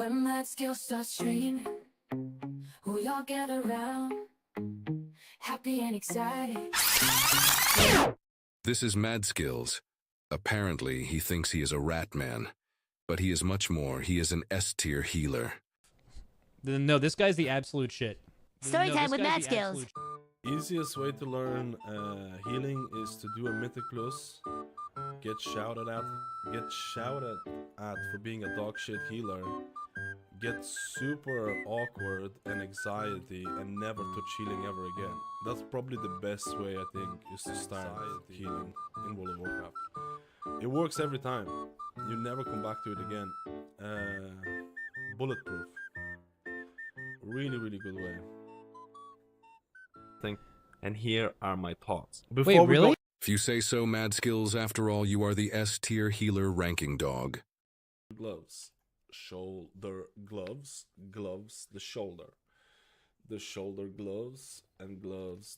When that skill starts training, we all get around, happy and excited. This is Mad Skills. Apparently, he thinks he is a rat man, but he is much more. He is an S-tier healer. No, this guy's the absolute shit. Storytime with Mad Skills. Easiest way to learn healing is to do a Mythic plus, get shouted at for being a dog shit healer, get super awkward and anxiety, and never touch healing ever again. That's probably the best way, I think, is to start healing in World of Warcraft. It works every time. You never come back to it again. Bulletproof. Really, really good way. And here are my thoughts. Wait, really? If you say so, Mad Skills, after all, you are the S-tier healer ranking dog. Gloves, shoulder gloves, the shoulder gloves, and gloves.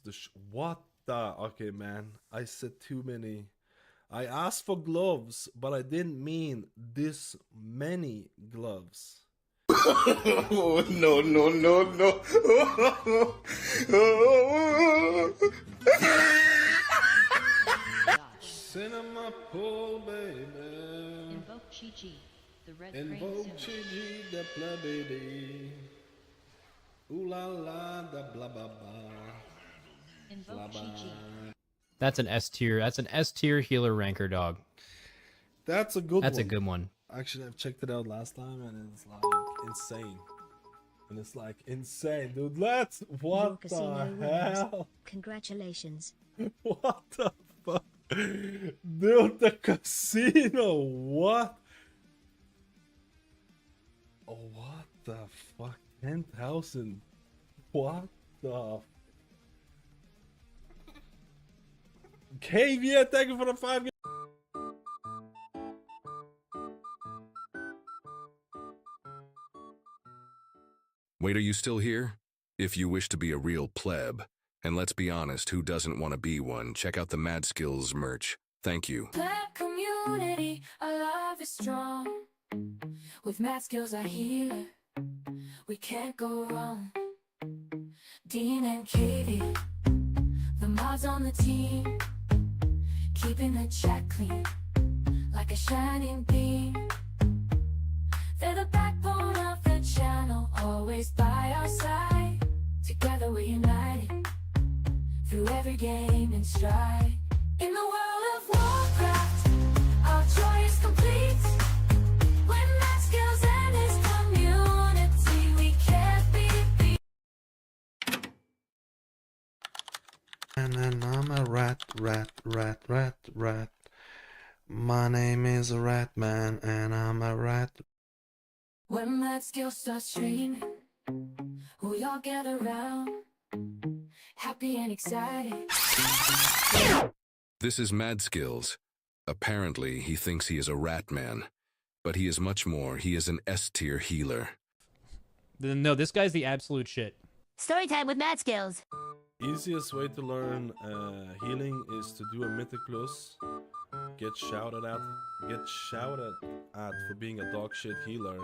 What the? Okay, man, I said too many. I asked for gloves, but I didn't mean this many gloves. Oh, no. Cinema pool, baby. Invoke Chi-Chi, the red Invoke Chi-Chi, the plebedy. Ooh la la, the blah blah blah. Invoke Chi-Chi. That's an S tier. That's an S tier healer ranker dog. That's a good one. That's a good one. Actually, I've checked it out last time, and it's like insane. And it's like insane, dude. What the hell? Congratulations. What the fuck? Dude, the casino, what? Oh, what the fuck? 10,000. What the? KV, thank you for the 5. Wait, are you still here? If you wish to be a real pleb, and let's be honest, who doesn't want to be one, check out the Mad Skills merch. Thank you. Pleb community, our love is strong. With Mad Skills, our healer, we can't go wrong. Dean and Katie, the mods on the team, keeping the chat clean, like a shining beam. They're the backbone of the channel, always by our side. Together we're united, through every game and stride. In the World of Warcraft, our joy is complete. When Mad Skills and his community, we can't be beat. And I'm a rat. My name is a rat man, and I'm a rat. When Mad Skills starts training, we all get around, happy and excited. This is Mad Skills. Apparently, he thinks he is a rat man, but he is much more. He is an S-tier healer. No, this guy's the absolute shit. Storytime with Mad Skills. Easiest way to learn healing is to do a Mythic plus, get shouted at for being a dog shit healer,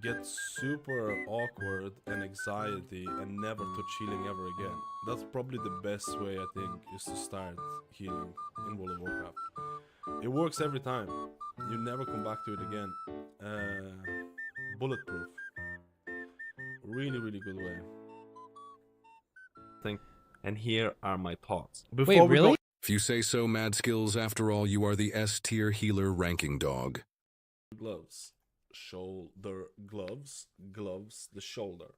get super awkward and anxiety, and never touch healing ever again. That's probably the best way, I think, is to start healing in World of Warcraft. It works every time. You never come back to it again. Bulletproof. Really, really good way. And here are my thoughts. Wait, really? If you say so, Mad Skills, after all, you are the S-tier healer ranking dog. Gloves, shoulder gloves, the shoulder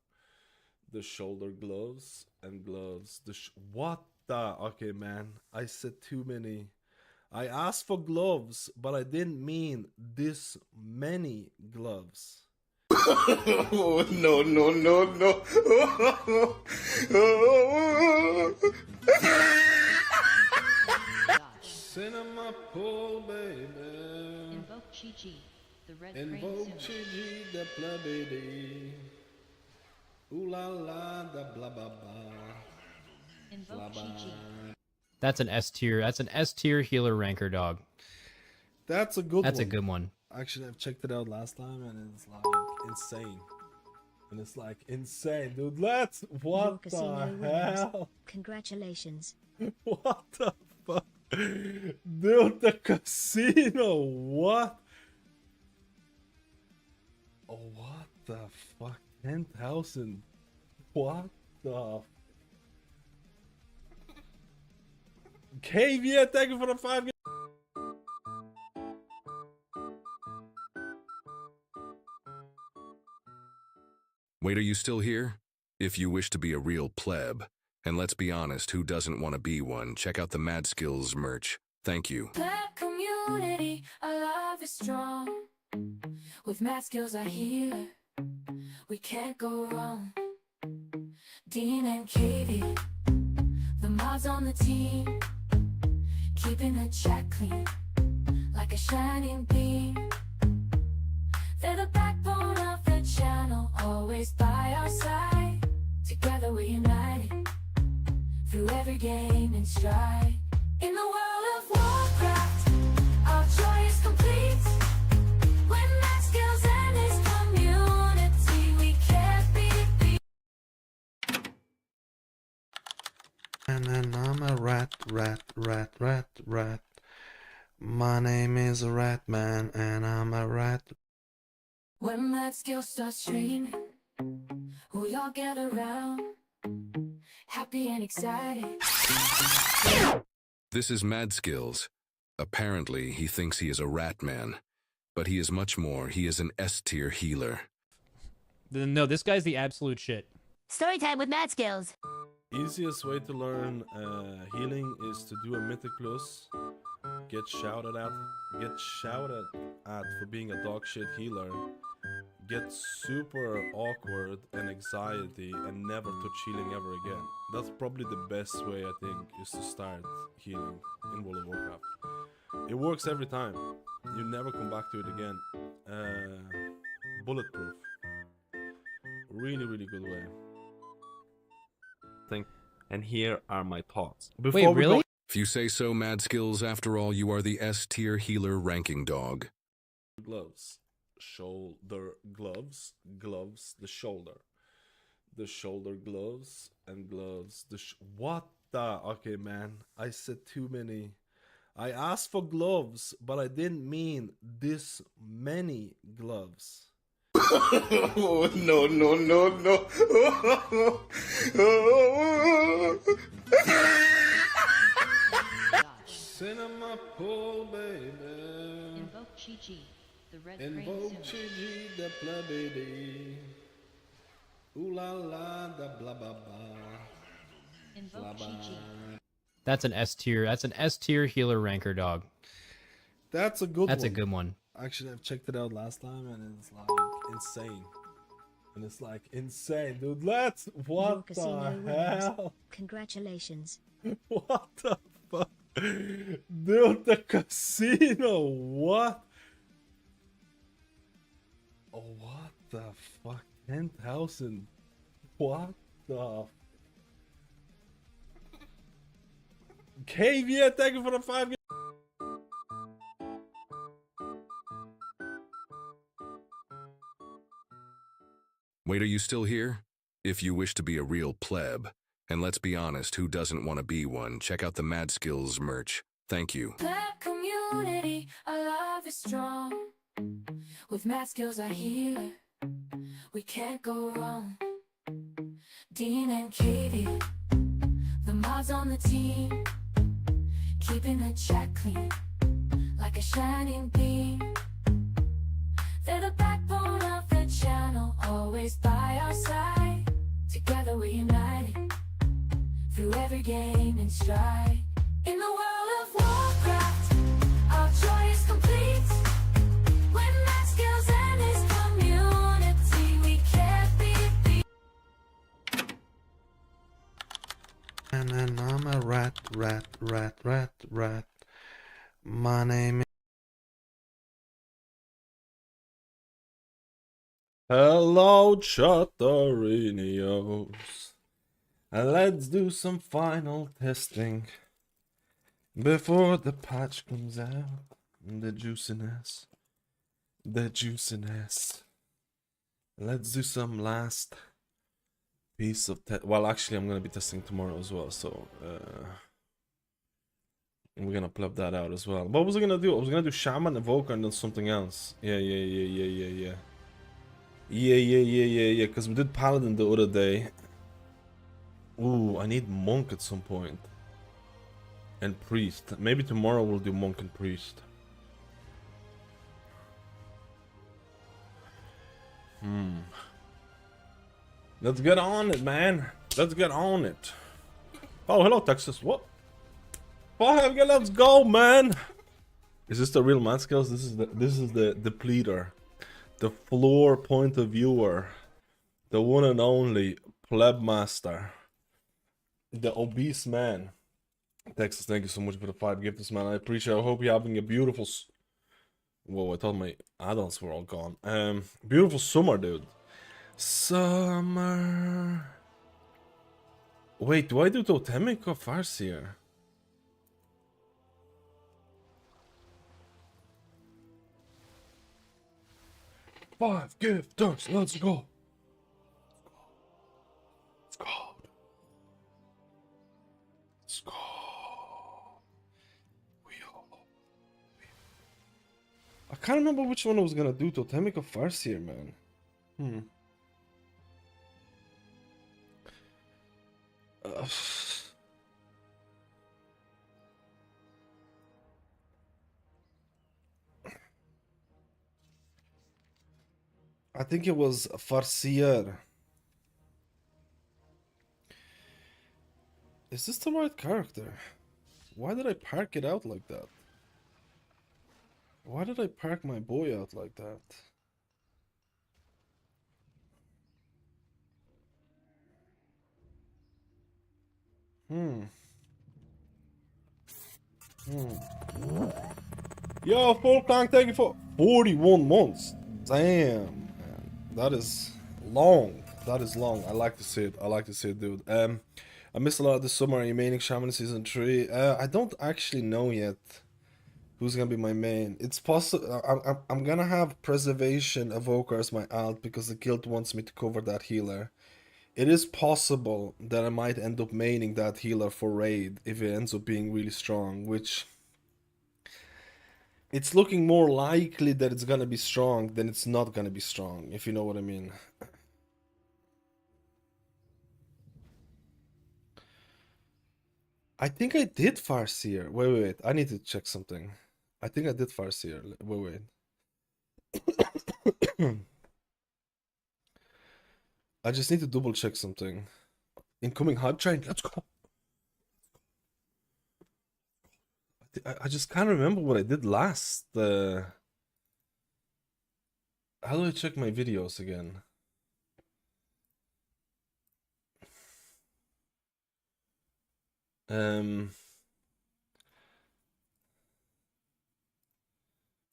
gloves, and gloves. What the? Okay, man, I said too many. I asked for gloves, but I didn't mean this many gloves. Oh, no. Cinema pool, baby. Invoke Chi-Chi, the red Invoke Chi-Chi, the plebedy. Ooh la la, the blah blah blah. Invoke Chi-Chi. That's an S tier. That's an S tier healer ranker dog. That's a good one. That's a good one. Actually, I've checked it out last time, and it's like insane. And it's like insane, dude. Let's. What Your casino the winners. hell? Congratulations. What the fuck? Dude, the casino. What? Oh, what the fuck? 10,000. What the? KV, thank you for the 5. Wait, are you still here? If you wish to be a real pleb, and let's be honest, who doesn't want to be one, check out the Mad Skills merch. Thank you. Black community, our love is strong. With mad skills, our healer, we can't go wrong. Dean and Katie, the mods on the team, keeping the chat clean, like a shining beam. They're the backbone of the channel, always by our side. Together we're united, through every game and stride. In the World of Warcraft, our joy is complete. When Matt Skills and his community, we can't be beat. And then I'm a rat. My name is Rat Man, and I'm a rat. When Matt Skills starts streaming, we all get around, happy and excited. This is Mad Skills. Apparently, he thinks he is a rat man, but he is much more. He is an S-tier healer. No, this guy's the absolute shit. Storytime with Mad Skills. Easiest way to learn healing is to do a Mythic plus. Get shouted at for being a dog shit healer. Get super awkward and anxiety and never touch healing ever again. That's probably the best way, I think, is to start healing in World of Warcraft. It works every time. You never come back to it again. Bulletproof. Really, really good way. And here are my thoughts. Before Wait, we really? go- If you say so, Mad Skills, after all, you are the S-tier healer ranking dog. gloves, shoulder gloves, the shoulder gloves, and gloves. What the? Okay, man, I said too many. I asked for gloves, but I didn't mean this many gloves. Oh, no. Cinema pool, baby. Invoke Chi-Chi, the red Invoke crane suit. Chi-Chi, the plebedy. Ooh la la, the blah blah blah. Invoke Chi-Chi. That's an S tier. That's an S tier healer ranker dog. That's a good That's one. a good one. Actually, I've checked it out last time and it's like insane. And it's like insane, dude. Let's. Your What casino the winners. hell? Congratulations. What the fuck? Dude, the casino. What? Oh, what the fuck? 10,000. What the? KV, thank you for the 5. Wait, are you still here? If you wish to be a real pleb, and let's be honest, who doesn't want to be one, check out the Mad Skills merch. Thank you. Black community, our love is strong. With Mad Skills, our healer, we can't go wrong. Dean and Katie, the mods on the team, keeping the chat clean, like a shining beam. They're the backbone of the channel, always by our side. Together we're united, through every game and stride. In the World of Warcraft, our joy is complete. When Matt Skills and his community, we can't be beat. And then I'm a rat. My name is... Hello, Chatterinios. And let's do some final testing before the patch comes out. The juiciness. Let's do some last piece of well, actually, I'm gonna be testing tomorrow as well, so we're gonna pleb that out as well. What was I gonna do? I was gonna do Shaman, Evoker, and then something else. Yeah. Because we did Paladin the other day. Ooh, I need Monk at some point. And Priest. Maybe tomorrow we'll do Monk and Priest. Let's get on it, man. Let's get on it. Oh, hello, Texas. What? Fuck, let's go, man. Is this the real man skills? This is the depleter. The floor point of viewer. The one and only pleb master. The obese man. Texas, thank you so much for the 5 gifts, man. I appreciate it. I hope you're having a beautiful... Whoa, I thought my add-ons were all gone. Beautiful summer, dude. Summer. Wait, do I do Totemic or Farseer? Five gifters, let's go. Let's go. Let's go. I can't remember which one I was gonna do, Totemic or Farseer, man. I think it was Farseer. Is this the right character? Why did I park it out like that? Why did I park my boy out like that? Yo, full tank, thank you for 41 months. Damn, man. That is long. That is long. I like to see it. I like to see it, dude. I missed a lot of this summer. Are you maining Shaman Season 3? I don't actually know yet who's gonna be my main. It's possible. I'm gonna have Preservation Evoker as my alt because the guild wants me to cover that healer. It is possible that I might end up maining that healer for raid if it ends up being really strong, which it's looking more likely that it's gonna be strong than it's not gonna be strong, if you know what I mean. I think I did Farseer. Wait. I need to check something. I think I did Farseer. Wait. I just need to double check something. Incoming hype train. Let's go. I just can't remember what I did last. How do I check my videos again?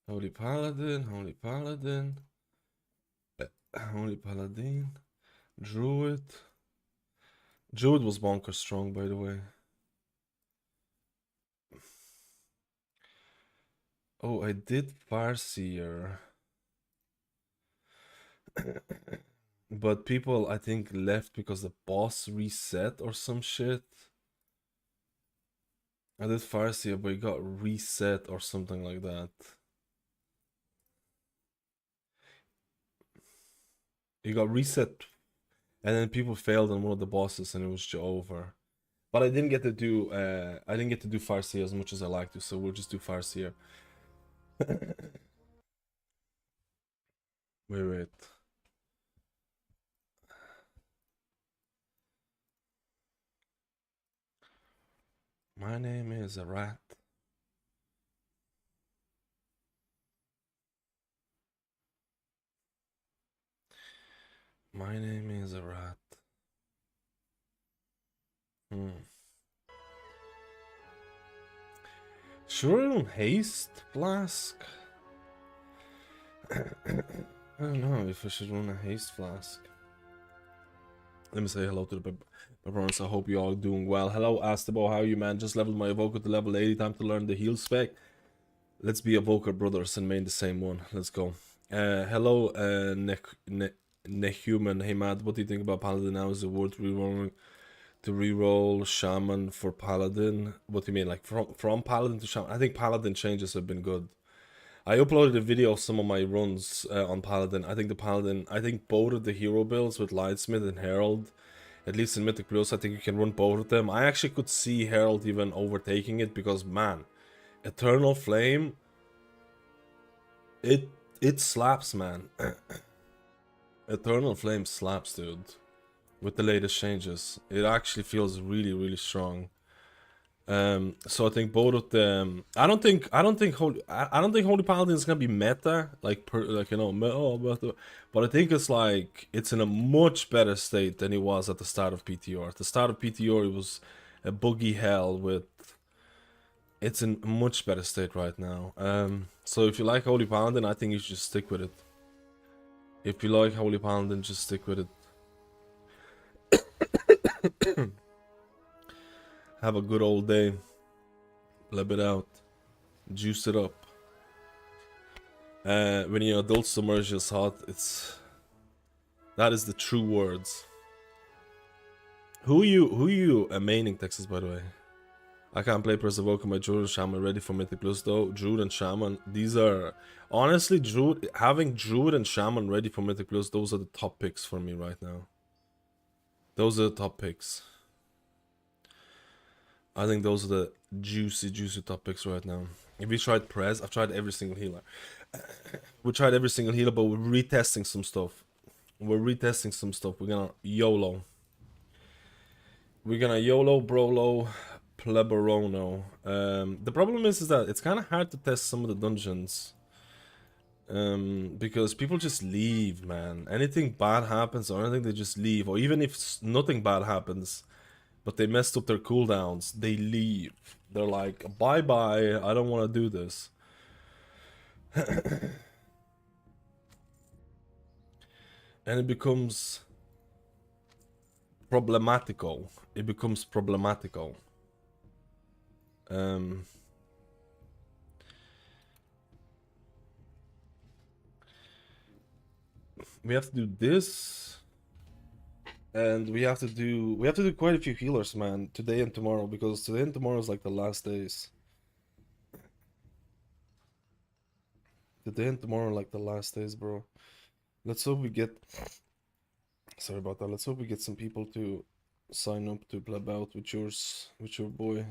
Holy Paladin, Holy Paladin, Holy Paladin, Druid. Druid was bonkers strong, by the way. Oh, I did Farseer. But people, I think, left because the boss reset or some shit. I did Farseer, but it got reset or something like that. It got reset, and then people failed on one of the bosses, and it was just over. But I didn't get to do Farseer as much as I like to, so we'll just do Farseer. Wait. My name is a rat. My name is a rat. Sure, on haste flask. I don't know if I should run a haste flask. Let me say hello to the Pepperons. I hope you all doing well. Hello, Astabo. How are you, man? Just leveled my Evoker to level 80. Time to learn the heal spec. Let's be Evoker brothers and main the same one. Let's go. Hello, Nehuman, hey Matt, what do you think about Paladin now? Is it worth rerolling to reroll Shaman for Paladin? What do you mean, like from Paladin to Shaman? I think Paladin changes have been good. I uploaded a video of some of my runs on Paladin. I think both of the hero builds with Lightsmith and Herald, at least in Mythic Plus, I think you can run both of them. I actually could see Herald even overtaking it because, man, Eternal Flame, it slaps, man. Eternal Flame slaps, dude. With the latest changes, it actually feels really, really strong. So I think both of them. I don't think Holy Paladin is gonna be meta, like but I think it's in a much better state than it was at the start of PTR. At the start of PTR, it was a boogie hell with. It's in a much better state right now. So if you like Holy Paladin, I think you should stick with it. If you like Holy Paladin, just stick with it. Have a good old day. Blab it out. Juice it up. When your adult submerge is hot, that is the true words. Who are you maining, Texas, by the way? I can't play Press Evoker, my Druid and Shaman ready for Mythic Plus though. Druid and Shaman, these are honestly having Druid and Shaman ready for Mythic Plus, those are the top picks for me right now. Those are the top picks. I think those are the juicy top picks right now. If we tried Prez, I've tried every single healer. We tried every single healer, but we're retesting some stuff. We're gonna YOLO. We're gonna YOLO, Brolo, Pleberono. The problem is that it's kind of hard to test some of the dungeons. Because people just leave, man. Anything bad happens or anything, they just leave. Or even if nothing bad happens, but they messed up their cooldowns, they leave. They're like, bye-bye, I don't want to do this. And it becomes problematical. We have to do this. And we have to do quite a few healers, man, today and tomorrow, because today and tomorrow is like the last days. Today and tomorrow are like the last days, bro. Let's hope we get... Sorry about that. Let's hope we get some people to sign up to play out with your boy.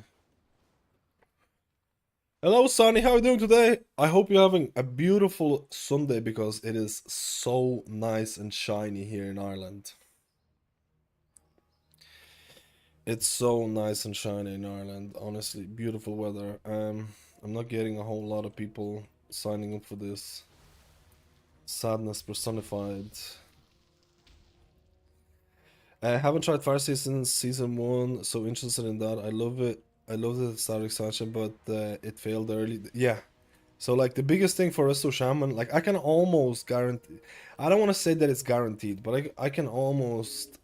Hello, Sonny. How are you doing today? I hope you're having a beautiful Sunday because it is so nice and shiny here in Ireland. It's so nice and shiny in Ireland. Honestly, beautiful weather. I'm not getting a whole lot of people signing up for this. Sadness personified. I haven't tried Farseer since season 1, so interested in that. I love it. I love the Star expansion, but it failed early. Yeah. So like the biggest thing for us to Shaman, like I can almost guarantee, I don't want to say that it's guaranteed, but I can almost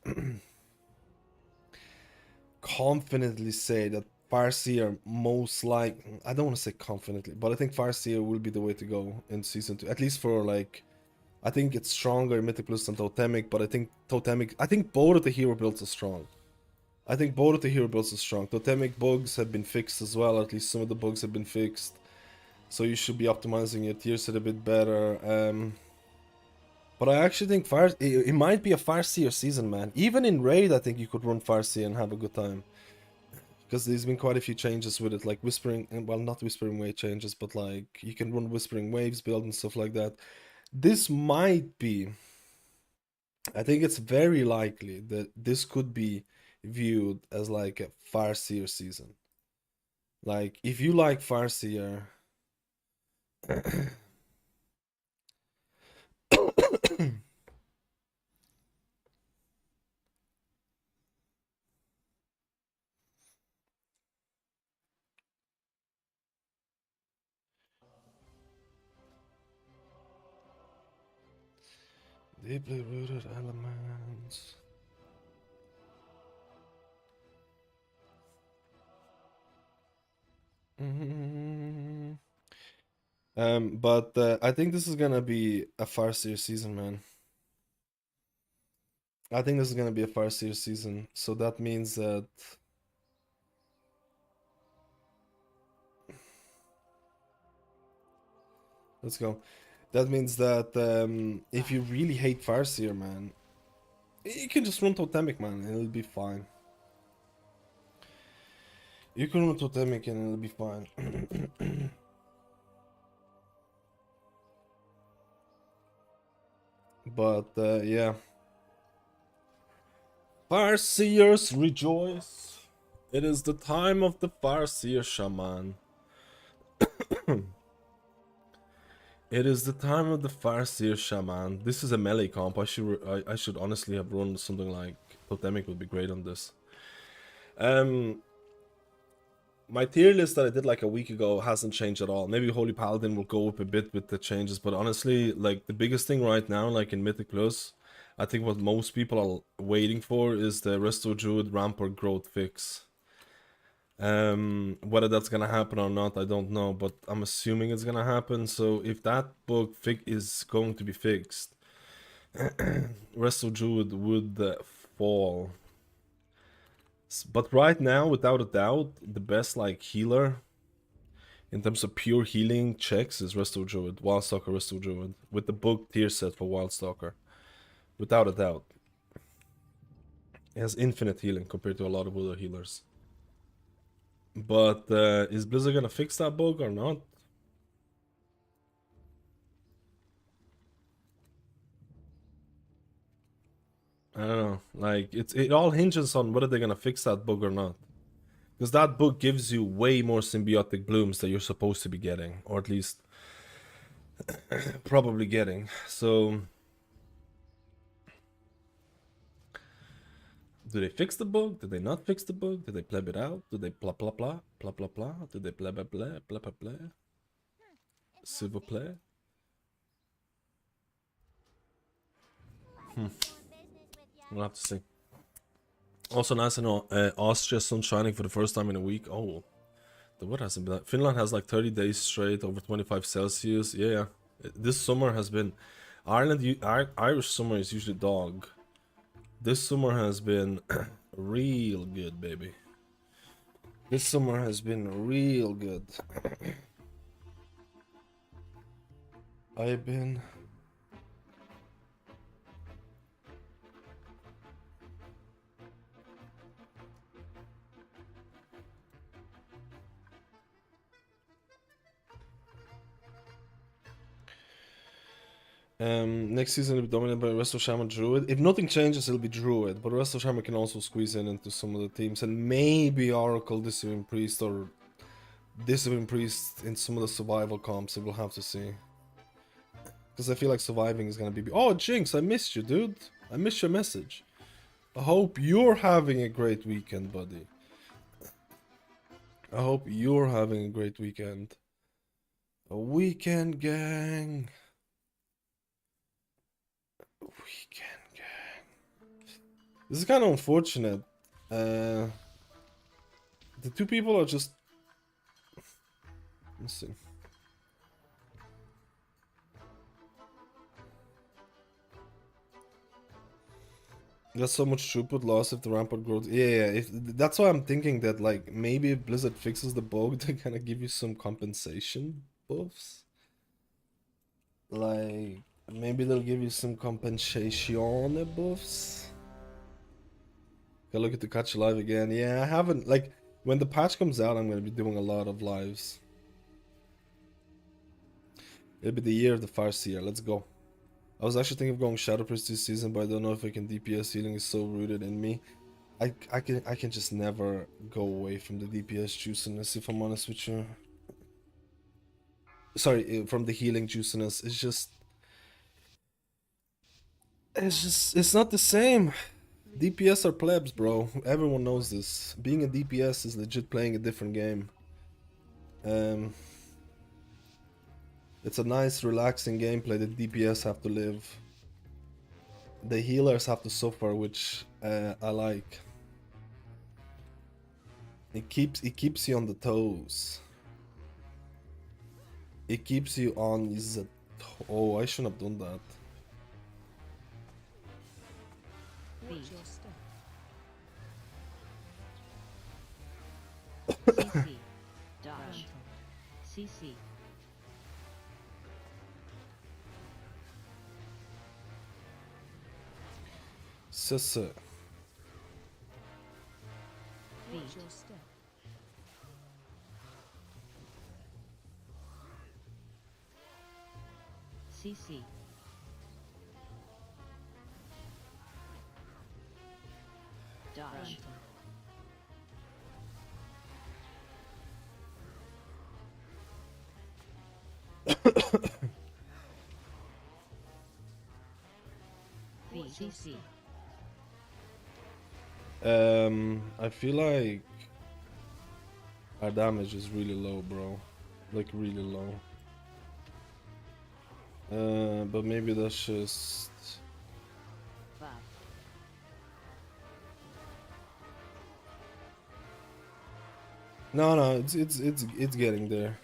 confidently say that Farseer most like, I don't want to say confidently, but I think Farseer will be the way to go in season 2, at least for like, I think it's stronger in Mythic Plus than Totemic, but I think both of the hero builds are strong. Totemic bugs have been fixed as well, at least some of the bugs have been fixed. So you should be optimizing your tier set a bit better. But I actually think it might be a Farseer season, man. Even in Raid, I think you could run Farseer and have a good time. Because there's been quite a few changes with it, like Whispering, well, not Whispering Wave changes, but like you can run Whispering Waves build and stuff like that. This might be, I think it's very likely that this could be viewed as like a Farseer season. Like, if you like Farseer... Deeply rooted elements. But I think this is gonna be a Farseer season, man. I think this is gonna be a Farseer season, so that means that let's go. That means that if you really hate Farseer, man, you can just run Totemic, man, and it'll be fine. You can run Totemic and it'll be fine. But yeah. Farseers rejoice. It is the time of the Farseer Shaman. It is the time of the Farseer Shaman. This is a melee comp. I should honestly have run something like Totemic would be great on this. My tier list that I did like a week ago hasn't changed at all. Maybe Holy Paladin will go up a bit with the changes, but honestly, like the biggest thing right now, like in Mythic Plus, I think what most people are waiting for is the Resto Druid Rampart growth fix. Whether that's gonna happen or not, I don't know, but I'm assuming it's gonna happen. So if that bug is going to be fixed, Resto Druid would fall. But right now, without a doubt, the best like healer in terms of pure healing checks is Resto Druid, Wildstalker Resto Druid, with the book tier set for Wildstalker. Without a doubt. It has infinite healing compared to a lot of other healers. But is Blizzard gonna fix that bug or not? I don't know. Like it all hinges on whether they're gonna fix that bug or not. Because that book gives you way more symbiotic blooms that you're supposed to be getting, or at least probably getting. So do they fix the bug? Did they not fix the bug? Did they pleb it out? Did they blah blah blah blah blah blah? Did they blah blah blah blah blah blah? S'il vous plaît? We'll have to see. Also nice to know Austria sun shining for the first time in a week. Oh, the weather hasn't been that. Finland has like 30 days straight over 25 Celsius. Yeah, this summer has been Irish summer is usually dog. This summer has been real good, baby. This summer has been real good. I've been next season it'll be dominated by Resto Shaman Druid. If nothing changes, it'll be Druid, but Resto Shaman can also squeeze into some of the teams, and maybe Oracle, Discipline Priest, or Discipline Priest in some of the survival comps. We'll have to see. Because I feel like surviving is gonna be. Oh, Jinx, I missed you, dude. I missed your message. I hope you're having a great weekend, buddy. I hope you're having a great weekend. A weekend, gang. Weekend gang. This is kind of unfortunate. The two people are just. Let's see. There's so much throughput loss if the rampart grows. Yeah, if that's why I'm thinking that like maybe if Blizzard fixes the bug, they're gonna give you some compensation buffs. Like maybe they'll give you some compensation buffs. Gotta look at the catch live again. Yeah, I haven't like when the patch comes out, I'm gonna be doing a lot of lives. It'll be the year of the Farseer. Let's go. I was actually thinking of going Shadow Priest this season, but I don't know if I can. DPS healing is so rooted in me. I can just never go away from the DPS juiciness, if I'm honest with you. Sorry, from the healing juiciness. It's not the same. DPS are plebs, bro. Everyone knows this. Being a DPS is legit playing a different game. It's a nice, relaxing gameplay that DPS have to live. The healers have to suffer, which I like. It keeps you on the toes. It keeps you on the. Oh, I shouldn't have done that. Feet. CC. Dodge. CC. Sisse. Feet. CC. Dodge. Feet. CC. I feel like our damage is really low, bro. Like really low. But maybe that's just Buff. no. It's getting there.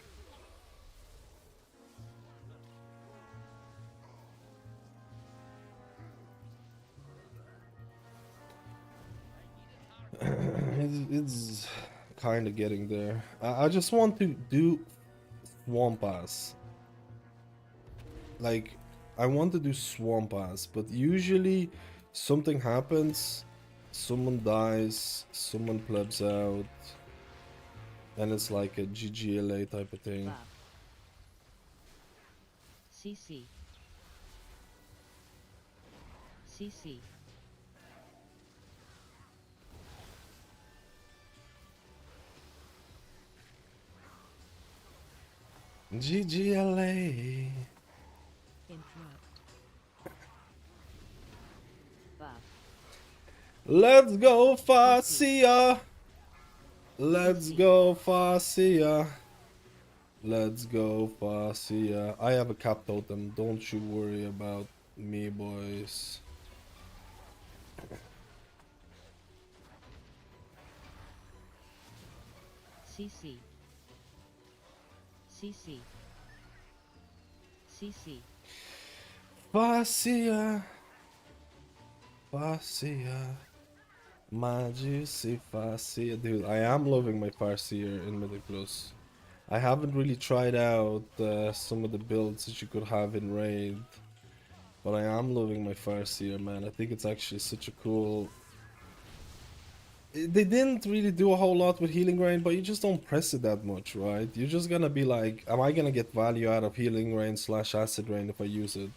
It's kind of getting there. I just want to do Swamp Ass. Like, I want to do Swamp Ass, but usually something happens, someone dies, someone plebs out, and it's like a GGLA type of thing. Buff. CC. CC. GGLA. Buff. Let's go Farseer. Let's go Farseer. Let's go Farseer. I have a cap totem. Don't you worry about me, boys. CC. CC. CC. Farseer. Farseer. My juicy Farseer. Dude, I am loving my Farseer in Mythic Plus. I haven't really tried out some of the builds that you could have in Raid. But I am loving my Farseer, man. I think it's actually such a cool... They didn't really do a whole lot with healing rain, but you just don't press it that much, right? You're just gonna be like, am I gonna get value out of healing rain / acid rain if I use it?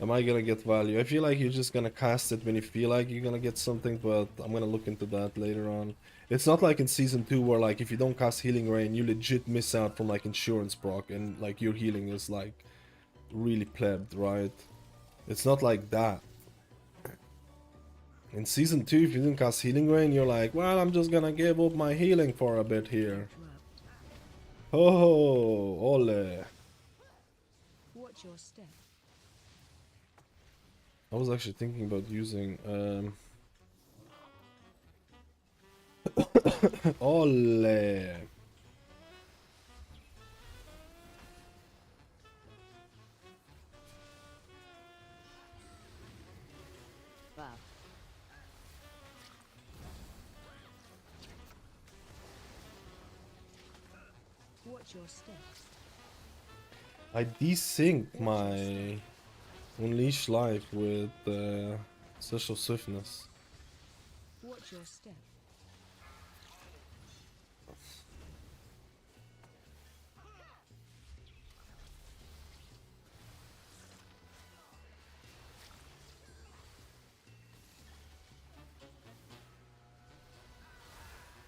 Am I gonna get value? I feel like you're just gonna cast it when you feel like you're gonna get something, but I'm gonna look into that later on. It's not like in Season 2 where like if you don't cast healing rain, you legit miss out from like insurance proc and like your healing is like really plebbed, right? It's not like that. In Season 2, if you didn't cast Healing Rain, you're like, well, I'm just gonna give up my healing for a bit here. Oh, ole. Watch your step. I was actually thinking about using, ole. Buff. Watch your steps. I desync my Unleash Life with Social Swiftness. Watch your step.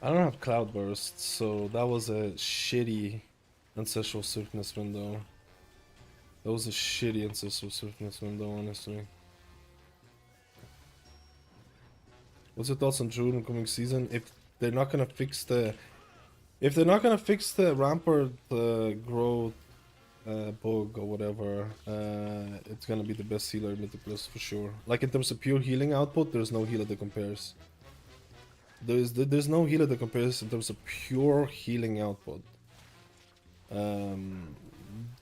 I don't have Cloudburst, so that was a shitty Ancestral Swiftness window. That was a shitty Ancestral Swiftness window, honestly. What's your thoughts on Druid in coming season? If they're not gonna fix the... If they're not gonna fix the rampart growth bug or whatever, it's gonna be the best healer in Mythic Plus for sure. Like in terms of pure healing output, there's no healer that compares. There's no healer that compares in terms of pure healing output.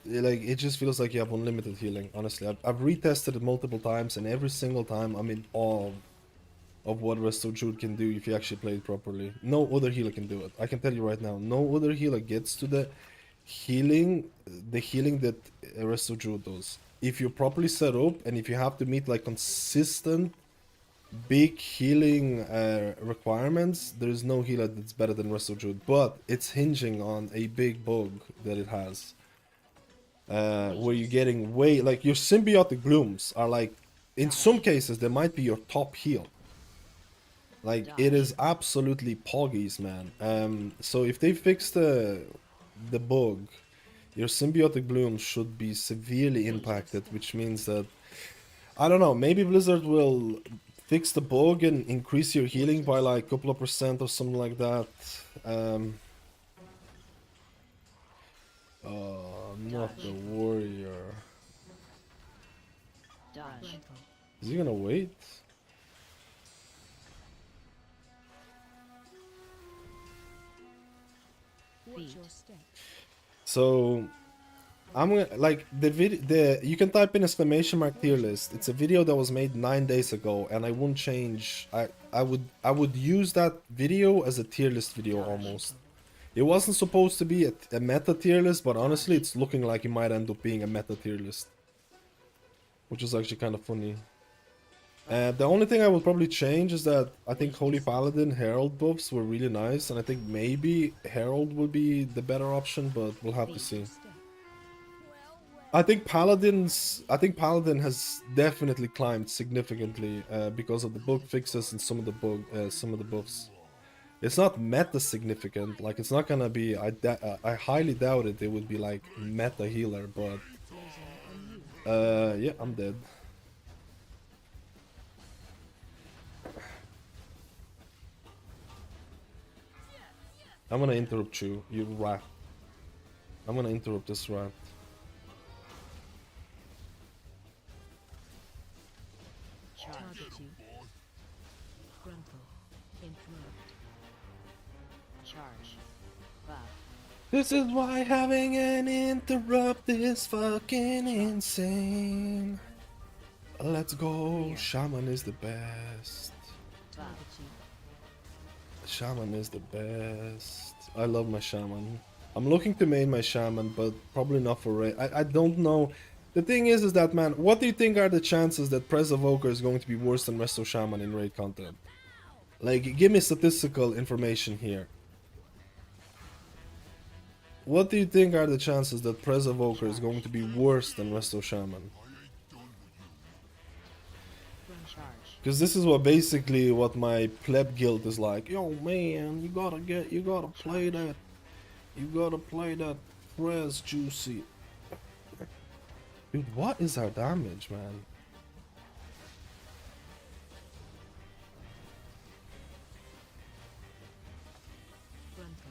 Like it just feels like you have unlimited healing. Honestly, I've retested it multiple times, and every single time I'm in awe of what Resto Druid can do if you actually play it properly. No other healer can do it. I can tell you right now, no other healer gets to the healing that Resto Druid does. If you're properly set up and if you have to meet like consistent big healing requirements, there is no healer that's better than Resto Druid, but it's hinging on a big bug that it has. Where you're getting way, like your symbiotic blooms are like, in some cases they might be your top heal. Like it is absolutely poggies, man. So if they fix the bug, your symbiotic blooms should be severely impacted, which means that, I don't know, maybe Blizzard will fix the bug and increase your healing by like a couple of % or something like that. Not the warrior. Dodge. Is he gonna wait? Watch your step. So I'm gonna like the video. You can type in !mark tier list. It's a video that was made 9 days ago, and I wouldn't change. I would use that video as a tier list video almost. It wasn't supposed to be a meta tier list, but honestly, it's looking like it might end up being a meta tier list, which is actually kind of funny. The only thing I would probably change is that I think Holy Paladin Herald buffs were really nice, and I think maybe Herald will be the better option, but we'll have to see. I think Paladin has definitely climbed significantly because of the bug fixes and some of the buffs. It's not meta significant, like it's not gonna be. I highly doubt it would be like meta healer, but yeah, I'm dead. I'm gonna interrupt you, you rat. I'm gonna interrupt this rat. Target you. Gruntle. Interrupt. Charge. Buff. This is why having an interrupt is fucking insane. Let's go. Shaman is the best. Target you. Shaman is the best. I love my Shaman. I'm looking to main my Shaman, but probably not for raid. I don't know. The thing is that, man, what do you think are the chances that Prez Evoker is going to be worse than Resto Shaman in raid content? Like, give me statistical information here. What do you think are the chances that Prez Evoker is going to be worse than Resto Shaman? Charge. Because this is what basically what my pleb guild is like. Yo man, you gotta play that. You gotta play that Prez Juicy. Dude, what is our damage, man? Gruntle.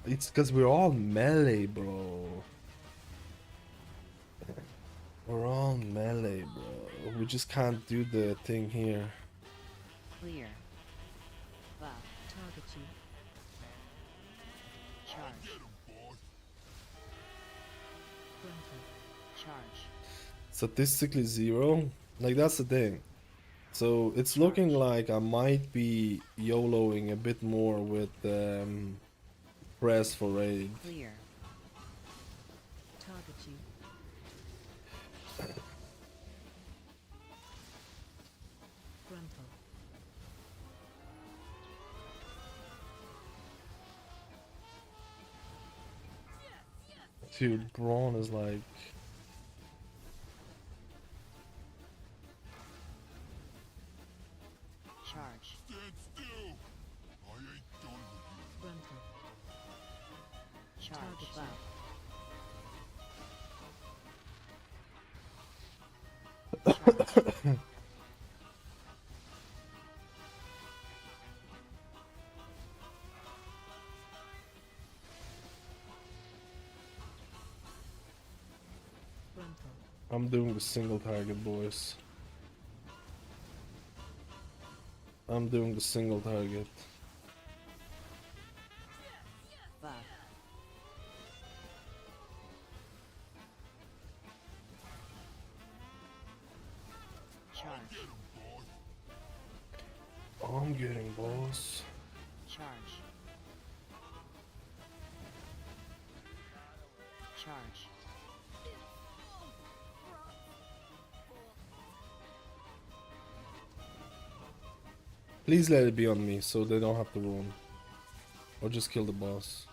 It's because we're all melee, bro. We're all melee, bro. We just can't do the thing here. Clear. Buff. Target you. Charge. Gruntle. Charge. Statistically 0. Like, that's the thing. So it's looking like I might be YOLOing a bit more with press for raid. Clear. Target you. Gruntle. Dude, Braun is like... Charge. Gruntle. Charge. Target you. Buff. Charge. Gruntle. I'm doing the single target, boys. I'm doing the single target. Buff. Charge. I'm getting boss. Charge. Charge. Please let it be on me so they don't have to run. Or just kill the boss.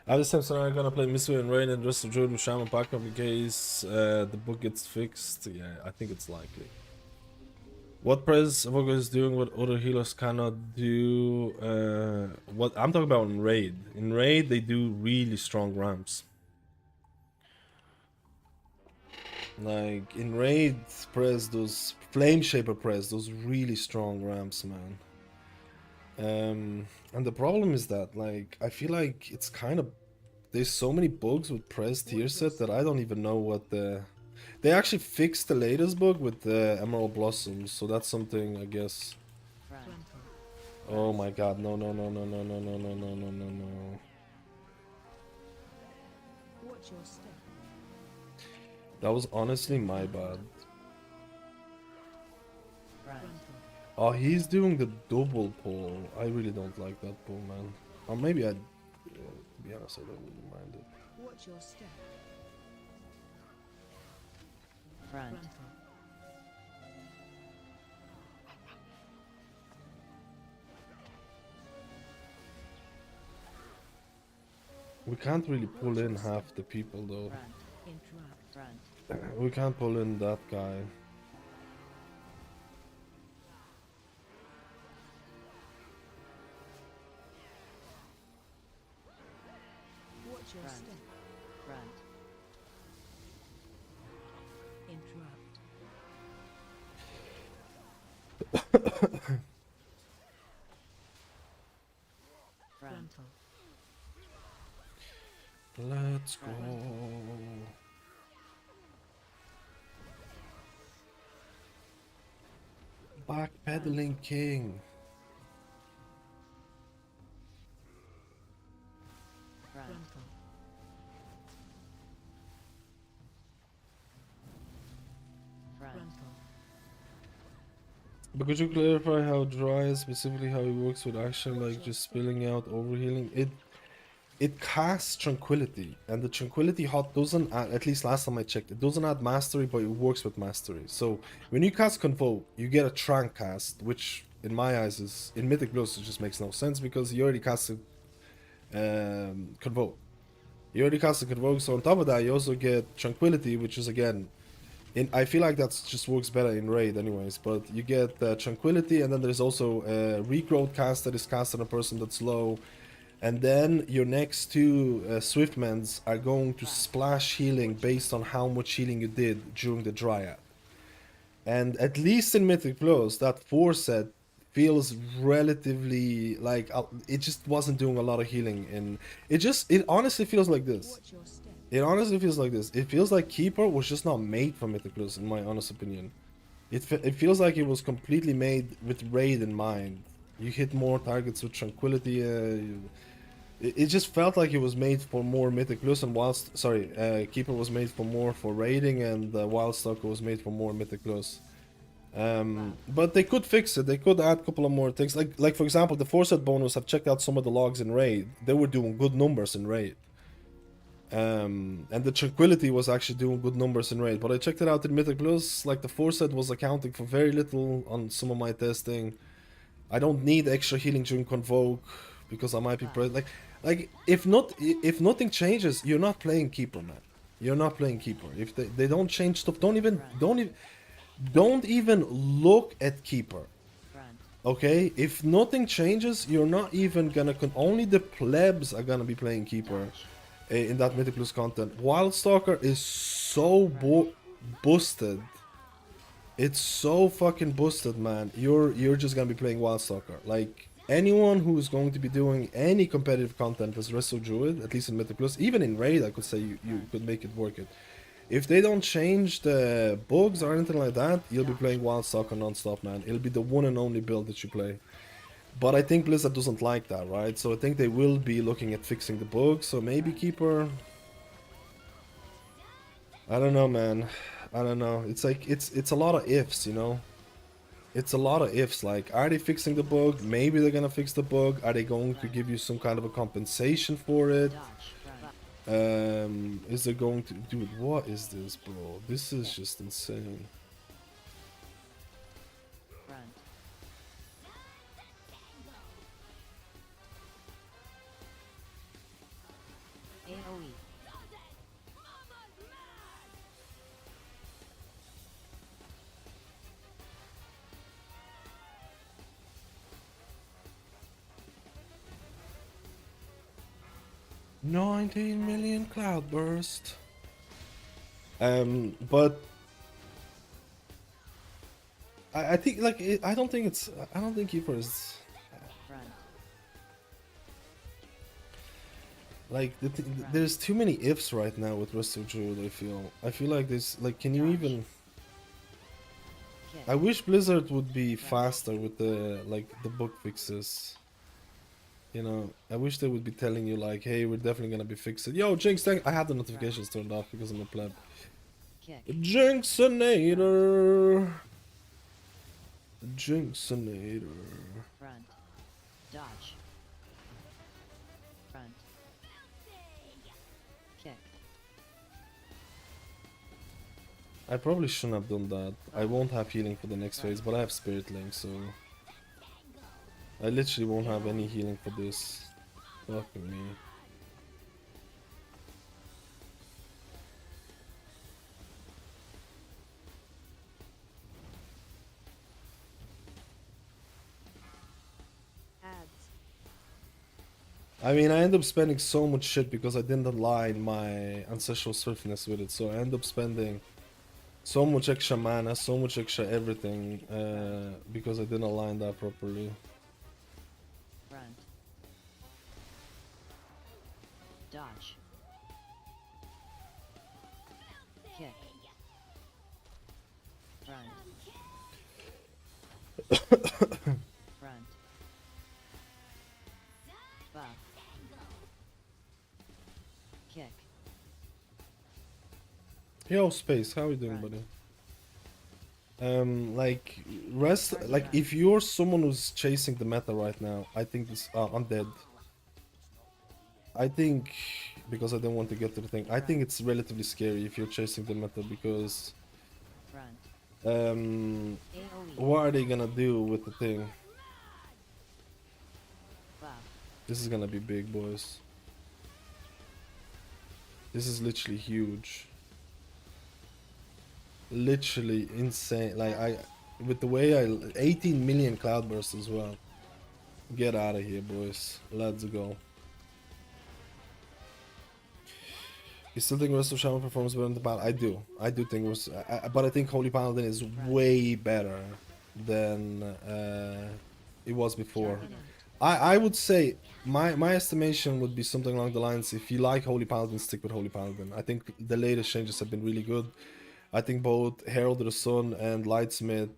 At this time, so I'm gonna play Mythic and Rain and rest of Druid with Shaman backup in case the book gets fixed. Yeah, I think it's likely. What press Evoker is doing what other healers cannot do. What I'm talking about in Raid. In Raid, they do really strong ramps. Like in Raid, press those Flame Shaper press, those really strong ramps, man. And the problem is that, like, I feel like it's kind of there's so many bugs with press tier set that I don't even know what the. They actually fixed the latest bug with the Emerald Blossoms, so that's something I guess. Frontal. Oh my god, no, no, no, no, no, no, no, no, no, no, no, no. Watch your step. That was honestly my bad. Frontal. Oh, he's doing the double pull. I really don't like that pull, man. Or maybe I'd. To be honest, I don't really mind it. Watch your step. Front. Frontal. We can't really pull in half the people though. Front. Interrupt. Front. We can't pull in that guy. Watch your Front. step. Front. Interrupt. Front. Frontal. Let's go. Backpedaling king. Front. Frontal. Front. Frontal. But could you clarify how dry, specifically how it works with action, like just spilling out, overhealing? It casts tranquility, and the tranquility hot doesn't add, at least last time I checked, it doesn't add mastery, but it works with mastery. So when you cast Convoke, you get a trank cast, which in my eyes is in Mythic Plus it just makes no sense because you already casted Convoke. You already casted Convoke, so on top of that you also get tranquility, which is again I feel like that just works better in Raid anyways, but you get tranquility, and then there's also a regrowth cast that is cast on a person that's low. And then your next two Swiftmans are going to splash healing based on how much healing you did during the Dryad. And at least in Mythic Plus, that 4 set feels relatively like it just wasn't doing a lot of healing. And it honestly feels like this. Watch your step. It honestly feels like this. It feels like Keeper was just not made for Mythic Plus, in my honest opinion. It feels like it was completely made with Raid in mind. You hit more targets with Tranquility. It just felt like it was made for more Mythic Plus, and Keeper was made for more for raiding, and Wildstalker was made for more Mythic Plus. But they could fix it. They could add a couple of more things. Like for example, the 4-set bonus. I've checked out some of the logs in Raid. They were doing good numbers in Raid. And the Tranquility was actually doing good numbers in Raid. But I checked it out in Mythic Plus. Like the 4-set was accounting for very little on some of my testing. I don't need extra healing during Convoke because I might be like if nothing changes, you're not playing Keeper, man. You're not playing Keeper. If they don't change stuff, don't even look at Keeper. Front. Okay? If nothing changes, you're not even gonna only the plebs are gonna be playing Keeper in that Mythic Plus content. Wildstalker is so boosted. It's so fucking boosted, man. You're just gonna be playing Wildstalker. Like anyone who's going to be doing any competitive content as Resto Druid, at least in Mythic Plus, even in Raid, I could say you could make it work. If they don't change the bugs or anything like that, you'll be playing Wildstalker non-stop, man. It'll be the one and only build that you play. But I think Blizzard doesn't like that, right? So I think they will be looking at fixing the bugs. So maybe Keeper. I don't know, man. I don't know. It's like it's a lot of ifs, you know. It's a lot of ifs. Like, are they fixing the bug? Maybe they're gonna fix the bug. Are they going to give you some kind of a compensation for it? Dodge. Run. Is there going to, dude? What is this, bro? This is just insane. Front. AoE. $19 million cloudburst. But I think like I don't think it's I don't think Keeper is Front. like there's too many ifs right now with Rest of Druid. I feel like this like can you even Kick. I wish Blizzard would be faster with the like the bug fixes. You know, I wish they would be telling you like, hey, we're definitely gonna be fixed. Yo, Jinx, I had the notifications turned off because I'm a pleb. Kick. Jinxinator. Jinxinator. Front. Dodge. Front. Kick. I probably shouldn't have done that. I won't have healing for the next phase, but I have Spirit Link, so I literally won't have any healing for this. Fucking me. Ads. I mean, I end up spending so much shit because I didn't align my Ancestral Swiftness with it, so I end up spending so much extra mana, so much extra everything, because I didn't align that properly. Front. Dodge. Kick. Front. Front. Buff. Kick. Yo, Space, how you doing, buddy? Like, like, if you're someone who's chasing the meta right now, I think this, I'm dead. I think, because I don't want to get to the thing, I think it's relatively scary if you're chasing the meta because, Front. AoE. AoE. What are they gonna do with the thing? Buff. This is gonna be big, boys. This is literally huge. Literally insane. Like, with the way 18 million cloudbursts as well. Get out of here, boys. Let's go. You still think Rest of Shaman performs better than the Paladin? I do think it was, but I think Holy Paladin is way better than it was before. I would say my estimation would be something along the lines: if you like Holy Paladin, stick with Holy Paladin. I think the latest changes have been really good. I think both Herald of the Sun and Lightsmith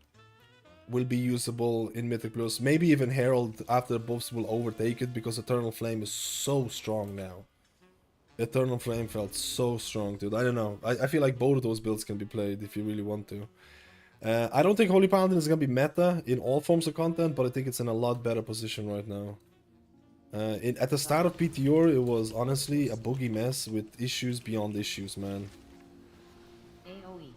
will be usable in Mythic Plus. Maybe even Herald after the buffs will overtake it because Eternal Flame is so strong now. Eternal Flame felt so strong, dude. I don't know. I feel like both of those builds can be played if you really want to. I don't think Holy Paladin is going to be meta in all forms of content, but I think it's in a lot better position right now. At the start of PTR, it was honestly a boogie mess with issues beyond issues, man. AoE.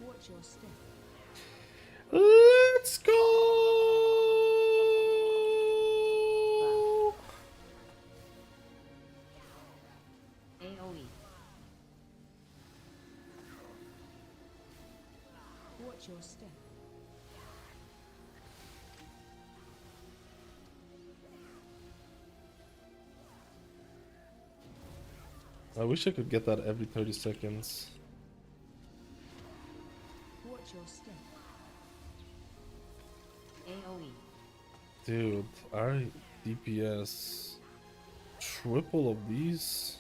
Watch your step. Let's go! AoE. Watch your step. I wish I could get that every 30 seconds. Watch your step. AoE. Dude, our DPS triple of these?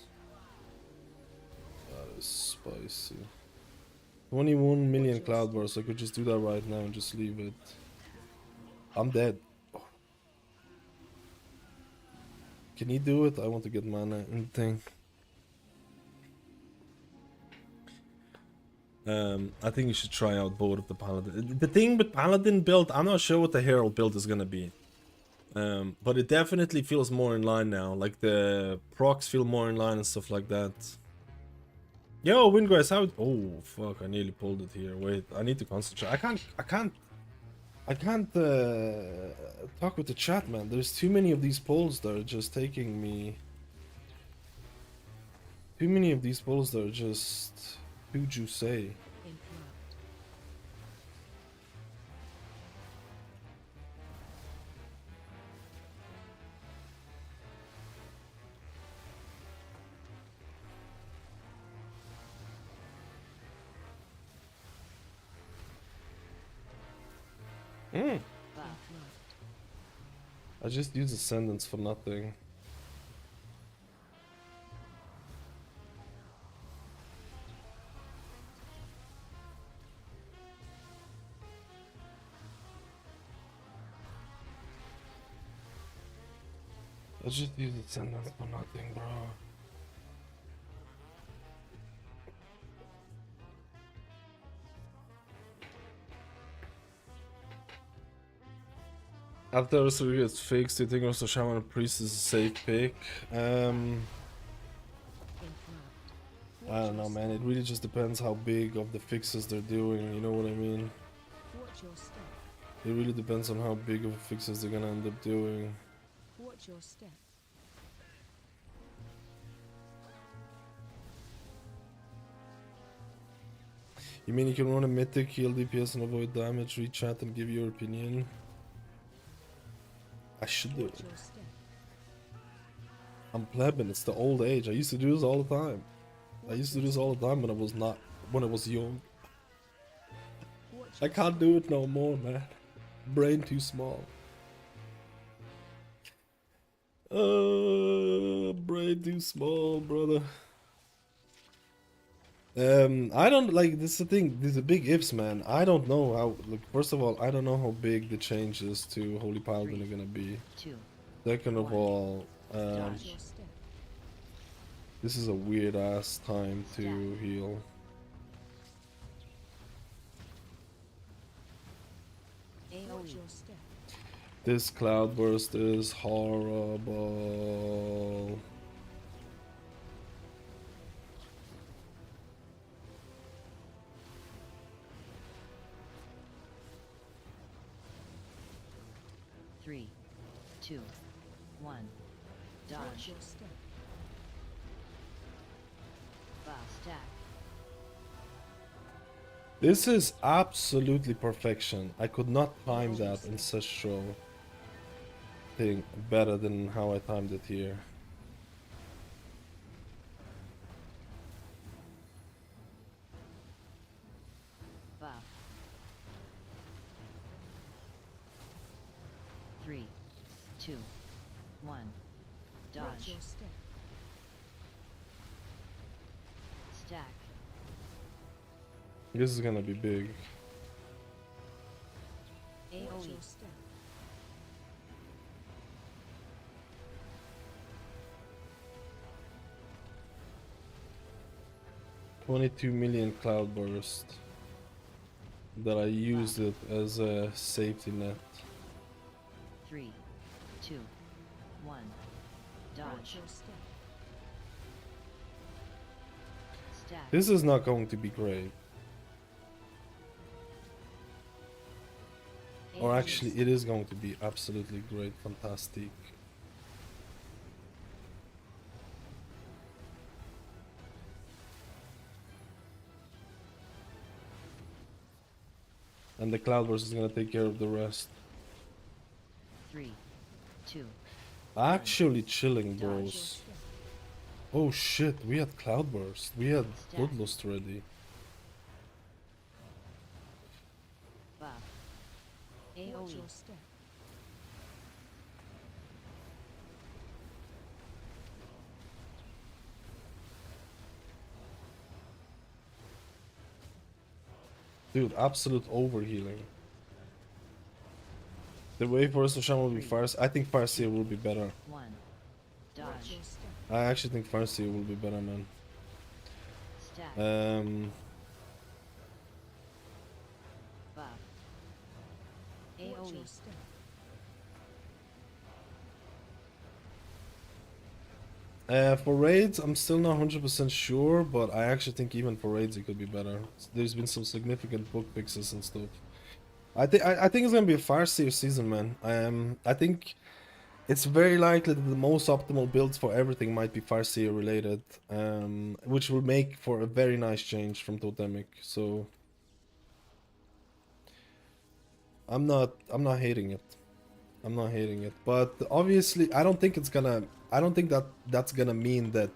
That is spicy. 21 million cloudbursts. I could just do that right now and just leave it. I'm dead. Can you do it? I want to get mana and thing. I think you should try out both of the Paladin. The thing with Paladin build, I'm not sure what the Herald build is gonna be. But it definitely feels more in line now. Like the procs feel more in line and stuff like that. Yo, Windgrass, how? Oh fuck! I nearly pulled it here. Wait, I need to concentrate. I can't talk with the chat, man. There's too many of these polls that are just taking me. Too many of these polls that are just. Who'd you say? Interrupt. Buff. I just used Ascendance for nothing. I just used Ascendance for nothing, bro. After Ursa gets fixed, do you think also Shaman Priest is a safe pick? Interrupt. I don't know, man. It really just depends how big of the fixes they're doing. You know what I mean? Watch your step. It really depends on how big of fixes they're gonna end up doing. Watch your step. You mean you can run a Mythic, heal DPS and avoid damage, read chat and give your opinion? I should do Watch it. your step. I'm plebin, it's the old age. I used to do this all the time. I used to do this all the time when I was young. Watch I can't do it no more, man. Brain too small. Brain too small, brother. I don't like this is the thing. These are big ifs, man. I don't know how. Like, first of all, I don't know how big the changes to Holy Paladin are gonna be. 2. Second of all, Watch your step. this is a weird ass time to heal. Watch AoE. your step. This cloudburst is horrible. Three, 2, 1. Watch Dodge. your step. Buff stack. This is absolutely perfection. I could not time that in such a thing better than how I timed it here. Buff. 3, 2, 1. Watch Dodge. your step. Stack. This is gonna be big. Watch AoE. your step. $22 million cloudburst. That I used it as a safety net. 3, 2, 1. Watch Dodge. your step. Stack. This is not going to be great. Or AoE. actually, it is going to be absolutely great, fantastic. And the cloudburst is gonna take care of the rest. 3, 2. Actually chilling, Watch your bros. step. Oh shit, we had cloudburst. We had bloodlust ready. Buff. Watch AoE. your step. Dude, absolute overhealing. The way for us to Shaman will be Fars. I think Farseer will be better. 1. Dodge. Watch your step. I actually think Farseer will be better, man. Stack. Buff. Watch AoE. your step. For raids, I'm still not 100% sure, but I actually think even for raids it could be better. There's been some significant book fixes and stuff. I think it's gonna be a Farseer season, man. I think it's very likely that the most optimal builds for everything might be Farseer related, which will make for a very nice change from Totemic. So I'm not hating it. I'm not hating it, but obviously I don't think that's gonna mean that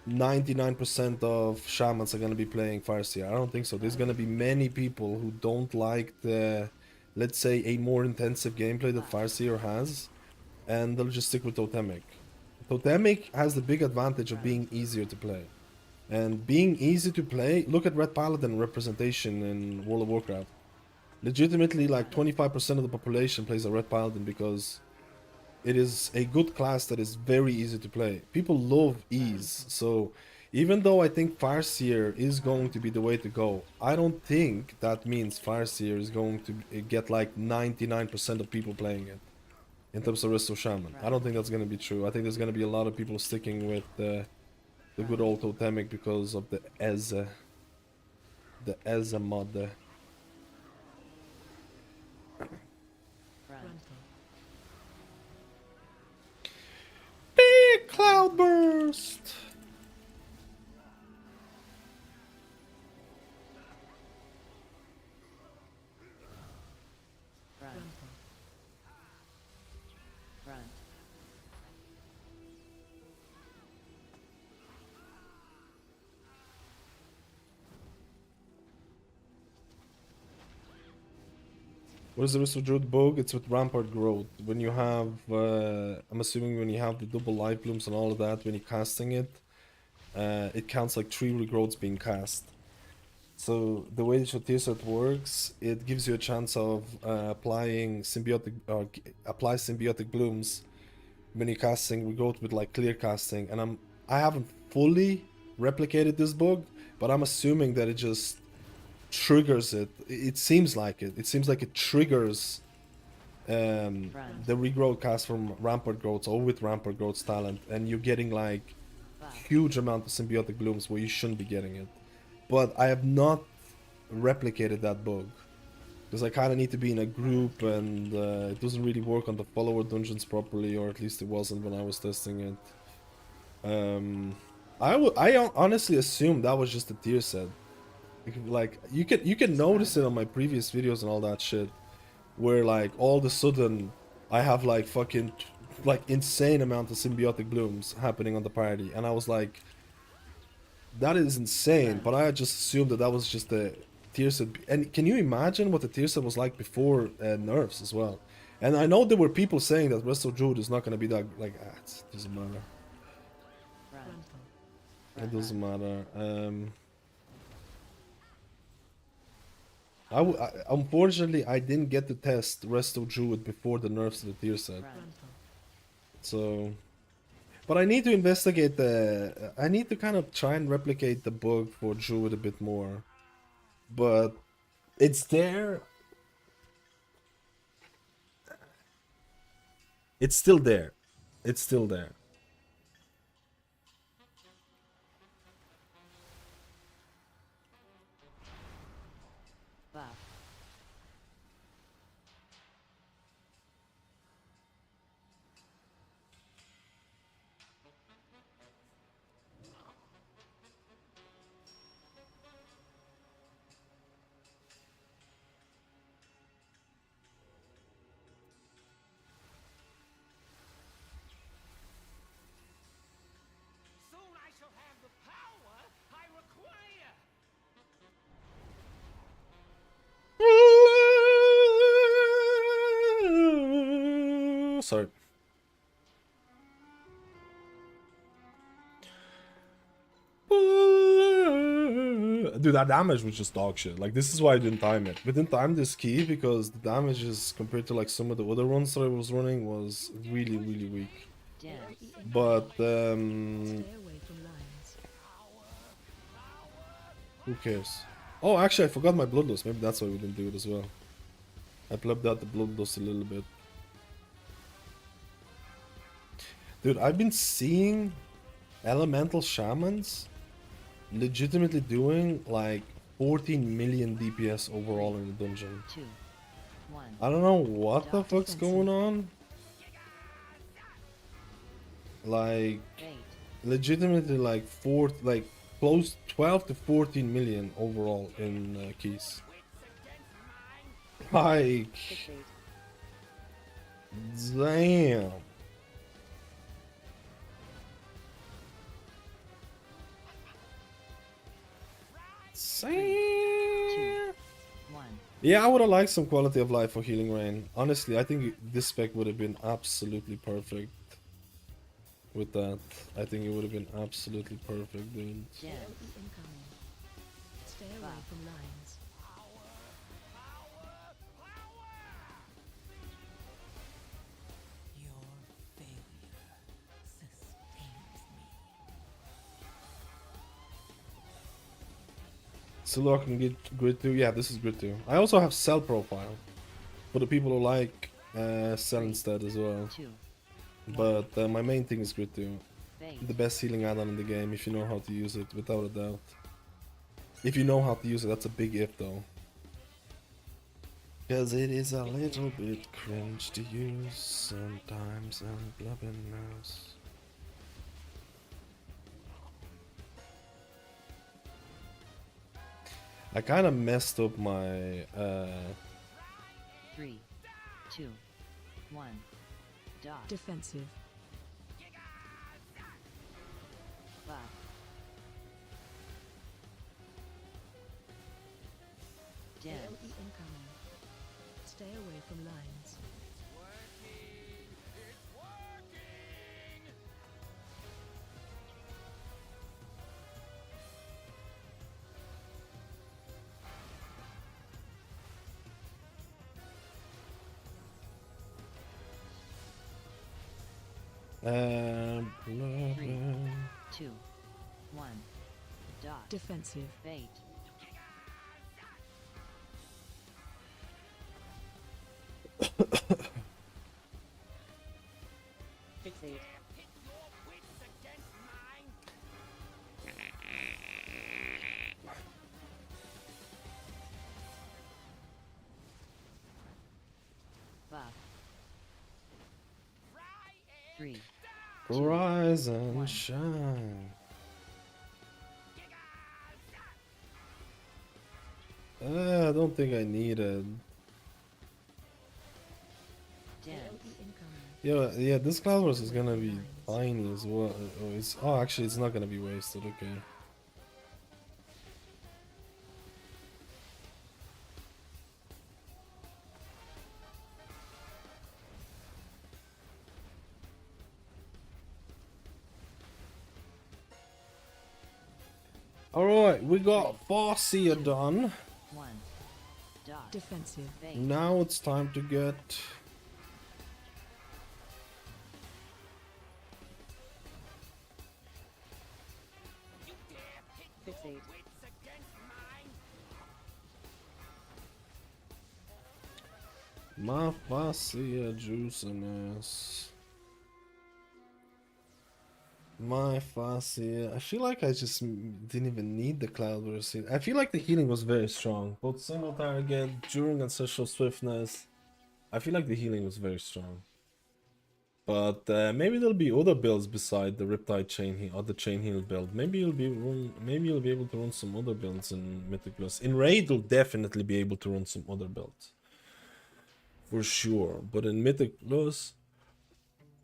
99% of shamans are gonna be playing Farseer. I don't think so. There's gonna be many people who don't like the, let's say, a more intensive gameplay that Farseer has, and they'll just stick with Totemic. Totemic has the big advantage of being easier to play. And being easy to play, look at Red Paladin representation in World of Warcraft. Legitimately, like 25% of the population plays a Red Paladin because it is a good class that is very easy to play. People love ease, so even though I think Farseer is going to be the way to go, I don't think that means Farseer is going to get like 99% of people playing it in terms of Resto Shaman. I don't think that's going to be true. I think there's going to be a lot of people sticking with the good old Totemic because of the Eze mod there. Front. Big cloudburst. Front. Front. What is the risk of Druid Bog? It's with Rampart Growth. When you have, I'm assuming when you have the double life blooms and all of that, when you're casting it, it counts like 3 regrowths being cast. So the way that your tier set works, it gives you a chance of applying symbiotic blooms when you're casting regrowth with like clear casting. And I haven't fully replicated this bug, but I'm assuming that it just triggers it. It seems like it. It seems like it triggers the regrowth cast from Rampart Growths or with Rampart Growth's talent, and you're getting like huge amount of symbiotic blooms where you shouldn't be getting it. But I have not replicated that bug because I kind of need to be in a group, and it doesn't really work on the follower dungeons properly, or at least it wasn't when I was testing it. I honestly assumed that was just a tier set. Like you can notice it on my previous videos and all that shit, where like all of a sudden I have like fucking like insane amount of symbiotic blooms happening on the party, and I was like, that is insane. But I just assumed that was just a tier set. And can you imagine what the tier set was like before nerfs as well? And I know there were people saying that Resto Druid is not going to be that, like, it doesn't matter. It doesn't matter. Unfortunately, I didn't get to test Resto Druid before the nerfs to the tier set. So, but I need to investigate I need to kind of try and replicate the bug for Druid a bit more. But it's there. It's still there. It's still there. Buff. Soon I shall have the power I require. Sorry. Dude, that damage was just dog shit. Like, this is why I didn't time it. We didn't time this key because the damage is, compared to like some of the other ones that I was running, was really, really weak. Dance. But who cares? Oh, actually, I forgot my bloodlust. Maybe that's why we didn't do it as well. I plugged out the bloodlust a little bit. Dude, I've been seeing elemental shamans legitimately doing like 14 million DPS overall in the dungeon. 2, 1. I don't know what the fuck's going on. Like, Fate. legitimately like close 12 to 14 million overall in keys. Like, damn. Two, 1. Yeah, I would have liked some quality of life for Healing Rain. Honestly, I think this spec would have been absolutely perfect with that. I think it would have been absolutely perfect, dude. Dance. Stay away from lines. Your failure sustains me. Still I can get grid 2. Yeah, this is grid 2. I also have cell profile for the people who like cell instead as well. 2. But my main thing is grid 2. Fate. The best healing add-on in the game if you know how to use it, without a doubt. If you know how to use it, that's a big if though. Cause it is a little bit cringe to use sometimes and blubbing mouse. I kinda messed up my 3, 2, 1. Dot. Defensive. Buff. Dance. Incoming. Stay away from lines. blubbing. 2, 1. Dot. Defensive. Fate. Fixate. Buff. 3, Rise and shine. I don't think I need it. Dance. Yeah, this Cloudburst is gonna be tiny as well. Oh, actually, it's not gonna be wasted. Okay. Alright, we got Farseer done. 1. Dot. Defensive. Fate. Now it's time to get... Fixate. my Farseer juiciness. My Farseer. I feel like I just didn't even need the Cloudburst. I feel like the healing was very strong. Both single target, during ancestral swiftness. I feel like the healing was very strong. But maybe there'll be other builds beside the Riptide chain heal or the chain heal build. Maybe you'll be able to run some other builds in Mythic Plus. In Raid, you'll definitely be able to run some other builds. For sure. But in Mythic Plus...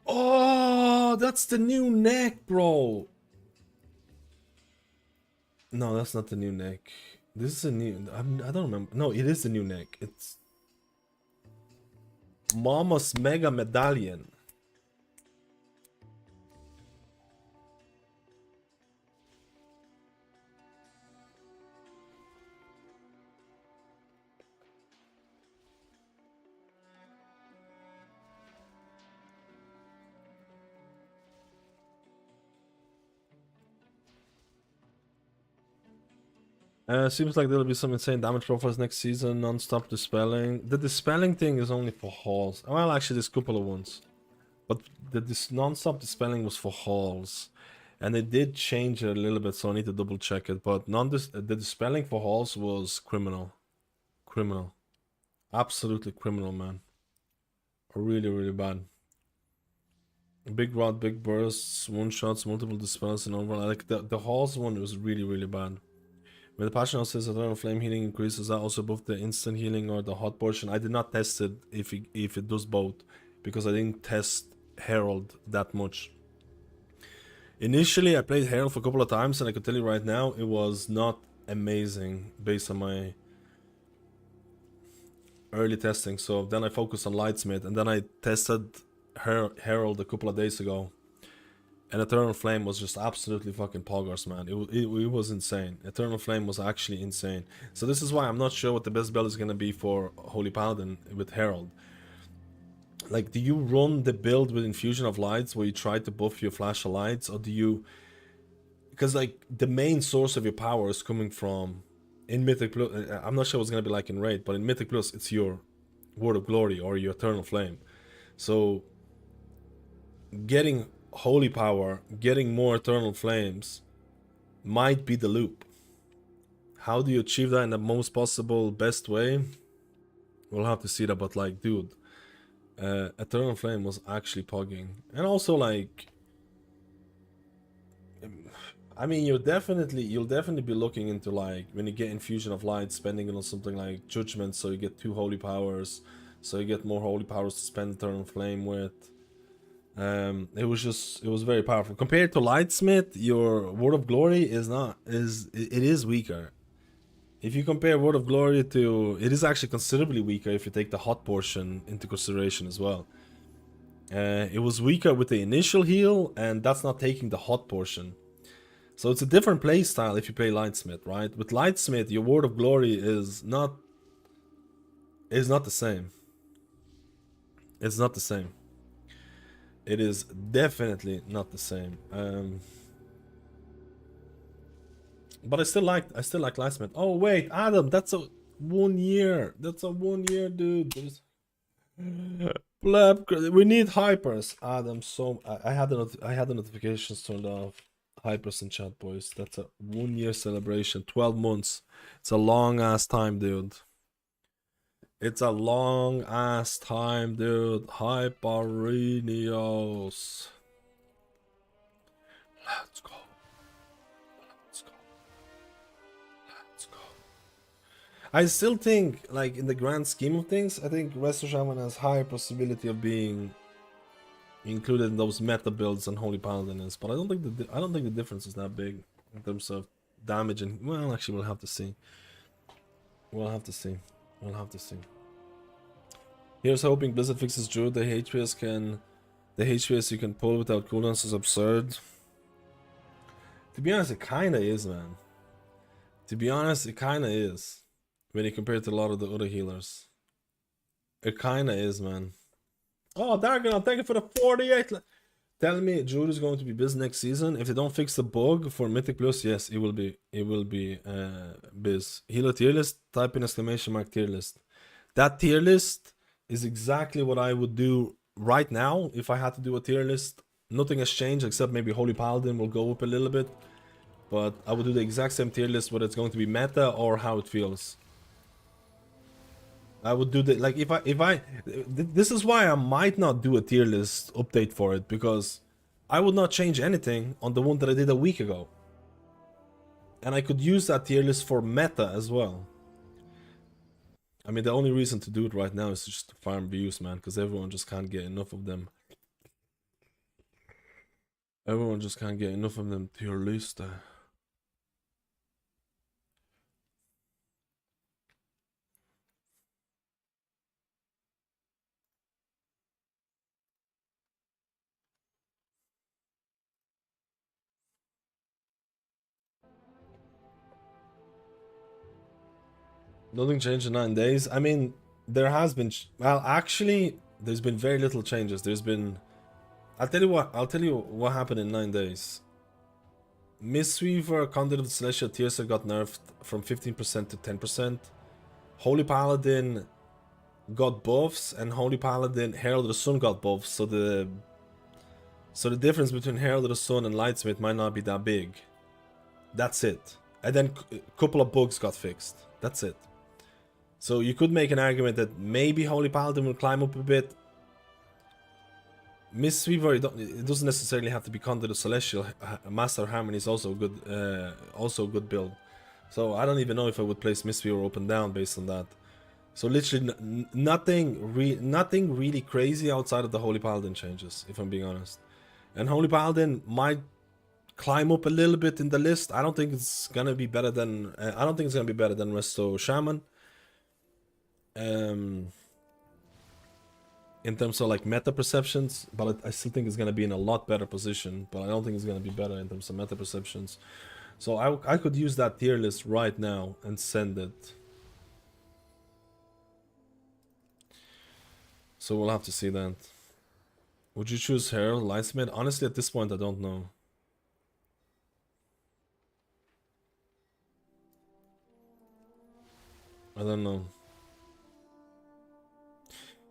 Oh, that's the new neck, bro. No, that's not the new neck. This is a new... I don't remember. No, it is the new neck. It's... Mama's Mega Medallion. Seems like there'll be some insane damage profiles next season, non-stop dispelling. The dispelling thing is only for halls. Well, actually, there's a couple of ones. But this non-stop dispelling was for halls. And they did change it a little bit, so I need to double check it. But the dispelling for halls was criminal. Criminal. Absolutely criminal, man. Really, really bad. Big rod, big bursts, one-shots, multiple dispels, and overall. Like, the halls one was really, really bad. When the passion also says eternal flame healing increases, that also both the instant healing or the hot portion? I did not test it if it does both, because I didn't test Herald that much. Initially, I played Herald for a couple of times, and I could tell you right now, it was not amazing based on my early testing. So then I focused on Lightsmith, and then I tested Herald a couple of days ago. And Eternal Flame was just absolutely fucking poggers, man. It was insane. Eternal Flame was actually insane. So this is why I'm not sure what the best build is going to be for Holy Paladin with Herald. Like, do you run the build with Infusion of Lights where you try to buff your Flash of Lights? Or do you... Because, like, the main source of your power is coming from... In Mythic Plus... I'm not sure what's going to be like in Raid, but in Mythic Plus, it's your Word of Glory or your Eternal Flame. So, getting Holy Power, getting more Eternal Flames might be the loop. How do you achieve that in the most possible best way? We'll have to see that, but like, dude, Eternal Flame was actually pogging. And also, like, I mean, you'll definitely be looking into, like, when you get Infusion of Light, spending it on something like Judgment, so you get 2 Holy Powers, so you get more Holy Powers to spend Eternal Flame with. It was very powerful. Compared to Lightsmith, your Word of Glory is weaker. If you compare Word of Glory to... It is actually considerably weaker if you take the hot portion into consideration as well. It was weaker with the initial heal, and that's not taking the hot portion. So it's a different playstyle if you play Lightsmith, right? With Lightsmith, your Word of Glory is not the same. It's not the same. It is definitely not the same. But I still like Lightsmith. Oh wait, Adam, that's a 1 year. That's a 1 year, dude. Blab, we need hypers, Adam. So I had the notifications turned off. Hypers in chat, boys. That's a 1 year celebration. 12 months. It's a long ass time, dude. It's a long ass time, dude. Hyperinios. Let's go. Let's go. Let's go. I still think, like, in the grand scheme of things, I think Resto Shaman has higher possibility of being included in those meta builds than Holy Paladin is, but I don't think the difference is that big in terms of damage. And well, actually, we'll have to see. We'll have to see. We'll have to see. Here's hoping Blizzard fixes Druid. The HPS you can pull without cooldowns is absurd. To be honest, it kinda is, man. To be honest, it kinda is. When you compare it to a lot of the other healers. It kinda is, man. Oh, Dargon, thank you for the 48. Tell me, Druid is going to be biz next season. If they don't fix the bug for Mythic Plus, yes, it will be. It will be biz. Healer tier list. Type in ! tier list. That tier list is exactly what I would do right now if I had to do a tier list. Nothing has changed except maybe Holy Paladin will go up a little bit. But I would do the exact same tier list, whether it's going to be meta or how it feels. I would do the, like, this is why I might not do a tier list update for it, because I would not change anything on the one that I did a week ago. And I could use that tier list for meta as well. I mean, the only reason to do it right now is just to farm views, man, because everyone just can't get enough of them. Everyone just can't get enough of them tier list. Nothing changed in 9 days. I mean, there has been... Well, actually, there's been very little changes. There's been... I'll tell you what happened in 9 days. Mistweaver, Conduit of the Celestial Tearset got nerfed from 15% to 10%. Holy Paladin got buffs, and Holy Paladin Herald of the Sun got buffs, so the difference between Herald of the Sun and Lightsmith might not be that big. That's it. And then a couple of bugs got fixed. That's it. So you could make an argument that maybe Holy Paladin will climb up a bit. Mistweaver, it doesn't necessarily have to be Conduit of Celestial. Master Harmony is also a good build. So I don't even know if I would place Mistweaver up and down based on that. So literally nothing really crazy outside of the Holy Paladin changes, if I'm being honest. And Holy Paladin might climb up a little bit in the list. I don't think it's gonna be better than Resto Shaman. In terms of like meta perceptions, but I still think it's gonna be in a lot better position. But I don't think it's gonna be better in terms of meta perceptions. So I could use that tier list right now and send it. So we'll have to see that. Would you choose Herald, Lightsmith? Honestly, at this point, I don't know. I don't know.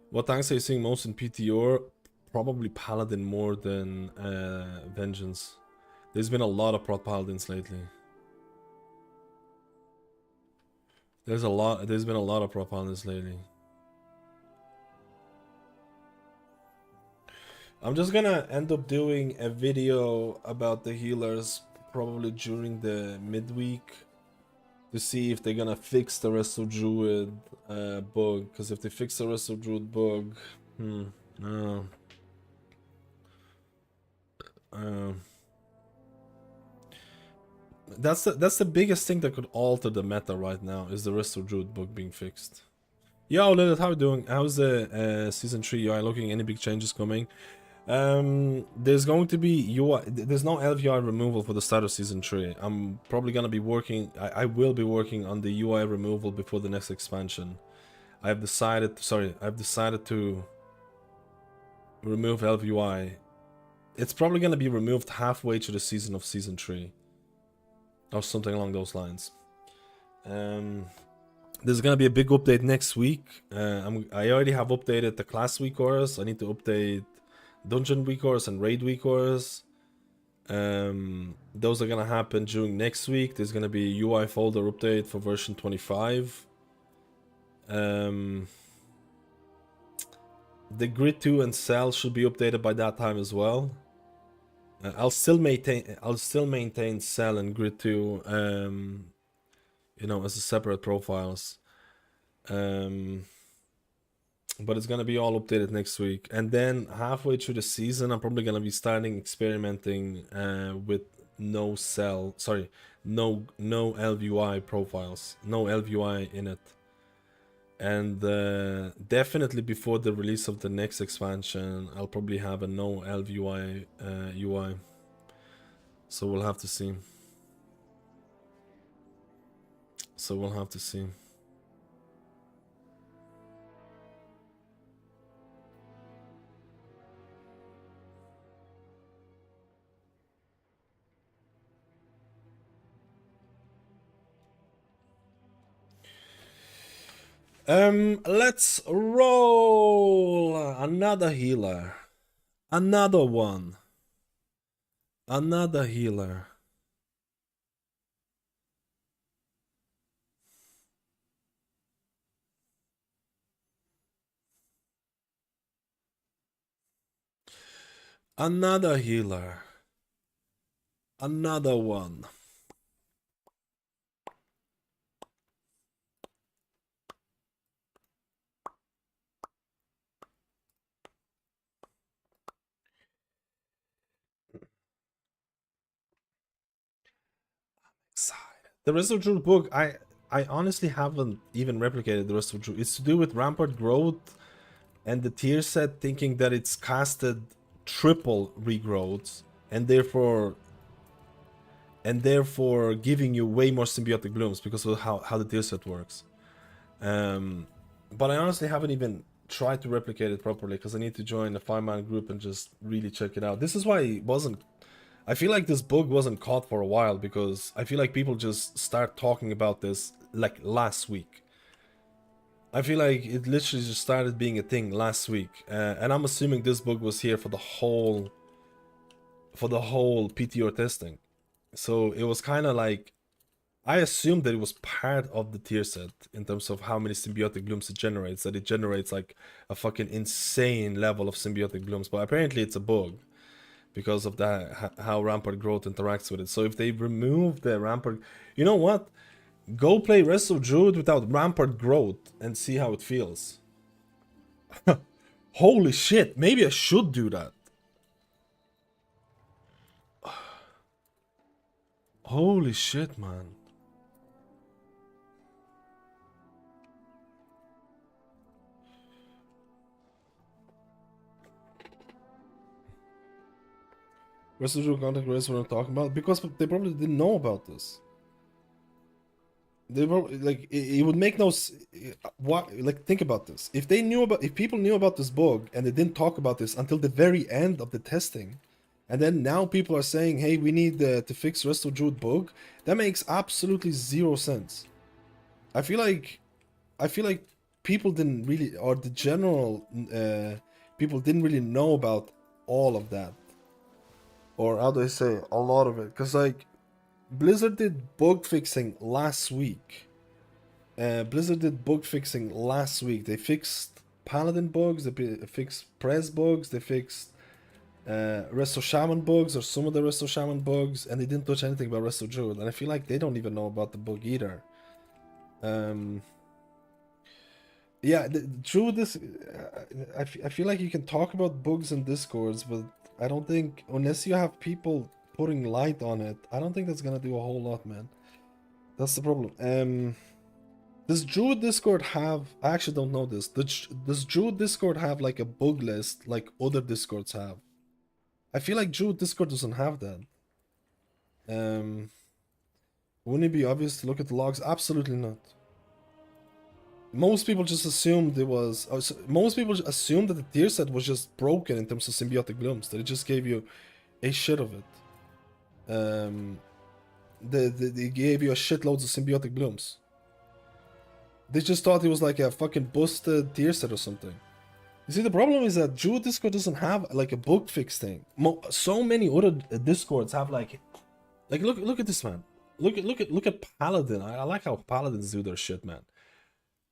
What tanks are you seeing most in PTR? Probably Paladin more than Vengeance. There's been a lot of prot Paladins lately. There's been a lot of prot Paladins lately. I'm just gonna end up doing a video about the healers probably during the midweek to see if they're gonna fix the Resto Druid bug. Because if they fix the Resto Druid bug, that's the biggest thing that could alter the meta right now is the Resto Druid bug being fixed. Yo, Lilith, how are you doing? How's the season 3 UI looking? Any big changes coming? There's going to be UI. There's no LVI removal for the start of season 3. I'm probably gonna be working. I will be working on the UI removal before the next expansion. I've decided to remove LVI. It's probably gonna be removed halfway through the season of season 3, or something along those lines. There's gonna be a big update next week. I already have updated the class week orders. I need to update Dungeon week orders and raid week orders. Those are gonna happen during next week. There's gonna be a UI folder update for version 25. The grid 2 and cell should be updated by that time as well. I'll still maintain cell and grid 2 you know, as a separate profiles. But it's gonna be all updated next week, and then halfway through the season I'm probably gonna be starting experimenting with no LVI profiles, no LVI in it. And definitely before the release of the next expansion I'll probably have a no LVI UI. So we'll have to see. Let's roll another healer. Another one. Another healer. Another healer. Another one. The Resto Druid book, I honestly haven't even replicated the Resto Druid. It's to do with Rampart growth and the tier set thinking that it's casted triple regrowths and therefore giving you way more symbiotic blooms because of how the tier set works. But I honestly haven't even tried to replicate it properly because I need to join a 5-man group and just really check it out. This is why I feel like this bug wasn't caught for a while because I feel like people just start talking about this like last week. I feel like it literally just started being a thing last week, and I'm assuming this bug was here for the whole PTR testing. So it was kind of like, I assumed that it was part of the tier set in terms of how many symbiotic blooms it generates, that it generates like a fucking insane level of symbiotic blooms, but apparently it's a bug because of that, how rampart growth interacts with it. So if they remove the rampart, you know what? Go play Rest of Druid without rampart growth and see how it feels. Holy shit, maybe I should do that. Holy shit, man. Residual contact rates what I'm talking about, because they probably didn't know about this. They probably, like, it would make no what, like, think about this. If people knew about this bug and they didn't talk about this until the very end of the testing, and then now people are saying, hey, we need to fix Rest of Druid bug, that makes absolutely zero sense. I feel like people didn't really, or the general people didn't really know about all of that, or how do I say, a lot of it, because like Blizzard did bug fixing last week. They fixed Paladin bugs, they fixed Press bugs, they fixed Rest of Shaman bugs, or some of the Rest of Shaman bugs, and they didn't touch anything about Rest of Druid, and I feel like they don't even know about the bug either. Yeah, Druid is... I feel like you can talk about bugs in Discords, but I don't think, unless you have people putting light on it, I don't think that's gonna do a whole lot, man. That's the problem. Does Druid Discord have... I actually don't know this. Does Druid Discord have like a bug list like other Discords have? I feel like Druid Discord doesn't have that. Wouldn't it be obvious to look at the logs? Absolutely not. Most people just assumed it was... most people assumed that the tier set was just broken in terms of symbiotic blooms, that it just gave you a shit of it. They gave you a shitloads of symbiotic blooms. They just thought it was like a fucking busted tier set or something. You see, the problem is that Druid Discord doesn't have like a bug fix thing. So many other Discords have like look at this, man. Look at Paladin. I like how Paladins do their shit, man.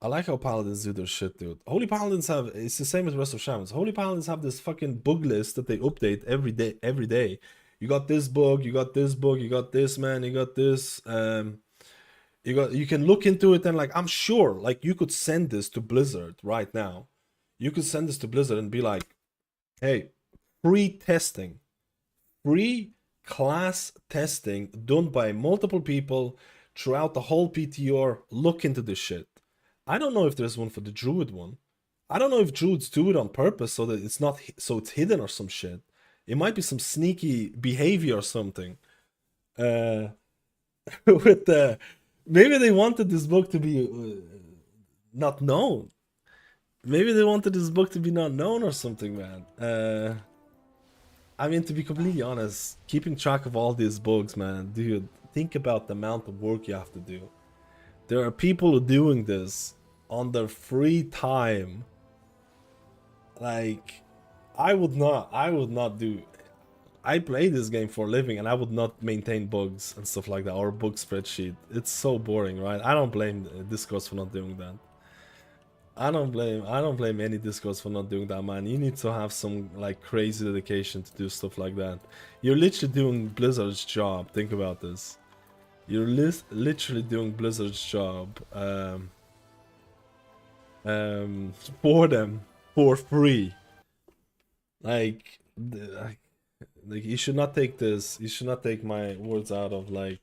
I like how Paladins do their shit, dude. Holy Paladins have... It's the same as the rest of Shamans. Holy Paladins have this fucking bug list that they update every day. You got this bug, you got this bug, you got this, man, you got this. You can look into it, and like, I'm sure, like, you could send this to Blizzard right now. You could send this to Blizzard and be like, hey, free testing. Free class testing done by multiple people throughout the whole PTR. Look into this shit. I don't know if there's one for the Druid one. I don't know if Druids do it on purpose so that it's hidden or some shit. It might be some sneaky behavior or something. With the... Maybe they wanted this book to be not known. Maybe they wanted this book to be not known or something, man. I mean, to be completely honest, keeping track of all these bugs, man, dude, think about the amount of work you have to do. There are people doing this on their free time. Like, I would not do... I play this game for a living, and I would not maintain bugs and stuff like that, or a bug spreadsheet. It's so boring, right? I don't blame Discords for not doing that. I don't blame any Discords for not doing that, man. You need to have some like crazy dedication to do stuff like that. You're literally doing Blizzard's job. Think about this. You're literally doing Blizzard's job for them for free. Like you should not take this. You should not take my words out of like.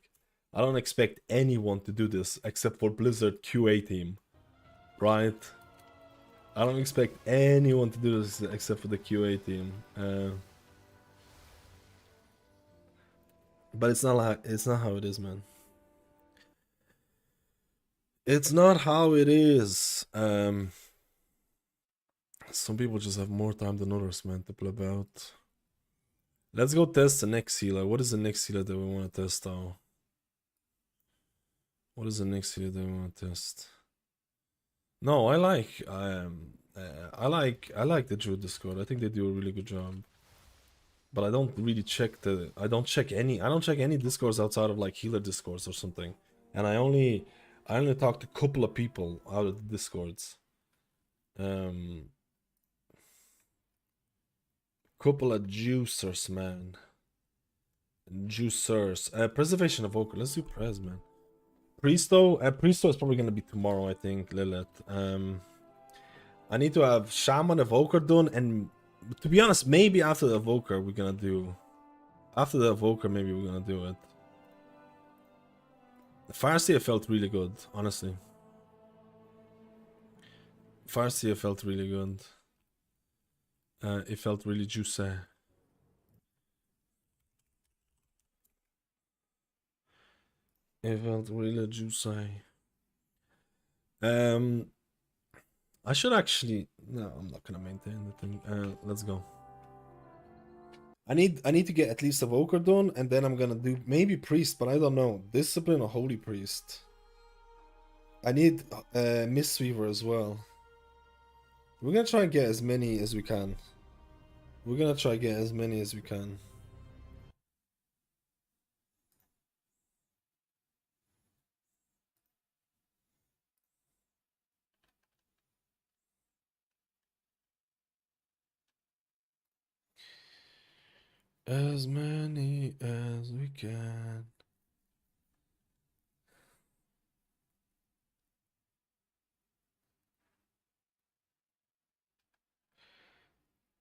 I don't expect anyone to do this except for Blizzard QA team, right? I don't expect anyone to do this except for the QA team. But it's not how it is, man. It's not how it is. Some people just have more time than others, man, to play about. Let's go test the next healer. What is the next healer that we want to test though? What is the next healer that we want to test? No, I like the Druid Discord. I think they do a really good job. But I don't really check I don't check any discords outside of like healer discords or something. And I only talk to a couple of people out of the discords. Couple of juicers, man. Juicers. Preservation of Evoker. Let's do Pres, man. Priesto is probably gonna be tomorrow, I think, Lilith. I need to have Shaman Evoker done, and to be honest, maybe after the Evoker we're gonna do. After the Evoker, maybe we're gonna do it. The Farseer felt really good, honestly. Farseer felt really good. It felt really juicy. It felt really juicy. I should actually. No, I'm not gonna maintain the thing. Let's go. I need to get at least Evoker done, and then I'm gonna do maybe Priest, but I don't know. Discipline or Holy Priest. I need Mistweaver as well. We're gonna try and get as many as we can. We're gonna try and get as many as we can. As many as we can.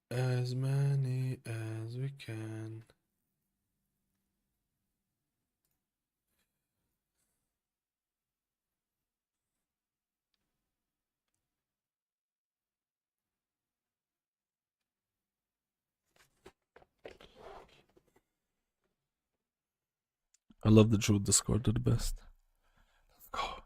As many as we can. I love the Druid Discord, they're the best. Let's go.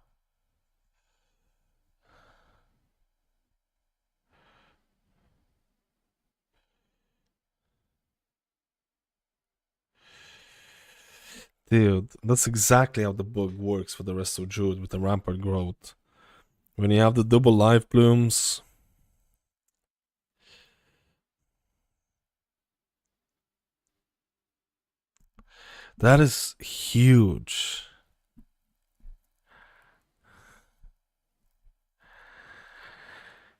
Dude, that's exactly how the bug works for the rest of Druid with the rampart growth. When you have the double life blooms. That is huge.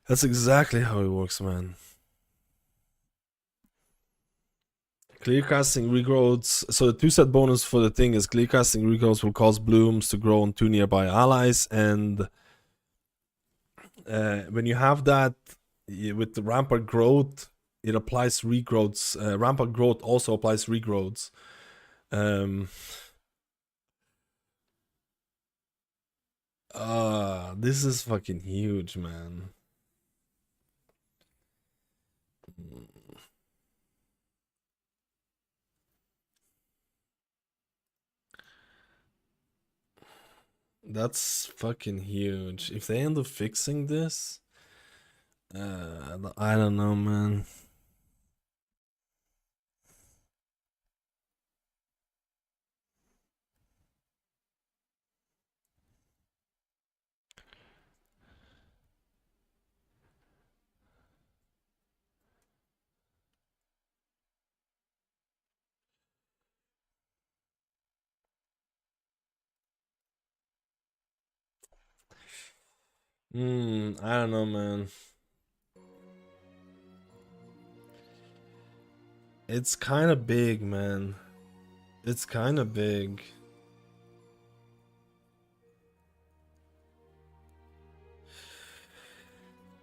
That's exactly how it works, man. Clear casting regrowths. So the 2-set bonus for the thing is clear casting regrowths will cause blooms to grow on 2 nearby allies, and when you have that with the rampart growth, it applies regrowths. Rampart growth also applies regrowths. This is fucking huge, man. That's fucking huge. If they end up fixing this, I don't know, man. I don't know, man. It's kind of big, man. It's kind of big.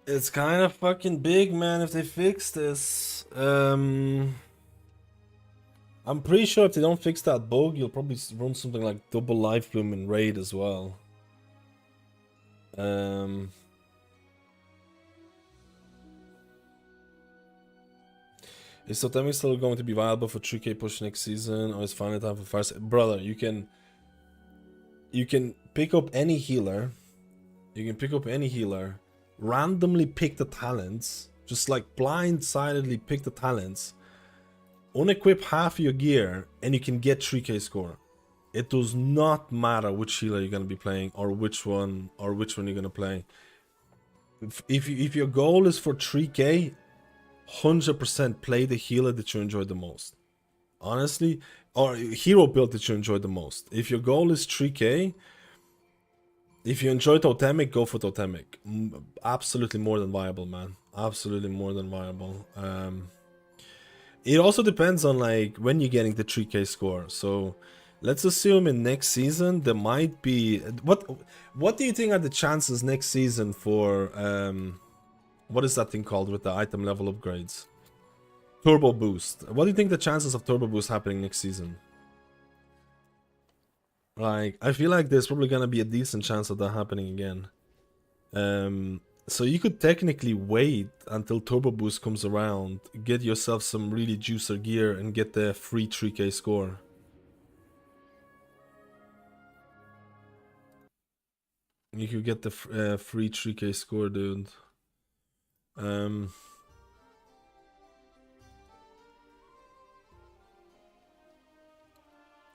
It's kind of fucking big, man, if they fix this. I'm pretty sure if they don't fix that bug, you'll probably run something like double life bloom in raid as well. Is Totemic still going to be viable for 3K push next season, or is finally time for farsseer? Brother, you can pick up any healer. You can pick up any healer, randomly pick the talents, just like blindsidedly pick the talents, unequip half your gear and you can get 3k score. It does not matter which healer you're gonna be playing or which one you're gonna play. If your goal is for 3k, 100% play the healer that you enjoy the most. Honestly, or hero build that you enjoy the most. If your goal is 3k, if you enjoy totemic, go for totemic. Absolutely more than viable, man. Absolutely more than viable. It also depends on like when you're getting the 3k score. So let's assume in next season there might be what do you think are the chances next season for what is that thing called with the item level upgrades? Turbo boost. What do you think the chances of turbo boost happening next season? Like, I feel like there's probably gonna be a decent chance of that happening again. So you could technically wait until turbo boost comes around, get yourself some really juicer gear, and get the free 3k score. You could get the free 3k score, dude.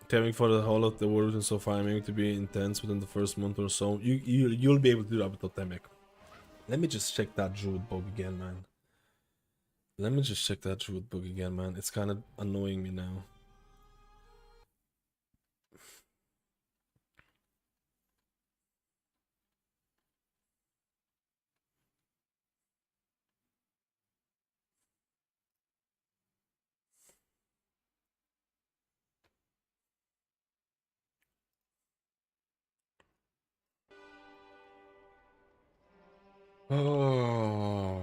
Caring for the whole of the world and so far, I'm aiming to be intense within the first month or so. You'll be able to do that with Totemic. Let me just check that Druid book again, man. Let me just check that Druid book again, man. It's kind of annoying me now. Oh,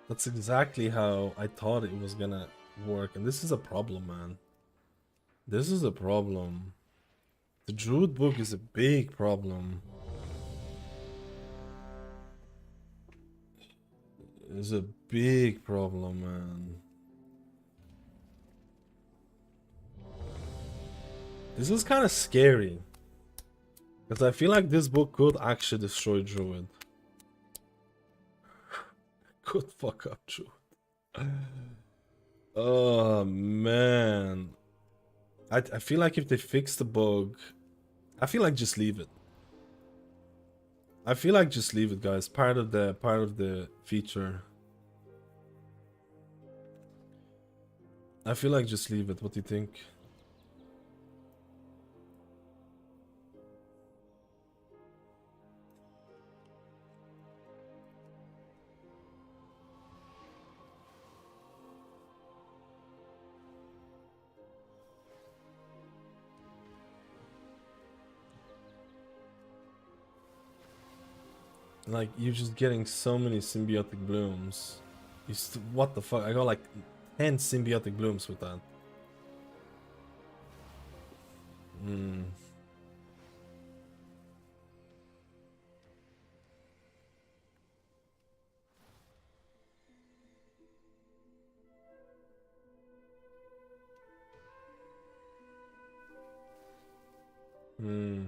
that's exactly how I thought it was gonna work, and this is a problem, man. This is a problem. The Druid book is a big problem. It's a big problem, man. This is kind of scary. Because I feel like this book could actually destroy Druid. Could fuck up Druid. Oh, man. I feel like if they fix the bug, I feel like just leave it. I feel like just leave it, guys. Part of the feature. I feel like just leave it. What do you think? Like, you're just getting so many symbiotic blooms. What the fuck? I got like 10 symbiotic blooms with that. Hmm. Hmm.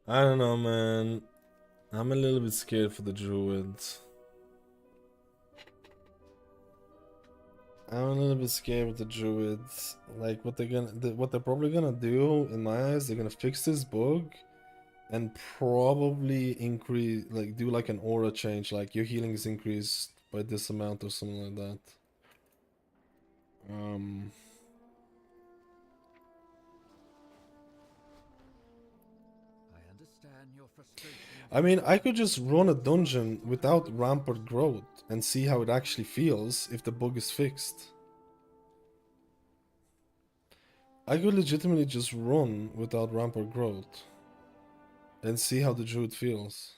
I don't know, man. I'm a little bit scared for the Druids. I'm a little bit scared with the Druids. Like, what they're probably gonna do, in my eyes, they're gonna fix this bug and probably increase, like, do like an aura change, like your healing is increased by this amount or something like that. I mean, I could just run a dungeon without rampart growth and see how it actually feels if the bug is fixed. I could legitimately just run without rampart growth and see how the druid feels.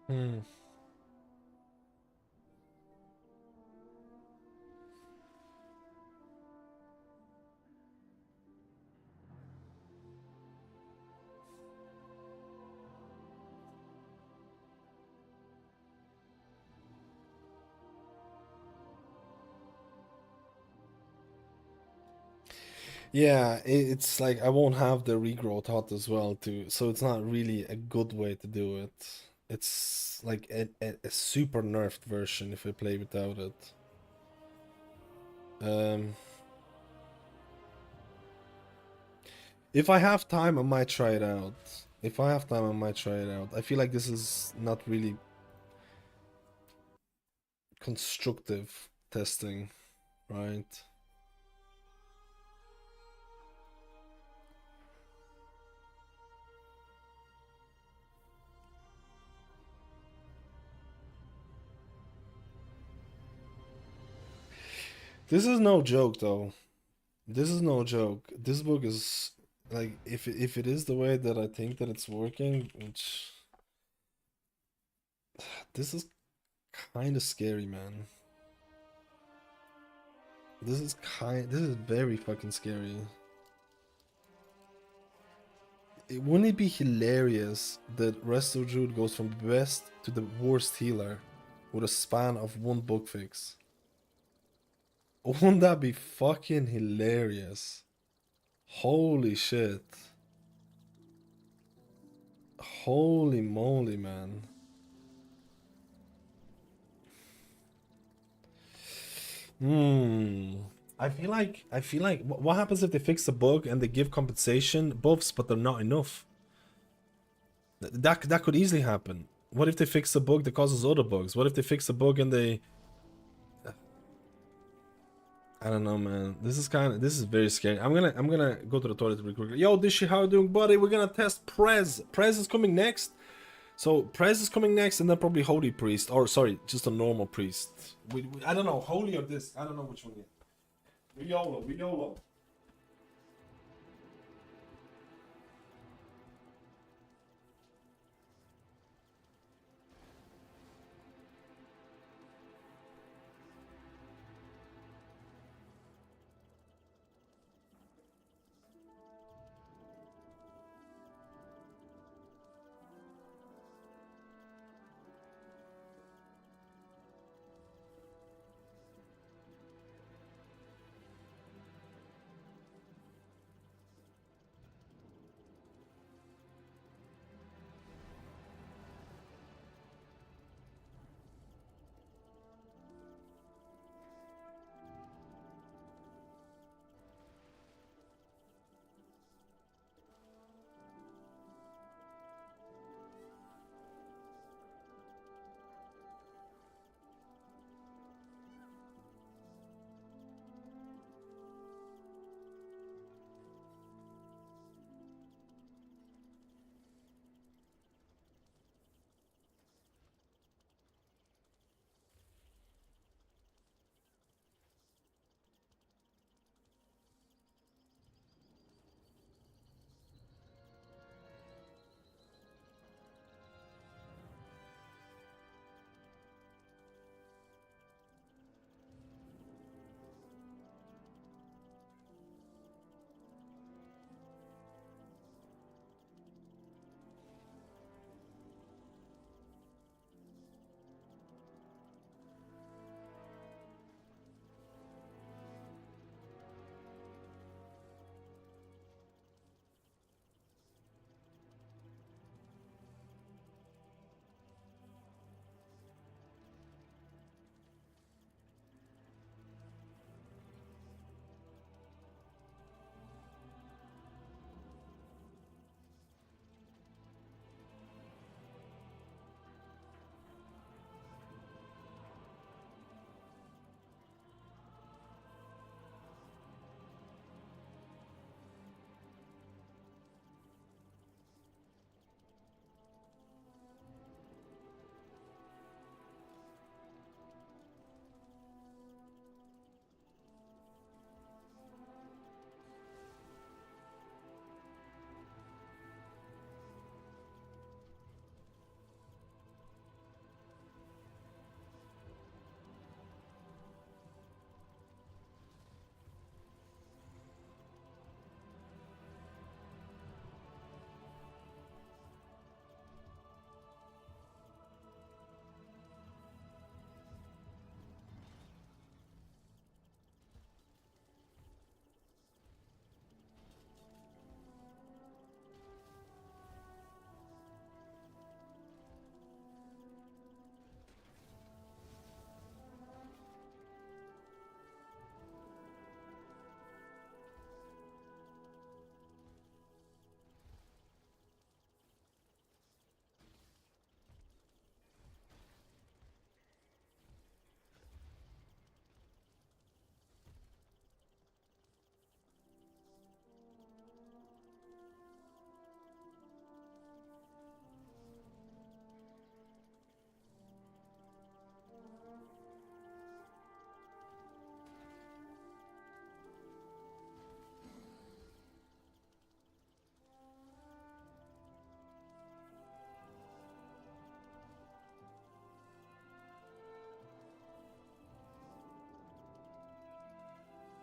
Hmm. Yeah, it's like I won't have the regrow hot as well too, so it's not really a good way to do it. It's like a super nerfed version if I play without it. Um, if I have time, I might try it out. If I have time, I might try it out. I feel like this is not really constructive testing, right? This is no joke though. This is no joke. This book is like if it is the way that I think that it's working, which this is kind of scary, man. This is very fucking scary. Wouldn't it be hilarious that Resto Druid goes from the best to the worst healer with a span of one book fix? Wouldn't that be fucking hilarious? Holy shit. Holy moly, man. Hmm. I feel like what happens if they fix the bug and they give compensation buffs but they're not enough? That could easily happen. What if they fix the bug that causes other bugs? What if they fix the bug and they I don't know, man. This is very scary. I'm gonna go to the toilet real quickly. Yo, Dishy, how you doing, buddy? We're gonna test Prez. Prez is coming next. So Prez is coming next, and then probably Holy Priest, or sorry, just a normal priest. I don't know, Holy or this. I don't know which one yet. We YOLO, we YOLO.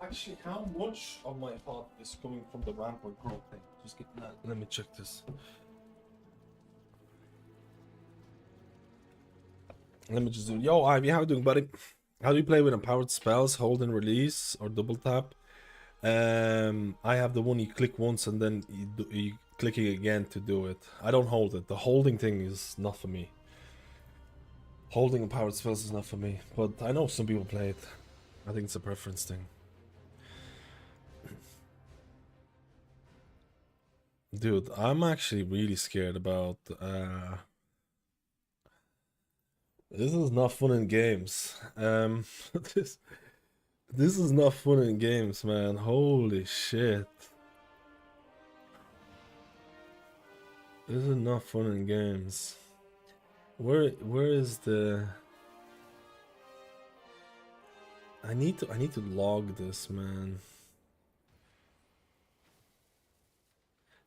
Actually, how much of my heart is coming from the rampart growth thing? Just get that. Let me check this. Let me just do. Yo, Ivy, how you doing, buddy? How do you play with empowered spells? Hold and release or double tap? I have the one you click once and then you clicking again to do it. I don't hold it. The holding thing is not for me. Holding empowered spells is not for me. But I know some people play it. I think it's a preference thing. Dude, I'm actually really scared about this is not fun in games. This is not fun in games, man. Holy shit. This is not fun in games. Where is the I need to log this, man.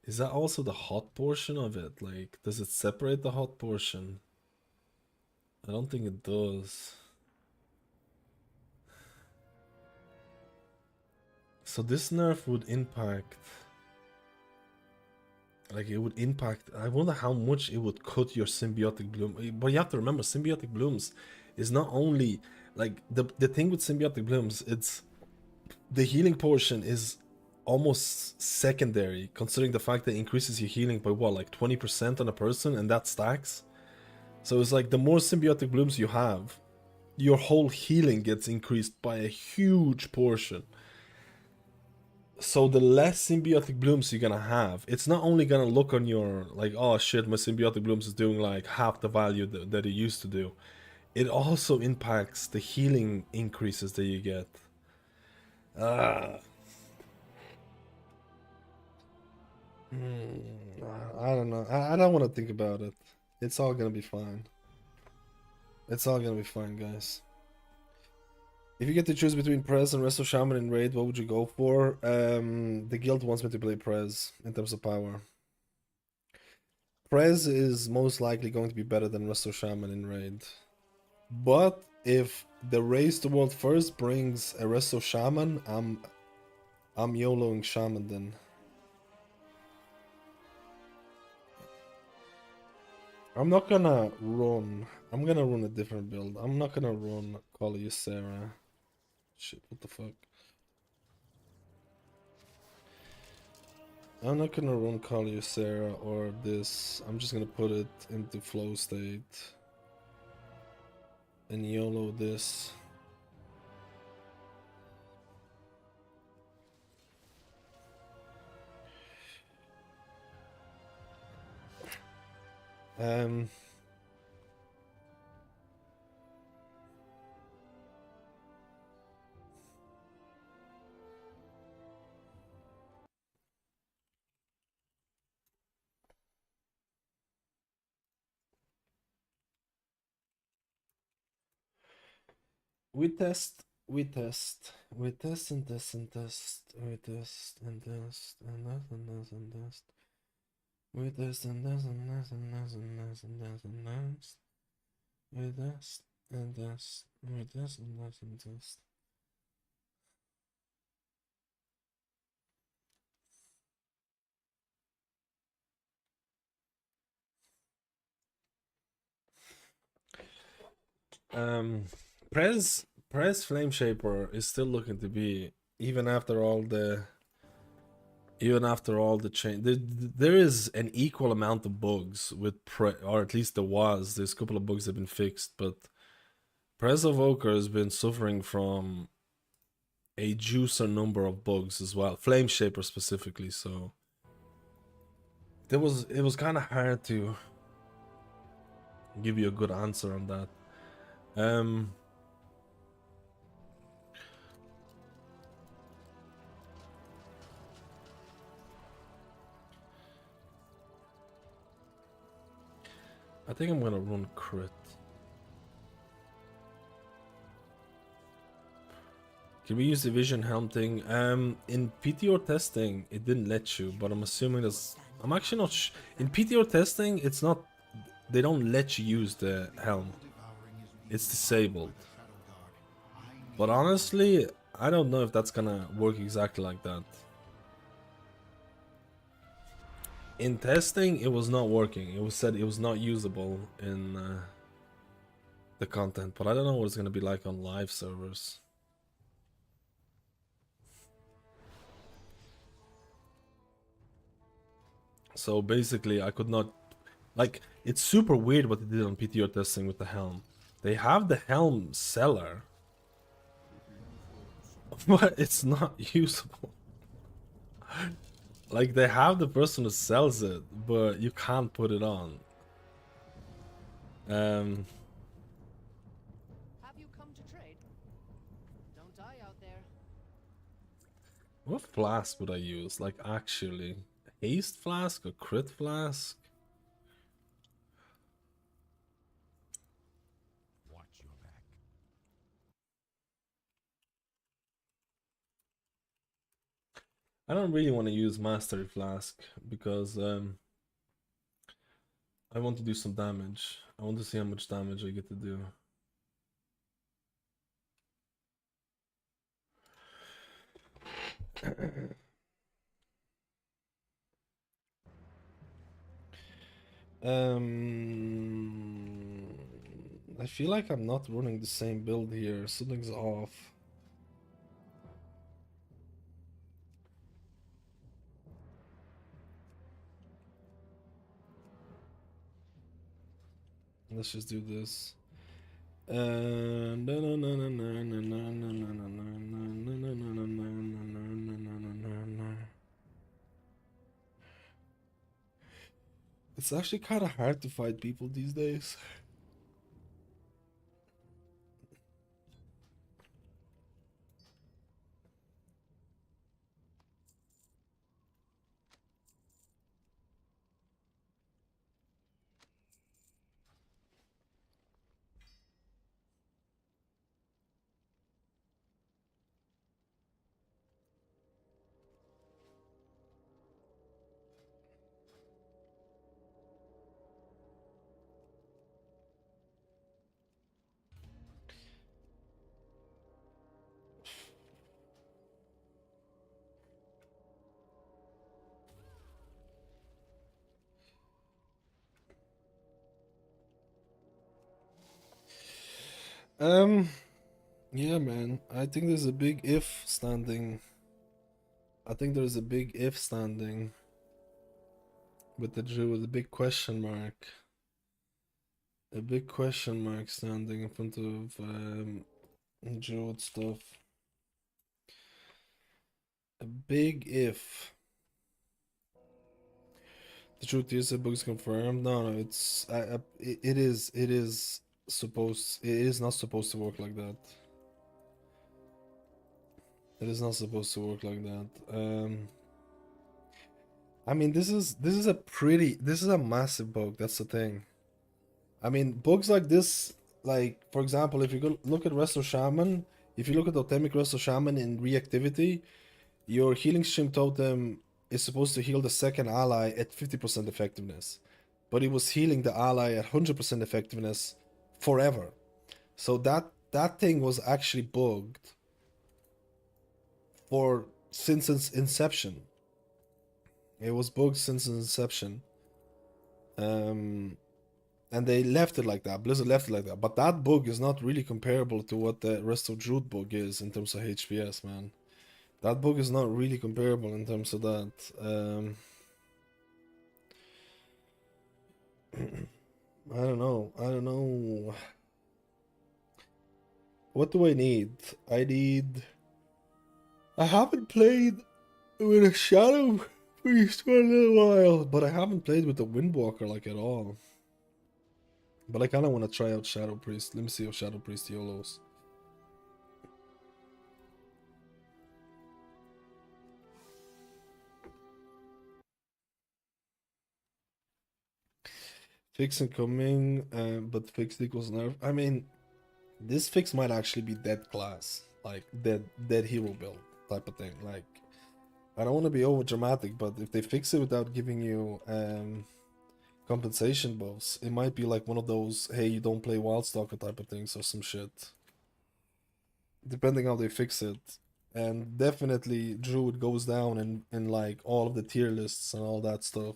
Is that also the hot portion of it? Like, does it separate the hot portion? I don't think it does. So this nerf would impact... Like, it would impact... I wonder how much it would cut your symbiotic bloom. But you have to remember, symbiotic blooms is not only... Like, the thing with symbiotic blooms, it's... The healing portion is almost secondary, considering the fact that it increases your healing by what, like 20% on a person, and that stacks. So it's like the more symbiotic blooms you have, your whole healing gets increased by a huge portion. So the less symbiotic blooms you're gonna have, it's not only gonna look on your, like, oh shit, my symbiotic blooms is doing like half the value that it used to do. It also impacts the healing increases that you get. I don't know. I don't want to think about it. It's all gonna be fine. It's all gonna be fine, guys. If you get to choose between Prez and Resto Shaman in Raid, what would you go for? The guild wants me to play Prez in terms of power. Prez is most likely going to be better than Resto Shaman in Raid. But if the Raise the World first brings a Resto Shaman, I'm YOLOing Shaman then. I'm not gonna run. I'm gonna run a different build. I'm not gonna run Call You Sarah. Shit, what the fuck? I'm not gonna run Call You Sarah or this. I'm just gonna put it into flow state. And YOLO this. We test and test and test and test. We test and test and test and test and test. We test and test and test and test and test and test and test. We test and test. We test and test and test. Prez Flame Shaper is still looking to be, even after all the change, there is an equal amount of bugs with or at least there was. There's a couple of bugs that have been fixed, but Prez Evoker has been suffering from a juicer number of bugs as well. Flame Shaper specifically, so it was kind of hard to give you a good answer on that. I think I'm gonna run crit. Can we use the vision helm thing? In PTR testing, it didn't let you, but I'm assuming there's... I'm actually not... In PTR testing, it's not... They don't let you use the helm. It's disabled. But honestly, I don't know if that's gonna work exactly like that. In testing, it was not working. It was said it was not usable in the content, but I don't know what it's gonna be like on live servers. So basically, I could not, like, it's super weird what they did on PTR testing with the helm. They have the helm seller, but it's not usable. Like, they have the person who sells it, but you can't put it on. Have you come to trade? Don't die out there. What flask would I use? Like, actually, haste flask or crit flask? Watch your back. I don't really want to use mastery flask because I want to do some damage. I want to see how much damage I get to do. I feel like I'm not running the same build here. Something's off. Let's just do this. It's actually kind of hard to fight people these days. Yeah, man. I think there's a big if standing. I think there's a big if standing with the Druid, a big question mark. A big question mark standing in front of Druid stuff. A big if. The truth is, the book's confirmed. No, it's it is supposed. It is not supposed to work like that. It is not supposed to work like that. I mean, this is a massive bug. That's the thing. I mean, bugs like this, like for example, if you go look at Resto Shaman, if you look at Totemic Resto Shaman in reactivity, your healing stream totem is supposed to heal the second ally at 50% effectiveness, but it was healing the ally at 100% effectiveness forever. So that thing was actually bugged since its inception. It was bugged since its inception. And they left it like that. Blizzard left it like that. But that bug is not really comparable to what the rest of Druid bug is in terms of HPS, man. That bug is not really comparable in terms of that. I don't know. I don't know. What do I need? I haven't played with a Shadow Priest for a little while, but I haven't played with the Windwalker like at all. But I kind of want to try out Shadow Priest. Let me see how Shadow Priest YOLOs. Fix incoming, but fixed equals nerf. I mean, this fix might actually be dead class, like dead hero build type of thing. Like, I don't want to be over dramatic, but if they fix it without giving you compensation buffs, it might be like one of those, hey, you don't play Wildstalker type of things or some shit. Depending how they fix it. And definitely Druid goes down in like all of the tier lists and all that stuff.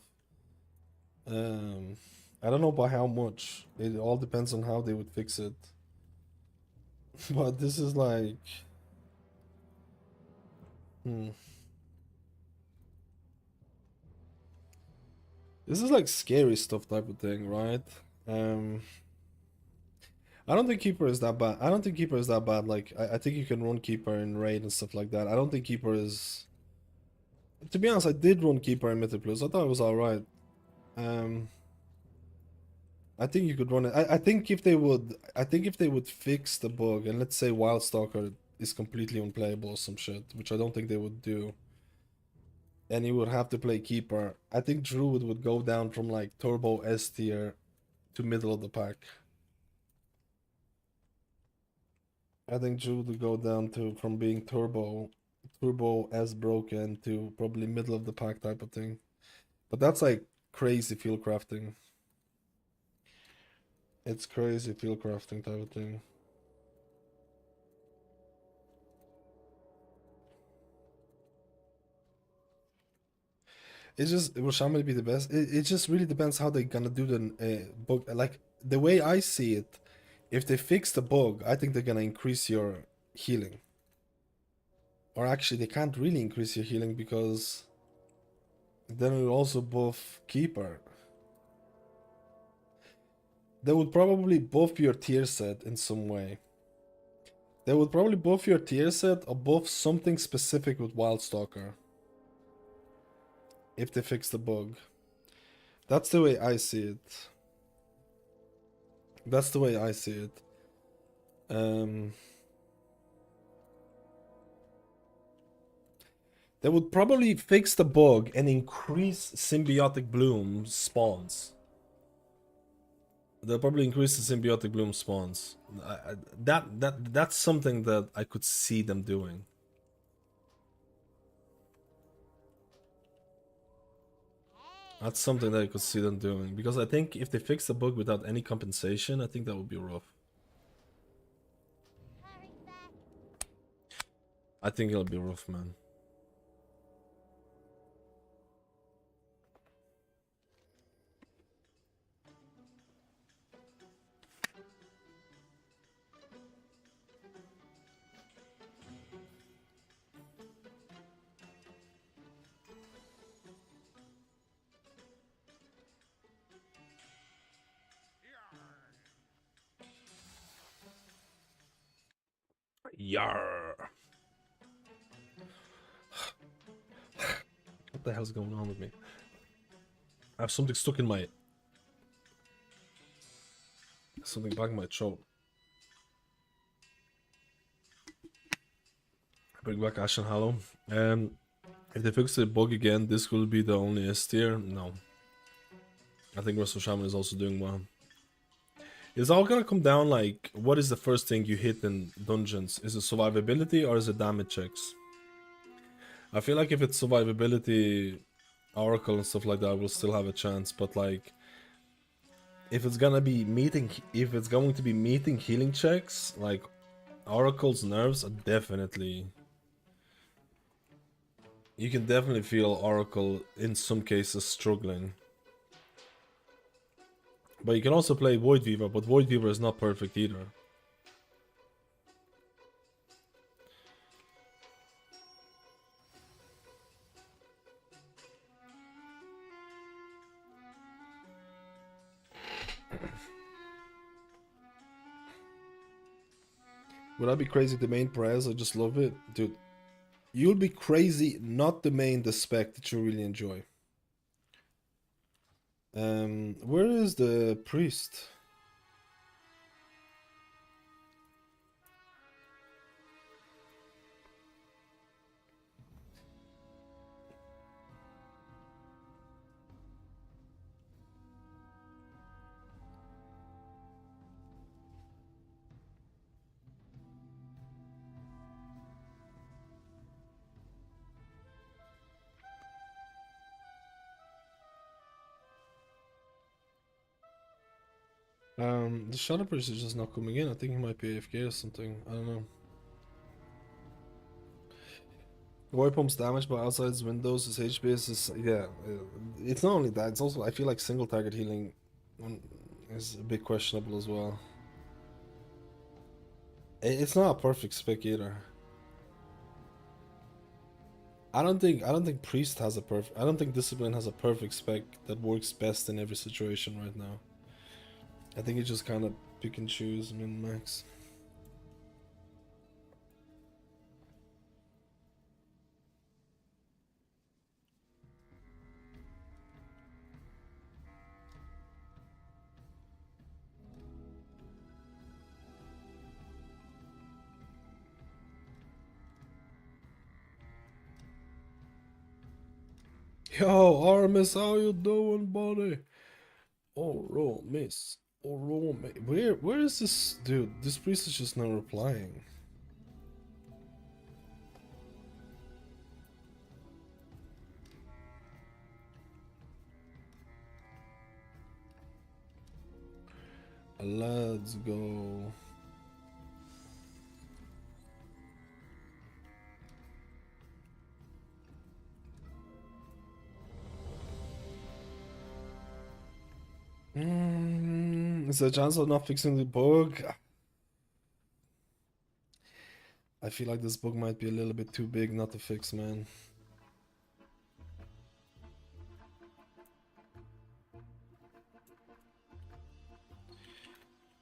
I don't know by how much. It all depends on how they would fix it. But this is like, this is like scary stuff type of thing, right? Um, I don't think Keeper is that bad. I don't think Keeper is that bad. Like, I think you can run Keeper in Raid and stuff like that. I don't think Keeper is. To be honest, I did run Keeper in Mythic Plus. I thought it was alright. I think you could run it. I think if they would, I think if they would fix the bug, and let's say Wildstalker is completely unplayable or some shit, which I don't think they would do, and you would have to play Keeper, I think Druid would go down from like Turbo S tier to middle of the pack. I think Druid would go down to from being Turbo S broken to probably middle of the pack type of thing. But that's like crazy field crafting. It's crazy field crafting type of thing. It's just, will Shaman be the best? It just really depends how they're gonna do the bug. Like, the way I see it, if they fix the bug, I think they're gonna increase your healing. Or actually, they can't really increase your healing because then it will also buff Keeper. They would probably buff your tier set in some way. They would probably buff your tier set or buff something specific with Wildstalker. If they fix the bug. That's the way I see it. That's the way I see it. They would probably fix the bug and increase symbiotic bloom spawns. They'll probably increase the symbiotic bloom spawns. That's something that I could see them doing. That's something that I could see them doing. Because I think if they fix the bug without any compensation, I think that would be rough. I think it'll be rough, man. Yar. What the hell's going on with me? I have something stuck in my... Something back in my throat. Bring back Ashen Hallow. If they fix the bug again, this will be the only S tier? No. I think Russell Shaman is also doing well. It's all gonna come down like, what is the first thing you hit in dungeons? Is it survivability or is it damage checks? I feel like if it's survivability, Oracle and stuff like that will still have a chance, but like, if it's going to be meeting healing checks, like Oracle's nerves are definitely... You can definitely feel Oracle in some cases struggling. But you can also play Void Weaver, but Void Weaver is not perfect either. Would I be crazy the main prize? I just love it. Dude, you'll be crazy not the main the spec that you really enjoy. Where is the priest? The Shadow Priest is just not coming in. I think he might be AFK or something. I don't know. Void pumps damage but outside its windows. His HP is yeah. It's not only that. It's also I feel like single target healing is a bit questionable as well. It's not a perfect spec either. I don't think Priest has a perfect. I don't think Discipline has a perfect spec that works best in every situation right now. I think you just kind of pick and choose min max. Yo, Armis, how you doing, buddy? Oh, miss. Oh, where is this dude? This priest is just not replying. Let's go. Is there a chance of not fixing the bug? I feel like this bug might be a little bit too big not to fix, man.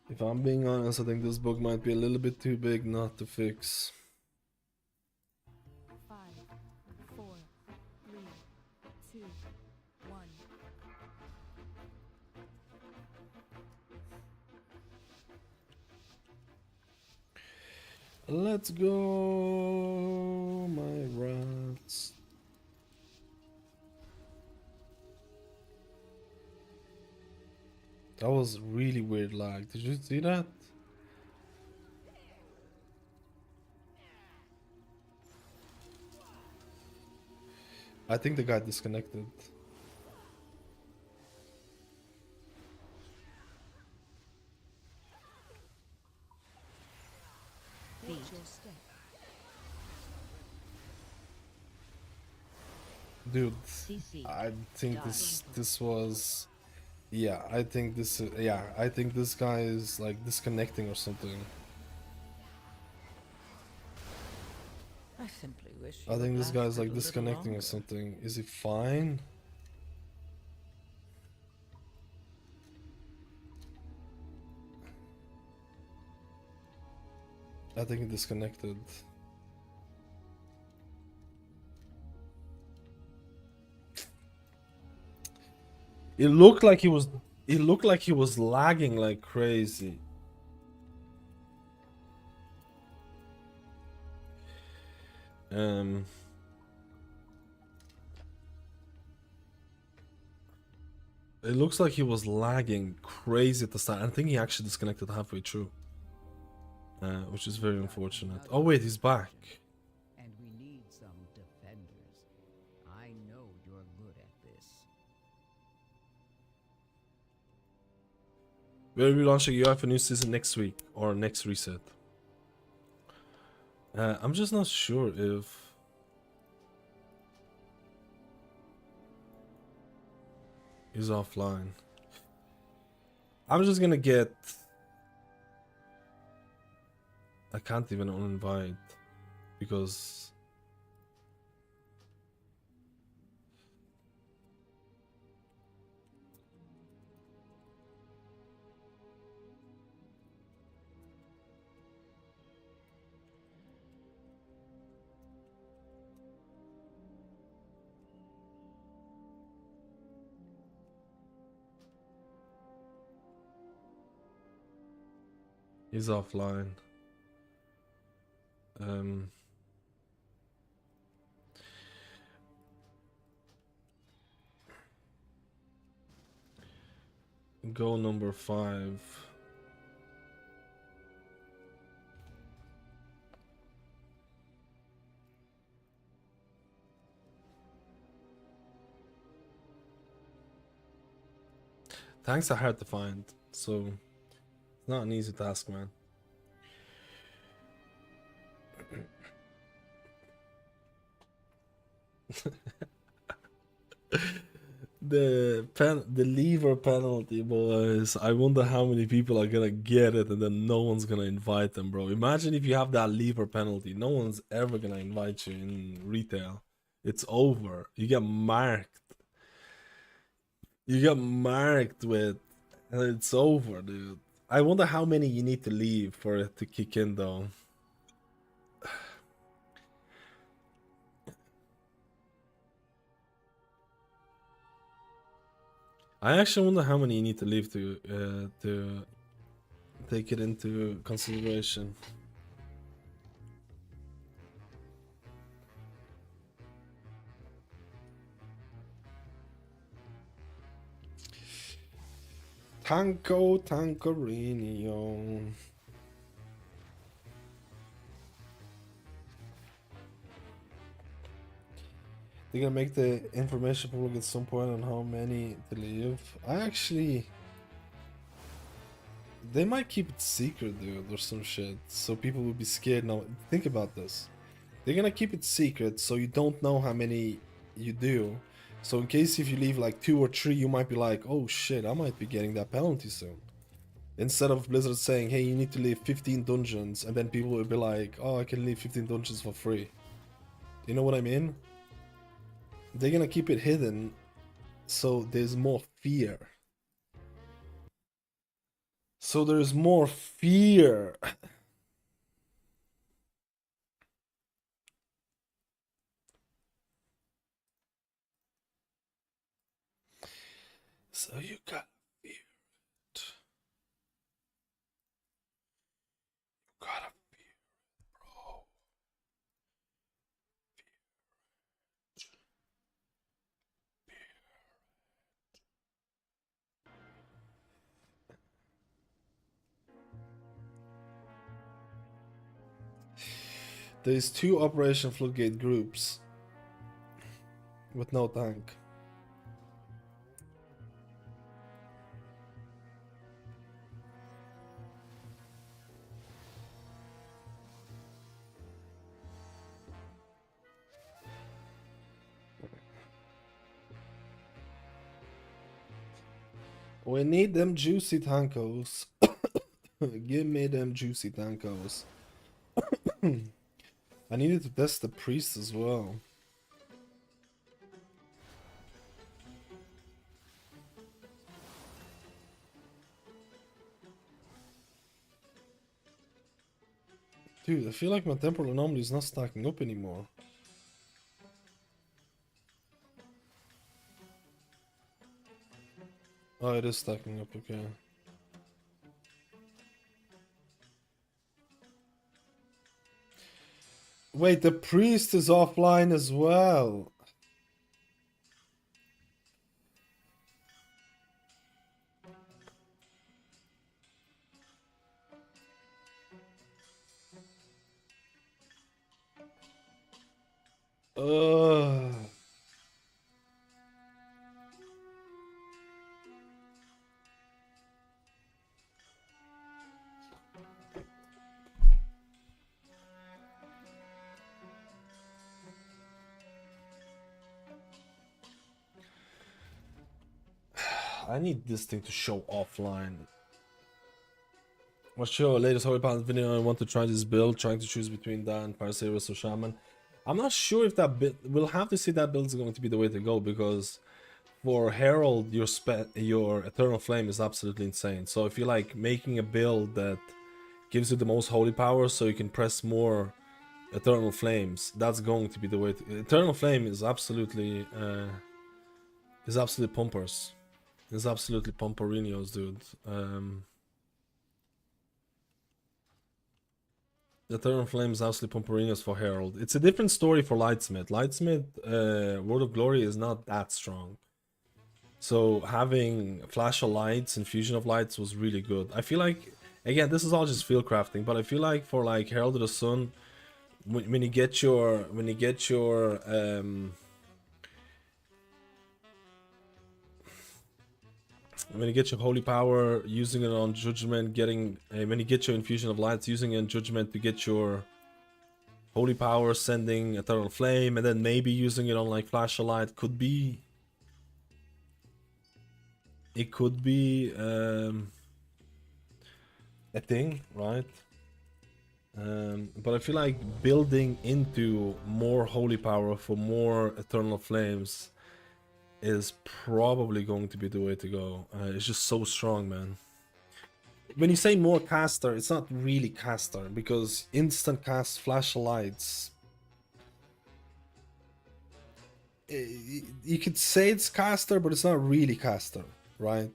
If I'm being honest, I think this bug might be a little bit too big not to fix. 5, 4, 3, 2, 1. Let's go, my rats. That was really weird lag. Did you see that? I think the guy disconnected. Watch your step. Dude, CC. I think this was, yeah, I think this guy is like disconnecting or something. I simply wish I think this guy's like disconnecting or something. Is he fine? I think he disconnected. It looked like he was lagging like crazy. It looks like he was lagging crazy at the start. I think he actually disconnected halfway through. Which is very unfortunate. Oh wait, he's back. And we need some defenders. I know you're good at this. We'll be launching UF a new season next week or next reset. I'm just not sure if he's offline. I'm just gonna get. I can't even uninvite because he's offline. Go number 5. Tanks are hard to find, so it's not an easy task, man. The lever penalty, boys. I wonder how many people are gonna get it and then no one's gonna invite them, bro. Imagine if you have that lever penalty. No one's ever gonna invite you in retail. It's over. You get marked. You get marked with, and it's over, dude. I wonder how many you need to leave for it to kick in, though. I actually wonder how many you need to leave to take it into consideration. Tanquerinho. They're gonna make the information public at some point on how many to leave. They might keep it secret, dude, or some shit, so people will be scared. Now, think about this. They're gonna keep it secret, so you don't know how many you do. So in case if you leave like 2 or 3, you might be like, oh shit, I might be getting that penalty soon. Instead of Blizzard saying, hey, you need to leave 15 dungeons, and then people will be like, oh, I can leave 15 dungeons for free. You know what I mean? They're gonna keep it hidden, so there's more fear. So there's more fear. So you got fear. You gotta fear, bro. There's 2 Operation Floodgate groups with no tank. We need them juicy tankos. Give me them juicy tankos. I needed to test the priest as well. Dude, I feel like my temporal anomaly is not stacking up anymore. Oh, it is stacking up, okay. Wait, the priest is offline as well. Ugh. I need this thing to show offline. What's your latest Holy Paladin video? I want to try this build, trying to choose between that and Farsseer or Shaman. I'm not sure if that build, we'll have to see that build is going to be the way to go, because for Herald, your Eternal Flame is absolutely insane. So if you like making a build that gives you the most holy power so you can press more Eternal Flames, that's going to be the way to... Eternal Flame is absolutely pumpers. It's absolutely pumperinos, dude. The Eternal Flame is absolutely pumperinos for Herald. It's a different story for Lightsmith. Lightsmith, Word of Glory is not that strong. So having Flash of Lights and Fusion of Lights was really good. I feel like, again, this is all just field crafting, but I feel like for like Herald of the Sun, when you get your holy power, using it on judgment, getting when you get your infusion of lights, using it in judgment to get your Holy Power sending Eternal Flame, and then maybe using it on like Flash of Light could be. It could be a thing, right? But I feel like building into more Holy Power for more Eternal Flames is probably going to be the way to go. It's just so strong, man. When you say more caster, it's not really caster, because instant cast Flash of Lights, you could say it's caster, but it's not really caster, right?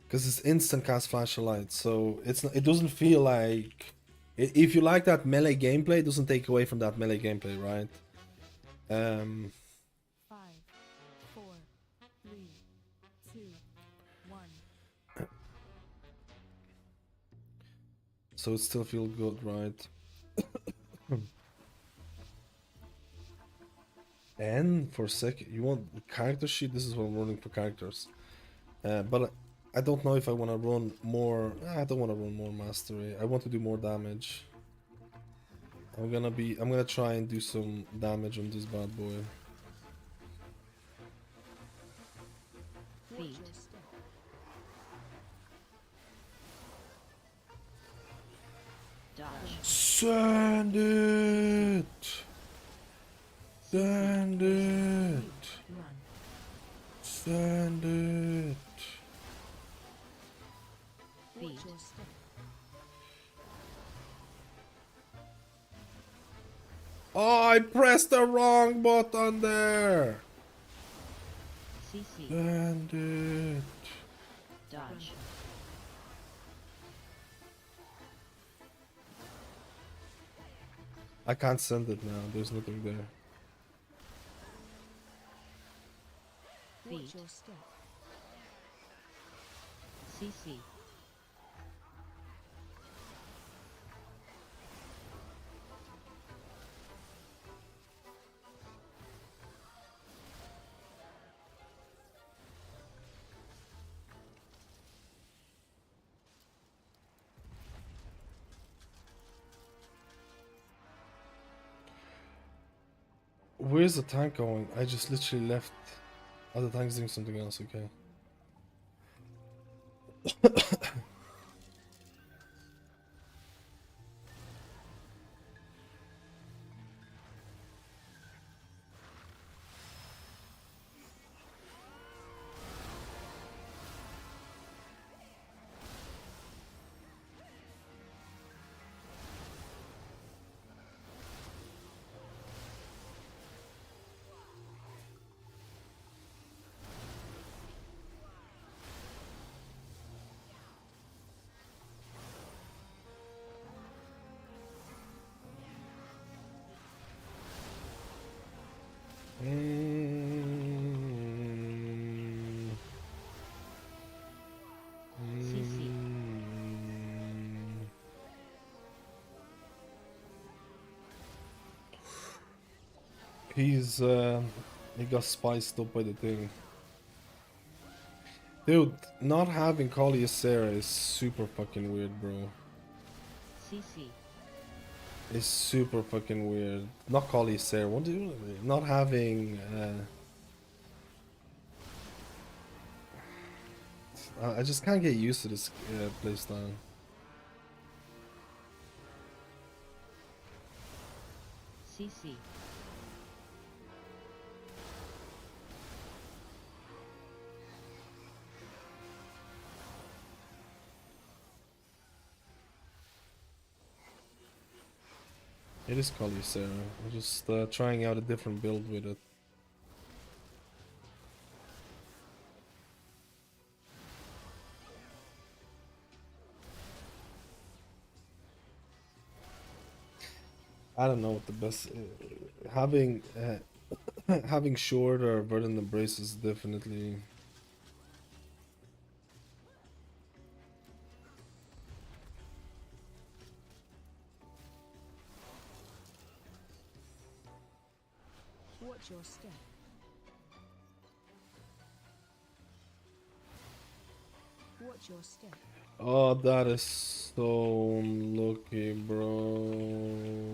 Because it's instant cast Flash of Lights, so it's not, it doesn't feel like, if you like that melee gameplay, it doesn't take away from that melee gameplay, right? 5, 4, 3, 2, 1. So it still feels good, right? And for second, you want the character sheet? This is what I'm running for characters. But I don't know if I want to run more. I don't want to run more mastery. I want to do more damage. I'm gonna try and do some damage on this bad boy. Feet. Dodge. Send it! Send it! Run. Send it! Feet. Watch your step. Oh, I pressed the wrong button there! CC. Send it! Dodge. I can't send it now, there's nothing there. Watch Feet. your step. CC. Where's the tank going? I just literally left. Oh, the tank's doing something else, okay. CC. He got spiced up by the thing. Dude, not having Kali Sarah is super fucking weird, bro. CC. It's super fucking weird. Not Kali Sarah, what do you not having I just can't get used to this playstyle. CC. It is Kali Sarah. I'm just trying out a different build with it. I don't know what the best having having short or verdant embrace is definitely. Watch your step. Watch your step. Oh, that is so unlucky, bro.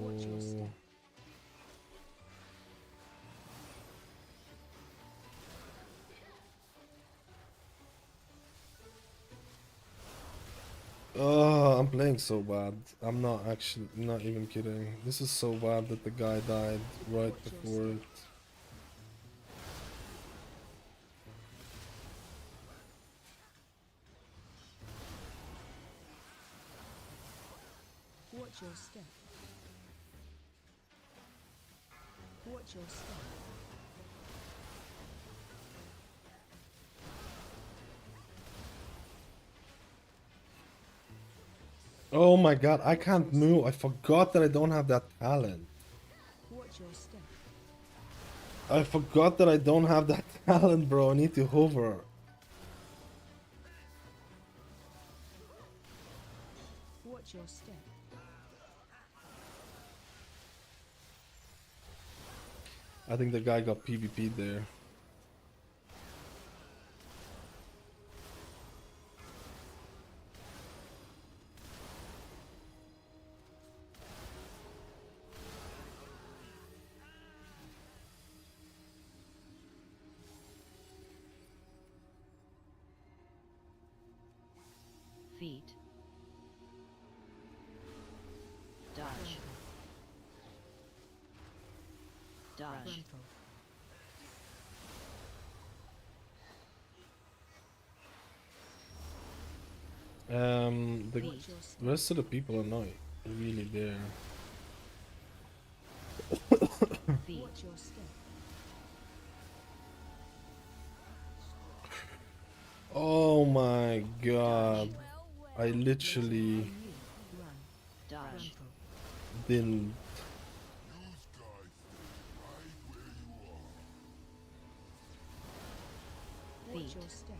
Watch your step. I'm playing so bad. I'm not actually, not even kidding. This is so bad that the guy died right before it. Watch your step. Watch your step. Oh my god, I can't move. I forgot that I don't have that talent. Watch your step. I forgot that I don't have that talent, bro. I need to hover. Watch your step. I think the guy got PvP'd there. Feet. Dodge. Dodge. The rest of the people are not really there. Feet. Watch your step. Oh my god. I literally Dodge. didn't. Watch Feet. your step.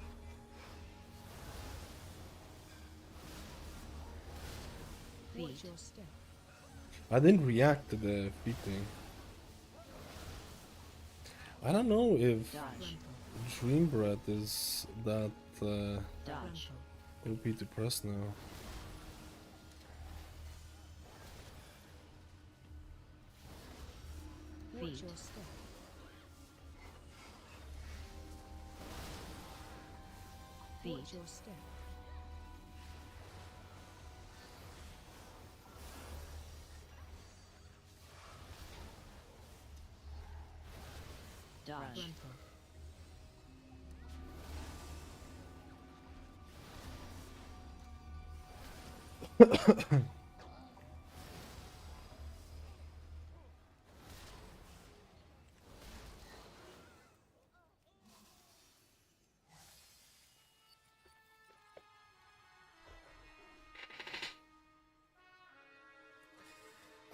Watch Feet. your step. I didn't react to the feet thing. I don't know if Dodge. Dream Breath is that Dodge. OP to press now. Watch Feet. your step. Feet. Watch your step. Dodge.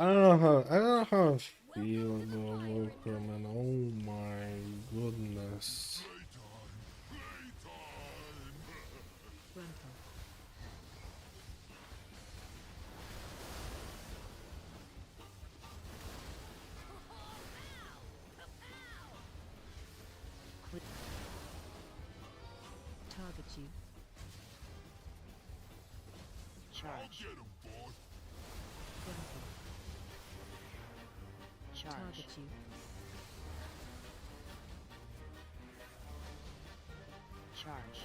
I don't know how I feel about Evoker, man. Oh my goodness. Target you. Charge. Charge. Target you. Charge.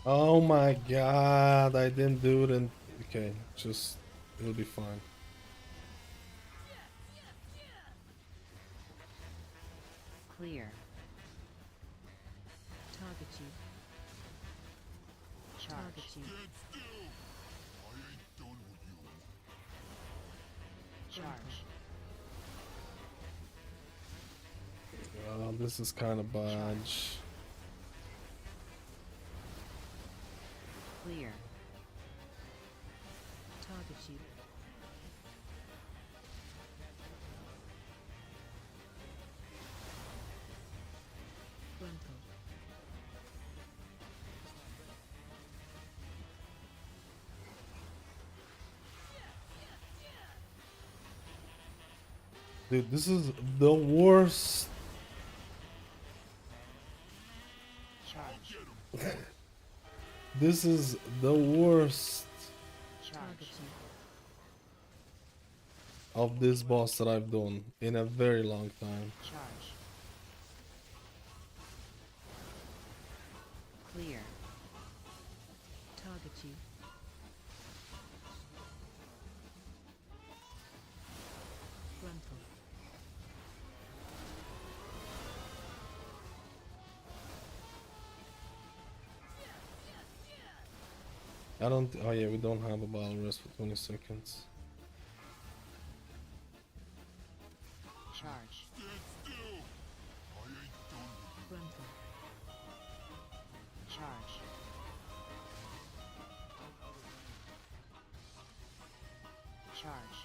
Oh my god, I didn't do it and okay, just it'll be fine. Clear. Target you. Charge. Target you. Charge. Oh, this is kind of bad. Clear. Target you. Frontal. Dude, this is the worst. Charge. This is the worst. Charge. Target you. of this boss that I've done in a very long time. Charge. Clear. Target you. Frontal. I don't. Oh yeah, we don't have a battle rest for 20 seconds. Charge. Frontal. Charge. Charge.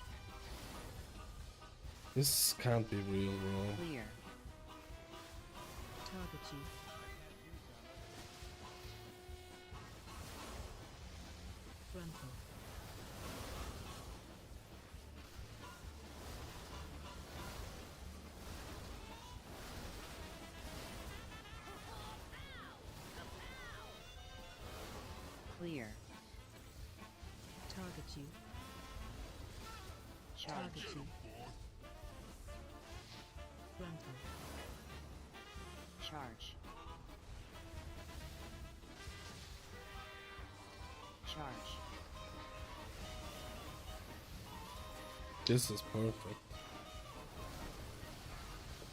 This can't be real, bro. Clear. Target you. Frontal. Clear. Target you. Target Charge. you. Frontal. Charge. Charge. This is perfect.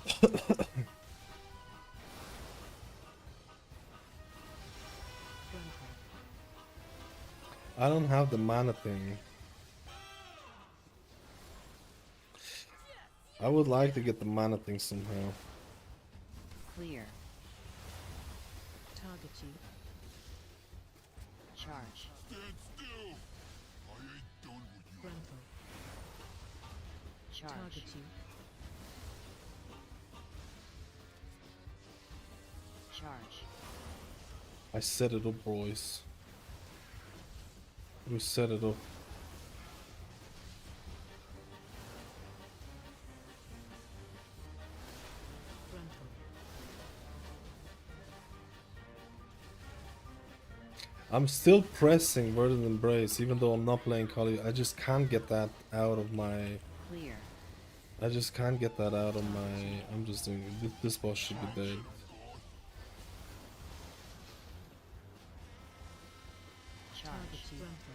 Frontal. I don't have the mana thing. I would like to get the mana thing somehow. Clear. Target you. Charge. Frontal. Charge. Target you. Charge. I set it up, boys. We set it up. Frontal. I'm still pressing Word and Embrace, even though I'm not playing Kali. I just can't get that out of my. Clear. I just can't get that out of my. I'm just doing. This boss should be dead. Target Charge. you. Frontal.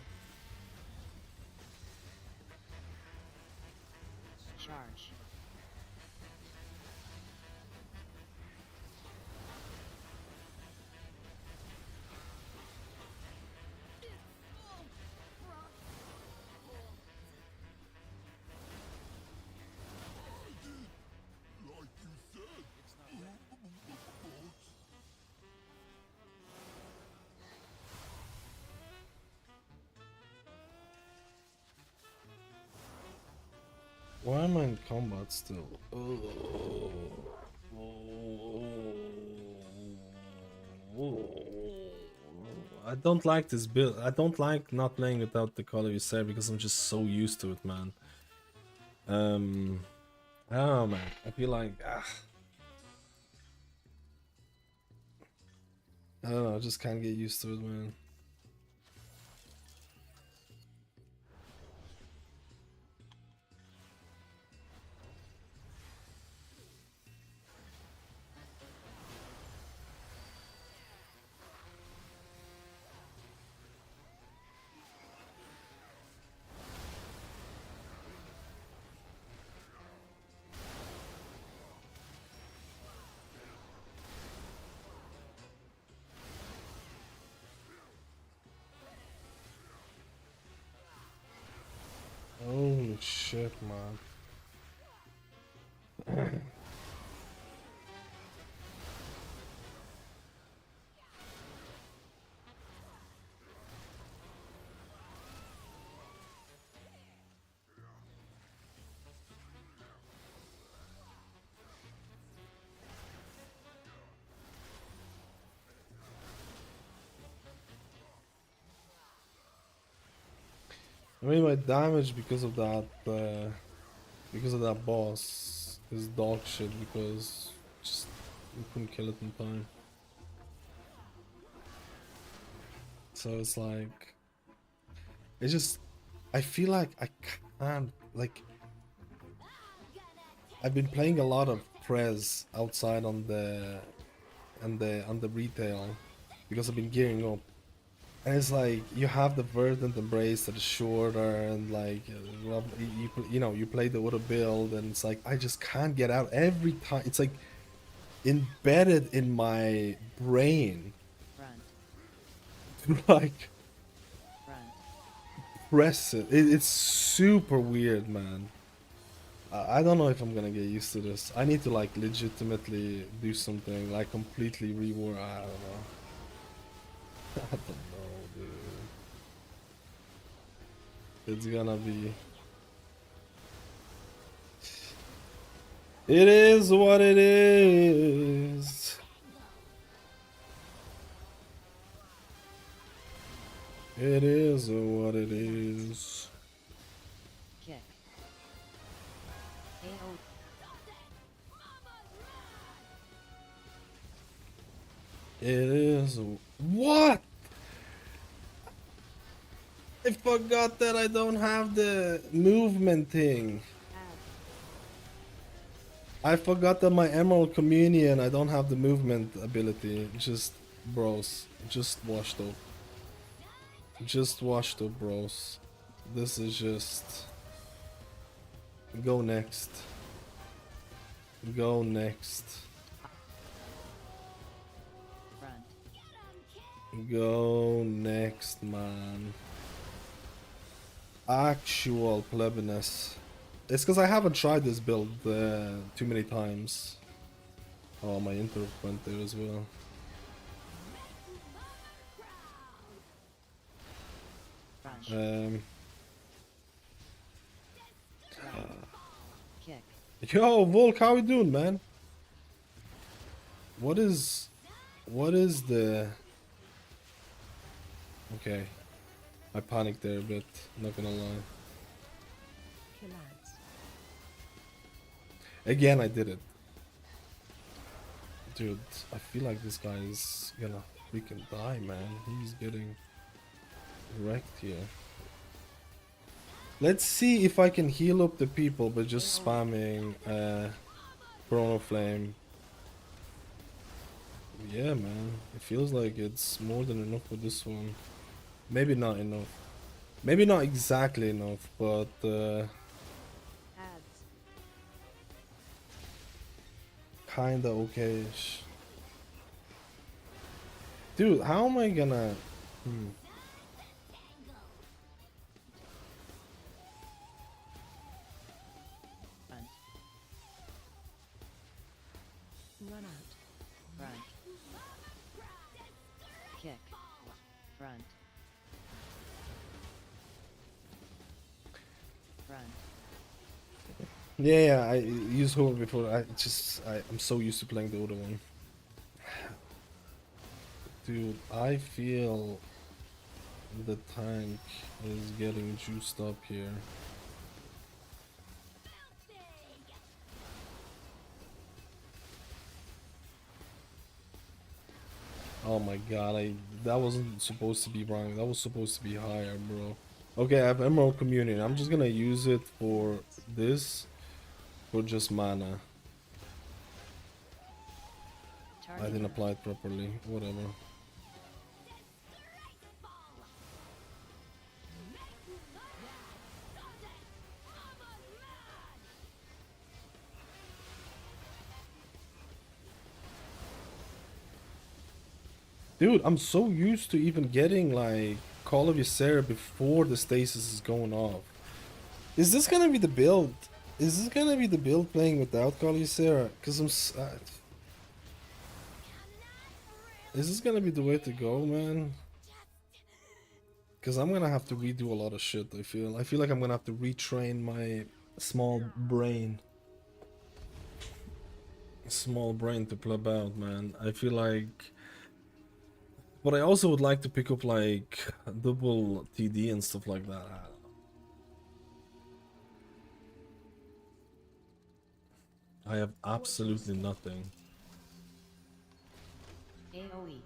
Charge. Why am I in combat still? I don't like this build. I don't like not playing without the Call of Duty because I'm just so used to it, man. I don't know, man. I feel like I don't know. I just can't get used to it, man. Oh shit, man. I mean, my damage because of that boss is dog shit because just we couldn't kill it in time. So it's like, it's just, I feel like I can't, like, I've been playing a lot of Prez outside on the retail because I've been gearing up. And it's like you have the Verdant Embrace that is shorter, and like well, you know, you play the auto build, and it's like I just can't get out every time. It's like embedded in my brain Front. to like Front. press it. It's super weird, man. I don't know if I'm gonna get used to this. I need to like legitimately do something like completely rework. I don't know. I don't know, dude. It's gonna be. It is what it is. It is what it is. Kick. AO. It is. What? I forgot that I don't have the movement thing. I forgot that my Emerald Communion, I don't have the movement ability. Just bros. Just washed up. Just washed up, bros. This is just... Go next. Go next. Front. Go next, man. Actual plebiness. It's because I haven't tried this build too many times. Oh, my interrupt went there as well. Front. Kick. Yo, Volk, how you doing, man? What is the... Okay. I panicked there a bit, not gonna lie. Kill ads. Again, I did it. Dude, I feel like this guy is gonna freaking die, man. He's getting wrecked here. Let's see if I can heal up the people by just spamming Chrono Flame. Yeah, man. It feels like it's more than enough for this one. Maybe not enough. Maybe not exactly enough, but Ads. kinda okay-ish. Dude, how am I gonna... Front. Run out. Front. Kick. Front. Front. Yeah, I used Hover before. I'm so used to playing the other one. Dude, I feel the tank is getting juiced up here. Oh my god, that wasn't supposed to be wrong. That was supposed to be higher, bro. Okay, I have Emerald Communion. I'm just gonna use it for this. For just mana. I didn't apply it properly. Whatever. Dude, I'm so used to even getting like Call of Ysera before the stasis is going off. Is this gonna be the build? Is this gonna be the build playing without Call of Ysera? Cause is this gonna be the way to go, man? Cause I'm gonna have to redo a lot of shit. I feel like I'm gonna have to retrain my small brain. Small brain to pleb out, man. I feel like. But I also would like to pick up like double TD and stuff like that. I don't know. I have absolutely nothing. AoE.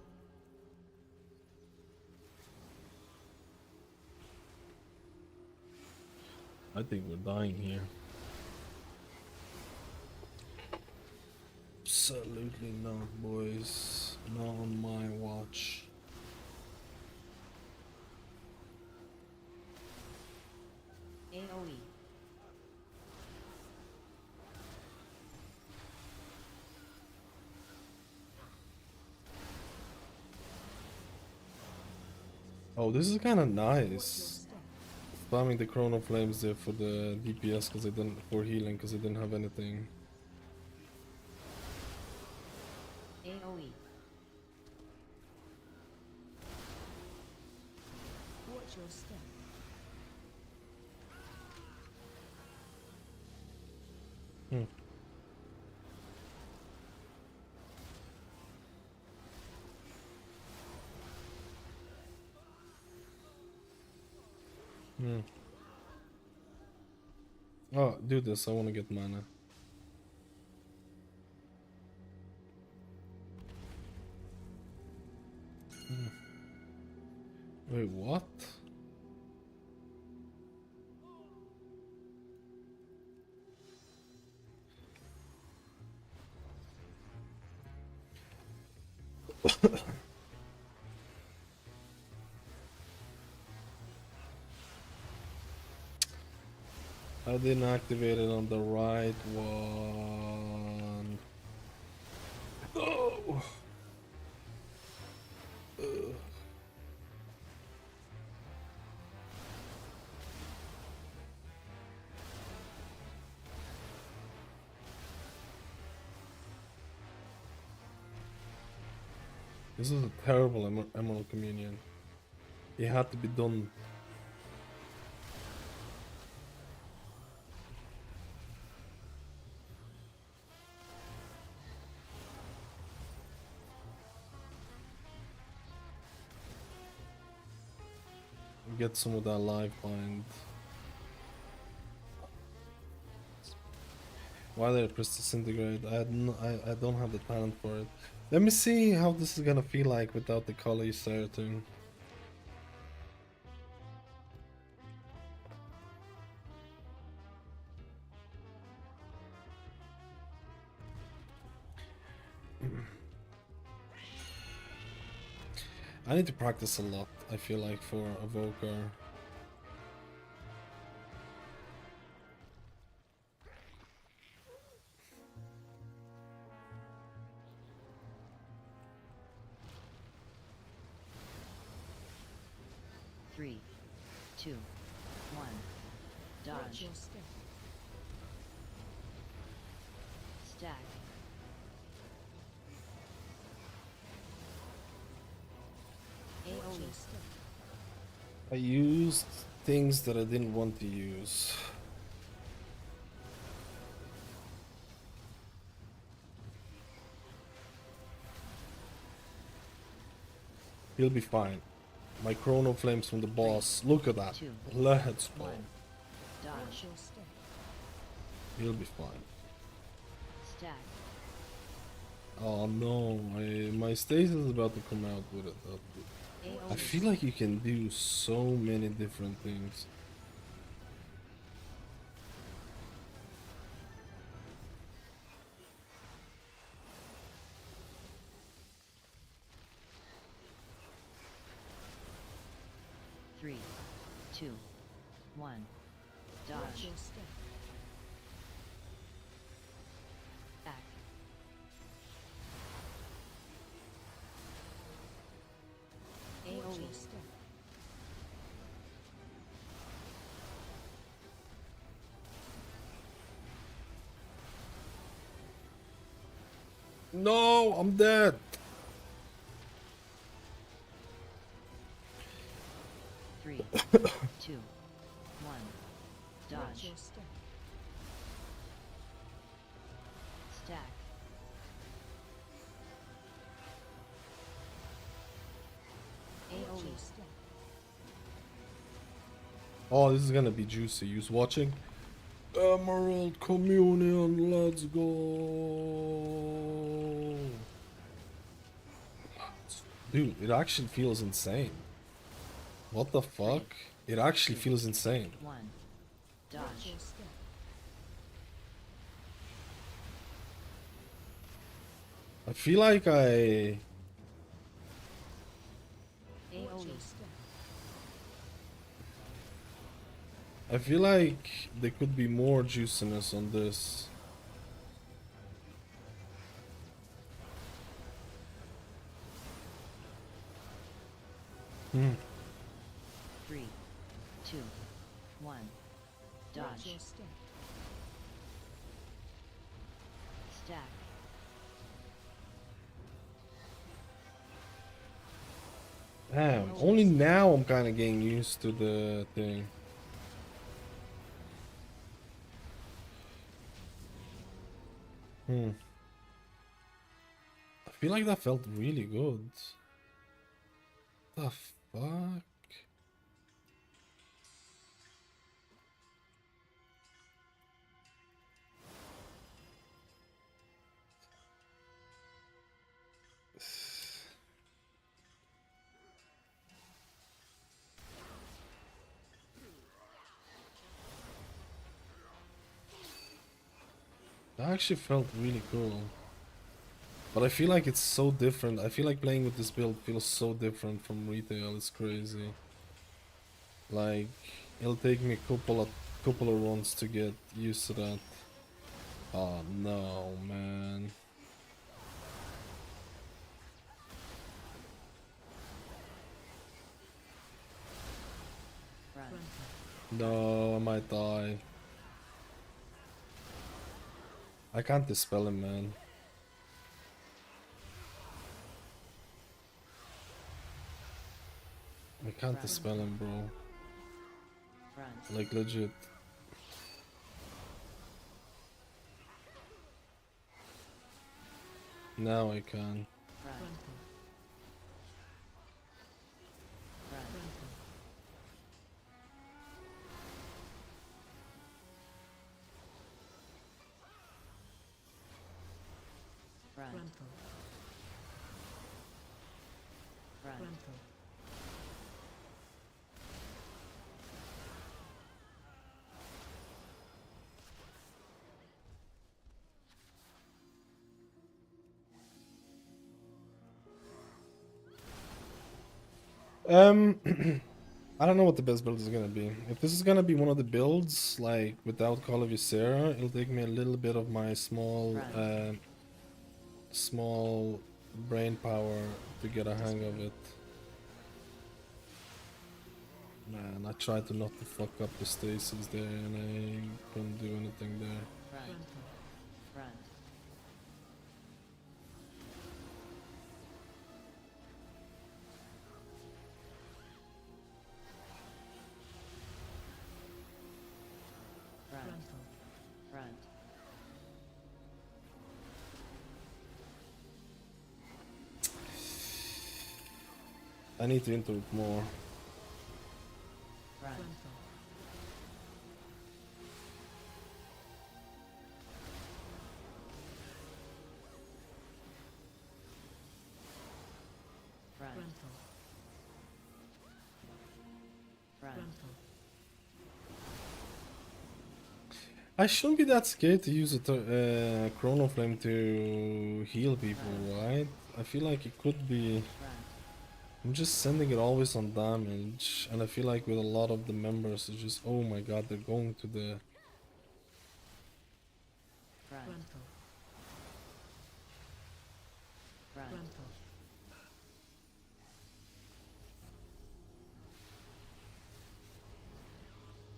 I think we're dying here. Absolutely not, boys. Not on my watch. AoE. Oh, this is kind of nice. Spamming the Chrono Flames there for the DPS because I didn't, for healing because I didn't have anything. AoE. Watch your step. Hmm. Hmm. Oh, do this. I want to get mana. Hmm. Wait, what? I didn't activate it on the right one. Oh. Ugh. This is a terrible Emerald Communion. It had to be done. Get some of that life bind. Why did I press disintegrate? I don't have the talent for it. Let me see how this is gonna feel like without the color starting. I need to practice a lot, I feel like, for Evoker. Three, two, one. Watch Dodge. your step. Stack. Watch AoE. your step. I used things that I didn't want to use. He'll be fine. My Chrono Flames from the boss. Look at that. Two, Let's go. one. Watch Dodge. your step. He'll be fine. Stack. Oh no, my stasis is about to come out with it. I AoE. feel like you can do so many different things. Three, two, one. Watch Dodge. your step. Back. Watch AoE. your step. No, I'm dead. Three, two, one. Watch Dodge. your step. Stack. Watch AoE. your step. Oh, this is gonna be juicy. Use watching. Emerald Communion, let's go. Dude, it actually feels insane. What the fuck? It actually feels insane. One. Watch Dodge. your step. I feel like AoE. I feel like there could be more juiciness on this. Hmm. 3, 2, 1. Dodge. Stack. Damn, only now I'm kind of getting used to the thing. I feel like that felt really good. The fuck? That actually felt really cool. But I feel like it's so different. I feel like playing with this build feels so different from retail. It's crazy. Like, it'll take me a couple of runs to get used to that. Oh no, man. Run. No, I might die. I can't dispel him, man. I can't dispel him, bro. Run. Like, legit. Now I can. Run. Run. Run. Run. I don't know what the best build is gonna be. If this is gonna be one of the builds, like, without Call of Ysera, it'll take me a little bit of my small brain power to get a hang of it. Man, I tried to not to fuck up the stasis there, and I couldn't do anything there. Run. Run. Run. Run. I need to enter it more. Run. Run. Run. I shouldn't be that scared to use a Chrono Flame to heal people, right? I feel like it could be... Run. I'm just sending it always on damage, and I feel like with a lot of the members, it's just, oh my god, they're going to the... Run. Run.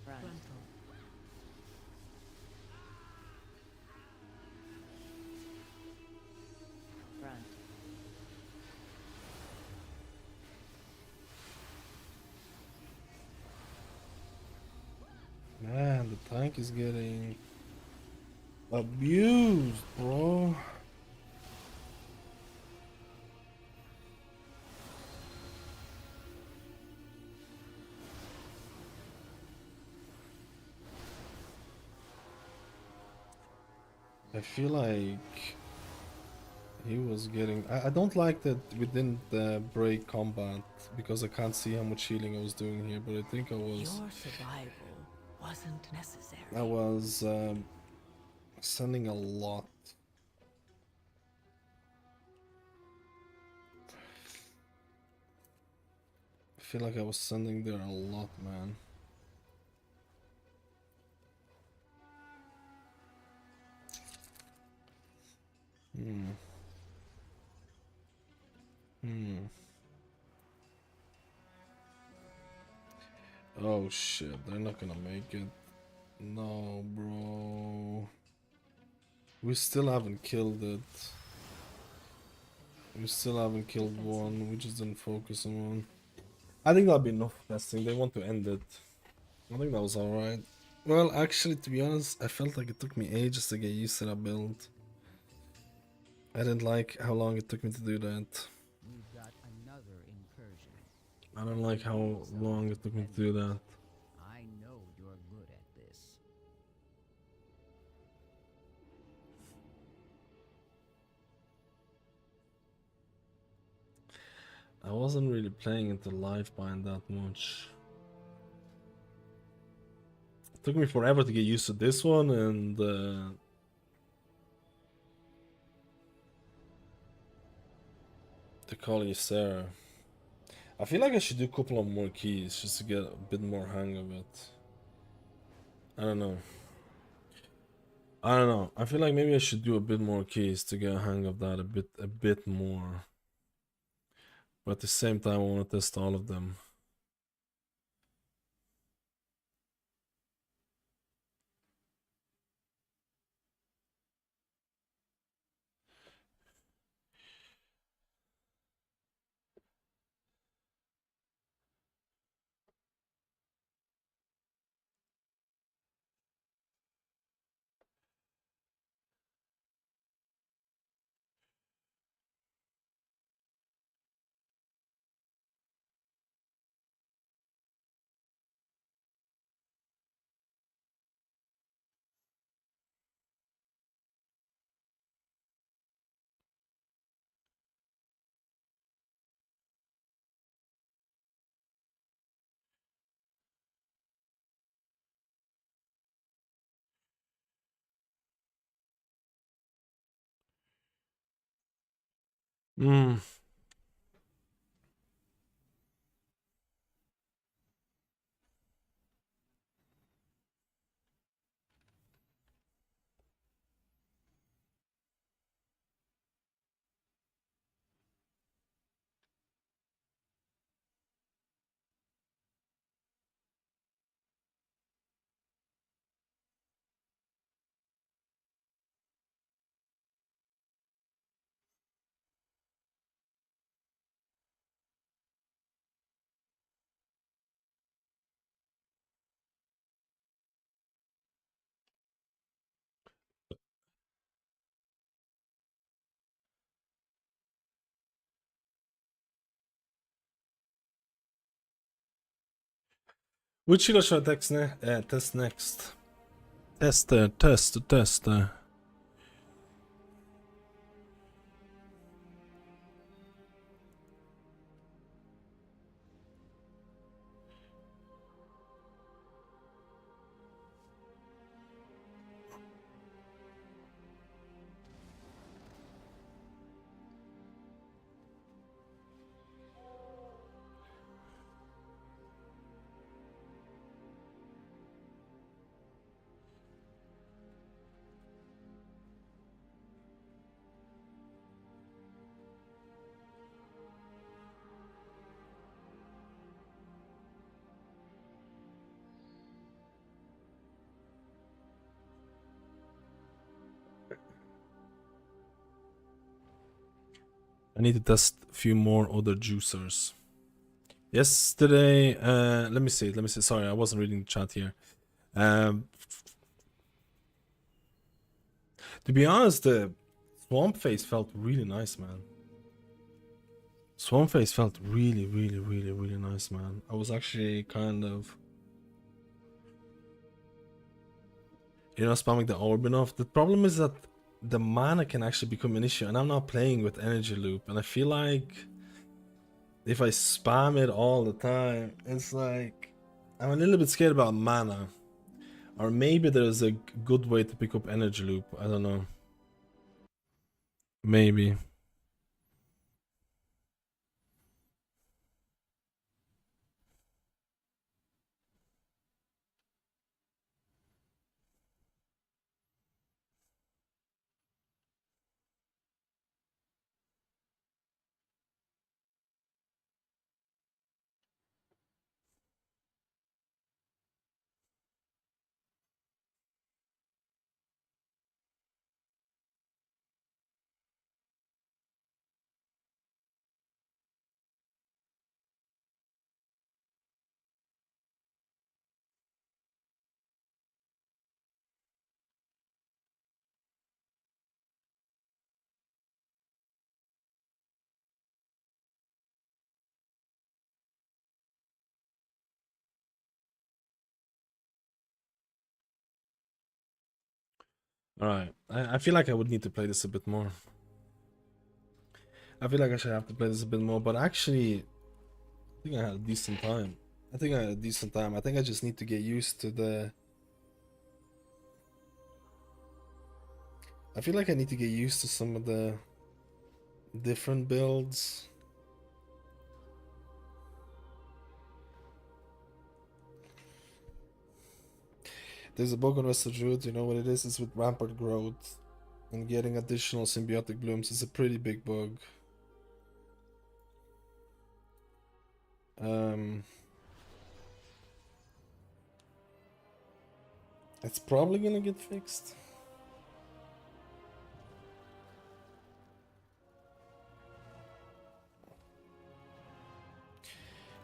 Run. Run. Man, the tank is getting abused, bro. I feel like he was getting... I don't like that we didn't break combat, because I can't see how much healing I was doing here, but I think I was... Your survival wasn't necessary. I was sending a lot. feel like I was sending there a lot, man. Oh shit, they're not gonna make it. No, bro. We still haven't killed it. We still haven't killed one. We just didn't focus on one. I think that'll be enough testing. They want to end it. I think that was alright. Well, actually, to be honest, I felt like it took me ages to get used to that build. I didn't like how long it took me to do that. We've got another incursion. I don't like how long it took me to do that. I know you're good at this. I wasn't really playing into Lifebind that much. It took me forever to get used to this one, and to call you Sarah. I feel like I should do a couple of more keys just to get a bit more hang of it. I don't know. I feel like maybe I should do a bit more keys to get a hang of that a bit more. But at the same time, I want to test all of them. Which healer should I test next? Tester. I need to test a few more other juicers. Yesterday, let me see. Sorry, I wasn't reading the chat here. To be honest, the Swamp Face felt really nice, man. Swamp Face felt really nice, man. I was actually kind of, spamming the orb enough. The problem is that the mana can actually become an issue, and I'm not playing with energy loop, and I feel like if I spam it all the time, it's like I'm a little bit scared about mana. Or maybe there's a good way to pick up energy loop. I don't know. Maybe. Alright, I feel like I would need to play this a bit more. I feel like I should have to play this a bit more, but actually, I think I had a decent time. I think I just need to get used to the... I feel like I need to get used to some of the different builds. There's a bug on Rest of Druid, you know what it is? It's with rampart growth. And getting additional symbiotic blooms is a pretty big bug. It's probably gonna get fixed.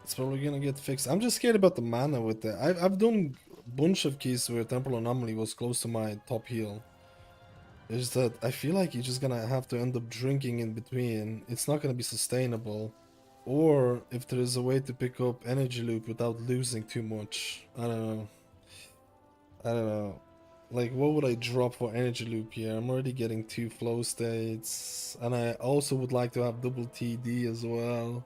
It's probably gonna get fixed. I'm just scared about the mana with it. I've done a bunch of keys where Temple Anomaly was close to my top heal. It's that I feel like you're just gonna have to end up drinking in between. It's not gonna be sustainable. Or if there is a way to pick up energy loop without losing too much. I don't know. Like, what would I drop for energy loop here? I'm already getting 2 flow states. And I also would like to have double TD as well.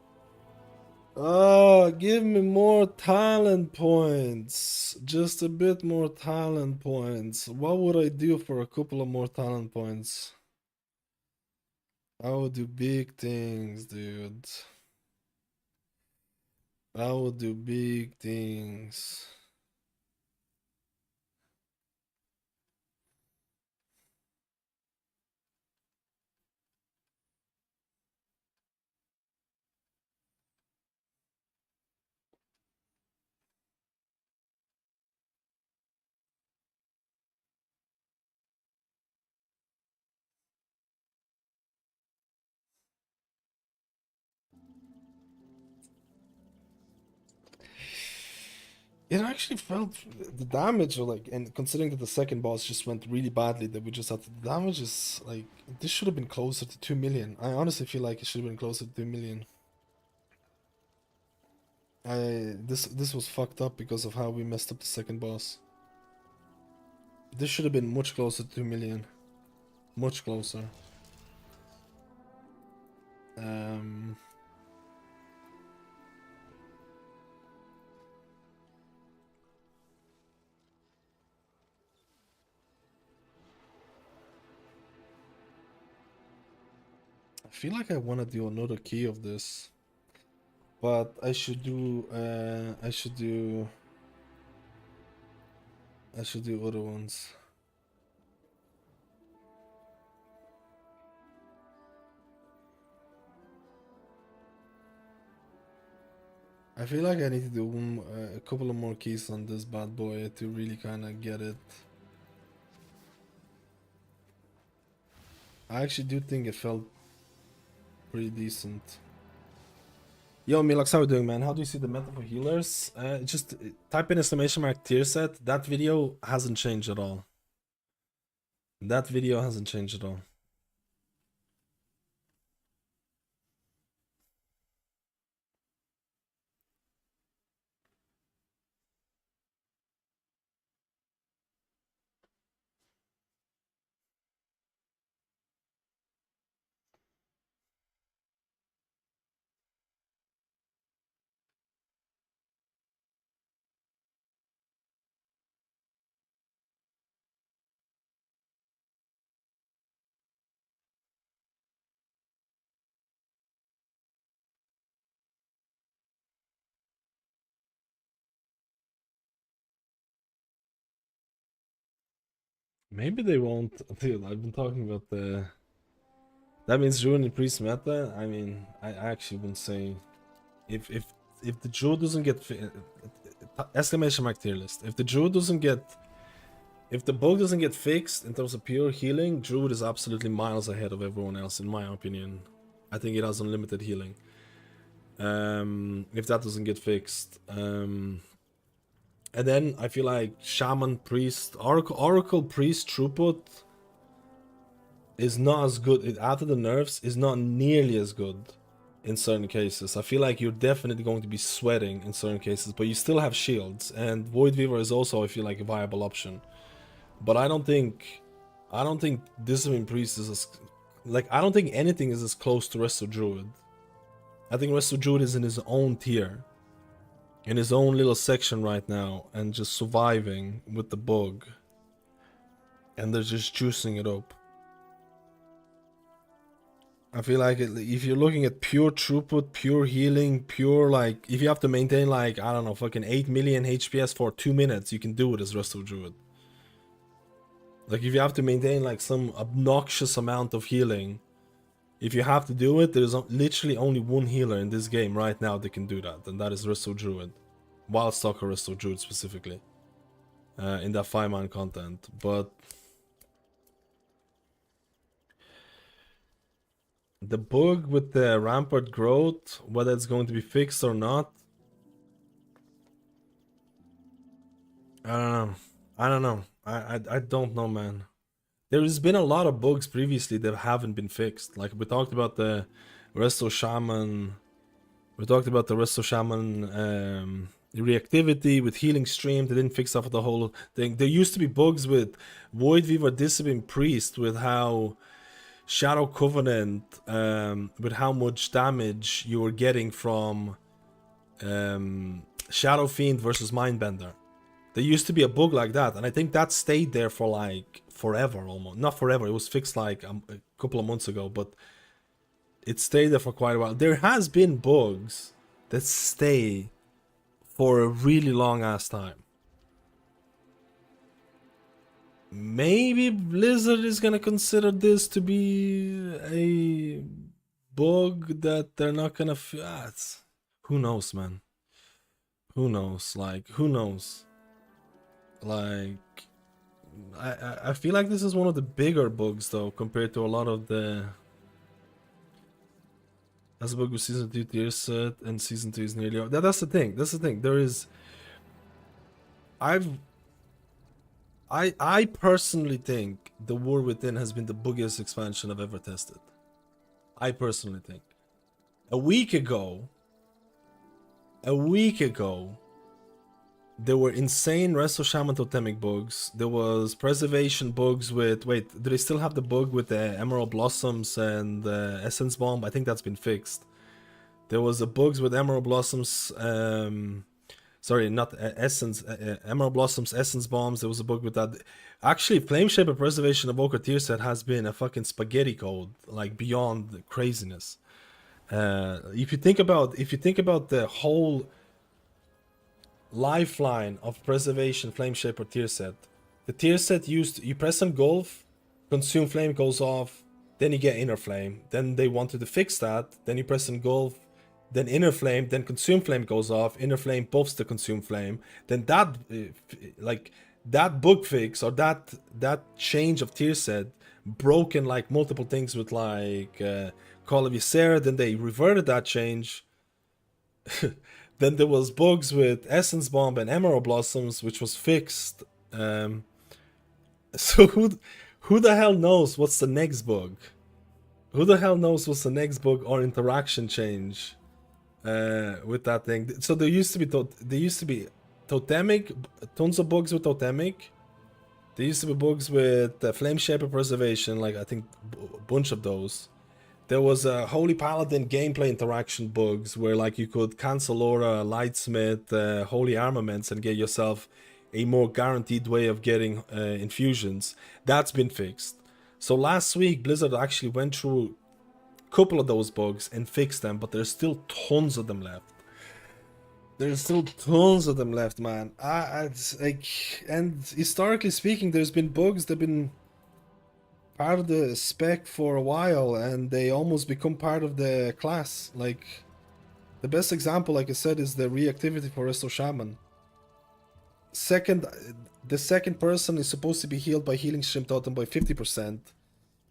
Oh, give me more talent points. Just a bit more talent points. What would I do for a couple of more talent points? I would do big things, dude. I would do big things. It actually felt the damage, or like, and considering that the second boss just went really badly, that we just had the damage is like, this should have been closer to 2 million. I honestly feel like it should have been closer to 2 million. This was fucked up because of how we messed up the second boss. This should have been much closer to 2 million. Much closer. I feel like I want to do another key of this, but I should do other ones. I feel like I need to do a couple of more keys on this bad boy to really kind of get it. I actually do think it felt pretty decent. Yo, Milox, how are you doing, man? How do you see the meta for healers? Just type in ! tier set. That video hasn't changed at all. That video hasn't changed at all. Maybe they won't. Dude, I've been talking about the... That means Druid and Priest meta? I mean, I actually wouldn't say... If the Druid doesn't get... ! tier list. If the Druid doesn't get... If the bug doesn't get fixed in terms of pure healing, Druid is absolutely miles ahead of everyone else, in my opinion. I think it has unlimited healing. If that doesn't get fixed. And then I feel like Shaman, Priest, Oracle Priest throughput is not as good. After the nerfs, is not nearly as good in certain cases. I feel like you're definitely going to be sweating in certain cases, but you still have shields. And Void Weaver is also, I feel like, a viable option. But I don't think I don't think Discipline Priest is as... Like, I don't think anything is as close to Resto Druid. I think Resto Druid is in his own tier. In his own little section right now. And just surviving with the bug. And they're just juicing it up. I feel like if you're looking at pure throughput, pure healing, pure like... If you have to maintain like, I don't know, fucking 8 million HPS for 2 minutes, you can do it as Resto Druid. Like, if you have to maintain, like, some obnoxious amount of healing, if you have to do it, there's literally only one healer in this game right now that can do that, and that is Resto Druid. Wildstalker Resto Druid, specifically. In that 5-man content. But... the bug with the rampart growth, whether it's going to be fixed or not... I don't know. I don't know, man. There's been a lot of bugs previously that haven't been fixed. Like, we talked about the Resto Shaman. We talked about the Resto Shaman reactivity with healing stream. They didn't fix up the whole thing. There used to be bugs with Void Weaver Discipline Priest, with how Shadow Covenant, with how much damage you were getting from Shadow Fiend versus Mindbender. There used to be a bug like that, and I think that stayed there for like forever almost. Not forever, it was fixed like a couple of months ago, but it stayed there for quite a while. There has been bugs that stay for a really long ass time. Maybe Blizzard is gonna consider this to be a bug that they're not gonna... who knows, man? Who knows? Like, who knows? Like, I feel like this is one of the bigger bugs though, compared to a lot of the... That's a bug with Season 2 tier set, and Season 2 is nearly... That's the thing, that's the thing. There is... I personally think the War Within has been the buggiest expansion I've ever tested. I personally think. A week ago, there were insane Resto Shaman Totemic bugs. There was preservation bugs with... Wait, do they still have the bug with the Emerald Blossoms and Essence Bomb? I think that's been fixed. There was a bugs with Emerald Blossoms... sorry, not Essence... Emerald Blossoms, Essence Bombs. There was a bug with that. Actually, Flameshaper Preservation Evoker tier set has been a fucking spaghetti code. Like, beyond craziness. If you think about the whole... lifeline of preservation Flameshaper tier set. The tier set used, you press engulf, consume flame goes off, then you get inner flame. Then they wanted to fix that, then you press engulf, then inner flame, then consume flame goes off, inner flame buffs the consume flame. Then that like that bug fix or that change of tier set broken like multiple things with like Call of Ysera. Then they reverted that change. Then there was bugs with Essence Bomb and Emerald Blossoms, which was fixed. So who the hell knows what's the next bug? Who the hell knows what's the next bug or interaction change with that thing? So there used to be Totemic, tons of bugs with Totemic. There used to be bugs with Flameshaper Preservation, like I think a bunch of those. There was a Holy Paladin gameplay interaction bugs where like you could cancel Aura, Lightsmith, Holy Armaments and get yourself a more guaranteed way of getting infusions. That's been fixed. So last week Blizzard actually went through a couple of those bugs and fixed them, but there's still tons of them left. There's still tons of them left, man. It's like, and historically speaking, there's been bugs that have been part of the spec for a while and they almost become part of the class. Like, the best example, like I said, is the reactivity for Resto Shaman. The second person is supposed to be healed by Healing Stream Totem by 50%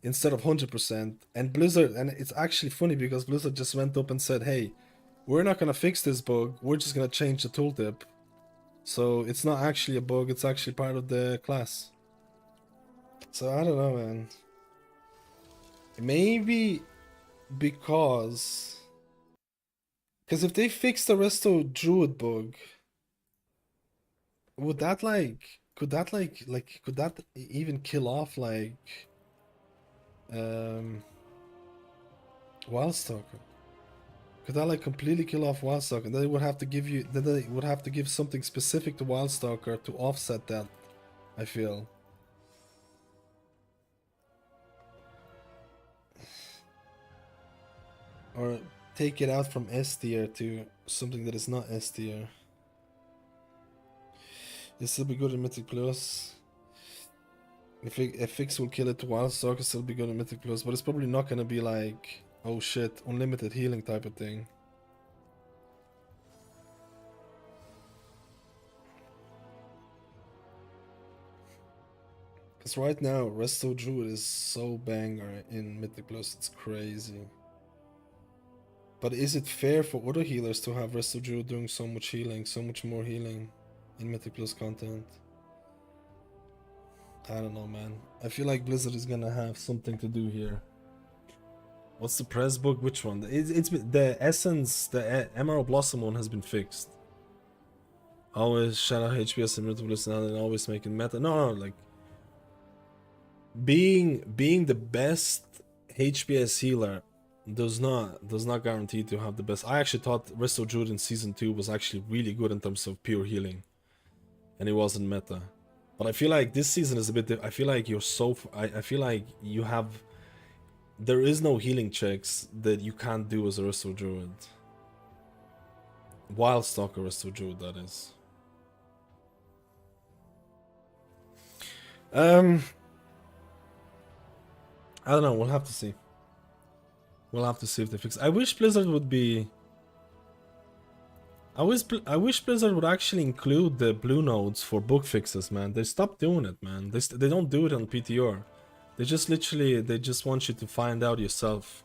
instead of 100%. And Blizzard, and it's actually funny because Blizzard just went up and said, hey, we're not gonna fix this bug, we're just gonna change the tooltip. So it's not actually a bug, it's actually part of the class. So I don't know, man. Maybe because if they fix the Resto Druid bug, would that like Could that could that even kill off Wildstalker? Could that completely kill off Wildstalker? Then they would have to give you then they would have to give something specific to Wildstalker to offset that, I feel. Or take it out from S tier to something that is not S tier. It'll still be good in Mythic Plus. If fix will kill it to Wildstalker, it'll still be good in Mythic Plus, but it's probably not gonna be oh shit, unlimited healing type of thing. Because right now, Resto Druid is so banger in Mythic Plus, it's crazy. But is it fair for other healers to have Resto Druid doing so much healing, so much more healing in Mythic Plus content? I don't know, man. I feel like Blizzard is gonna have something to do here. What's the press book? Which one? It's the Essence, the Emerald Blossom one has been fixed. Always shadow HPS and Mythic Plus and always making meta. No, being the best HPS healer does not guarantee to have the best. I actually thought Resto Druid in season 2 was actually really good in terms of pure healing, and it wasn't meta. But I feel like this season is a bit. I feel like you're so. I feel like you have. There is no healing checks that you can't do as a Resto Druid. Wildstalker Resto Druid, that is. I don't know. We'll have to see. We'll have to see if they fix. I wish Blizzard would be. I wish Blizzard would actually include the blue nodes for book fixes, man. They stopped doing it, man. They don't do it on PTR. They just want you to find out yourself.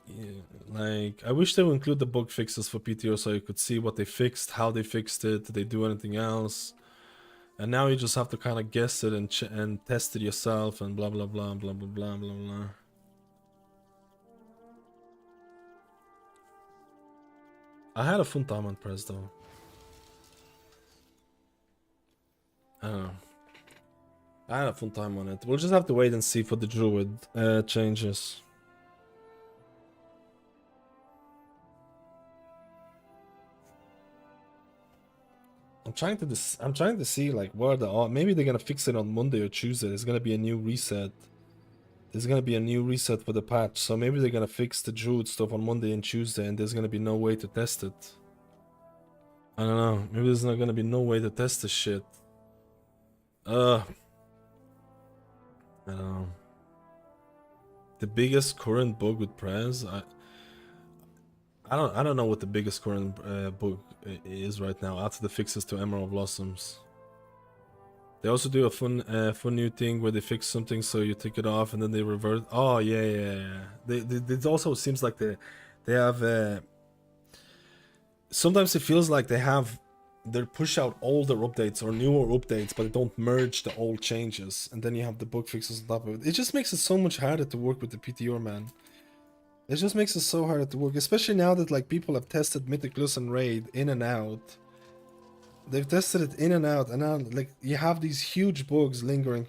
Yeah, I wish they would include the bug fixes for PTR so you could see what they fixed, how they fixed it, did they do anything else. And now you just have to kind of guess it and test it yourself and blah blah blah blah blah blah blah blah. I had a fun time on press though. I don't know. I had a fun time on it. We'll just have to wait and see for the Druid changes. I'm trying to see where they are. Maybe they're gonna fix it on Monday or Tuesday. There's gonna be a new reset. There's gonna be a new reset for the patch. So maybe they're gonna fix the Druid stuff on Monday and Tuesday, and there's gonna be no way to test it. I don't know. Maybe there's not gonna be no way to test this shit. I don't know. The biggest current bug with Prez, I don't know what the biggest current bug is right now after the fixes to Emerald Blossoms. They also do a fun new thing where they fix something so you take it off and then they revert. Oh yeah. It also seems like they have. Sometimes it feels like they push out older updates or newer updates, but they don't merge the old changes, and then you have the bug fixes on top of it. It just makes it so much harder to work with the PTR, man. It just makes it so hard to work, especially now that people have tested Mythic Plus and Raid in and out. They've tested it in and out, and now you have these huge bugs lingering.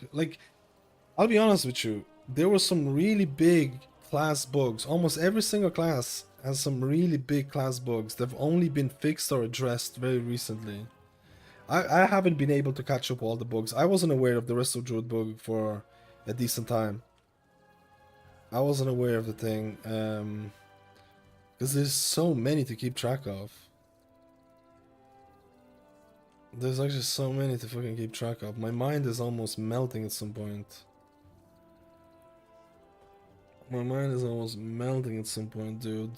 I'll be honest with you, there were some really big class bugs. Almost every single class has some really big class bugs. They've only been fixed or addressed very recently. I haven't been able to catch up all the bugs. I wasn't aware of the Resto Druid bug for a decent time. I wasn't aware of the thing, because there's so many to keep track of. There's actually so many to fucking keep track of. My mind is almost melting at some point. My mind is almost melting at some point, dude.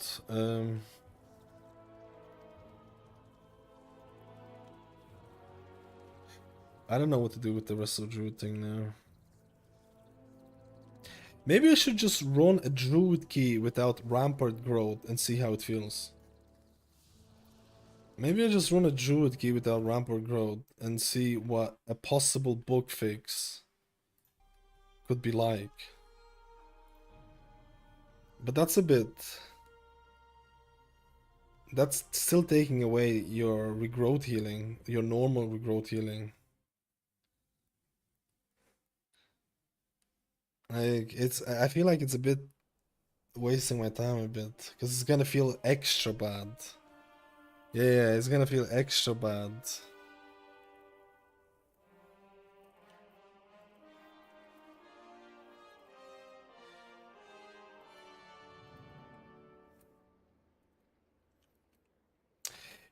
I don't know what to do with the Resto Druid thing now. Maybe I should just run a Druid key without Rampart Growth and see how it feels. Maybe I just run a Druid key without Rampart Growth and see what a possible bug fix could be like. But that's that's still taking away your regrowth healing, your normal regrowth healing. Like I feel like it's a bit wasting my time a bit because it's gonna feel extra bad. Yeah, it's gonna feel extra bad.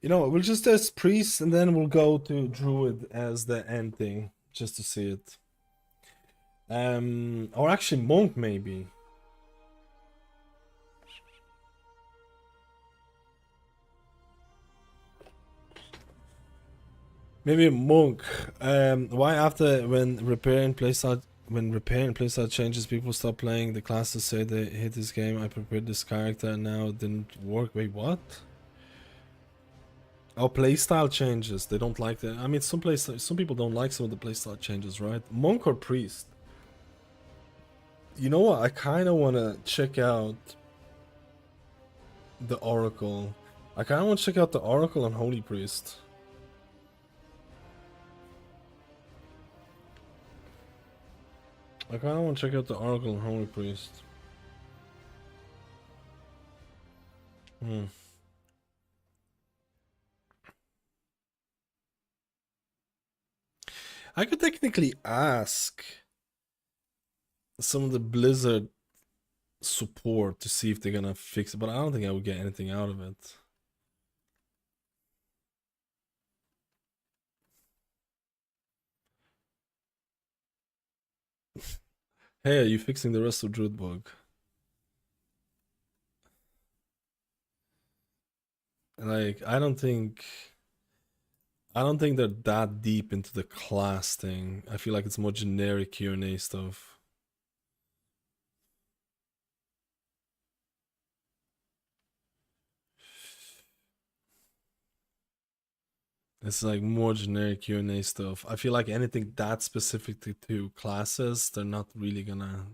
You know, we'll just test priest and then we'll go to druid as the end thing just to see it. Or actually monk maybe. Maybe a monk. Why after when repair and playstyle changes, people stop playing the classes, say they hate this game. I prepared this character and now it didn't work. Wait, what? Oh, playstyle changes. They don't like that. I mean, some people don't like some of the playstyle changes, right? Monk or priest? You know what? I kind of want to check out the Oracle. I kind of want to check out the Oracle and Holy Priest. I kind of want to check out the Oracle and Holy Priest. I could technically ask some of the Blizzard support to see if they're gonna fix it, but I don't think I would get anything out of it. Hey, are you fixing the rest of Druid bug? Like, I don't think they're that deep into the class thing. I feel like it's more generic Q&A stuff. It's like more generic Q&A stuff. I feel like anything that specific to classes, they're not really gonna...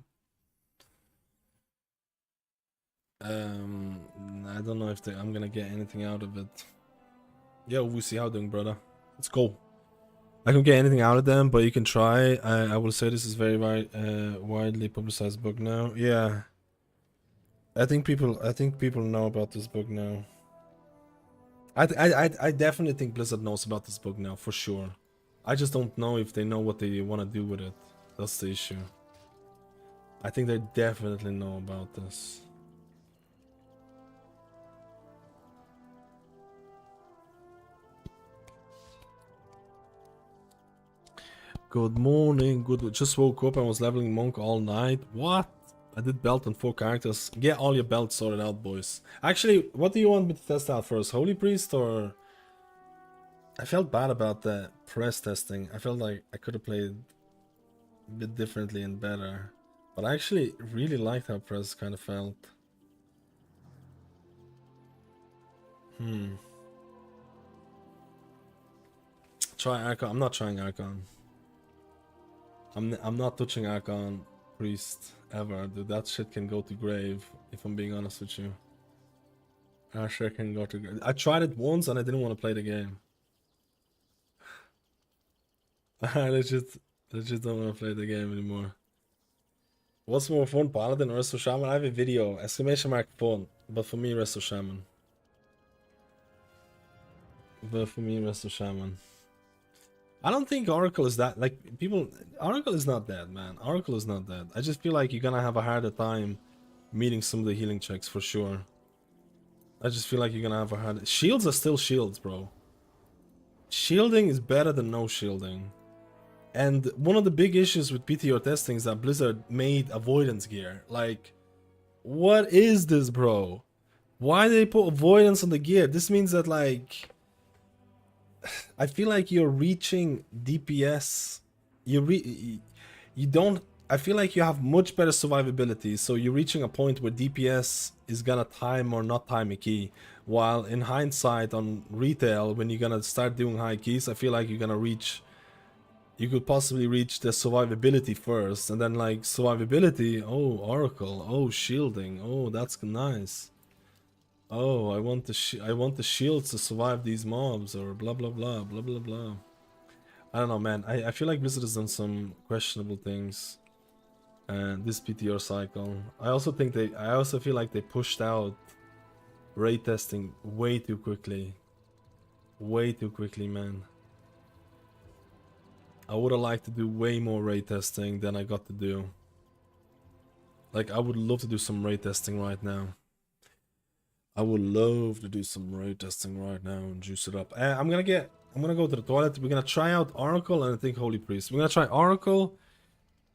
I don't know if I'm gonna get anything out of it. Yo, Wusi, how doing, brother? Let's go. I don't get anything out of them, but you can try. I will say this is very widely publicized book now. Yeah. I think people know about this book now. I definitely think Blizzard knows about this book now, for sure. I just don't know if they know what they want to do with it. That's the issue. I think they definitely know about this. Good morning. Good. Just woke up and was leveling monk all night. What? I did belt on 4 characters. Get all your belts sorted out, boys. Actually, what do you want me to test out first? Holy Priest or... I felt bad about the press testing. I felt like I could have played a bit differently and better. But I actually really liked how press kind of felt. Try Archon. I'm not trying Archon. I'm not touching Archon Priest ever, dude. That shit can go to grave, if I'm being honest with you. That shit can go to grave. I tried it once and I didn't want to play the game. I legit don't want to play the game anymore. What's more fun, Paladin or Resto Shaman? I have a video, ! fun, but for me, Resto Shaman. I don't think Oracle is that, like, Oracle is not dead, man. Oracle is not dead. I just feel like you're gonna have a harder time meeting some of the healing checks, for sure. I just feel like you're gonna have a harder... Shields are still shields, bro. Shielding is better than no shielding. And one of the big issues with PTR testing is that Blizzard made avoidance gear. Like, what is this, bro? Why did they put avoidance on the gear? This means that, like... I feel like you're reaching DPS. You don't... I feel like you have much better survivability, so you're reaching a point where DPS is gonna time or not time a key. While in hindsight on retail, when you're gonna start doing high keys, I feel like you're gonna reach... You could possibly reach the survivability first, and then like survivability, oh, Oracle, oh, shielding, oh, that's nice. Oh, I want the shields to survive these mobs, or blah blah blah blah blah blah. I don't know, man. I feel like Blizzard has done some questionable things. And this PTR cycle, I also feel like they pushed out ray testing way too quickly. Way too quickly, man. I would have liked to do way more ray testing than I got to do. Like, I would love to do some ray testing right now. I would love to do some ray testing right now and juice it up. I'm gonna go to the toilet. We're gonna try out Oracle and I think Holy Priest. We're gonna try Oracle,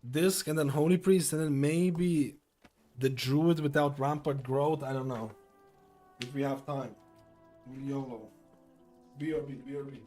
Disc, and then Holy Priest, and then maybe the Druid without Rampart Growth. I don't know. If we have time. YOLO. BRB, BRB.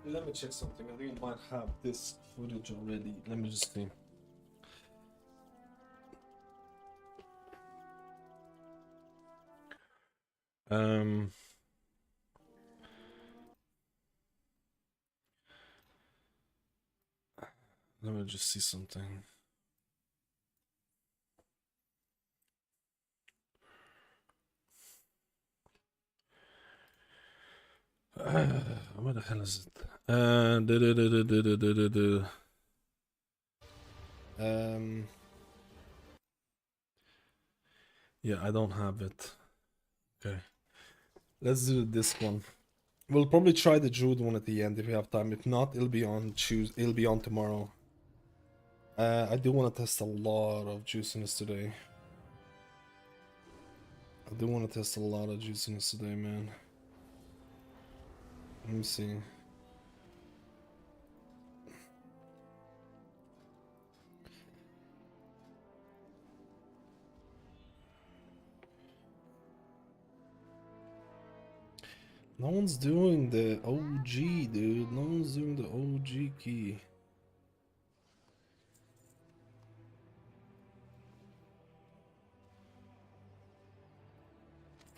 Let me check something. I think I might have this footage already. Let me just see. Um, Let me just see something. Where the hell is it? Yeah, I don't have it. Okay, let's do this one. We'll probably try the Druid one at the end if we have time. If not, it'll be on It'll be on tomorrow. I do want to test a lot of juiciness today. I do want to test a lot of juiciness today, man. Let me see. No one's doing the OG, dude. No one's doing the OG key.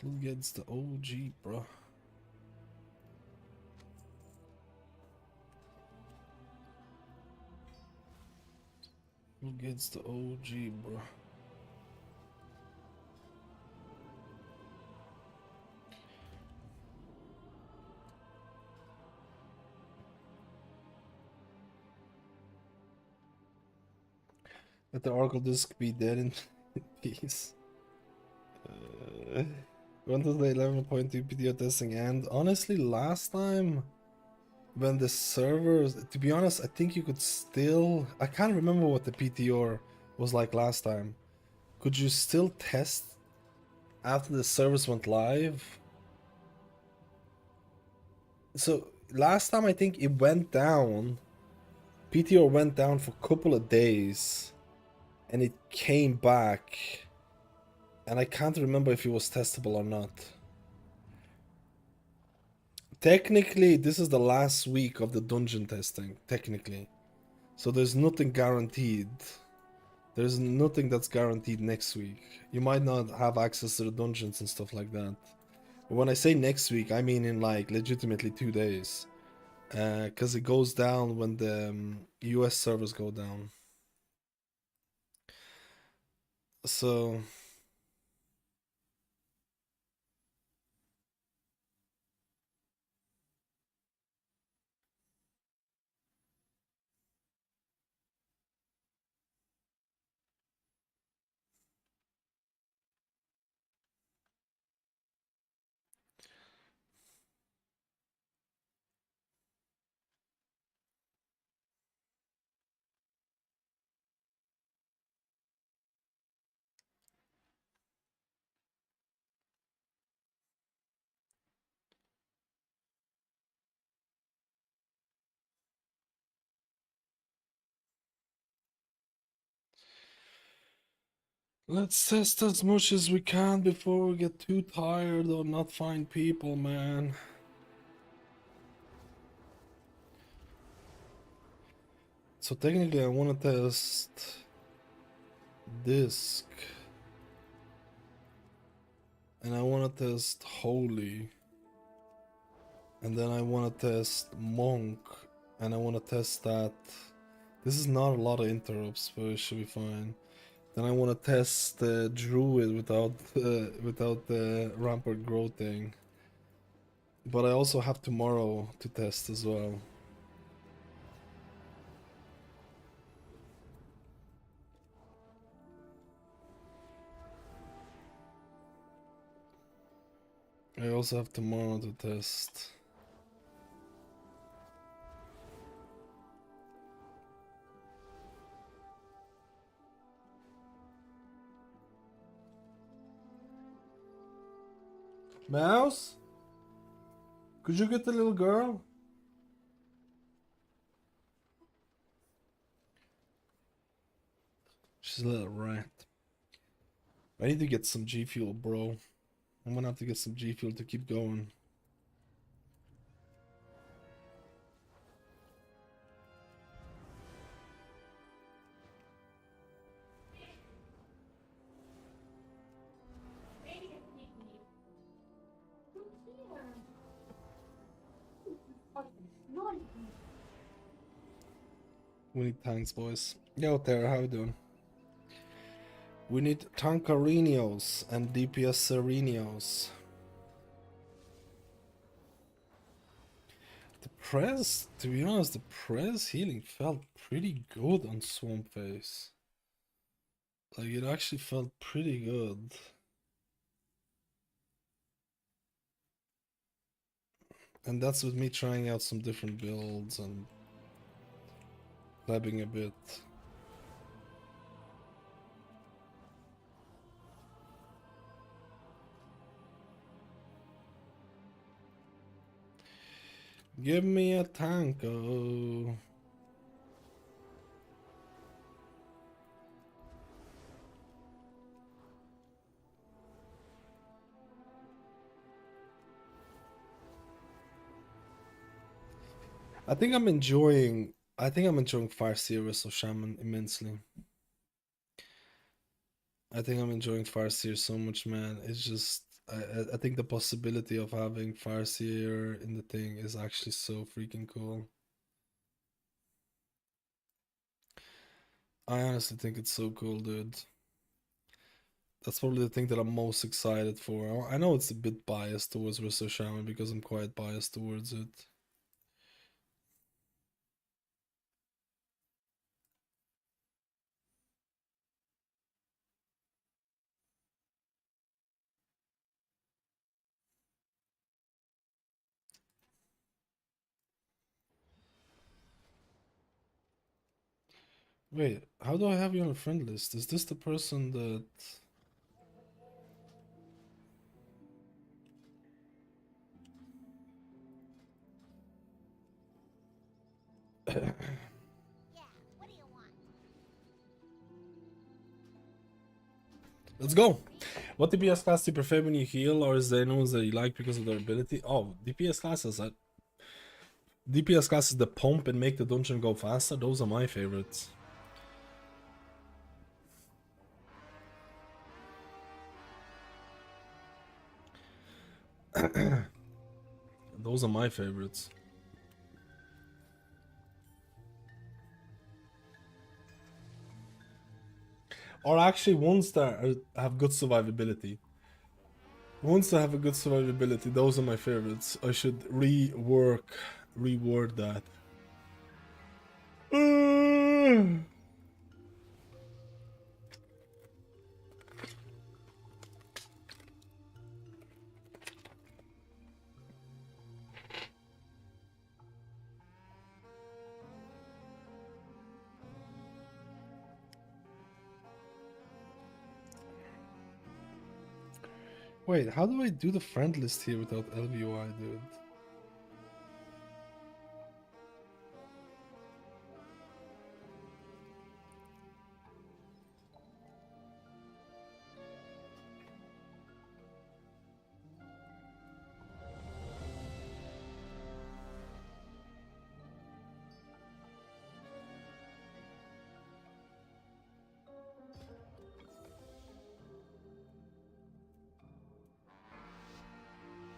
Who gets the OG, bro? Who gets the OG, bro? Let the Oracle Disc be dead in peace. When does the 11.2 PTR testing end? Honestly, last time when the servers, to be honest, I think you could still, I can't remember what the PTR was like last time. Could you still test after the servers went live? So last time I think it went down, PTR went down for a couple of days and it came back, and I can't remember if it was testable or not. Technically, this is the last week of the dungeon testing, technically. So there's nothing guaranteed. There's nothing that's guaranteed next week. You might not have access to the dungeons and stuff like that. But when I say next week, I mean in like legitimately 2 days. Because it goes down when the US servers go down. So let's test as much as we can before we get too tired or not find people, man. So technically I want to test Disc. And I want to test Holy. And then I want to test Monk. And I want to test that. This is not a lot of interrupts, but it should be fine. Then I want to test Druid without the rampart growth thing. But I also have tomorrow to test as well. I also have tomorrow to test. Mouse? Could you get the little girl? She's a little rat. I need to get some G Fuel, bro. I'm gonna have to get some G Fuel to keep going. We need tanks, boys. Yo, Tara, how you doing? We need Tankarinos and DPS Serenios. The press, to be honest, the press healing felt pretty good on Swamp Face. Like, it actually felt pretty good. And that's with me trying out some different builds and labbing a bit. Give me a tanko. I think I'm enjoying Farseer versus Shaman immensely. I think I'm enjoying Farseer so much, man. It's just I think the possibility of having Farseer in the thing is actually so freaking cool. I honestly think it's so cool, dude. That's probably the thing that I'm most excited for. I know it's a bit biased towards versus Shaman because I'm quite biased towards it. Wait, how do I have you on a friend list? Is this the person that... Let's go! What DPS class do you prefer when you heal, or is there any ones that you like because of their ability? Oh, DPS classes. DPS classes that pump and make the dungeon go faster, those are my favorites. Those are my favorites. Or actually ones that have good survivability. Ones that have a good survivability, those are my favorites. I should reword that. Wait, how do I do the friend list here without LVOI, dude?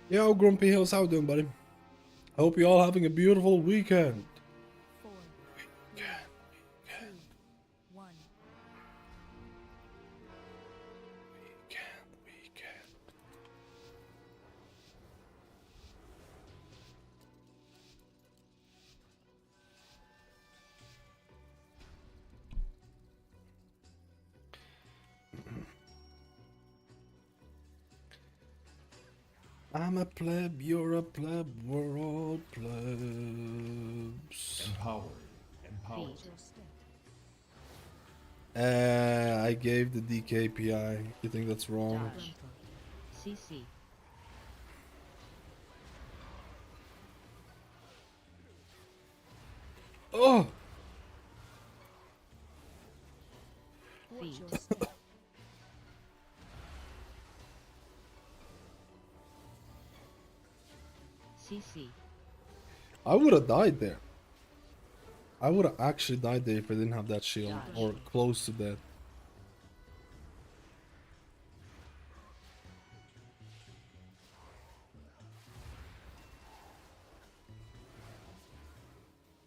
Yo, Grumpy Hills, how you doing, buddy? I hope you're all having a beautiful weekend. 4, 3, 2, 1. I'm a pleb, you're a pleb, we're all plebs. Feet. I gave the DKPI. You think that's wrong? Dodge. CC. Oh! Feet. CC. I would have died there. I would have actually died there if I didn't have that shield, or close to that.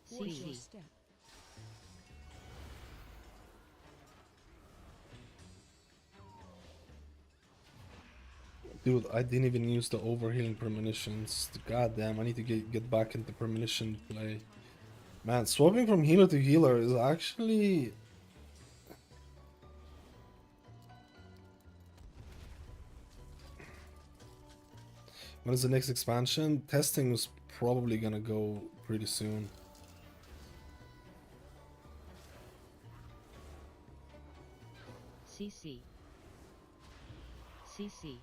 CC. Dude, I didn't even use the overhealing premonitions. God damn, I need to get back into premonition play. Man, swapping from healer to healer is actually... When is the next expansion? Testing is probably gonna go pretty soon. CC. CC.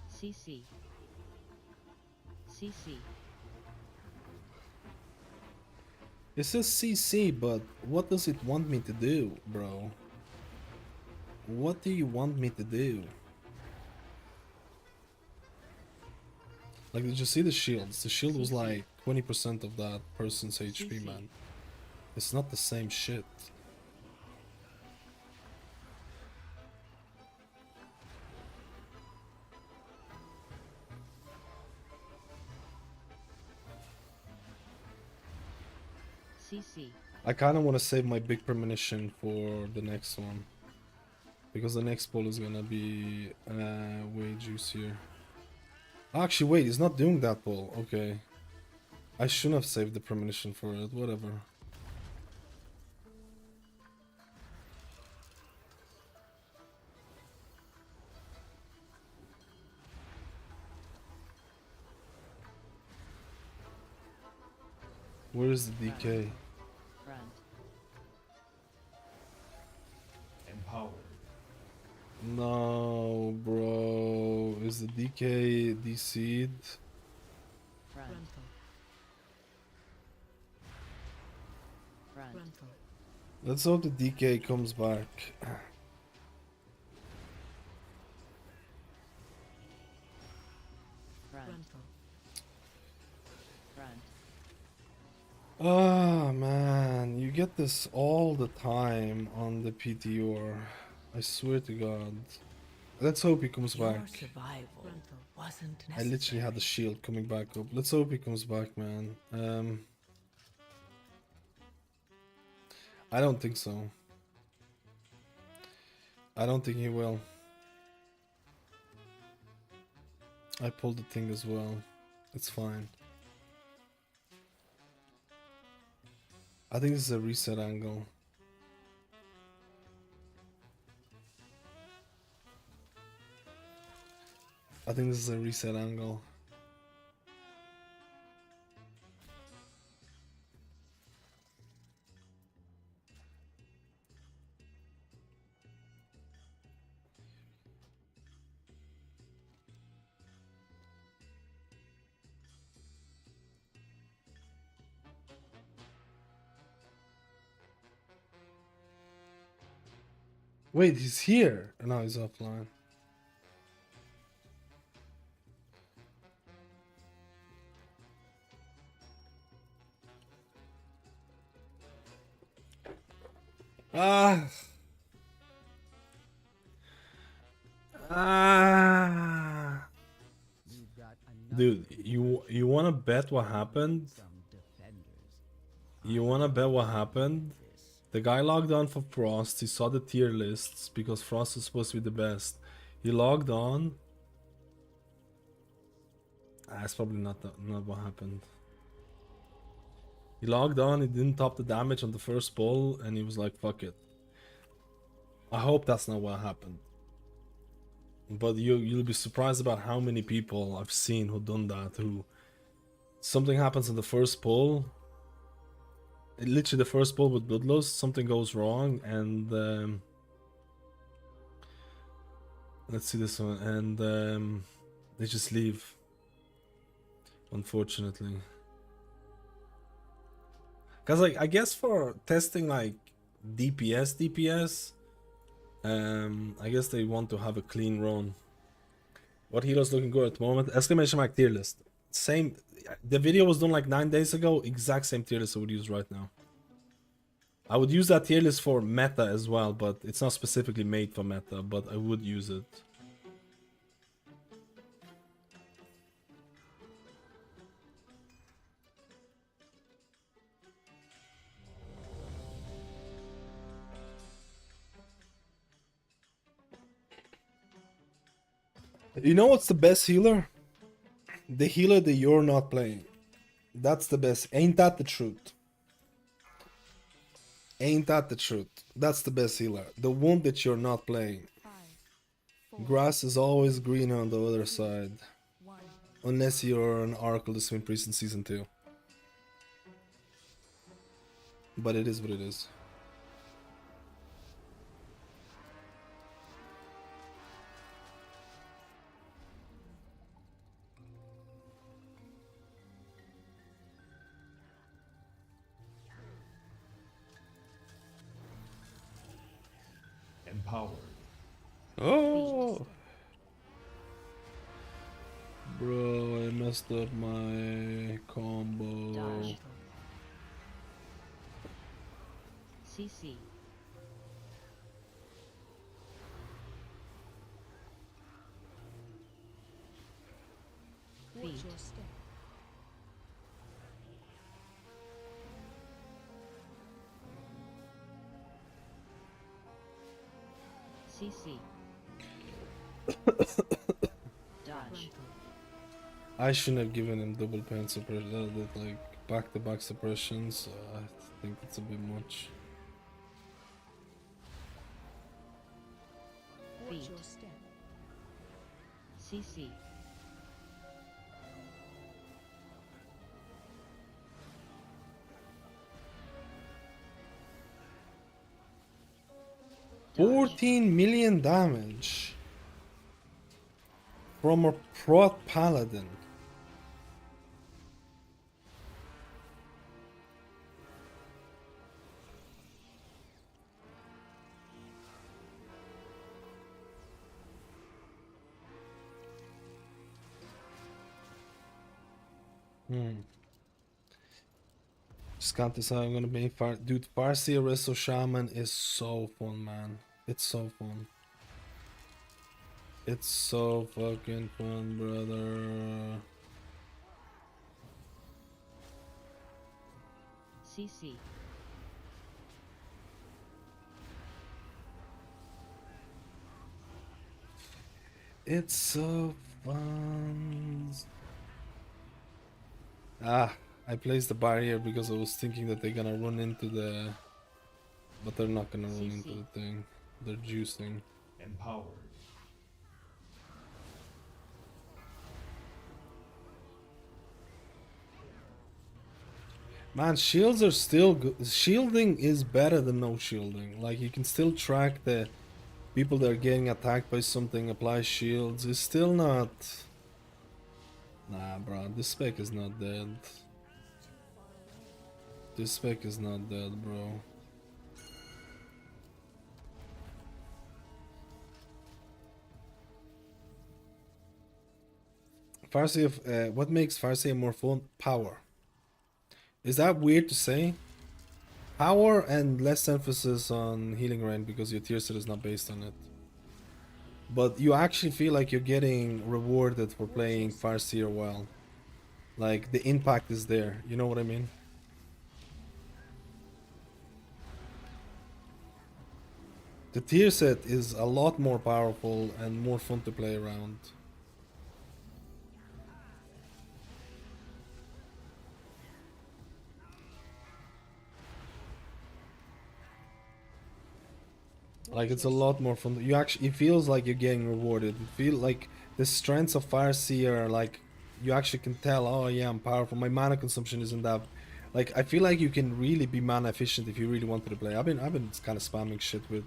CC. CC. It says CC, but what does it want me to do, bro? What do you want me to do? Like, did you see the shields? The shield was like 20% of that person's HP, man. It's not the same shit. CC. I kind of want to save my big premonition for the next one. Because the next ball is gonna be way juicier. Actually, wait, it's not doing that ball. Okay. I shouldn't have saved the premonition for it. Whatever. Where is the DK? Front. No, bro. Is the DK DC'd? Front. Frontal. Front. Frontal. Let's hope the DK comes back. Front. Frontal. Front. Oh man, you get this all the time on the PTR. I swear to God. Let's hope he comes back. Survival wasn't I literally had the shield coming back up. Let's hope he comes back, man. I don't think so. I don't think he will. I pulled the thing as well. It's fine. I think this is a reset angle. I think this is a reset angle. Wait, he's here. No, he's offline. Ah. Ah. You've got enough Dude, you wanna bet what happened? some defenders. You wanna bet what happened? The guy logged on for Frost. He saw the tier lists because Frost is supposed to be the best. He logged on. That's probably not what happened. He logged on. He didn't top the damage on the first pull, and he was like, "Fuck it." I hope that's not what happened. But you'll be surprised about how many people I've seen who done that. Who something happens in the first pull. Literally the first pull with Bloodlust, something goes wrong, and let's see this one, and they just leave. Unfortunately, because like I guess for testing like DPS, I guess they want to have a clean run. What heroes looking good at the moment? Exclamation mark tier list. Same. The video was done like 9 days ago. Exact same tier list I would use right now. I would use that tier list for meta as well, but it's not specifically made for meta, but I would use it. You know what's the best healer? The healer that you're not playing. That's the best. Ain't that the truth? Ain't that the truth? That's the best healer. The one that you're not playing. Grass is always greener on the other side. Unless you're an Oracle the Swim Priest in Season 2. But it is what it is. Empowered. Oh! Bro, I messed up my combo. Dodge. CC. Watch your step. CC. Dodge. I shouldn't have given him double pen suppression, like back-to-back suppressions. I think it's a bit much. Watch Feet. your step. CC. Dodge. 14 million damage from a prot paladin. Just can't decide I'm gonna be dude. Farsseer Resto Shaman is so fun, man. It's so fun. It's so fucking fun, brother. CC. It's so fun. Ah, I placed the barrier because I was thinking that they're gonna run into the... But they're not gonna run into the thing. They're juicing. Empowered. Man, shields are still good. Shielding is better than no shielding. Like, you can still track the people that are getting attacked by something, apply shields. It's still not... Nah, bro, this spec is not dead. This spec is not dead, bro. Farsseer, what makes Farsseer more fun? Power. Is that weird to say? Power and less emphasis on healing rain because your tier set is not based on it. But you actually feel like you're getting rewarded for playing Farseer well. Like, the impact is there, you know what I mean? The tier set is a lot more powerful and more fun to play around. Like, it's a lot more fun. You actually, it feels like you're getting rewarded. You feel like the strengths of Farseer are like, you actually can tell, oh yeah, I'm powerful. My mana consumption isn't that. Like, I feel like you can really be mana efficient if you really wanted to play. I've been kind of spamming shit with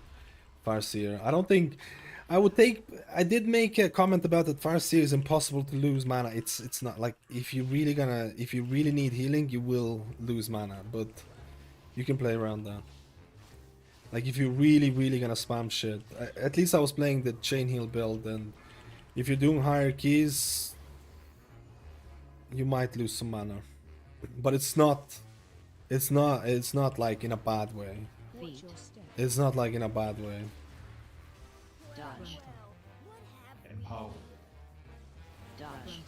Farseer. I don't think I would take. I did make a comment about that Farseer is impossible to lose mana. It's not like if you really need healing, you will lose mana, but you can play around that. Like, if you're really gonna spam shit. At least I was playing the chain heal build, and if you're doing higher keys, you might lose some mana. But it's not like in a bad way. Feet. It's not like in a bad way. Dodge. Empowered. Dodge.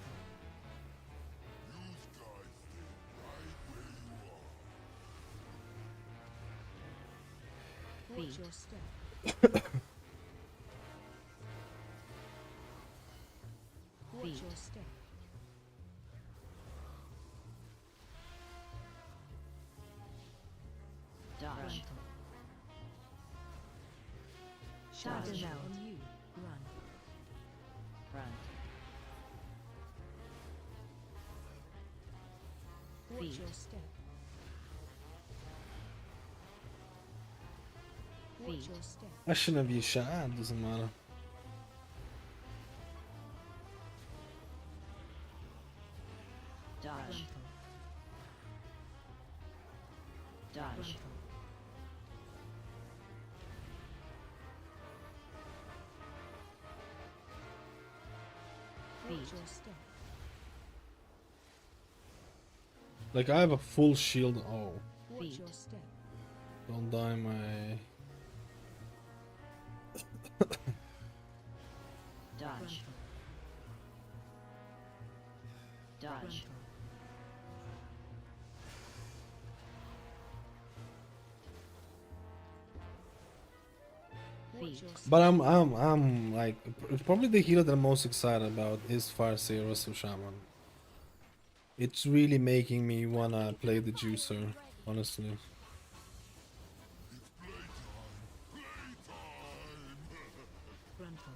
Watch Feet. your step. Watch your step. Dodge. Shadow Dodge. now on you. Run. Front. Watch Feet. your step. Watch Feet. your step. I shouldn't have used Shaman, doesn't matter. Dodge. Frontal. Dodge. Frontal. Watch Feet. your step. Like, I have a full shield. Oh, Watch Feet. your step. don't die my... Dodge. Frontal. Dodge. Frontal. Watch Feet. your step. But I'm like, probably the hero that I'm most excited about is Farseer or Shaman. It's really making me wanna play the juicer, honestly. Frontal.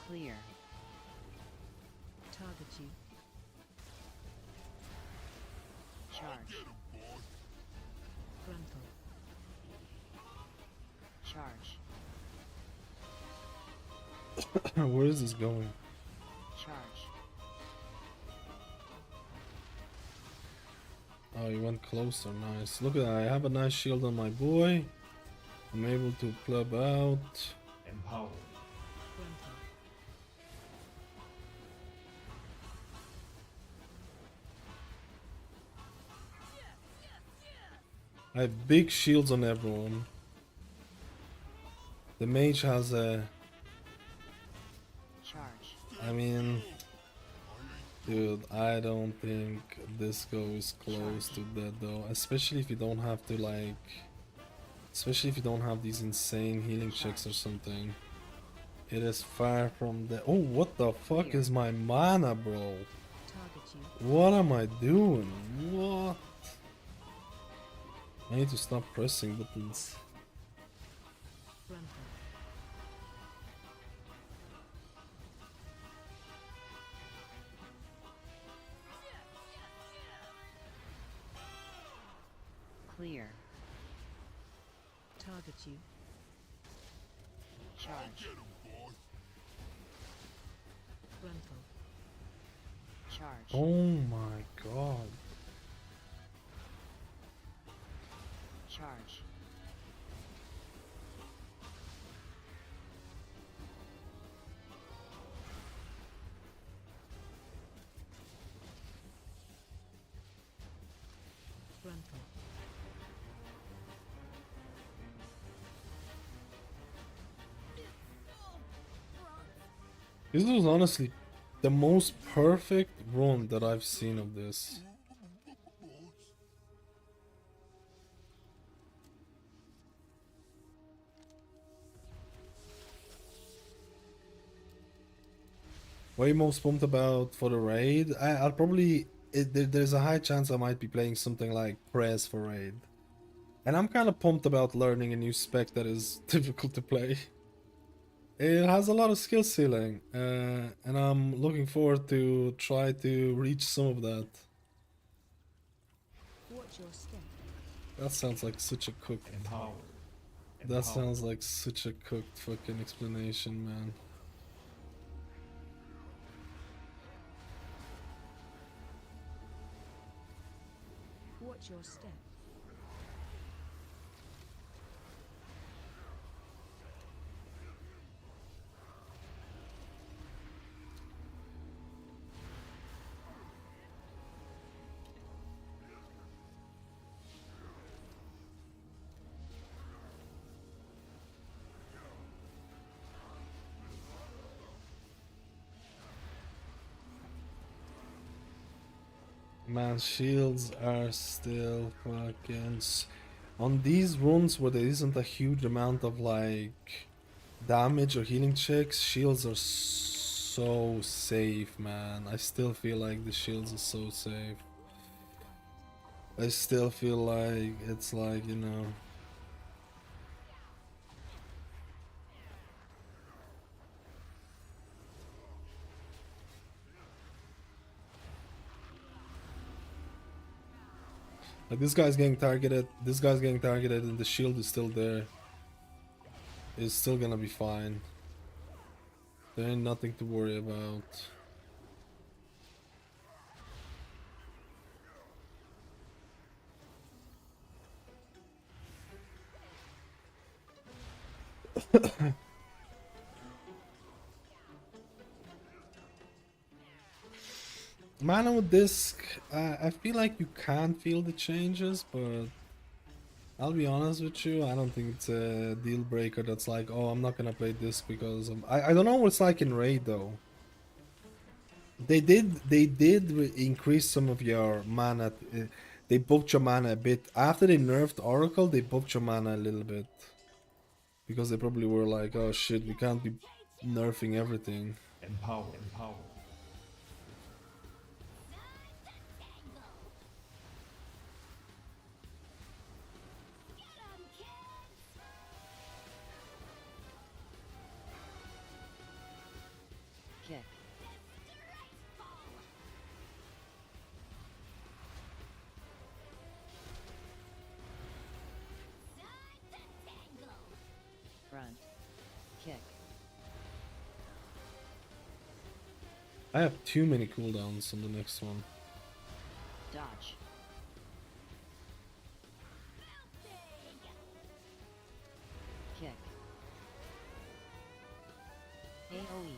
Clear. Target you. Charge. Frontal. Charge. Where is this going? Charge. Oh, you went closer, nice. Look at that, I have a nice shield on my boy. I'm able to club out. Frontal. I have big shields on everyone. The mage has a... Charge. I mean... Dude, I don't think this goes close to that though. Especially if you don't have to like... Especially if you don't have these insane healing checks or something. It is far from the... Oh, what the fuck is my mana, bro? Target you. What am I doing? What? I need to stop pressing buttons. Frontal. Clear. Target you. Charge. Frontal. Charge. Oh my god. Charge. Frontal. This was honestly the most perfect run that I've seen of this. What are you most pumped about for the raid? I'll probably... there's a high chance I might be playing something like Prez for raid. And I'm kind of pumped about learning a new spec that is difficult to play. It has a lot of skill ceiling, and I'm looking forward to try to reach some of that. Watch your step. That sounds like such a cooked... That sounds like such a cooked fucking explanation, man. Watch your step. Man, shields are still fucking... On these runs where there isn't a huge amount of like damage or healing checks, shields are so safe, man. I still feel like the shields are so safe. I still feel like it's like, you know... Like this guy's getting targeted, and the shield is still there. It's still gonna be fine. There ain't nothing to worry about. Mana with disc, I feel like you can feel the changes, but I'll be honest with you, I don't think it's a deal breaker that's like, oh, I'm not gonna play disc because of... I don't know what it's like in raid though. They did increase some of your mana. They buffed your mana a bit. After they nerfed Oracle, they buffed your mana a little bit. Because they probably were like, oh shit, we can't be nerfing everything. Empower. Kick. Front. Kick. I have too many cooldowns on the next one. Dodge. Kick. AoE.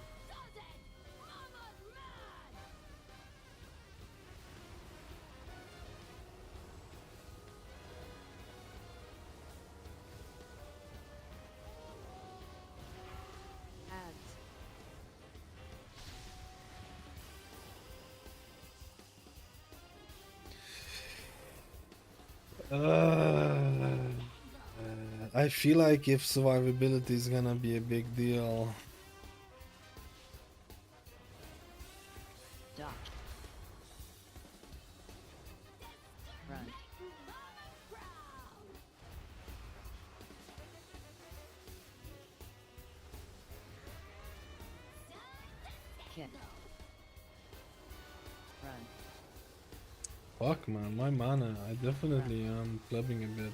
Ads. I feel like if survivability is gonna be a big deal. Dodge. Front. Kick. Front. Fuck man, my mana, I definitely am clubbing a bit.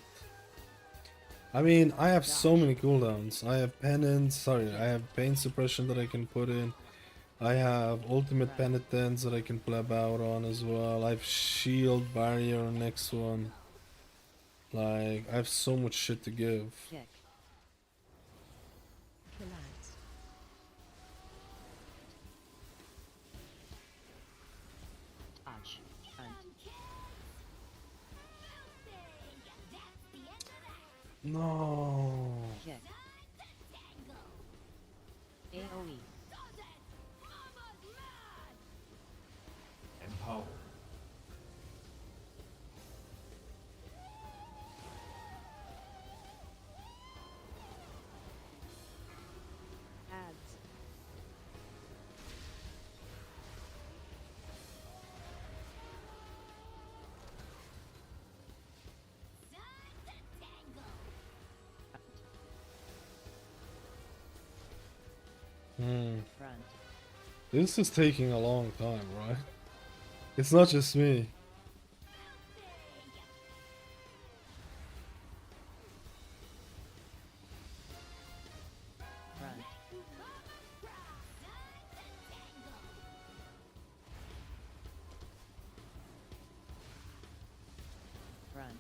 I mean, I have so many cooldowns. I have penance, I have pain suppression that I can put in. I have ultimate penitence that I can pleb out on as well. I have shield barrier on next one. Like, I have so much shit to give. Kick. Kill ads. Dodge. Front. No. Kick. AoE. Empower. Ads. Front. This is taking a long time, right? It's not just me. Front. Front.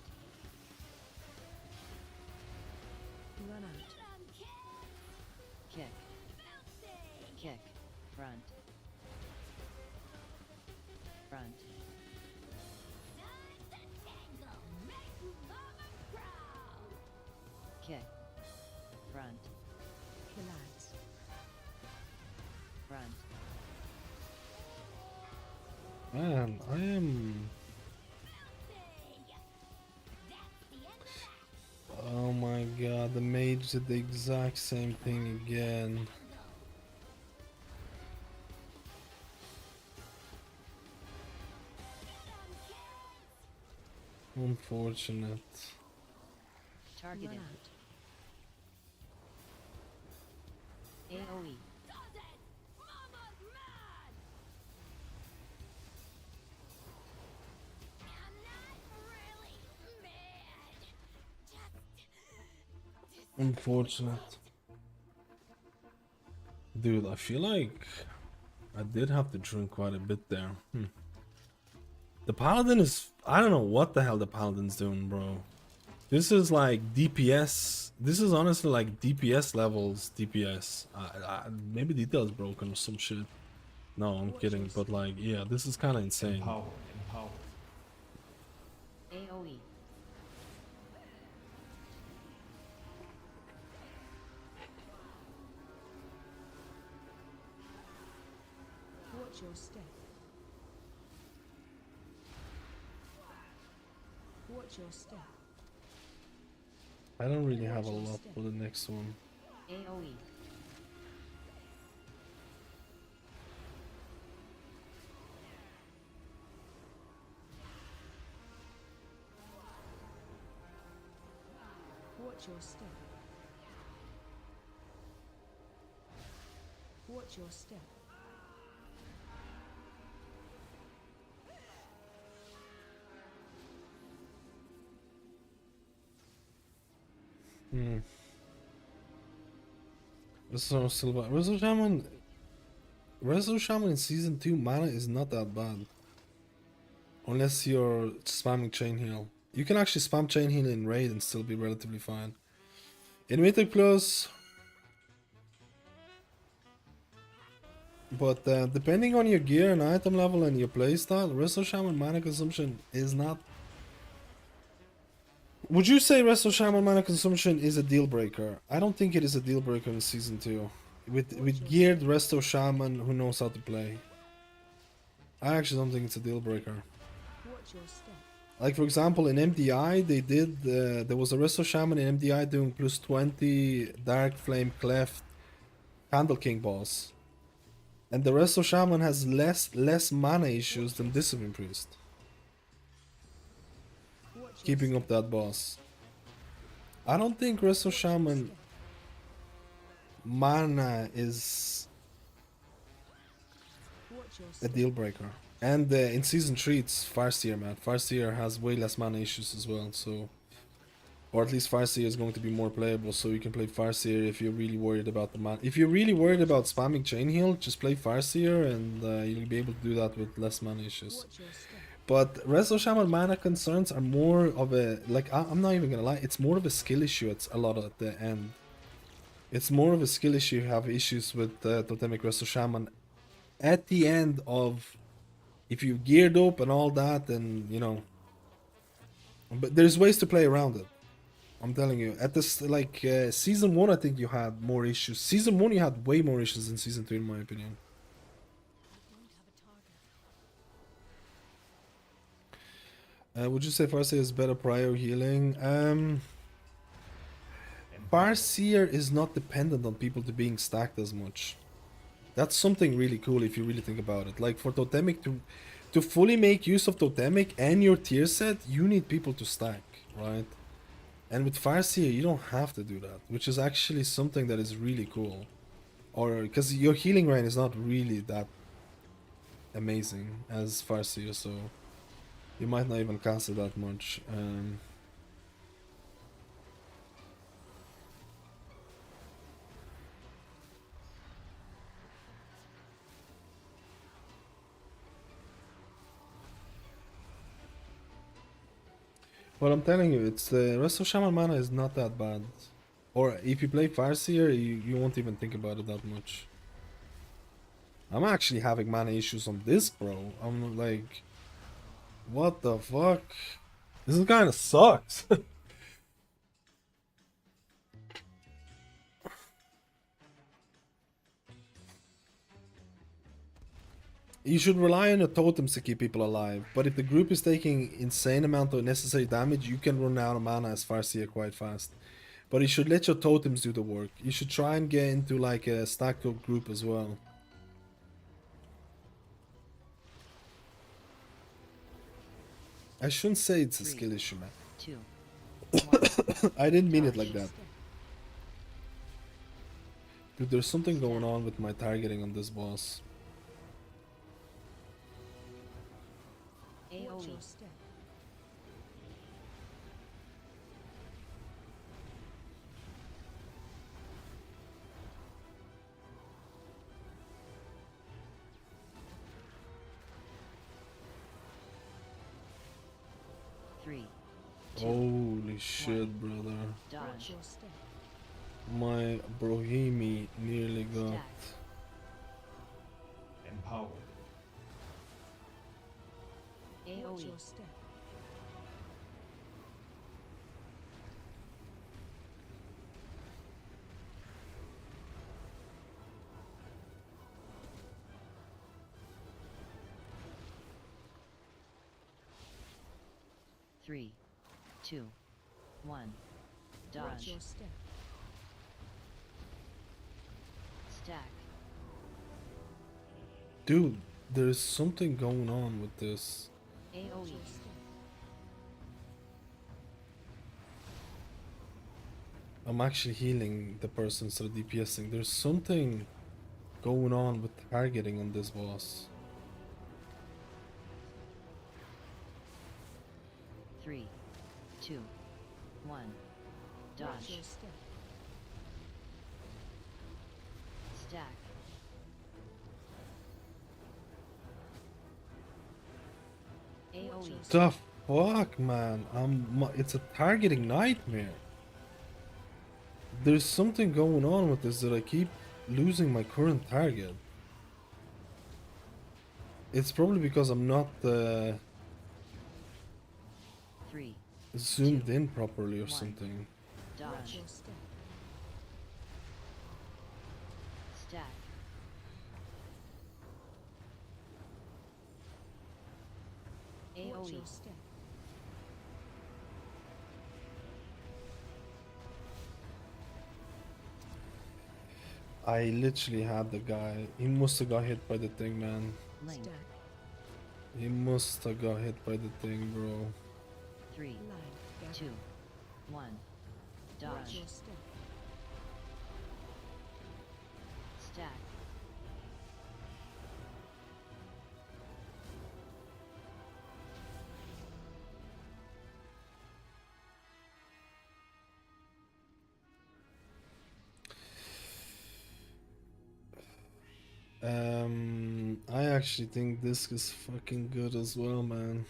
Run out. Kick. Kick. Front. Front. Kick. Front. Kill ads. Front. Man, I am the mage did the exact same thing again. Unfortunate. Targeted. AoE. Unfortunate. Dude, I feel like I did have to drink quite a bit there. The Paladin is... I don't know what the hell the Paladin's doing, bro. This is like DPS. This is honestly like DPS levels DPS. Maybe detail's broken or some shit. No, I'm kidding. But like, yeah, this is kind of insane. Empower. AoE. Watch your step. Watch your step. I don't really have a lot for the next one. AoE. Watch your step. Watch your step. Rezo Shaman in season 2 mana is not that bad. Unless you're spamming chain heal. You can actually spam chain heal in raid and still be relatively fine. In Mythic Plus. But depending on your gear and item level and your playstyle, Rezo Shaman mana consumption is not... Would you say Resto Shaman mana consumption is a deal breaker? I don't think it is a deal breaker in season 2. With geared Resto Shaman who knows how to play. I actually don't think it's a deal breaker. Watch your step. Like for example in MDI they did, there was a Resto Shaman in MDI doing plus 20 Dark Flame Cleft Candle King boss. And the Resto Shaman has less mana issues than Discipline Priest. Keeping up that boss. I don't think Resto Shaman mana is a deal breaker. And in season 3 it's Farseer, man. Farseer has way less mana issues as well, so... Or at least Farseer is going to be more playable, so you can play Farseer if you're really worried about the mana. If you're really worried about spamming chain heal, just play Farseer and you'll be able to do that with less mana issues. But Resto Shaman mana concerns are more of a... Like, I'm not even gonna lie, it's more of a skill issue it's a lot at the end. It's more of a skill issue you have issues with Totemic Resto Shaman. At the end of... If you've geared up and all that, then, you know... But there's ways to play around it. I'm telling you. At this, like, Season 1 I think you had more issues. Season 1 you had way more issues than Season 2 in my opinion. Would you say Farseer is better prior healing? Farseer is not dependent on people to being stacked as much. That's something really cool if you really think about it. Like for Totemic to fully make use of Totemic and your tier set, you need people to stack, right? And with Farseer you don't have to do that, which is actually something that is really cool. Or because your healing range is not really that amazing as Farseer, so you might not even cast it that much. Well, I'm telling you, it's the rest of Shaman mana is not that bad. Or if you play Farseer, you won't even think about it that much. I'm actually having mana issues on this, bro. I'm like... What the fuck? This kind of sucks. You should rely on your totems to keep people alive, but if the group is taking insane amount of necessary damage, you can run out of mana as Farseer quite fast. But you should let your totems do the work. You should try and get into like a stacked up group as well. I shouldn't say it's a skill issue, man. 2, 1. I didn't mean it like Dodge. that. Dude, there's something going on with my targeting on this boss. Watch your AoE. step. 3, 2, Holy shit, brother. Watch dodge, your step. My Brohimi nearly got... stack, Empowered. Watch AoE, your step. 3, 2, 1. Watch Dodge, your step. stack, Dude, there's something going on with this. Watch AoE, your step. I'm actually healing the person instead of DPSing. There's something going on with targeting on this boss. 3, 2, 1. Watch Dodge, your step. stack, AoE, The fuck, man? It's a targeting nightmare. There's something going on with this that I keep losing my current target. It's probably because I'm not 3, zoomed in properly or one. something. Watch dodge, your step. stack, Watch AoE, your step. I literally had the guy. He must have got hit by the thing, man. link, Stack. He must have got hit by the thing, bro. 3, Line. Gather. 2, 1. Watch Dodge, your step. stack, I actually think this is fucking good as well, man.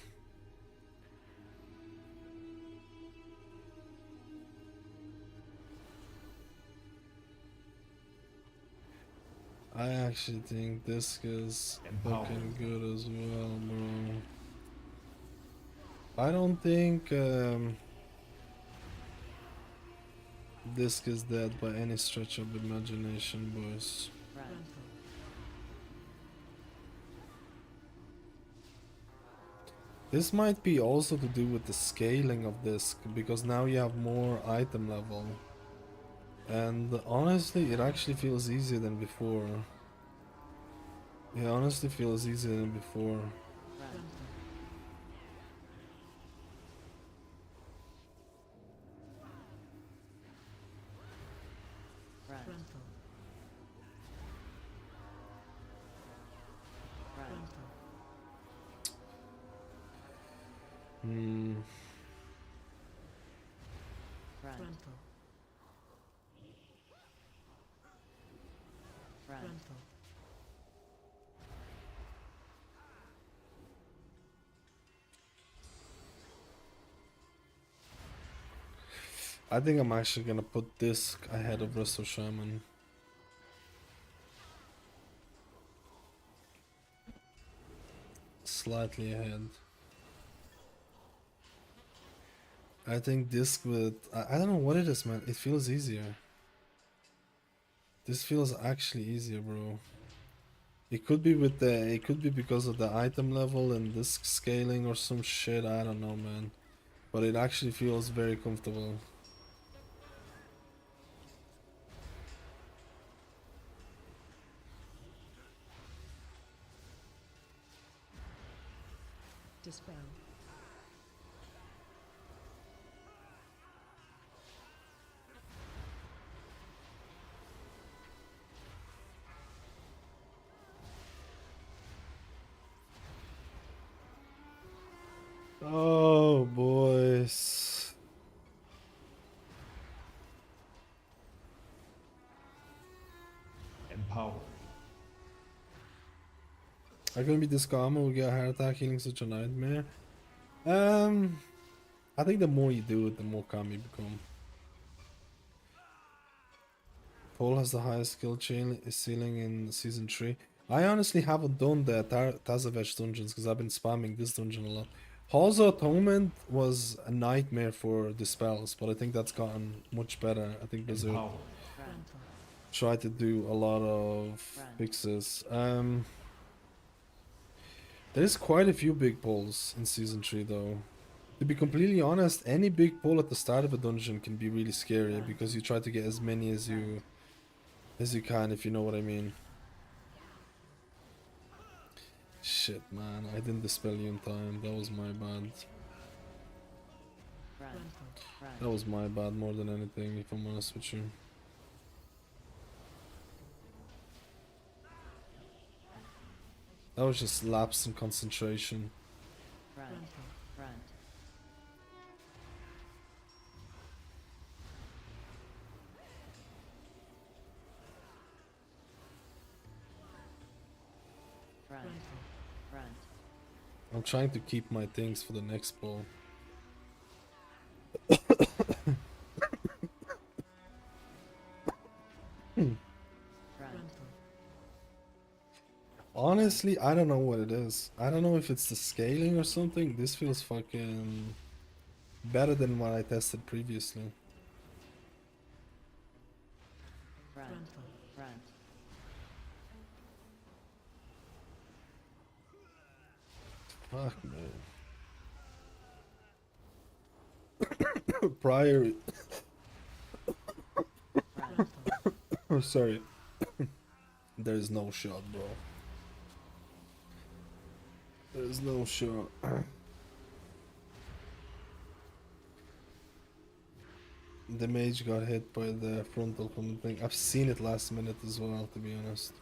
I actually think this is fucking good as well, bro. I don't think Disc is dead by any stretch of imagination, boys. run, Grapple. This might be also to do with the scaling of Disc, because now you have more item level. And honestly, it actually feels easier than before. It honestly feels easier than before. run, Grapple. run, Grapple. run, Grapple. Hmm. run, Grapple. run, Grapple. I think I'm actually gonna put Disc ahead of rest of Shaman. Slightly ahead. I think Disc with... I don't know what it is, man. It feels easier. This feels actually easier, bro. It could be with the... It could be because of the item level and Disc scaling or some shit. I don't know, man. But it actually feels very comfortable. Dispel. Oh, boys. Empower. Are gonna be this calm or get a heart attack healing such a nightmare? I think the more you do it, the more calm you become. Paul has the highest skill ceiling in season 3. I honestly haven't done the Tazavech dungeons because I've been spamming this dungeon a lot. Halls of Atonement was a nightmare for the spells, but I think that's gotten much better. I think Blizzard tried to do a lot of fixes. There's quite a few big pulls in season 3 though. To be completely honest, any big pull at the start of a dungeon can be really scary because you try to get as many as you can, if you know what I mean. Shit, man, I didn't dispel you in time. That was my bad. That was my bad more than anything, if I'm honest with you. That was just lapse in concentration. Front. I'm trying to keep my things for the next ball. Honestly, I don't know what it is. I don't know if it's the scaling or something. This feels fucking better than what I tested previously. Front. Fuck, man. Prior. Oh, sorry. There's no shot, bro. There's no shot. The mage got hit by the frontal from the thing. I've seen it last minute as well, to be honest.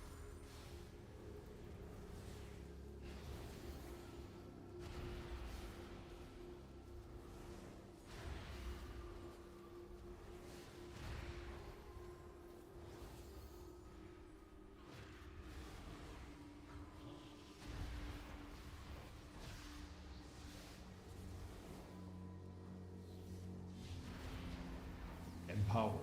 Empower.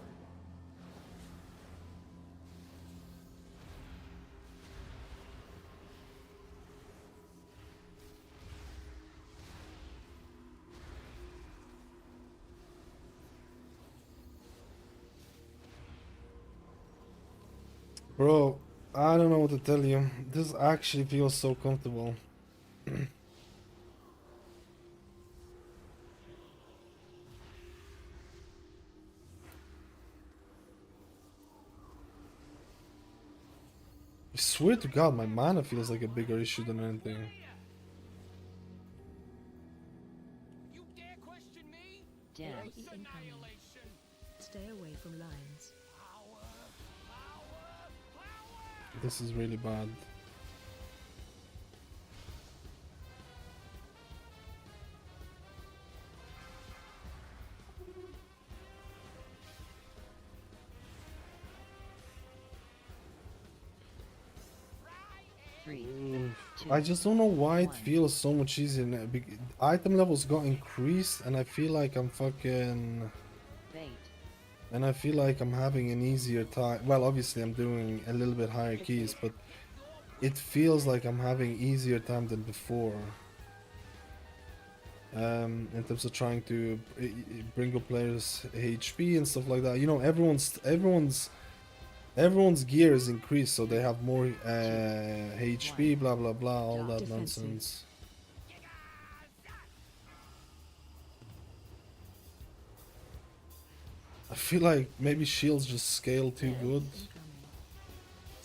Bro, I don't know what to tell you. This actually feels so comfortable. I swear to God, my mana feels like a bigger issue than anything. Dead. Stay away from lines. This is really bad. I just don't know why it feels so much easier now. Item levels got increased and I feel like I'm fucking... And I feel like I'm having an easier time. Well, obviously I'm doing a little bit higher keys, but it feels like I'm having easier time than before. In terms of trying to bring up players' HP and stuff like that. You know, everyone's gear is increased, so they have more HP, blah blah blah, all that nonsense. I feel like maybe shields just scale too good.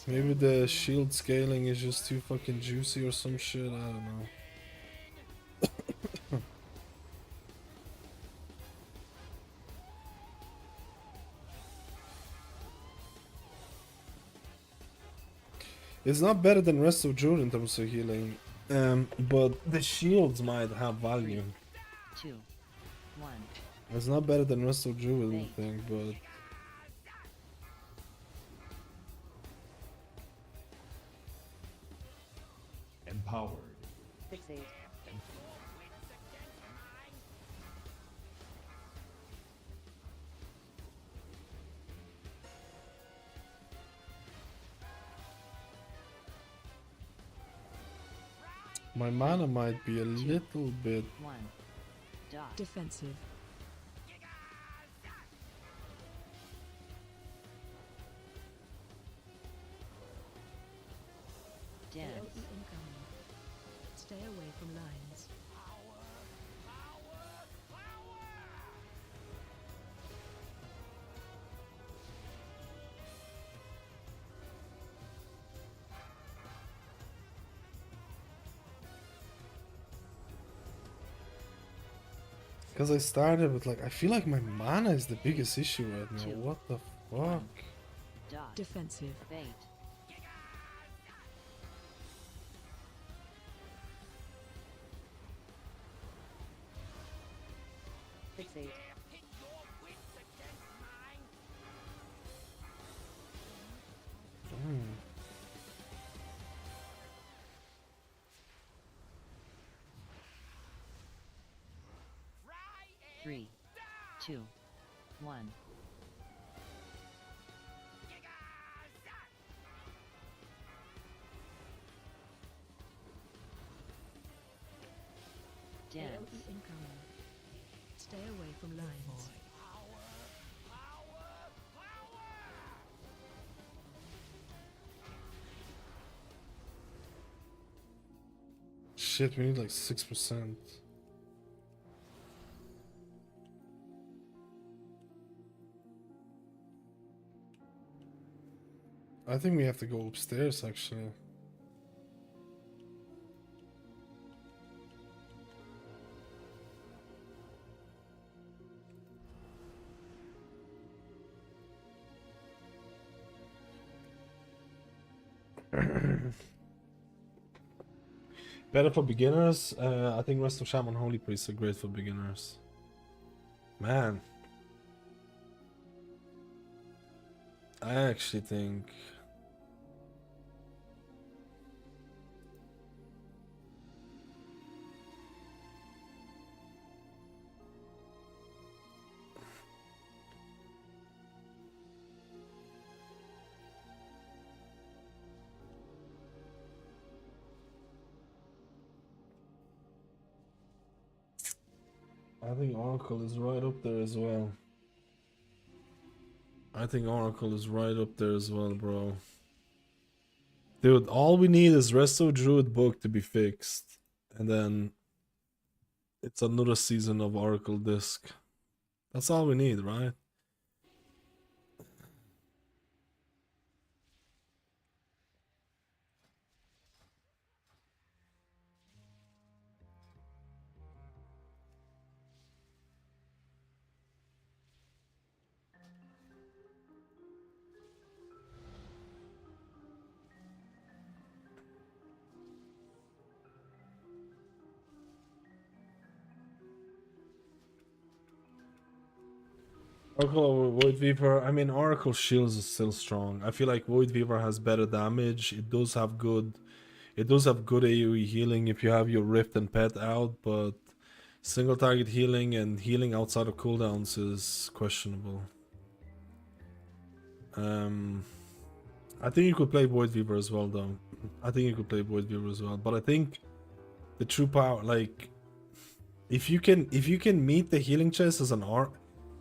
Maybe the shield scaling is just too fucking juicy or some shit, I don't know. It's not better than rest of Druid in terms of healing, but the shields might have value. 2, 1. It's not better than rest of Druid, I think, but Empowered. Fixate. my mana might be a little bit. 1. Dot. Defensive. Dense. AoE incoming. Stay away from lines. Because I started with like, I feel like my mana is the biggest issue right now. 2, What the fuck? Dot. Defensive. Bait. Fixate. Mm. 3, 2, 1. Dense. AoE incoming. Stay away from lines. Shit, we need like 6%. I think we have to go upstairs actually. Better for beginners? I think Rest of Shaman Holy Priest are great for beginners. Man. I actually think... I think Oracle is right up there as well. I think Oracle is right up there as well, bro. Dude, all we need is Resto Druid book to be fixed. And then it's another season of Oracle disc. That's all we need, right? Oracle or Void Weaver. I mean, Oracle Shields is still strong. I feel like Void Weaver has better damage. It does have good AoE healing if you have your Rift and Pet out, but single target healing and healing outside of cooldowns is questionable. I think you could play Void Weaver as well, though. I think you could play Void Weaver as well, but I think the true power, like, if you can meet the healing chest as an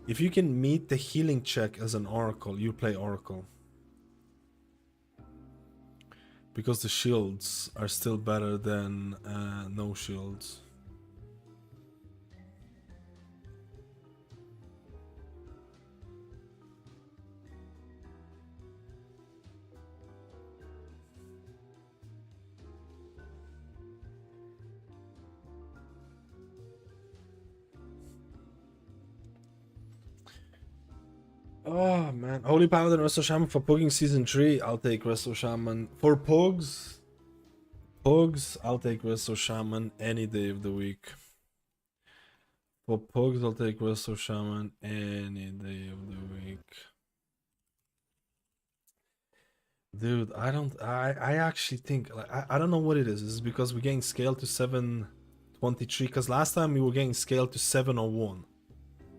if you can meet the healing check as an Oracle, you play Oracle. Because the shields are still better than no shields. Oh man, Holy Paladin, Resto Shaman for Pugging Season 3. I'll take Resto Shaman. For Pugs, I'll take Resto Shaman any day of the week. For Pugs, I'll take Resto Shaman any day of the week. Dude, I actually think, like, I don't know what it is. Is it because we're getting scaled to 723? Because last time we were getting scaled to 701.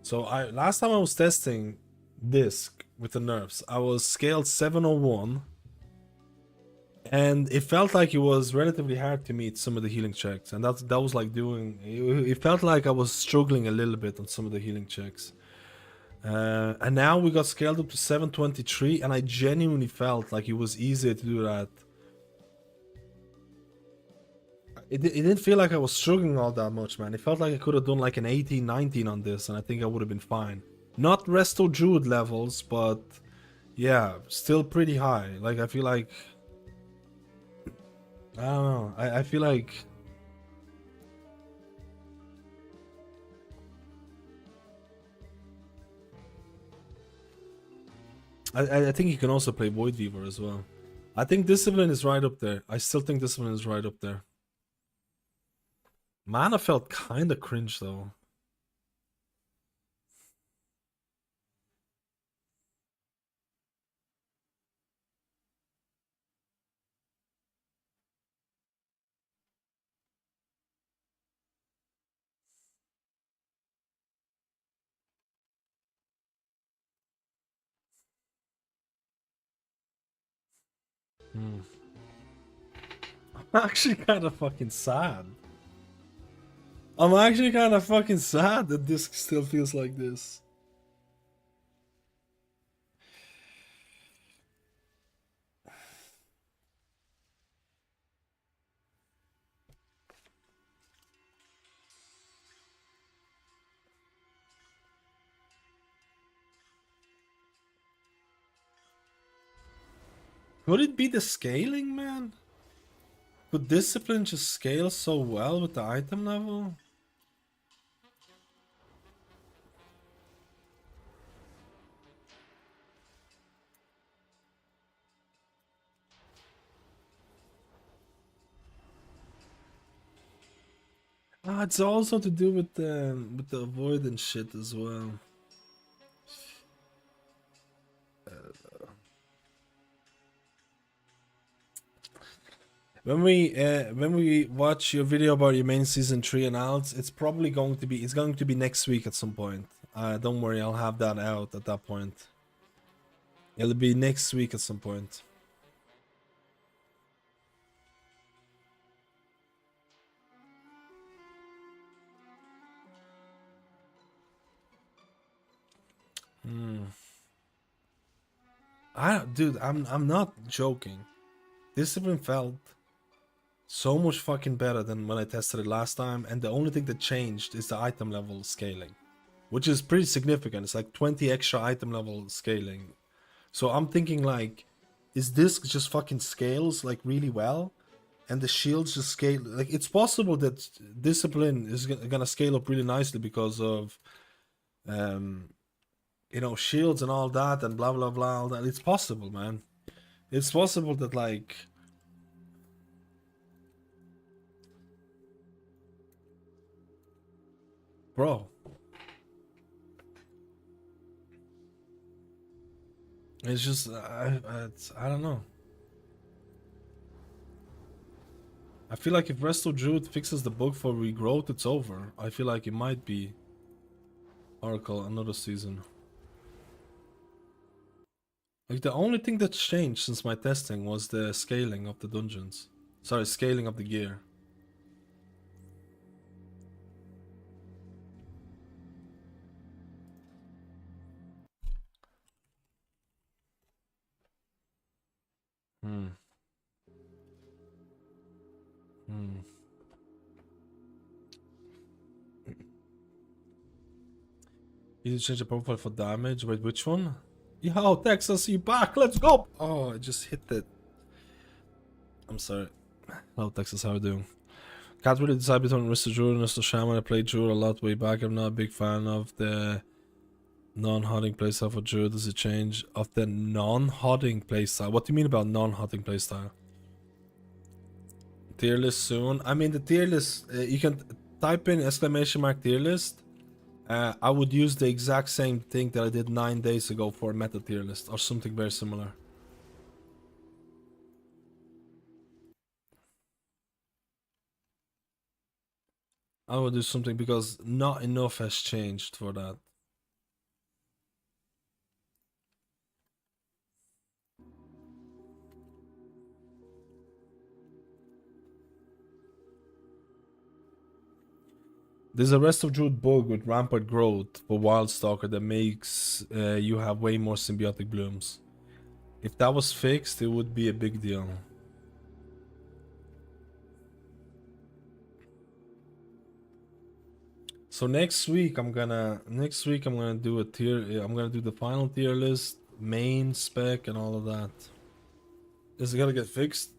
So last time I was testing disc with the nerfs, I was scaled 701, and it felt like it was relatively hard to meet some of the healing checks, and that was like doing, it felt like I was struggling a little bit on some of the healing checks. And now we got scaled up to 723, and I genuinely felt like it was easier to do that. It didn't feel like I was struggling all that much, man. It felt like I could have done like an 18, 19 on this, and I think I would have been fine. Not Resto Druid levels, but yeah, still pretty high. Like, I feel like, I don't know, I feel like I think you can also play Void Weaver as well. I think Discipline is right up there. I still think Discipline is right up there. Mana felt kinda cringe though. I'm actually kind of fucking sad. I'm actually kind of fucking sad that this still feels like this. Could it be the scaling, man? Could Discipline just scale so well with the item level? Ah, it's also to do with the avoidance shit as well. When we watch your video about your main season 3 announced, it's probably going to be next week at some point. Don't worry, I'll have that out at that point. It'll be next week at some point. Dude, I'm not joking. Discipline felt so much fucking better than when I tested it last time, and the only thing that changed is the item level scaling, which is pretty significant. It's like 20 extra item level scaling. So I'm thinking, like, is this just fucking scales like really well, and the shields just scale? Like, it's possible that Discipline is gonna scale up really nicely because of you know, shields and all that and blah blah blah, all that. It's possible, man. It's possible that, like, bro, it's just I don't know. I feel like if Resto Druid fixes the bug for regrowth, it's over. I feel like it might be Oracle another season. Like, the only thing that's changed since my testing was the scaling of the dungeons. Sorry, scaling of the gear. You need to change the profile for damage. Wait, which one? Yo, Texas, you back? Let's go! Oh, I just hit it. I'm sorry. Hello, Texas, how are you doing? Can't really decide between Mr. Druid and Mr. Shaman. I played Druid a lot way back. I'm not a big fan of the Non-hunting playstyle for Druid, does it change of the non-hunting playstyle? What do you mean about non-hunting playstyle? Tier list soon. I mean the tier list, you can type in !! tier list. I would use the exact same thing that I did 9 days ago for a meta tier list or something very similar. I would do something because not enough has changed for that. There's a rest of Druid bug with rampant growth for Wildstalker that makes you have way more symbiotic blooms. If that was fixed, it would be a big deal. So next week I'm gonna do a tier. I'm gonna do the final tier list, main spec, and all of that. Is it gonna get fixed?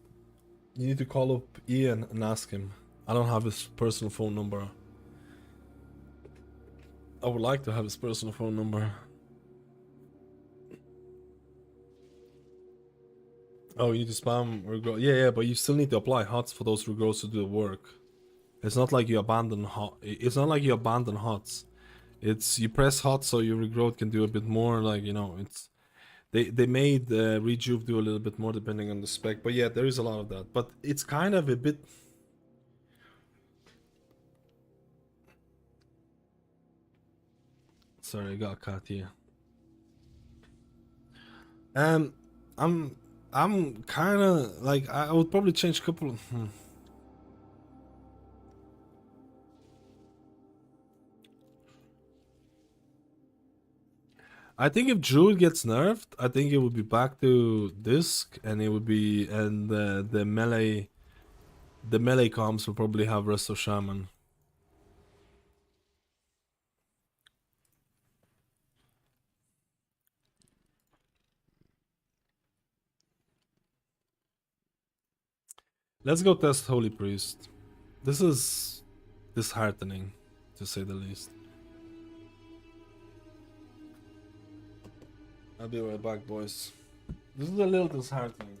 You need to call up Ian and ask him. I don't have his personal phone number. I would like to have his personal phone number. Oh, you need to spam regrowth. Yeah, but you still need to apply HOTS for those regrowths to do the work. It's not like you abandon It's not like you abandon HOTS. It's you press HOTS so your regrowth can do a bit more. Like, you know, it's they made Rejuve do a little bit more depending on the spec. But yeah, there is a lot of that. But it's kind of a bit. Sorry, I got a cat here. I'm kind of like I would probably change a couple. I think if Druid gets nerfed, I think it would be back to disc, and it would be the melee comps will probably have rest of Shaman. Let's go test Holy Priest. This is disheartening, to say the least. I'll be right back, boys. This is a little disheartening.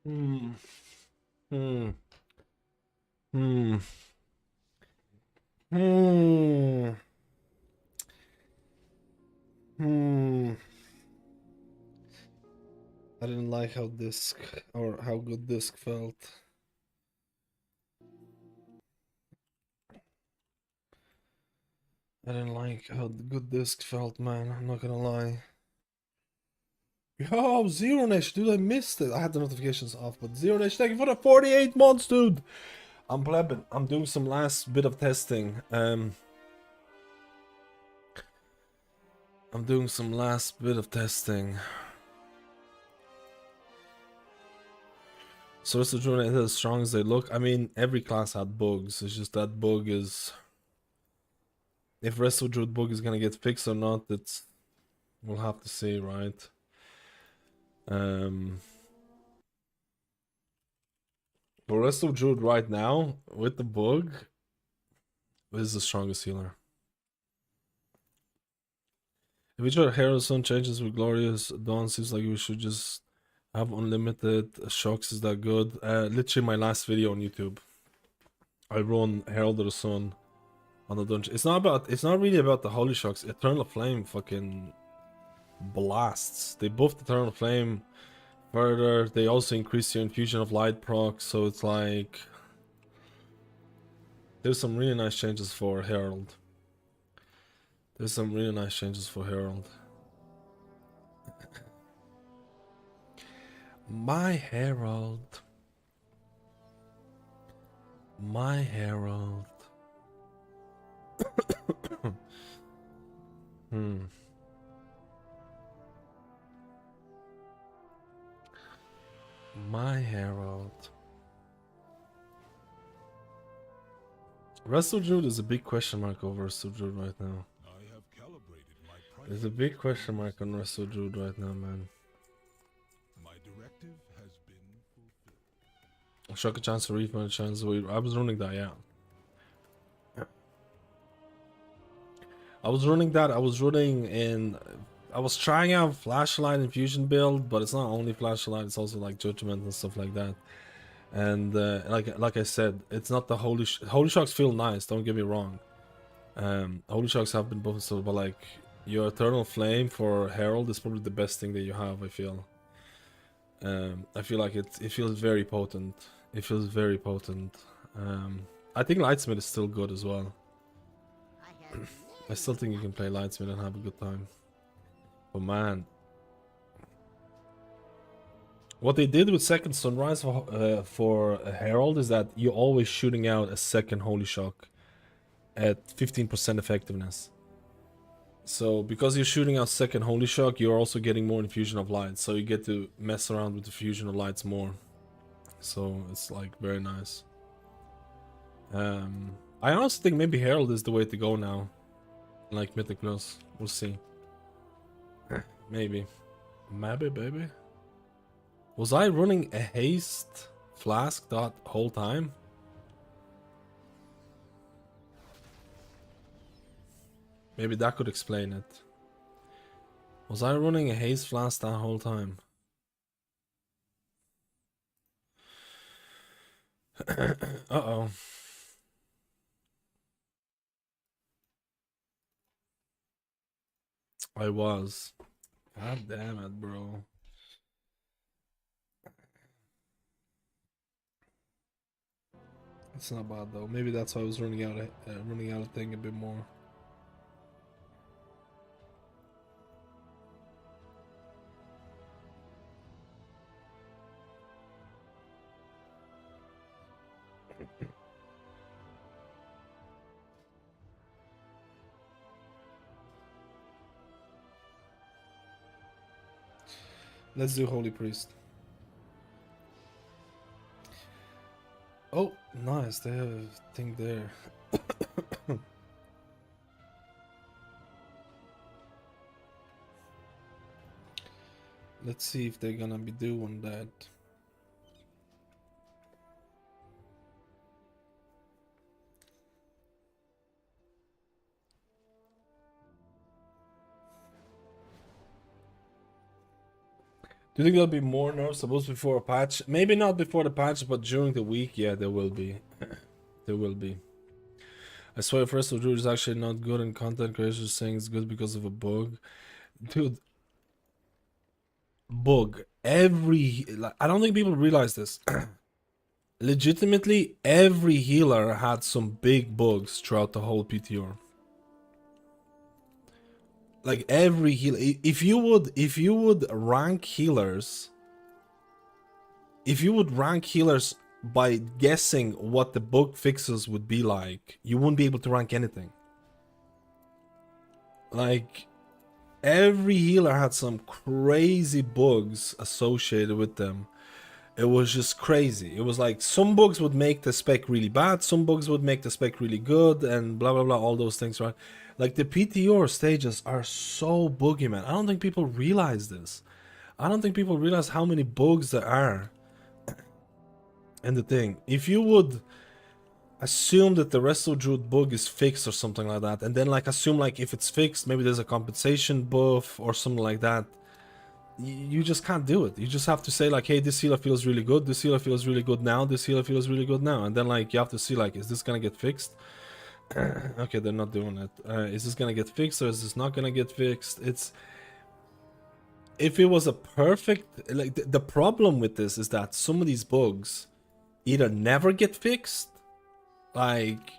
Hmm. Hmm. Hmm. Hmm. Hmm. I didn't like how disc or how good disc felt. I didn't like how good disc felt, man. I'm not gonna lie. Yo, Zero Nash, dude, I missed it. I had the notifications off, but Zero Nash, thank you for the 48 months, dude. I'm plebbing. I'm doing some last bit of testing. I'm doing some last bit of testing. So is the Druid as strong as they look? I mean, every class had bugs. It's just that bug is... If Resto Druid bug is gonna get fixed or not, it's... We'll have to see, right? But Resto Druid right now, with the bug, is the strongest healer. If each of Hero Sun changes with Glorious Dawn, seems like we should just have unlimited shocks. Is that good? Literally my last video on YouTube, I run Herald of the Sun on the dungeon. It's not really about the holy shocks. Eternal Flame fucking blasts. They buffed Eternal Flame further. They also increase your infusion of light proc, so it's like there's some really nice changes for Herald. There's some really nice changes for Herald. My Herald. My Herald. My Herald. Wrestle Druid is a big question mark over Wrestle Druid right now. There's a big question mark on Wrestle Druid right now, man. My directive has been fulfilled. Shock a chance to refund a chance. I was running that, yeah. I was running that. I was trying out Flashlight Infusion build, but it's not only Flashlight, it's also like Judgment and stuff like that. And like I said, it's not the Holy Shocks feel nice, don't get me wrong. Holy Shocks have been buffed, so, but like your Eternal Flame for Herald is probably the best thing that you have, I feel. I feel like it feels very potent. It feels very potent. I think Lightsmith is still good as well. I still think you can play Lightsmith and have a good time. But man, what they did with Second Sunrise for Herald is that you're always shooting out a second Holy Shock at 15% effectiveness. So because you're shooting out second Holy Shock, you're also getting more infusion of light. So you get to mess around with the fusion of lights more. So it's like very nice. I honestly think maybe Herald is the way to go now. Like Mythic Plus. We'll see. Maybe. Maybe, baby. Was I running a haste flask that whole time? Maybe that could explain it. Was I running a haste flask that whole time? Uh-oh. I was. God damn it, bro. It's not bad though. Maybe that's why I was running out of thing a bit more. Let's do Holy Priest. Oh, nice. They have a thing there. Let's see if they're gonna be doing that. Do you think there'll be more nerfs supposed before a patch? Maybe not before the patch, but during the week, yeah, there will be. There will be. I swear, first of Druid is actually not good, and content creators saying it's good because of a bug. Dude, bug. Like, I don't think people realize this. Legitimately, every healer had some big bugs throughout the whole PTR. Like every healer, if you would rank healers, by guessing what the bug fixes would be like, you wouldn't be able to rank anything. Like every healer had some crazy bugs associated with them. It was just crazy. It was like some bugs would make the spec really bad, some bugs would make the spec really good, and blah blah blah, all those things, right? Like the PTR stages are so buggy, man. I don't think people realize this. I don't think people realize how many bugs there are. And the thing, if you would assume that the Resto Druid bug is fixed or something like that, and then like assume like if it's fixed, maybe there's a compensation buff or something like that, you just can't do it. You just have to say like, hey, this healer feels really good, this healer feels really good now, this healer feels really good now, and then like you have to see like, is this gonna get fixed? Okay, they're not doing it. Is this gonna get fixed or is this not gonna get fixed? It's, if it was a perfect, like the problem with this is that some of these bugs either never get fixed, like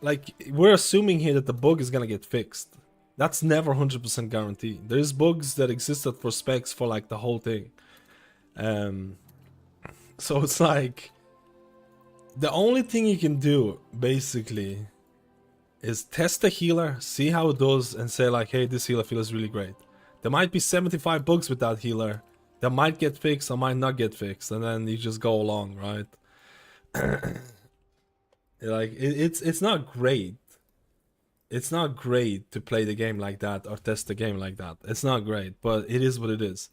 like we're assuming here that the bug is gonna get fixed. That's never 100% guaranteed. There's bugs that existed for specs for like the whole thing. So it's like, the only thing you can do basically is test the healer, see how it does, and say like, hey, this healer feels really great. There might be 75 bugs with that healer that might get fixed or might not get fixed, and then you just go along, right? Like it's not great. It's not great to play the game like that or test the game like that. It's not great, but it is what it is.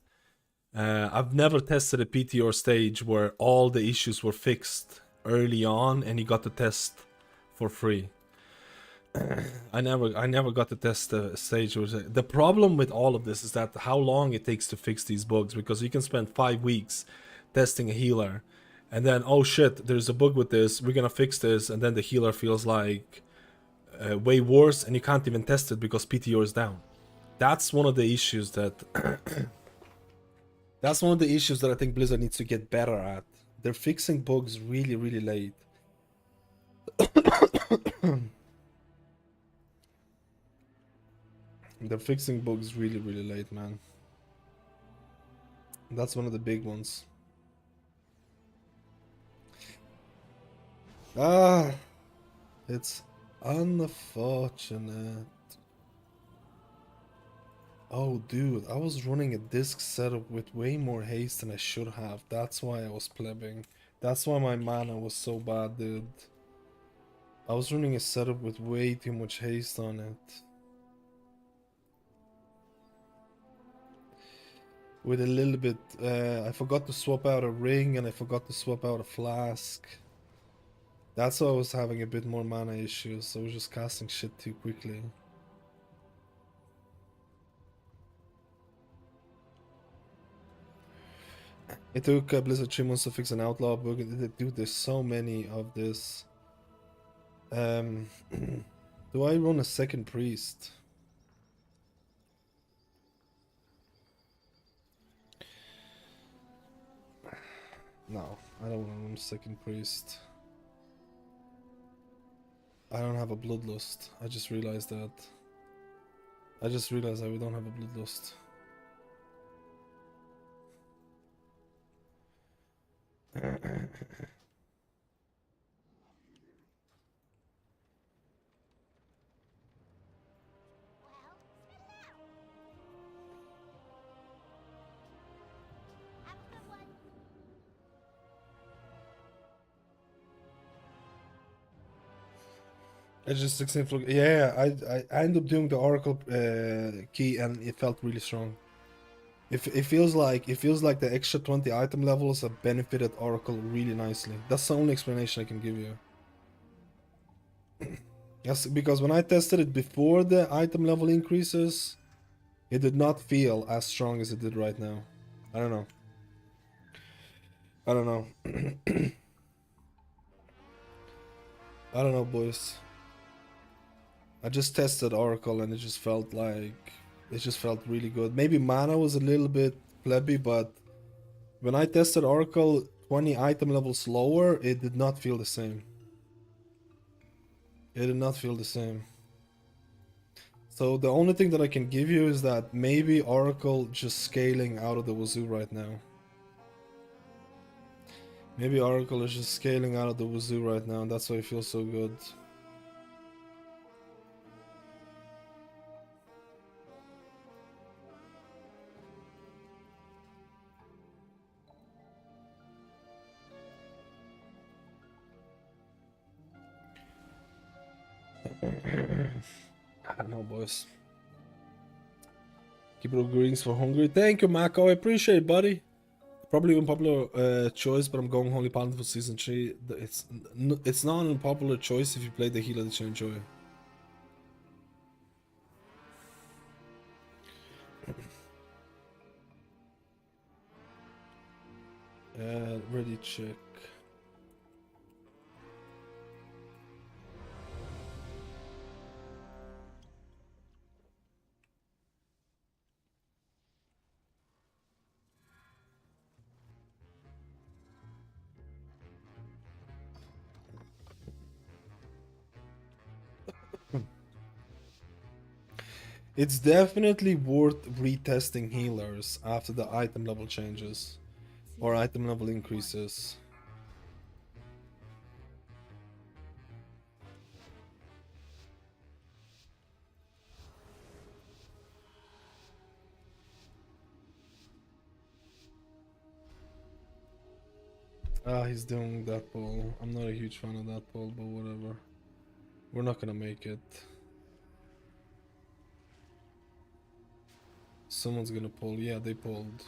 I've never tested a PTR stage where all the issues were fixed early on and you got to test for free. I never got to test the stage. The problem with all of this is that how long it takes to fix these bugs, because you can spend 5 weeks testing a healer and then, oh shit, there's a bug with this, we're gonna fix this, and then the healer feels like way worse and you can't even test it because PTR is down. That's one of the issues that that's one of the issues that I think Blizzard needs to get better at. They're fixing bugs really, really late. They're fixing bugs really, really late, man. That's one of the big ones. It's unfortunate. Oh, dude, I was running a disc setup with way more haste than I should have. That's why I was plebbing. That's why my mana was so bad, dude. I was running a setup with way too much haste on it. With a little bit, I forgot to swap out a ring and I forgot to swap out a flask. That's why I was having a bit more mana issues. I was just casting shit too quickly. It took Blizzard 3 months to fix an outlaw bug. Dude, there's so many of this. Do I run a second priest? No, I don't want to run a second priest. I don't have a bloodlust. I just realized that. I just realized that we don't have a bloodlust. I just 16 fluke. Yeah, I ended up doing the Oracle key and it felt really strong. It feels like the extra 20 item levels have benefited Oracle really nicely. That's the only explanation I can give you. Yes, because when I tested it before the item level increases, it did not feel as strong as it did right now. I don't know. I don't know. I don't know, boys. I just tested Oracle and it just felt really good. Maybe mana was a little bit plebby, but when I tested Oracle 20 item levels lower, it did not feel the same. It did not feel the same. So the only thing that I can give you is that maybe Oracle just scaling out of the wazoo right now. Maybe Oracle is just scaling out of the wazoo right now, and that's why it feels so good. I don't know, boys. Keep it up, greetings for Hungary. Thank you, Mako. I appreciate it, buddy. Probably unpopular choice, but I'm going Holy Paladin for season 3. It's not an unpopular choice if you play the healer that you enjoy. Ready check. It's definitely worth retesting healers after the item level changes or item level increases. Ah, he's doing that poll. I'm not a huge fan of that poll, but whatever. We're not gonna make it. Someone's gonna poll. Yeah, they polled.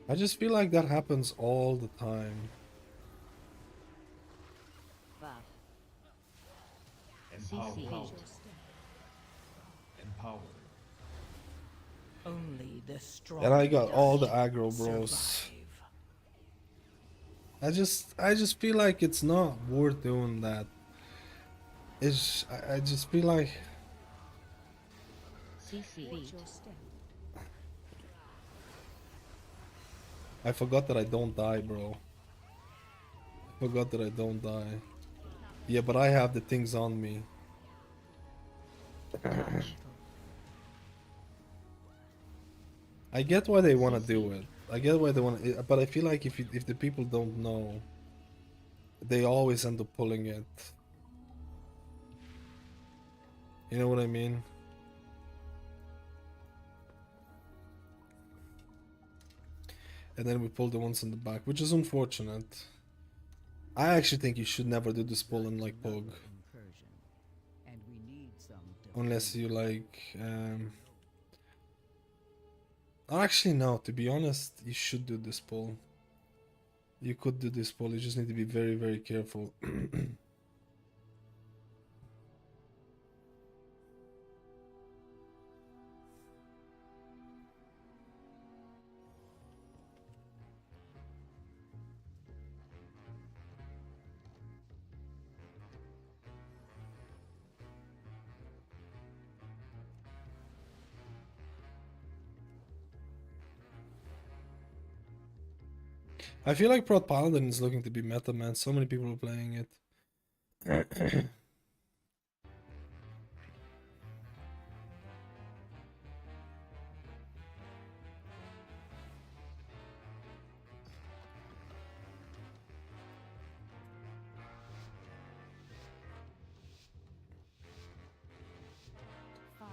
I just feel like that happens all the time. Buff. Empowered. Empowered. Only the strong. And I got all the aggro bros. I just feel like it's not worth doing that. I just feel like I forgot that I don't die, bro. I forgot that I don't die. Yeah, but I have the things on me. I get why they want to do it. I get why they want to, but I feel like if the people don't know, they always end up pulling it. You know what I mean? And then we pull the ones in the back, which is unfortunate. I actually think you should never do this pull in like Pug. Unless you like actually no, to be honest, you should do this pull. You could do this pull, you just need to be very, very careful. I feel like Prot Paladin is looking to be meta, man. So many people are playing it.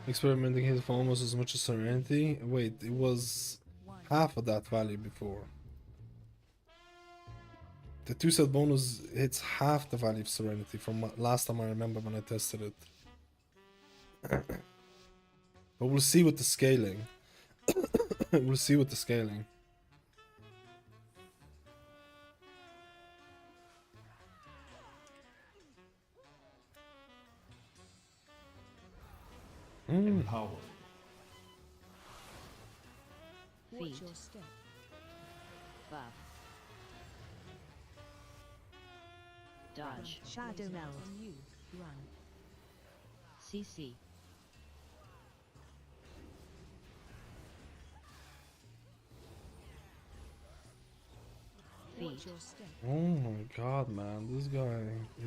Experimenting hit for almost as much as Serenity. Wait, it was half of that value before. The 2-set bonus hits half the value of Serenity from last time I remember when I tested it. But we'll see with the scaling. We'll see with the scaling. Empowered. Watch your step. Buff. Dodge. Shadow meld. On you. Run. CC. Watch Feet. your step. Oh my god, man, this guy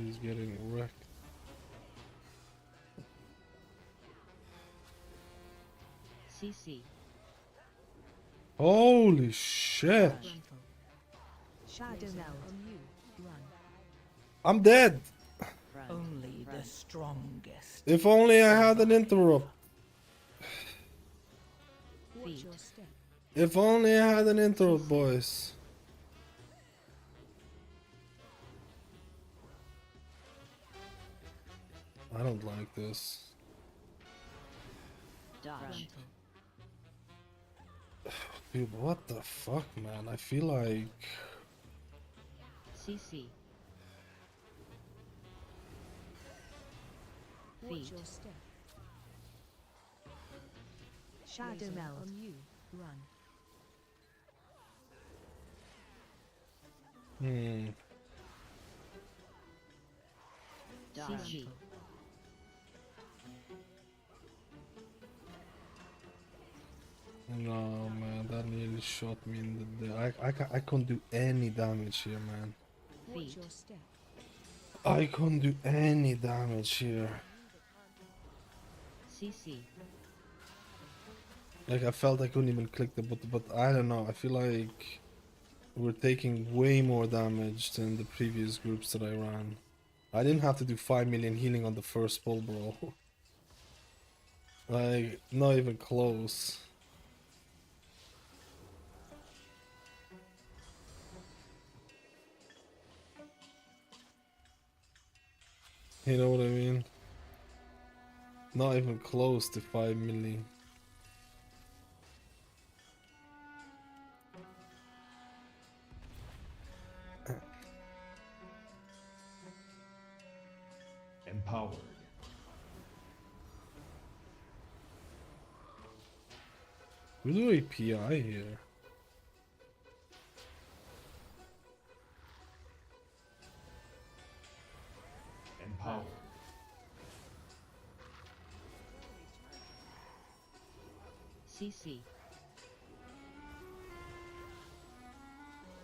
is getting wrecked. CC. Holy shit! Frontal. Shadow meld. On you. Run. I'm dead! Run. Only Run. the strongest. If only I had an interrupt. Watch Feet. your step. If only I had an interrupt, boys. I don't like this. Dodge. Frontal. Dude, what the fuck, man? I feel like... CC. Watch Feet. your step. Shadow meld. On you. Run. CC. No, man, that nearly shot me in the... I couldn't do any damage here, man. Watch Feet. your step. I couldn't do any damage here. CC. Like, I felt I couldn't even click the button, but I don't know. I feel like we're taking way more damage than the previous groups that I ran. I didn't have to do 5 million healing on the first pull, bro. Like, not even close. You know what I mean? Not even close to 5 million. Empowered. We do API here. Empowered. CC.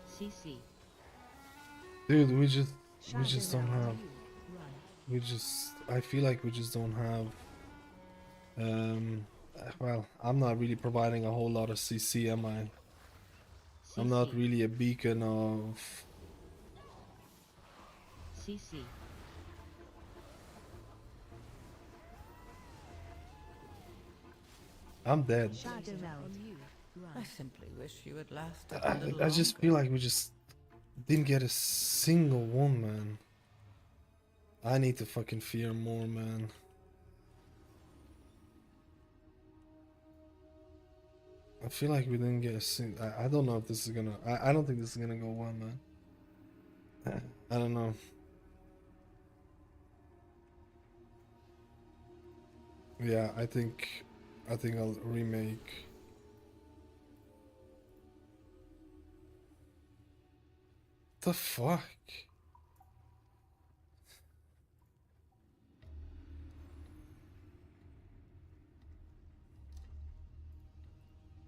CC. Dude, we just Shadow don't meld. On have. you. Run. I feel like we just don't have. Well, I'm not really providing a whole lot of CC, am I? I'm not CC. really a beacon of. CC. I'm dead. Shadow meld. On you. Run. I simply wish you had lasted a little I just feel like we just didn't get a single one, man. I need to fucking fear more, man. I feel like we didn't get a single. I don't know if this is gonna. I don't think this is gonna go well, man. I don't know. Yeah, I think I'll remake. The fuck?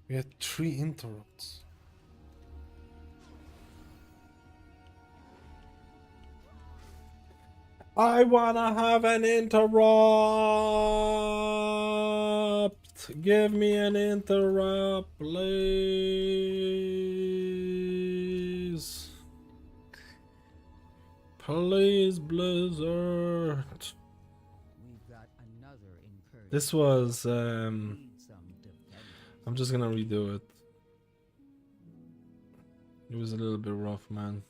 We had 3 interrupts. I wanna have an interrupt. Give me an interrupt, please. Please, Blizzard. We've got another incursion. This was Need some defenders. I'm just gonna redo it. It was a little bit rough, man.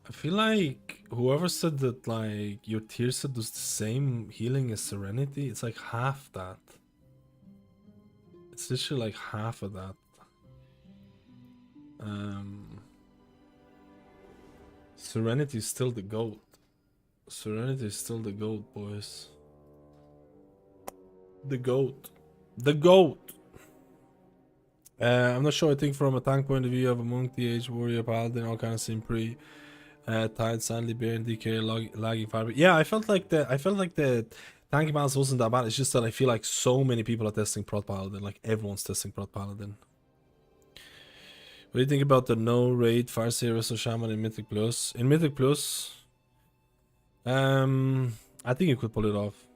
I feel like whoever said that like your tier set does the same healing as Serenity, it's like half that. It's literally like half of that. Serenity is still the GOAT. Serenity is still the GOAT, boys. The GOAT. The GOAT! I'm not sure. I think from a tank point of view, you have a Monk, DH, Warrior, Paladin, all kind of same pre. Tide, Sandy, Bear, and DK, lagging fire. Yeah, I felt like the tanking balance wasn't that bad. It's just that I feel like so many people are testing Prot Paladin. Like everyone's testing Prot Paladin. What do you think about the no raid Farseer or Shaman in Mythic Plus? In Mythic Plus, I think you could pull it off.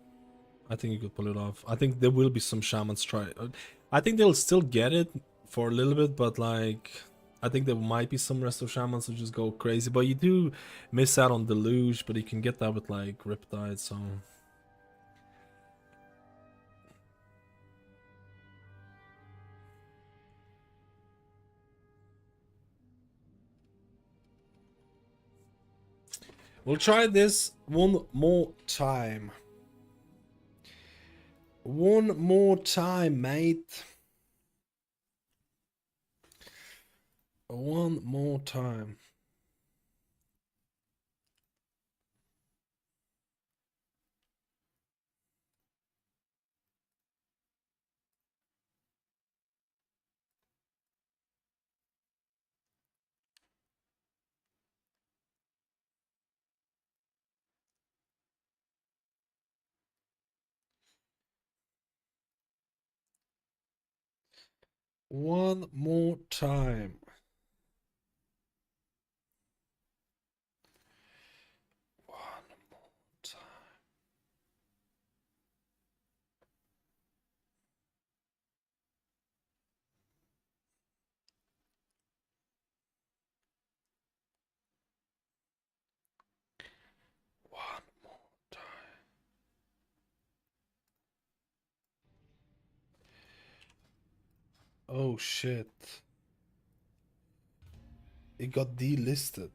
I think you could pull it off. I think there will be some Shamans try. I think they'll still get it for a little bit, but like, I think there might be some rest of Shamans who just go crazy. But you do miss out on Deluge, but you can get that with like Riptide, so. We'll try this one more time. One more time, mate. One more time. One more time. One more time. One more time. Oh shit. It got delisted.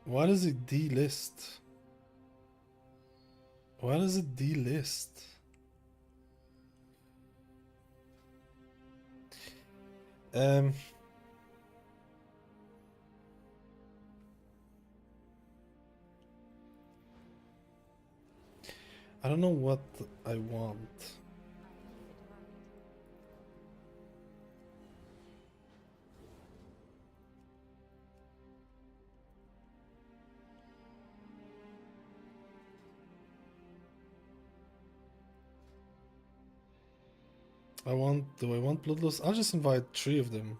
Why does it delist? Why does it delist? I don't know what I want. Do I want Bloodlust? I'll just invite 3 of them.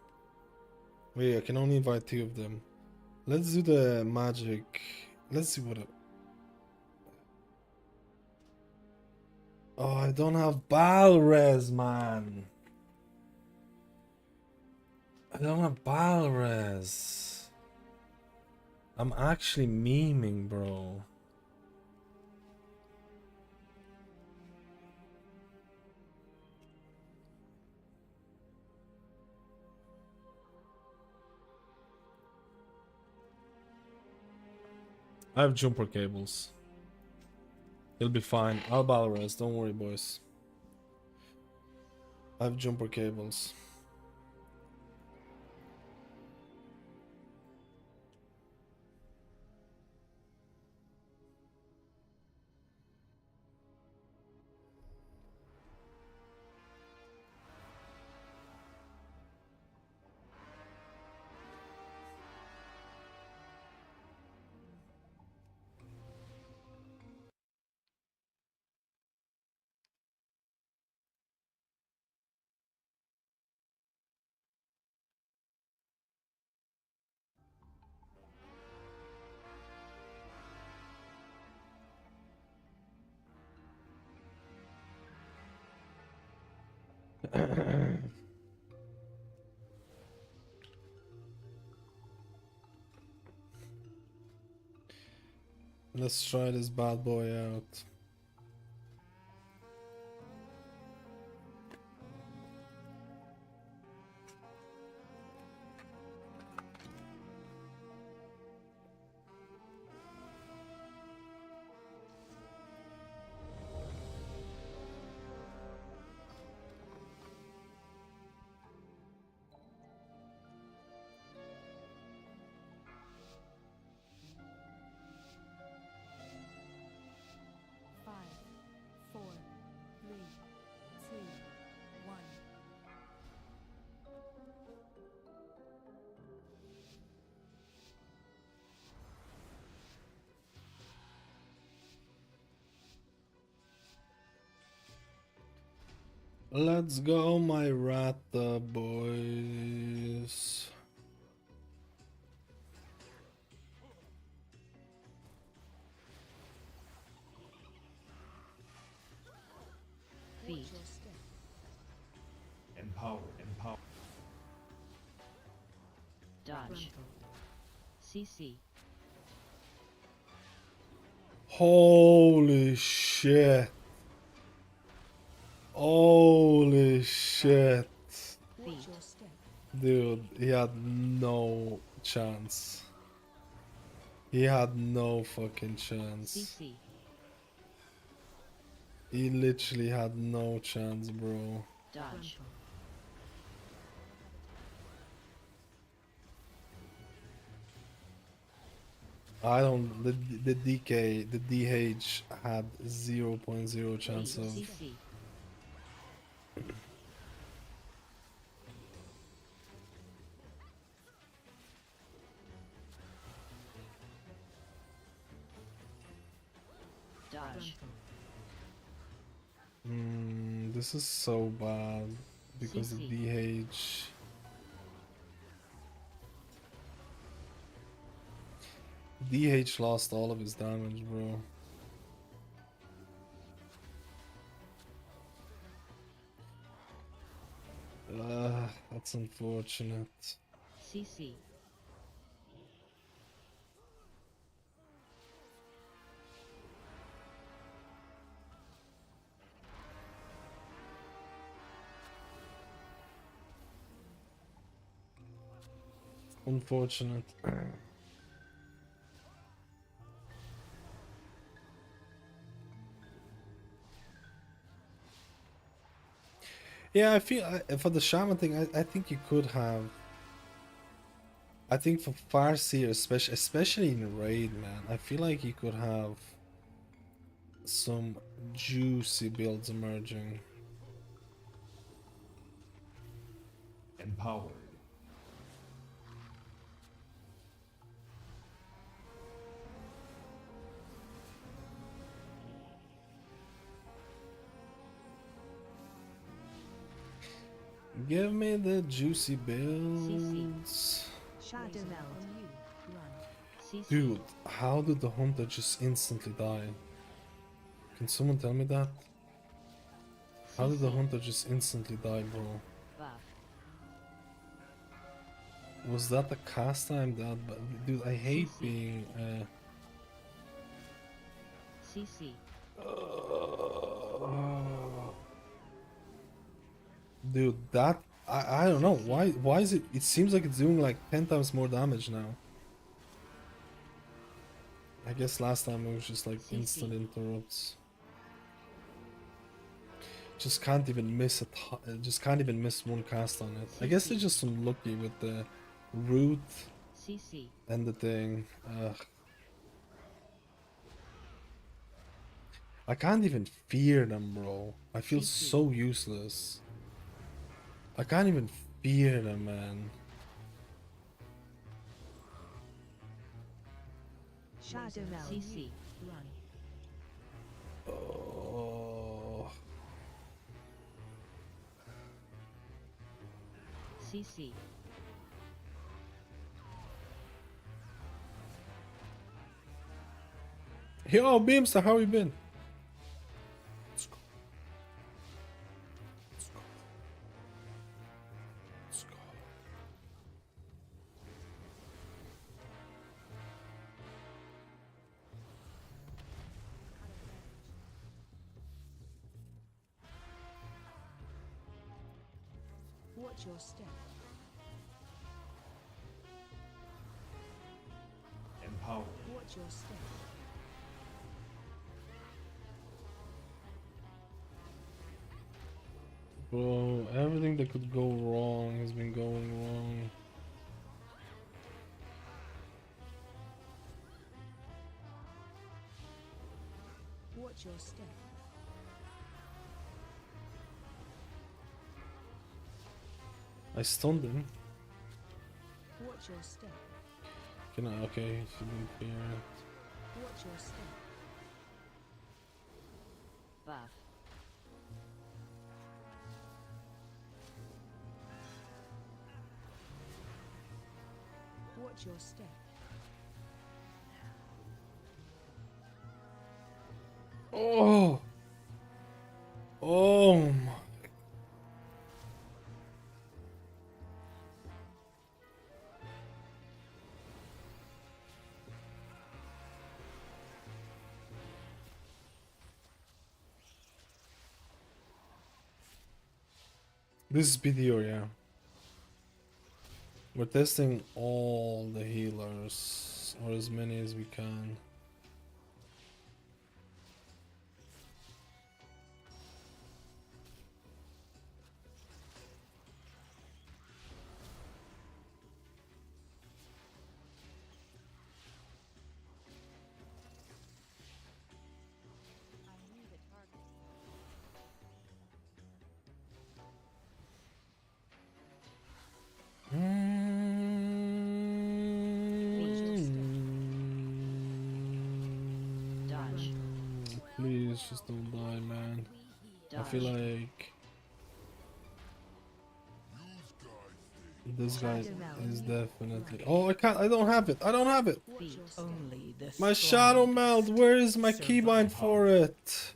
Wait, I can only invite 2 of them. Let's do the magic. Let's see what Oh, I don't have Balrez, man. I don't have Balrez. I'm actually memeing, bro. I have jumper cables. It'll be fine. I'll Balrez, don't worry, boys. I have jumper cables. Let's try this bad boy out. Let's go, my Rata boys. Feet. Empower. Empower. Dodge. CC. Holy shit. Holy shit. Feet. Dude, he had no chance. He had no fucking chance. CC. He literally had no chance, bro. Dodge. I don't. The DK, the DH had 0.0 chance of. CC. Dodge. This is so bad because CC. the DH. DH lost all of his damage, bro. That's unfortunate. CC. Unfortunate. Yeah, I feel for the Shaman thing, I think you could have. I think for Farseer, especially in raid, man, I feel like you could have some juicy builds emerging. Empowered. Give me the juicy builds. Shadow meld. CC. Dude, how did the hunter just instantly die? Can someone tell me that? How did the CC. hunter just instantly die, bro? Buff. Was that the cast time? Dude, I hate CC. being. CC. Dude, that I don't know why is it? It seems like it's doing like 10 times more damage now. I guess last time it was just like instant interrupts. Just can't even miss just can't even miss one cast on it. I guess they're just unlucky with the root CC. and the thing. I can't even fear them, bro. I feel so useless. I can't even fear them, man. Shadow meld. CC. Run. Oh. CC. Yo, Beamster, how you been? Let's go. Let's go. Let's go. Watch your step. Empowered. Watch your step. Bro, everything that could go wrong has been going wrong. Watch your step. I stunned him. Watch your step. Can I? Okay, should be clear. Watch your step. Buff. Watch your step. Oh. Oh my. This is PTR, yeah. We're testing all the healers, or as many as we can. Dodge. Please just don't die, man. I feel Dodge. like this guy is definitely. Oh, I can't. I don't have it. I don't have it. Feet. Only the My shadow meld. Where is my keybind for it?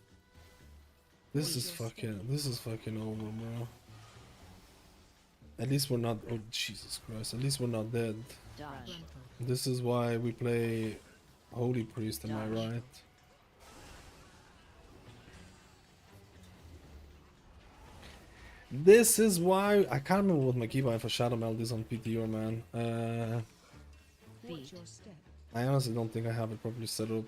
This is fucking over, bro. At least we're not. Oh Jesus Christ! At least we're not dead. Dodge. This is why we play Holy Priest. Am I right? This is why I can't remember what my keybind for Shadow Meld is on PTR, man. Watch your step. I honestly don't think I have it properly set up.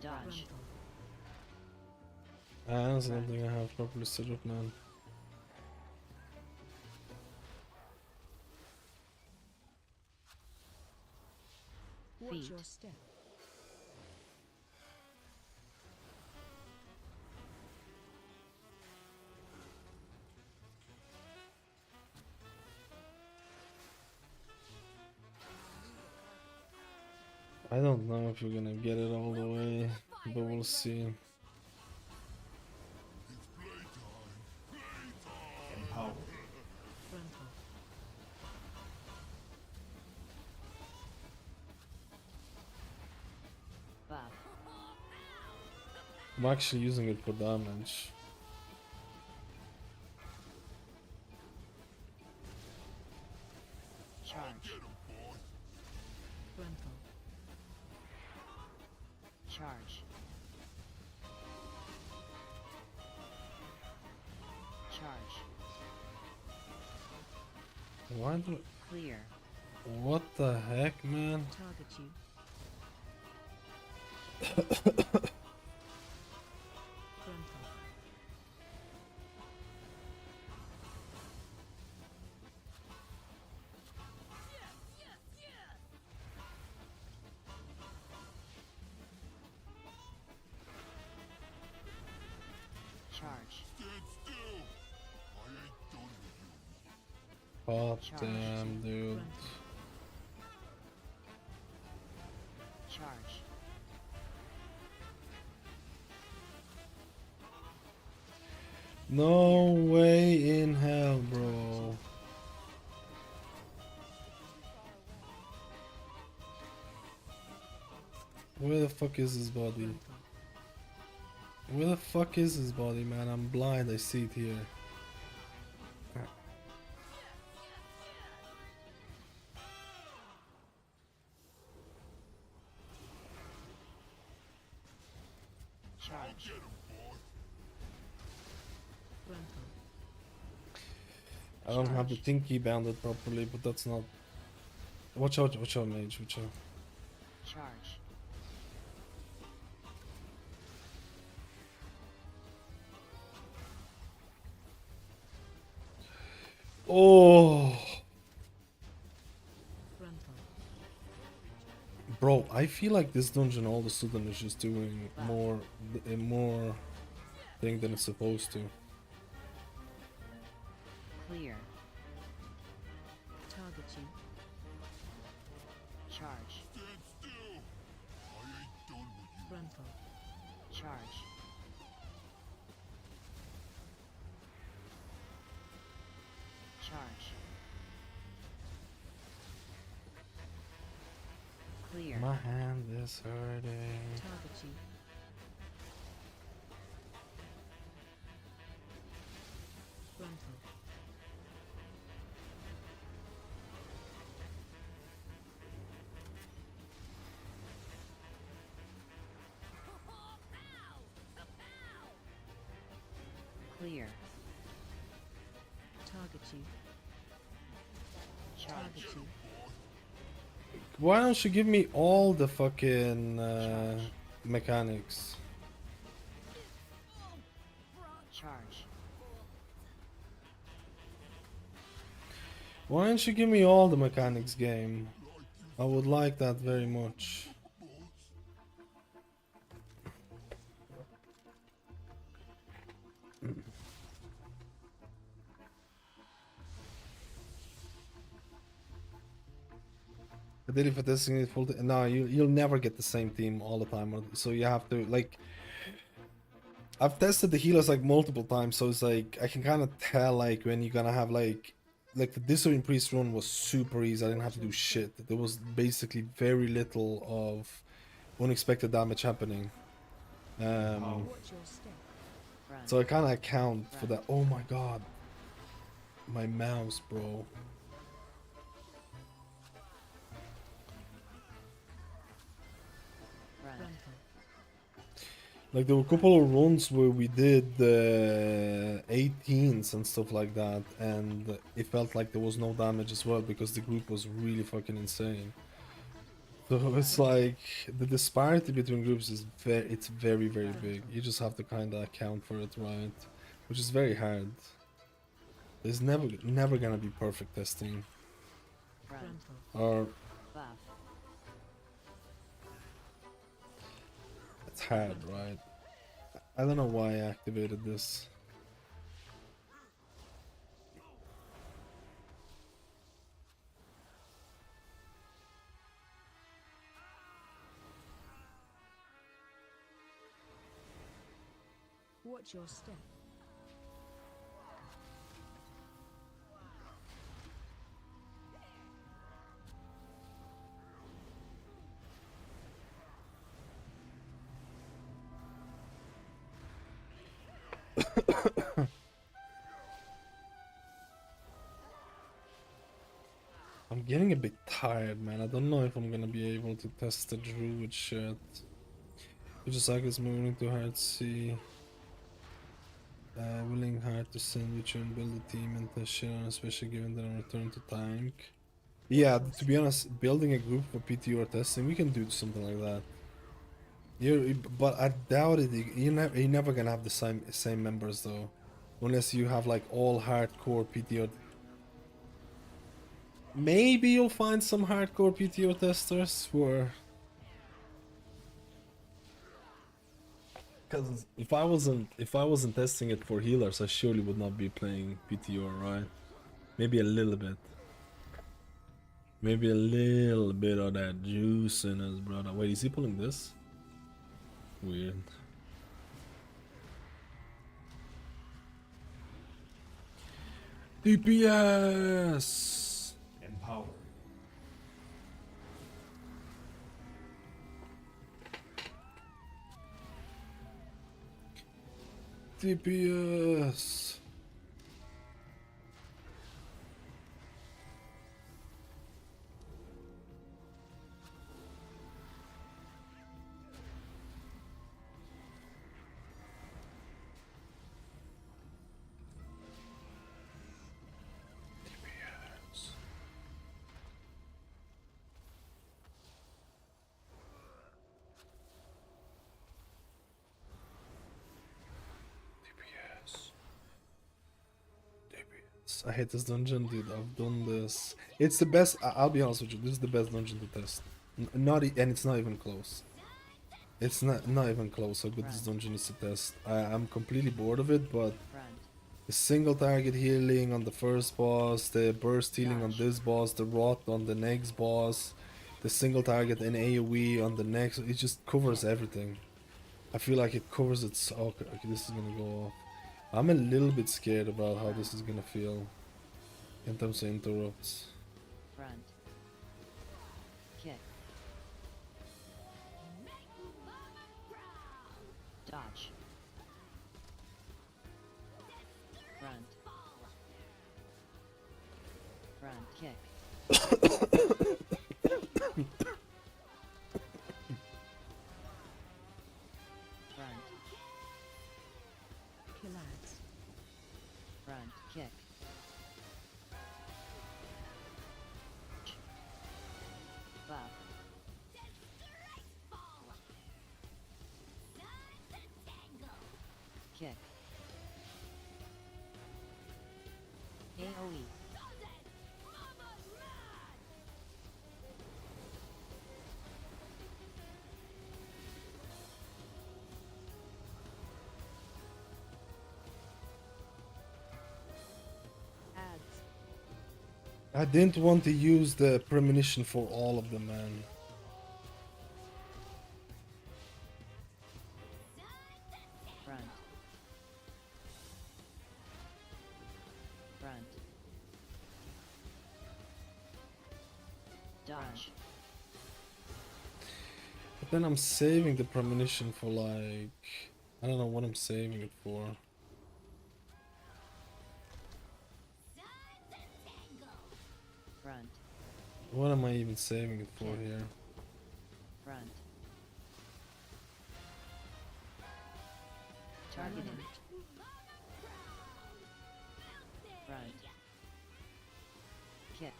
Dodge. I honestly don't think I have properly set up, man. Watch Feet. your step. I don't know if you're gonna get it all the way, but we'll see. Empower. Frontal. Buff. I'm actually using it for damage. Charge. Frontal. Charge. Charge. Why do? Clear. What the heck, man? Target you. Frontal. Charge. God Charge. damn, dude. Charge. No way in hell, bro. Where the fuck is his body? Where the fuck is his body, man? I'm blind, I see it here. Charge. Frontal. I don't have the Tinky bounded properly, but that's not... Watch out, mage, watch out. Charge. Oh! Frontal. Bro, I feel like this dungeon all of a sudden is just doing more thing than it's supposed to. Clear. Target you. Charge. Frontal. Charge. Charge. Clear. My hand is hurting. Target you. Frontal. Clear. Target you. Target Charge. you. Why don't you give me all the fucking mechanics? Charge. Why don't you give me all the mechanics, game? I would like that very much. I did it for testing it full. No, you'll never get the same team all the time. So you have to like. I've tested the healers like multiple times, so it's like I can kind of tell like when you're gonna have like the Discipline Priest run was super easy. I didn't have to do shit. There was basically very little of unexpected damage happening. Watch your step. Run. So I kind of account for that. Oh my god, my mouse, bro. Run. Frontal. Like there were a couple of runs where we did 18s and stuff like that, and it felt like there was no damage as well because the group was really fucking insane. So it's like the disparity between groups is very big. You just have to kind of account for it, right? Which is very hard. There's never gonna be perfect testing, Run. Frontal. or Buff. it's hard, right? I don't know why I activated this. Watch your step. I'm getting a bit tired, man. I don't know if I'm gonna be able to test the Druid shit. Which is like it's moving to hard C. Willing hard to sandwich and build a team and test shit on, especially given that I'm returned to tank. Yeah, to be honest, building a group for PTR testing, we can do something like that. But I doubt it. You're never gonna have the same members though, unless you have like all hardcore PTR. Maybe you'll find some hardcore PTR testers who are. Because if I wasn't testing it for healers, I surely would not be playing PTR, right? Maybe a little bit. Maybe a little bit of that juice in us, brother. Wait, is he pulling this? Weird. DPS! Empower. DPS! I hate this dungeon, dude. I've done this. It's the best. I'll be honest with you. This is the best dungeon to test. And it's not even close. It's not even close how good this dungeon is to test. I'm completely bored of it, but Front. the single target healing on the first boss, the burst healing on this boss, the rot on the next boss, the single target and AoE on the next, it just covers everything. I feel like it covers its... Okay, okay, this is gonna go off. I'm a little bit scared about how this is gonna feel in terms of interrupts. Front. Kick. Dodge. Front. Front kick. Front. Relax. Front kick. Buff. Kick. AoE. Ads. I didn't want to use the premonition for all of them, man. Front. Front. Dodge. But then I'm saving the premonition for like... I don't know what I'm saving it for. Front. What am I even saving it for here? Front. Targeting. Front. Kick.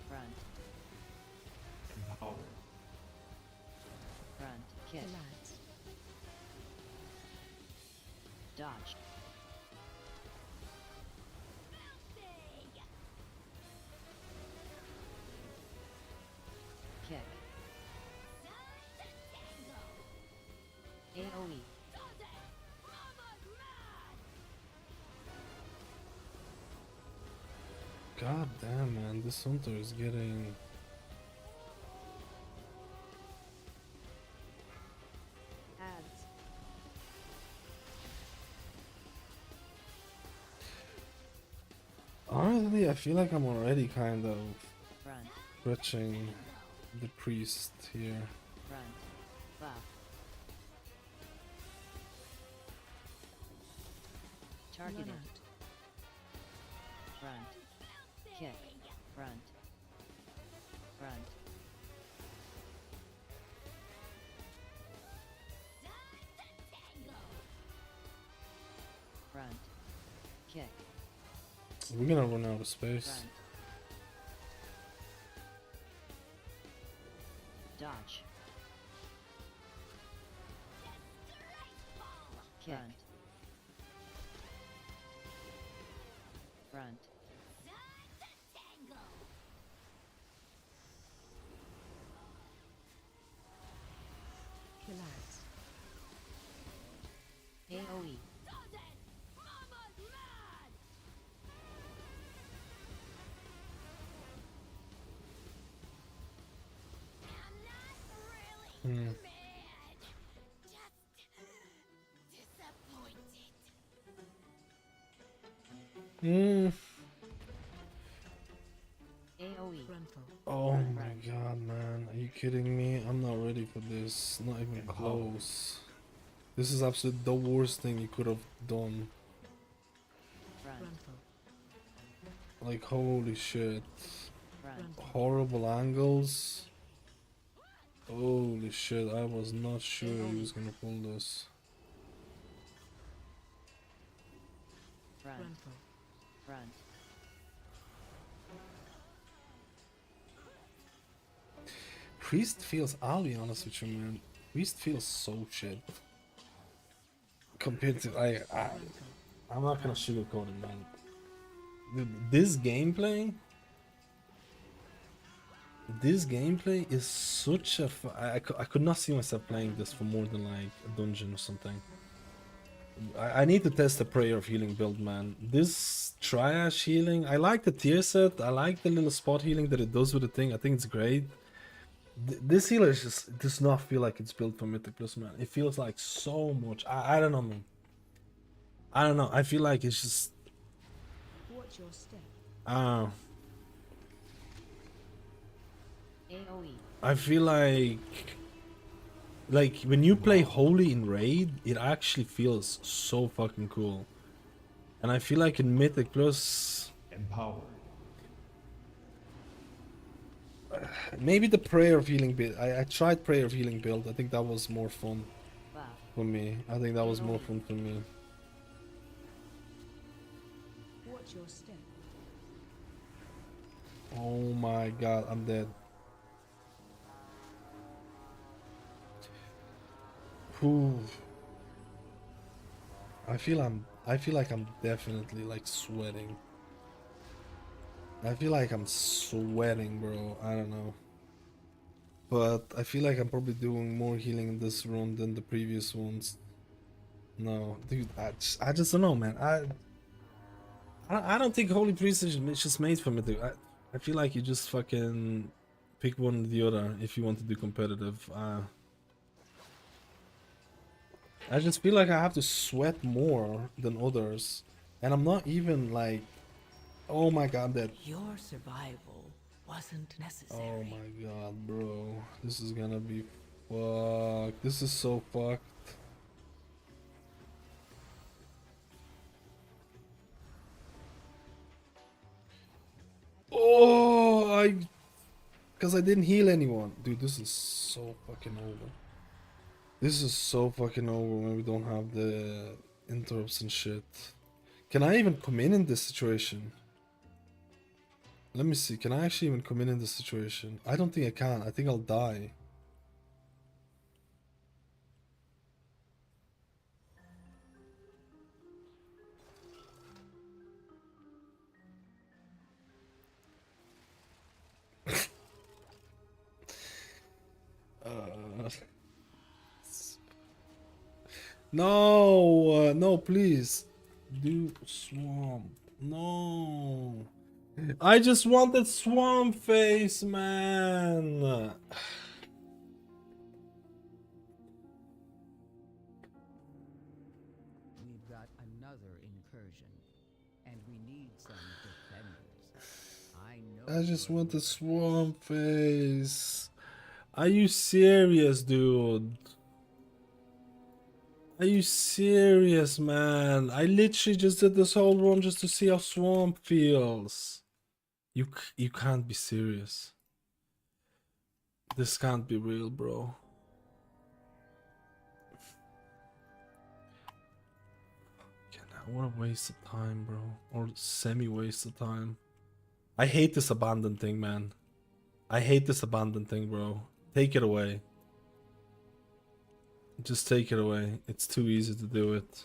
Front. Empower. Front. Kick. Relax. Dodge. Kick. AoE. God damn, man, this hunter is getting... Ads. Honestly, I feel like I'm already kind of Front. stretching the priest here. Front. Buff. Targeted. Run out. Front. Kick. Front. Front. Front. Kick. We're gonna run out of space. Front. Dodge. Kick. Front. Relax. AoE. Hmm. Hmm. AoE. Frontal. Oh my god, man. Are you kidding me? I'm not ready for this. Not even close. This is absolutely the worst thing you could have done. Front. Frontal. Like, holy shit. Front. Horrible angles. Holy shit, I was not sure he was gonna pull this. Front. Frontal. Front. Priest feels, I'll be honest with you, man. Priest feels so shit. Compared to, I'm not gonna sugarcoat it, man. This gameplay is such a... I could not see myself playing this for more than like a dungeon or something. I need to test the Prayer of Healing build, man. This Triage healing, I like the tier set. I like the little spot healing that it does with the thing. I think it's great. This healer is just does not feel like it's built for Mythic Plus, man. It feels like so much. I don't know, man. I don't know. I feel like it's just. Watch your step. AoE. I feel like when you play Holy in Raid, it actually feels so fucking cool. And I feel like in Mythic Plus, Empowered. maybe the Prayer of Healing build. I tried Prayer of Healing build. I think that was more fun Buff. for me. I think that was more fun for me. Watch your step. Oh my god, I'm dead. Whew. I feel like I'm definitely like sweating. I feel like I'm sweating, bro. I don't know. But I feel like I'm probably doing more healing in this run than the previous ones. No, dude, I just don't know, man. I don't think Holy Priest is just made for me, dude. I feel like you just fucking pick one or the other if you want to do competitive. I just feel like I have to sweat more than others, and I'm not even like, oh my god, I'm dead. Your survival wasn't necessary. Oh my god, bro, this is gonna be fucked. This is so fucked. Oh, because I didn't heal anyone, dude. This is so fucking over. This is so fucking over when we don't have the interrupts and shit. Can I even come in this situation? Let me see. Can I actually even come in this situation? I don't think I can. I think I'll die. No, no, please. Do swamp. No. I just wanted swamp face, man. We've got another incursion, and we need some defenders. I know. I just want the swamp face. Are you serious, dude? Are you serious, man? I literally just did this whole run just to see how swamp feels. You can't be serious. This can't be real, bro. What a waste of time, bro. Or semi-waste of time. I hate this abandoned thing, man. I hate this abandoned thing, bro. Take it away. Just take it away. It's too easy to do it.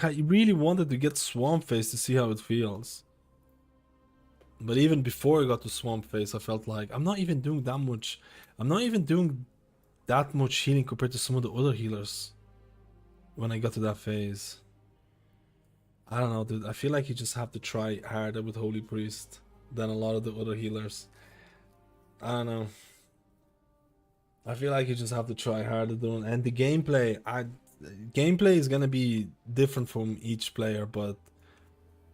I really wanted to get Swamp Face to see how it feels. But even before I got to Swamp Face, I felt like I'm not even doing that much. I'm not even doing that much healing compared to some of the other healers. When I got to that phase. I don't know, dude. I feel like you just have to try harder with Holy Priest than a lot of the other healers. I don't know. I feel like you just have to try harder doing, and the gameplay, gameplay is gonna be different from each player, but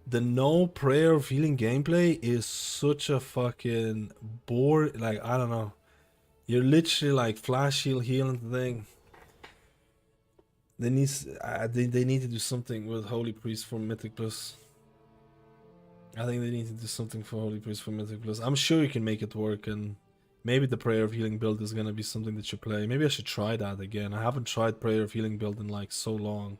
the no prayer of healing gameplay is such a fucking bore. Like, I don't know, you're literally like flash healing the thing. They need to do something with Holy Priest for Mythic Plus. I think they need to do something for Holy Priest for Mythic Plus. I'm sure you can make it work, and maybe the Prayer of Healing build is gonna be something that you play. Maybe I should try that again. I haven't tried Prayer of Healing build in like so long.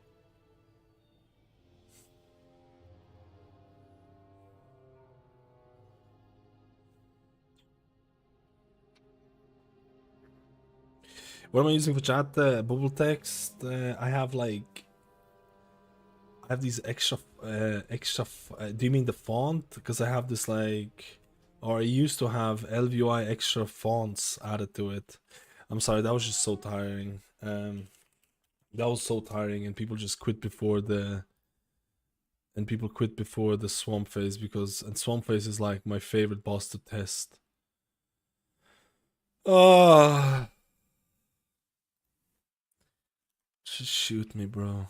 What am I using for chat? Bubble text. I have these extra. Do you mean the font? Because I have this like. Or I used to have LVI extra fonts added to it. I'm sorry, that was just so tiring. That was so tiring, and people just quit before the swamp phase and swamp phase is like my favorite boss to test. Oh, just shoot me, bro.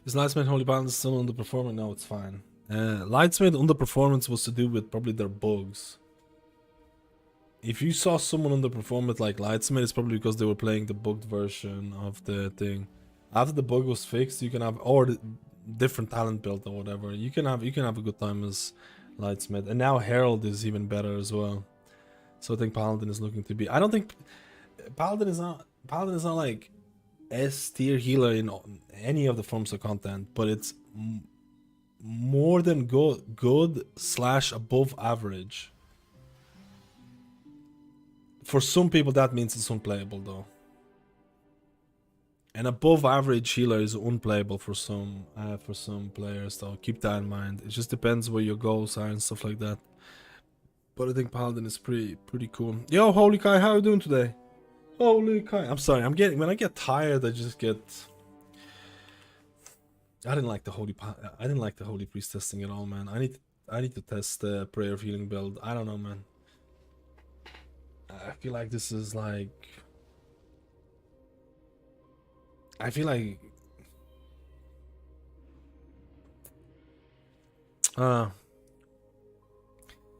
Is Lightsmith Holy Balance still underperforming? No, it's fine. Lightsmith underperformance was to do with probably their bugs. If you saw someone underperform it like Lightsmith, it's probably because they were playing the bugged version of the thing. After the bug was fixed, you can have the different talent build or whatever. You can have a good time as Lightsmith, and now Herald is even better as well. So I think Paladin is looking to be. I don't think Paladin is not like S tier healer in any of the forms of content, but it's more than good / above average. For some people that means it's unplayable though. And above average healer is unplayable for some players though. Keep that in mind. It just depends where your goals are and stuff like that. But I think Paladin is pretty cool. Yo, Holy Kai, how are you doing today? Holy Kai. I'm sorry, when I get tired, I just get... I didn't like the Holy Priest testing at all, man. I need to test the Prayer of Healing build. I don't know, man. I feel like this is like... I feel like...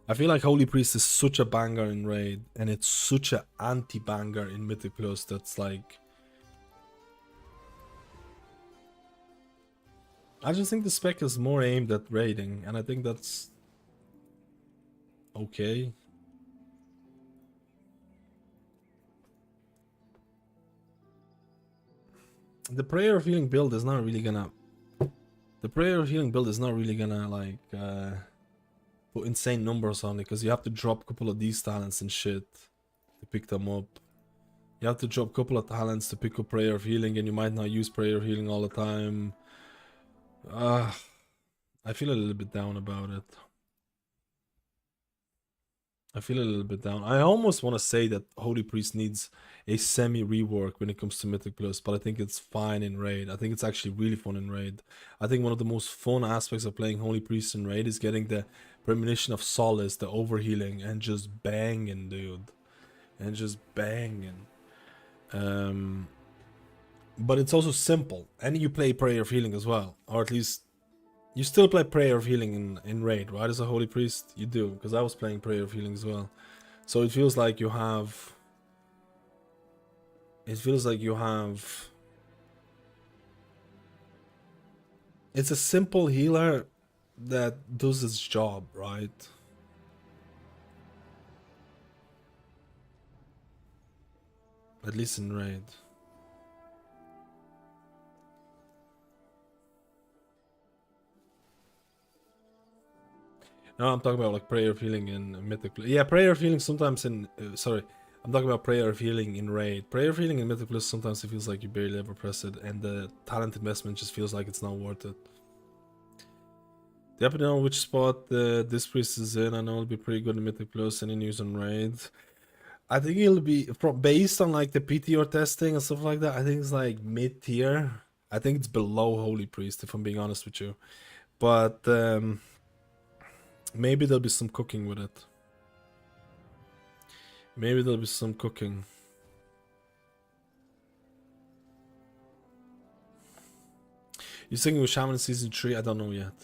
I feel like Holy Priest is such a banger in Raid, and it's such a anti-banger in Mythic Plus that's like... I just think the spec is more aimed at raiding, and I think that's... okay. The Prayer of Healing build is not really gonna... The Prayer of Healing build is not really gonna like... put insane numbers on it, because you have to drop a couple of these talents and shit to pick them up. You have to drop a couple of talents to pick up Prayer of Healing, and you might not use Prayer of Healing all the time. I feel a little bit down about it. I almost want to say that Holy Priest needs a semi-rework when it comes to Mythic Plus, but I think it's fine in Raid. I think it's actually really fun in Raid. I think one of the most fun aspects of playing Holy Priest in Raid is getting the premonition of Solace, the overhealing, and just banging, dude. And just banging. But it's also simple. And you play Prayer of Healing as well. Or at least... You still play Prayer of Healing in Raid, right? As a Holy Priest? You do, because I was playing Prayer of Healing as well. So it feels like you have... It's a simple healer that does its job, right? At least in Raid. No, I'm talking about like Prayer of Healing in Mythic. Yeah, Prayer of Healing sometimes in... sorry, I'm talking about Prayer of Healing in Raid. Prayer of Healing in Mythic Plus sometimes it feels like you barely ever press it, and the talent investment just feels like it's not worth it. Do you happen to know which spot this priest is in? I know it'll be pretty good in Mythic Plus. Any news on Raid? I think it'll be based on like the PTR testing and stuff like that. I think it's like mid-tier. I think it's below Holy Priest, if I'm being honest with you. But maybe there'll be some cooking with it. Maybe there'll be some cooking. You're singing with Shaman in Season 3? I don't know yet.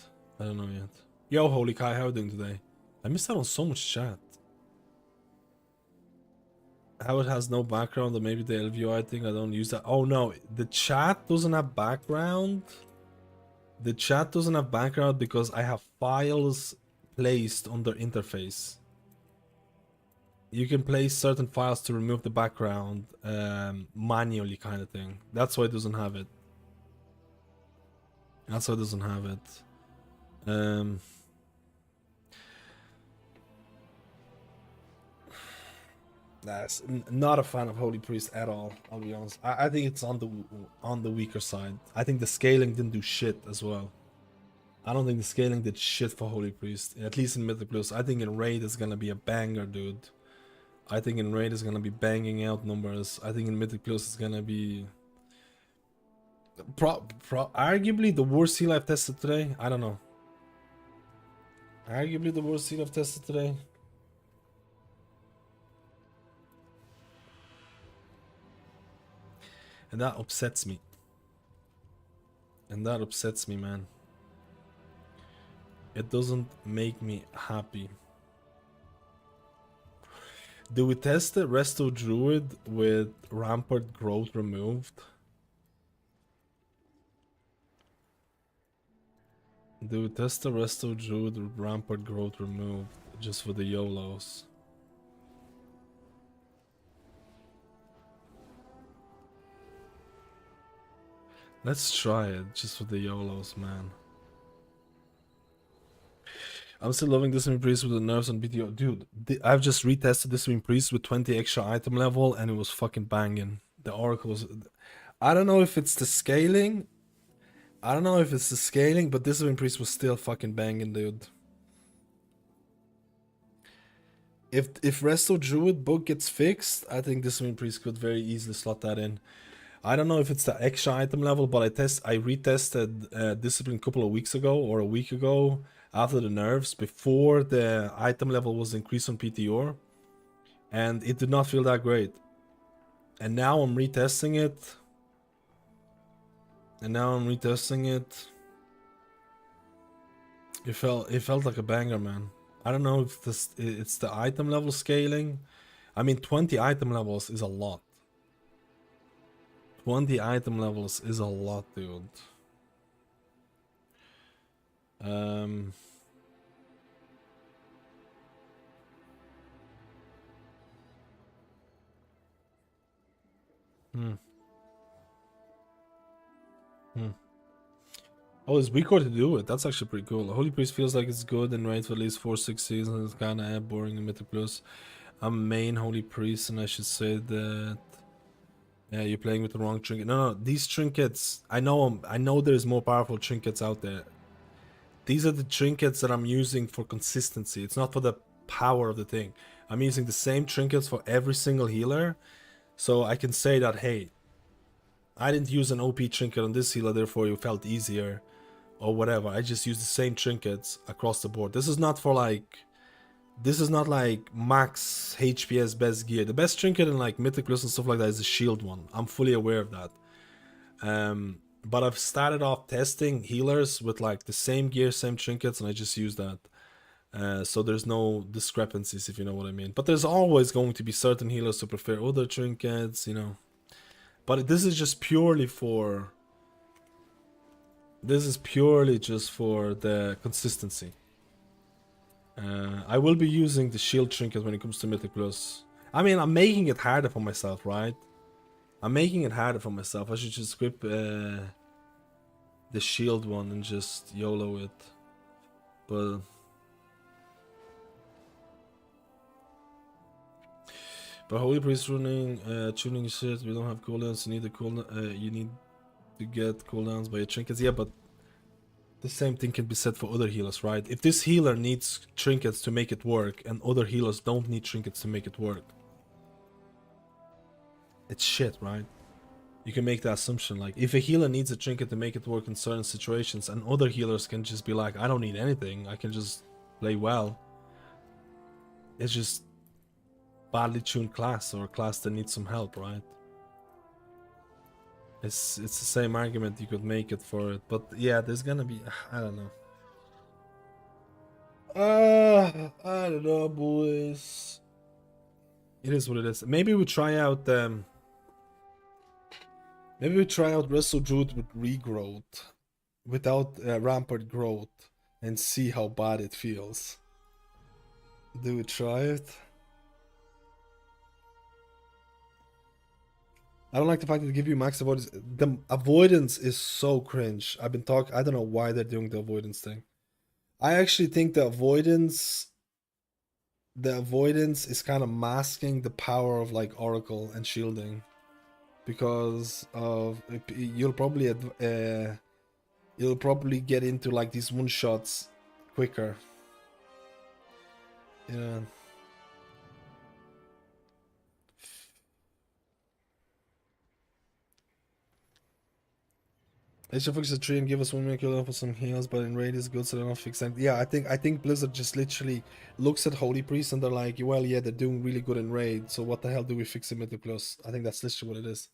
Yo, Holy Kai, how are you doing today? I missed out on so much chat. How it has no background, or maybe the LVI thing, I don't use that. Oh no, the chat doesn't have background. The chat doesn't have background because I have files placed on their interface. You can place certain files to remove the background manually, kind of thing. That's why it doesn't have it. Not a fan of Holy Priest at all. I'll be honest. I think it's on the weaker side. I think the scaling didn't do shit as well. I don't think the scaling did shit for Holy Priest. At least in Mythic Plus. I think in Raid is gonna be a banger, dude. I think in Raid is gonna be banging out numbers. I think in Mythic Plus is gonna be arguably the worst heal I've tested today. I don't know. Arguably the worst heal I've tested today. And that upsets me. And that upsets me, man. It doesn't make me happy. Do we test the Resto Druid with Rampart Growth removed? Do we test the Resto Druid with Rampart Growth removed just for the YOLOs? Let's try it just for the YOLOs, man. I'm still loving Discipline Priest with the nerfs on PTR. Dude, I've just retested Discipline Priest with 20 extra item level and it was fucking banging. The Oracle was... I don't know if it's the scaling. But Discipline Priest was still fucking banging, dude. If Resto Druid book gets fixed, I think Discipline Priest could very easily slot that in. I don't know if it's the extra item level, but I retested Discipline a couple of weeks ago or a week ago after the nerfs before the item level was increased on PTR, and it did not feel that great. And now I'm retesting it. It felt like a banger, man. I don't know if it's the item level scaling. I mean, 20 item levels is a lot. 20 item levels is a lot, dude. Oh, it's weaker to do it. That's actually pretty cool. Holy Priest feels like it's good and right for at least 4-6 seasons. It's kinda boring in Mythic Plus. I'm main Holy Priest and I should say that... Yeah, you're playing with the wrong trinket. No, these trinkets, I know there's more powerful trinkets out there. These are the trinkets that I'm using for consistency. It's not for the power of the thing. I'm using the same trinkets for every single healer. So I can say that, hey, I didn't use an OP trinket on this healer, therefore it felt easier. Or whatever. I just use the same trinkets across the board. This is not like max HPS best gear. The best trinket in like Mythic Plus and stuff like that is the shield one. I'm fully aware of that. But I've started off testing healers with like the same gear, same trinkets, and I just use that. So there's no discrepancies, if you know what I mean. But there's always going to be certain healers who prefer other trinkets, you know. But this is just purely for... This is purely just for the consistency. I will be using the shield trinket when it comes to Mythic Plus. I mean, I'm making it harder for myself, right? I'm making it harder for myself. I should just grip the shield one and just YOLO it. But Holy Priest running, tuning shit. We don't have cooldowns. You need the cooldown. You need to get cooldowns by your trinkets. Yeah, but the same thing can be said for other healers, right? If this healer needs trinkets to make it work and other healers don't need trinkets to make it work, it's shit, right? You can make the assumption, like, if a healer needs a trinket to make it work in certain situations and other healers can just be like, I don't need anything, I can just play well. It's just badly tuned class or a class that needs some help, right? It's the same argument you could make it for it, but yeah, there's gonna be, I don't know. I don't know, boys. It is what it is. Maybe we try out Wrestle Druid with regrowth without rampart growth and see how bad it feels. Do we try it? I don't like the fact that they give you max avoidance. The avoidance is so cringe. I don't know why they're doing the avoidance thing. I actually think the avoidance is kind of masking the power of like Oracle and shielding, because of you'll probably get into like these one shots quicker. Yeah. They should fix the tree and give us 1 kill for some heals, but in raid is good, so they don't fix that. Yeah, I think Blizzard just literally looks at Holy Priest and they're like, well, yeah, they're doing really good in raid, so what the hell do we fix in Mythic Plus? I think that's literally what it is.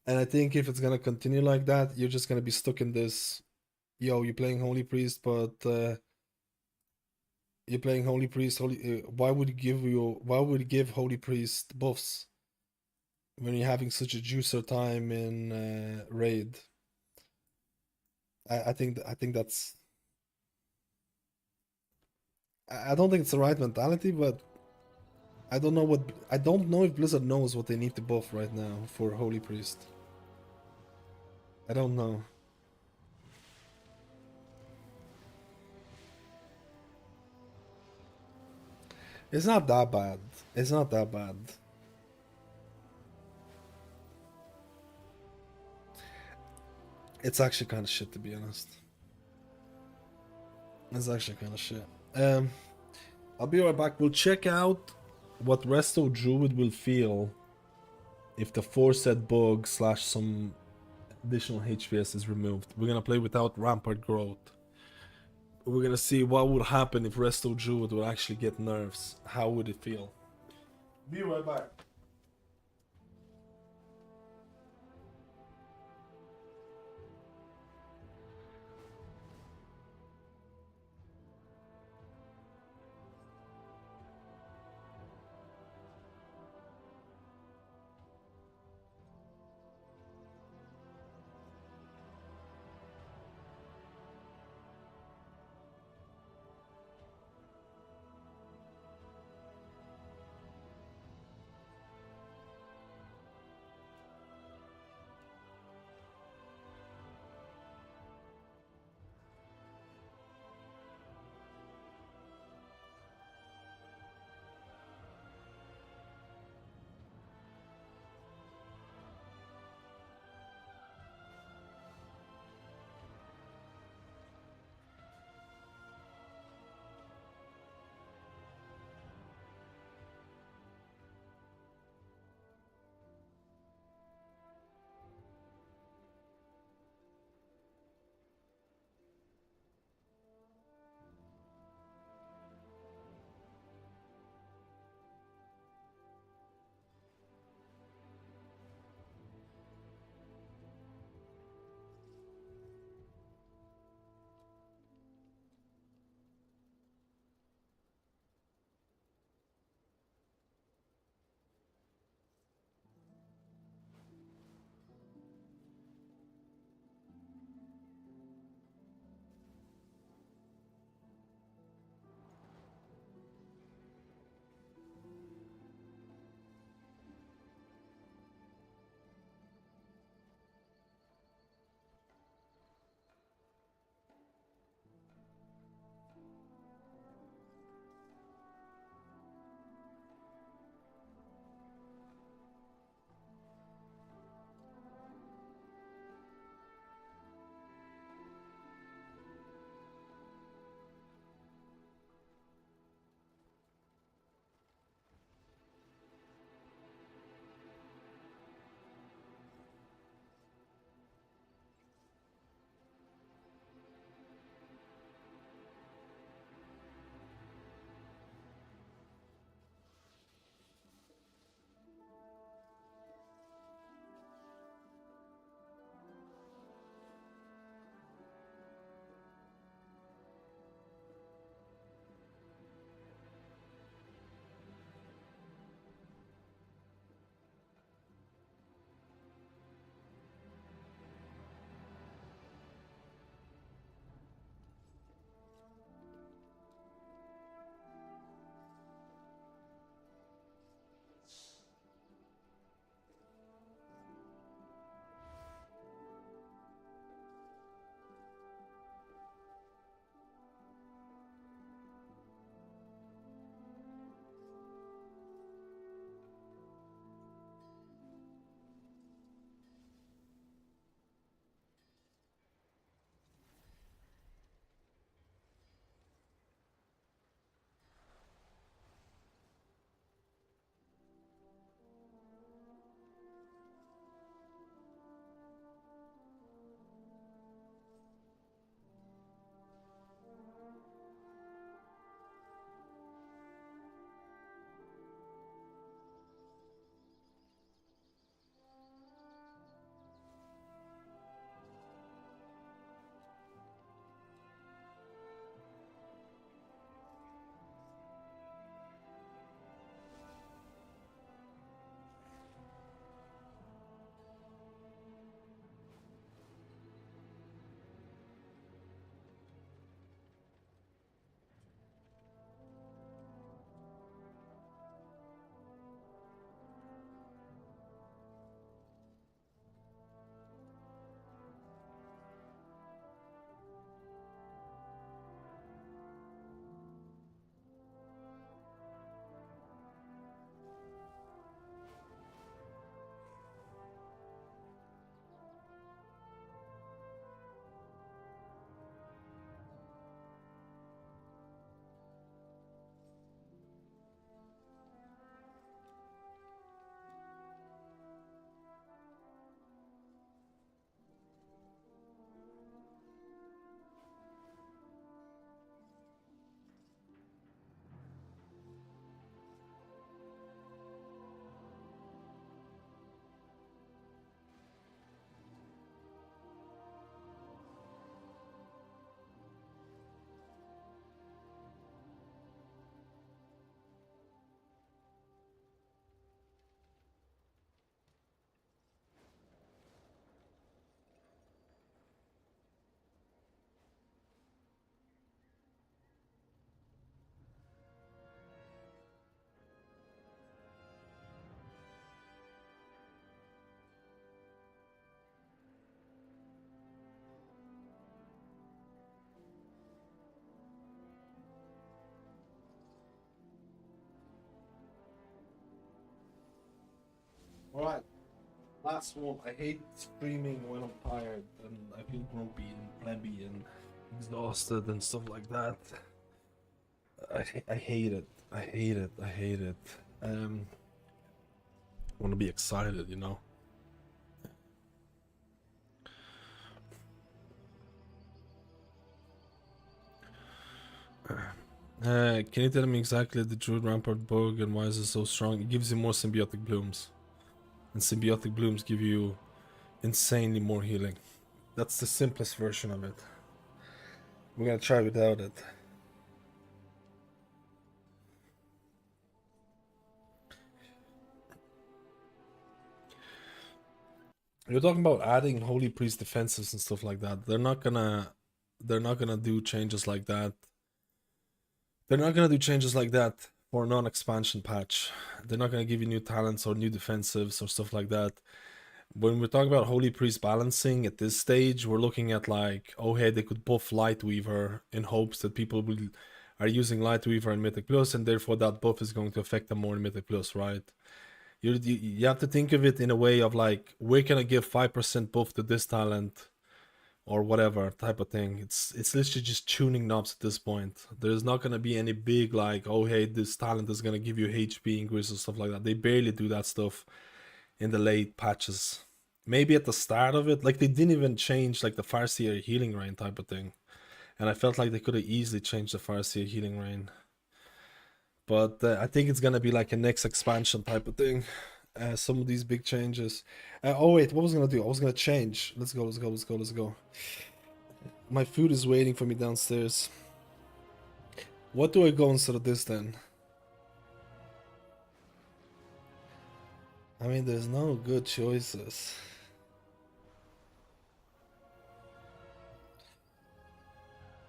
And I think if it's gonna continue like that, you're just gonna be stuck in this. Yo, you're playing Holy Priest, but you're playing Holy Priest. Why would you give Holy Priest buffs when you're having such a juicer time in raid? I think that's. I don't think it's the right mentality, but I don't know if Blizzard knows what they need to buff right now for Holy Priest. I don't know. It's not that bad. It's not that bad. It's actually kind of shit, to be honest. It's actually kind of shit. I'll be right back. We'll check out what Resto Druid will feel if the foresaid bug / some additional HPS is removed. We're gonna play without Rampart Growth. We're gonna see what would happen if Resto Druid would actually get nerfs. How would it feel? Be right back. Alright, last one. I hate streaming when I'm tired and I feel grumpy and flabby and exhausted and stuff like that. I hate it. I hate it. I hate it. I want to be excited, you know. Can you tell me exactly the Druid Rampart bug and why is it so strong? It gives you more symbiotic blooms. And symbiotic blooms give you insanely more healing. That's the simplest version of it. We're gonna try without it. You're talking about adding Holy Priest defensives and stuff like that. They're not gonna do changes like that. They're not gonna do changes like that for a non-expansion patch. They're not gonna give you new talents or new defensives or stuff like that. When we're talking about Holy Priest balancing at this stage, we're looking at like, oh hey, they could buff Lightweaver in hopes that people are using Lightweaver in Mythic Plus, and therefore that buff is going to affect them more in Mythic Plus, right? You have to think of it in a way of like, we're gonna give 5% buff to this talent or whatever type of thing. It's literally just tuning knobs at this point. There's not gonna be any big like, oh hey, this talent is gonna give you HP increase or stuff like that. They barely do that stuff in the late patches. Maybe at the start of it, like they didn't even change like the Farseer healing rain type of thing. And I felt like they could have easily changed the Farseer healing rain. But I think it's gonna be like a next expansion type of thing. Some of these big changes. Oh wait, what was I gonna do? I was gonna change. Let's go, let's go, let's go, let's go. My food is waiting for me downstairs. What do I go instead of this then? I mean, there's no good choices.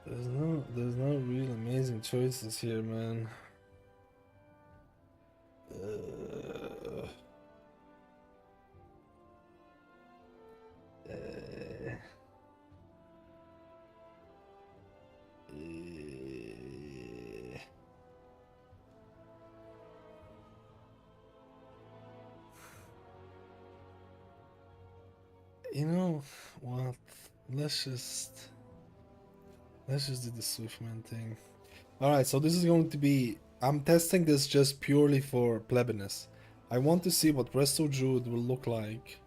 There's no real amazing choices here, man. You know what? Let's just do the Swiftman thing. Alright, so this is going to be... I'm testing this just purely for plebiness. I want to see what Resto Druid will look like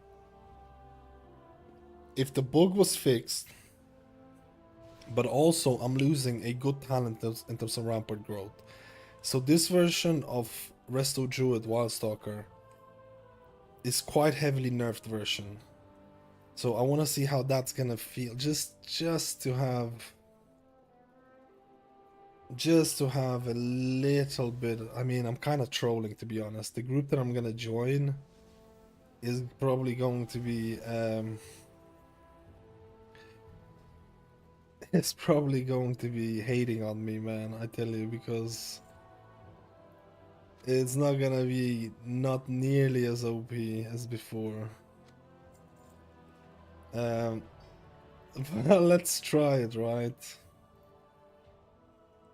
if the bug was fixed, but also I'm losing a good talent in terms of rampart growth. So this version of Resto Druid Wildstalker is quite heavily nerfed version. So I want to see how that's gonna feel. Just to have a little bit. I mean, I'm kind of trolling, to be honest. The group that I'm gonna join is probably going to be it's probably going to be hating on me, man, I tell you, because it's not gonna be not nearly as OP as before. Well, let's try it, right?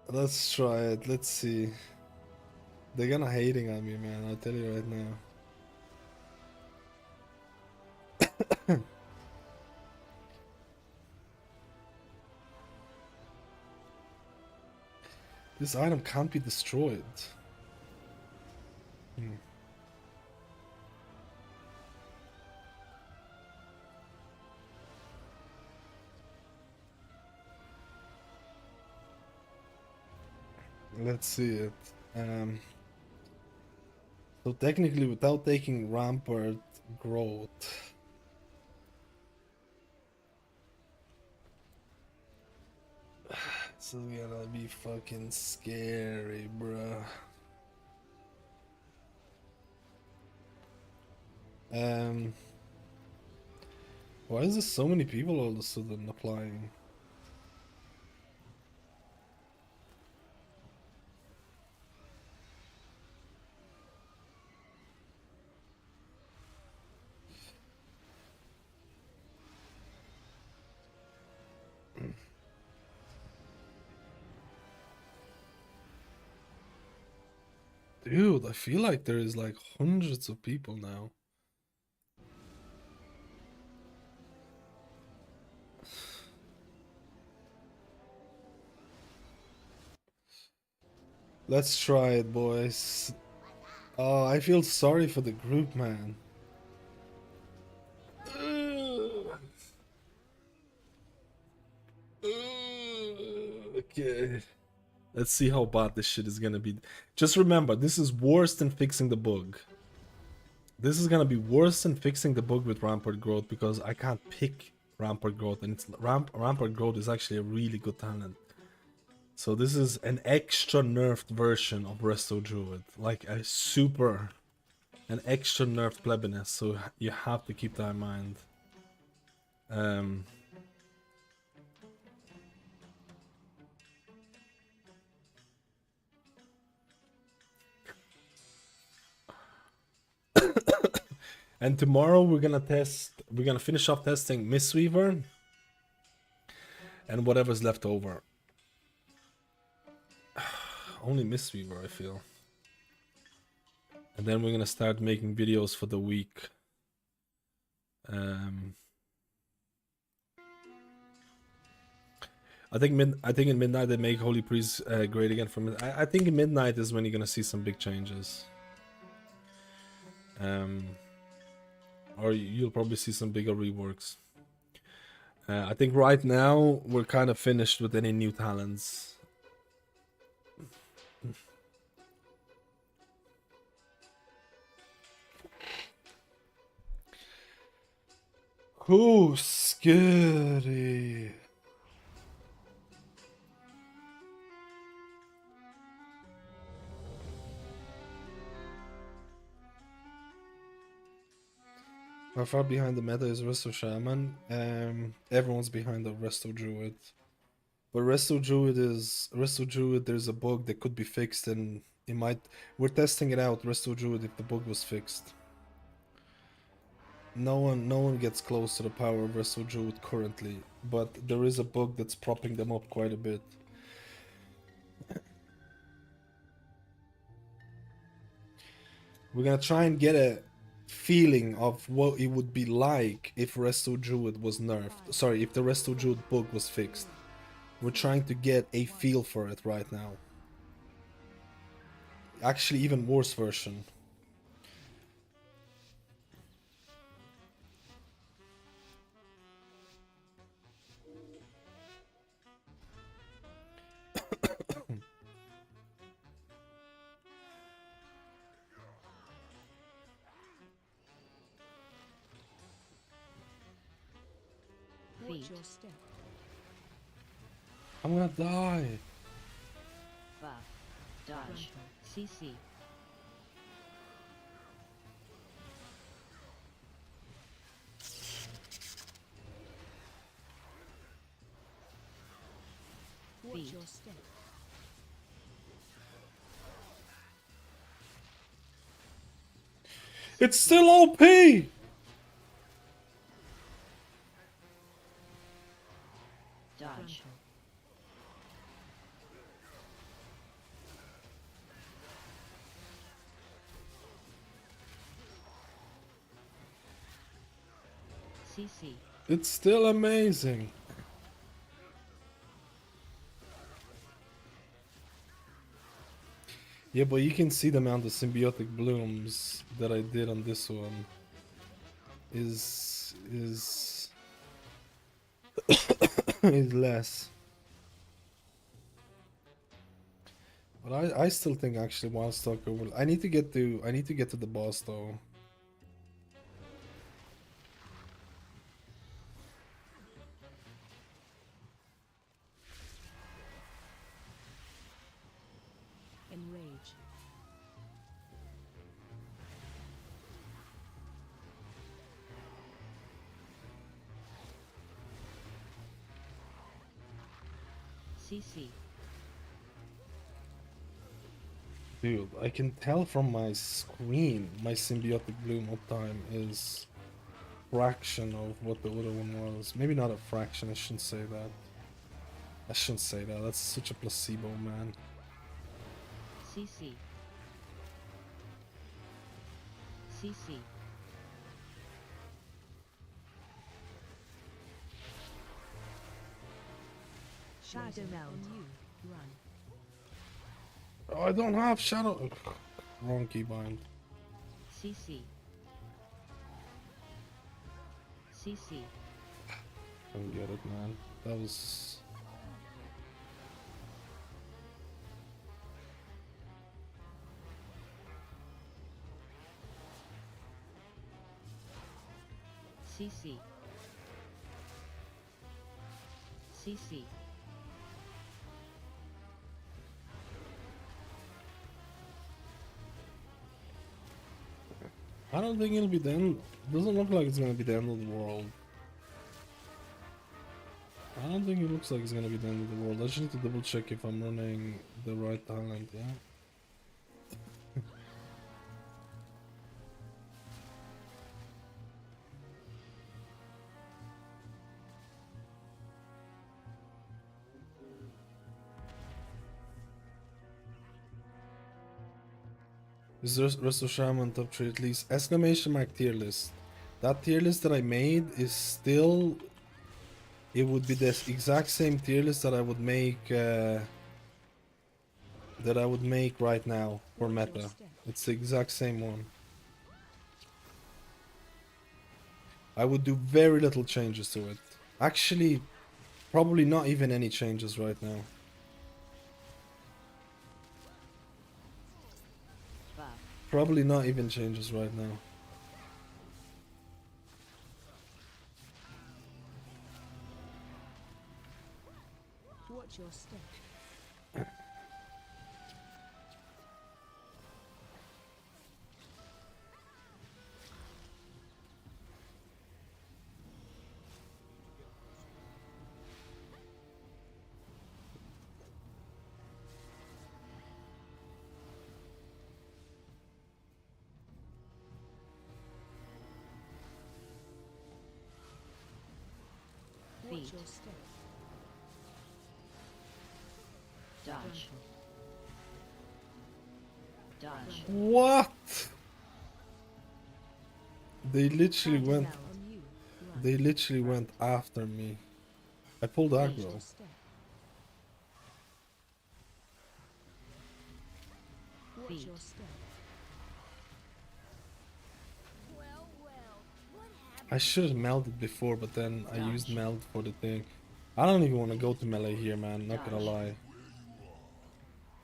Let's try it. Let's see. They're gonna hating on me, man. I'll tell you right now. This item can't be destroyed. Let's see it. So technically, without taking rampart growth, this is gonna be fucking scary, bruh. Why is there so many people all of a sudden applying? Dude, I feel like there is like hundreds of people now. Let's try it, boys. Oh, I feel sorry for the group, man. Okay. Let's see how bad this shit is gonna be. Just remember, this is worse than fixing the bug. This is gonna be worse than fixing the bug with Rampart Growth because I can't pick Rampart Growth, and it's Rampart Growth is actually a really good talent. So this is an extra nerfed version of Resto Druid, like an extra nerfed plebiness. So you have to keep that in mind. And tomorrow we're gonna finish off testing Mistweaver and whatever's left over. Only Mistweaver, I feel. And then we're gonna start making videos for the week. I think in midnight they make Holy Priest great again for me. I think in midnight is when you're gonna see some big changes. Or you'll probably see some bigger reworks. I think right now we're kind of finished with any new talents. Oh, scary. How far behind the meta is Resto Shaman? Everyone's behind the Resto Druid. But Resto Druid, there's a bug that could be fixed, and it might. We're testing it out, Resto Druid, if the bug was fixed. No one gets close to the power of Resto Druid currently, but there is a bug that's propping them up quite a bit. We're gonna try and get a feeling of what it would be like if Resto Druid was nerfed. Sorry, if the Resto Druid bug was fixed. We're trying to get a feel for it right now. Actually, even worse version. Watch your step. I'm gonna die. Buff. Dodge. CC. Watch Beat. your step. It's still OP! Dodge. CC. It's still amazing. Yeah, but you can see the amount of symbiotic blooms that I did on this one is is less. But I still think actually Wildstalker will. I need to get to the boss though. Enrage. CC. Dude, I can tell from my screen my symbiotic bloom uptime is fraction of what the other one was. Maybe not a fraction, I shouldn't say that. I shouldn't say that, that's such a placebo, man. CC. CC. Shadow melt. On you. Run. Oh, I don't have shadow. Ugh, wrong keybind. CC. CC. Don't get it, man. That was. CC. CC. I don't think it'll be the end. Doesn't look like it's gonna be the end of the world. I don't think it looks like it's gonna be the end of the world. I just need to double check if I'm running the right talent, yeah? Is there rest of Shaman top 3 at least? Exclamation mark tier list. That tier list that I made is still... It would be the exact same tier list that I would make right now for meta. It's the exact same one. I would do very little changes to it. Actually, probably not even any changes right now. Probably not even changes right now. Watch your step. Watch your step. Dodge. Dodge. What? They literally went. Now on you. Run. They literally went after me. I pulled Watch aggro. your step. Watch Feet. your step. I should have melded before, but then I used meld for the thing. I don't even want to go to melee here, man. Not gonna lie.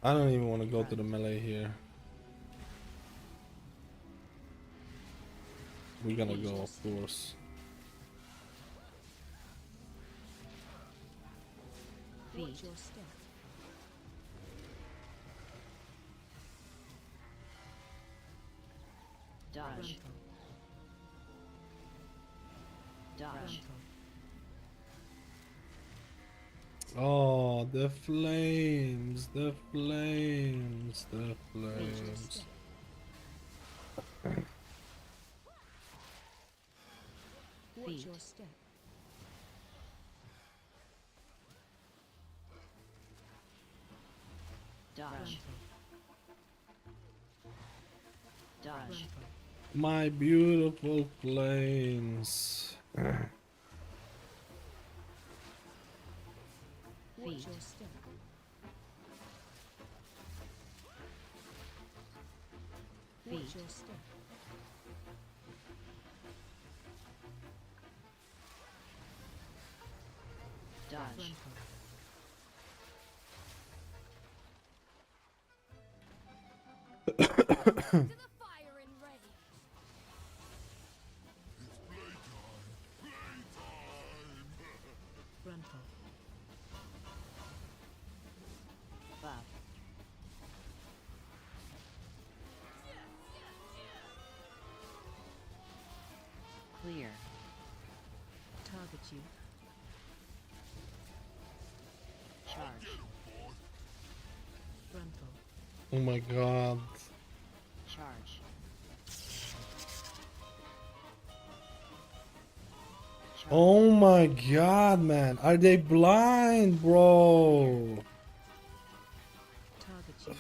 I don't even want to go to the melee here. We're gonna go, of course. Watch your step. Dodge. Dodge. Oh, the flames, the flames, the flames. Watch your step. Dodge. Dodge. My beautiful flames. Watch your step. Watch your step. Dodge. Frontal. Buff. Clear. Target you. Charge. Frontal. Oh my god. Charge. Oh my god, man. Are they blind, bro? Target you.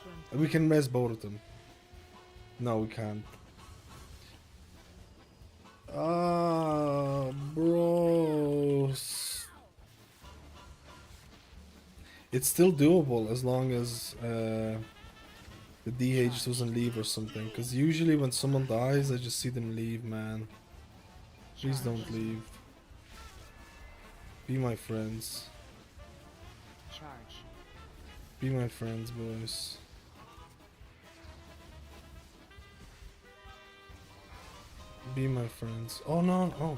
Frontal. We can res both of them. No, we can't. Ah, bros. It's still doable as long as the DH doesn't leave or something. Because usually when someone dies, I just see them leave, man. Please don't leave. Be my friends. Charge. Be my friends, boys. Be my friends. Oh no, oh.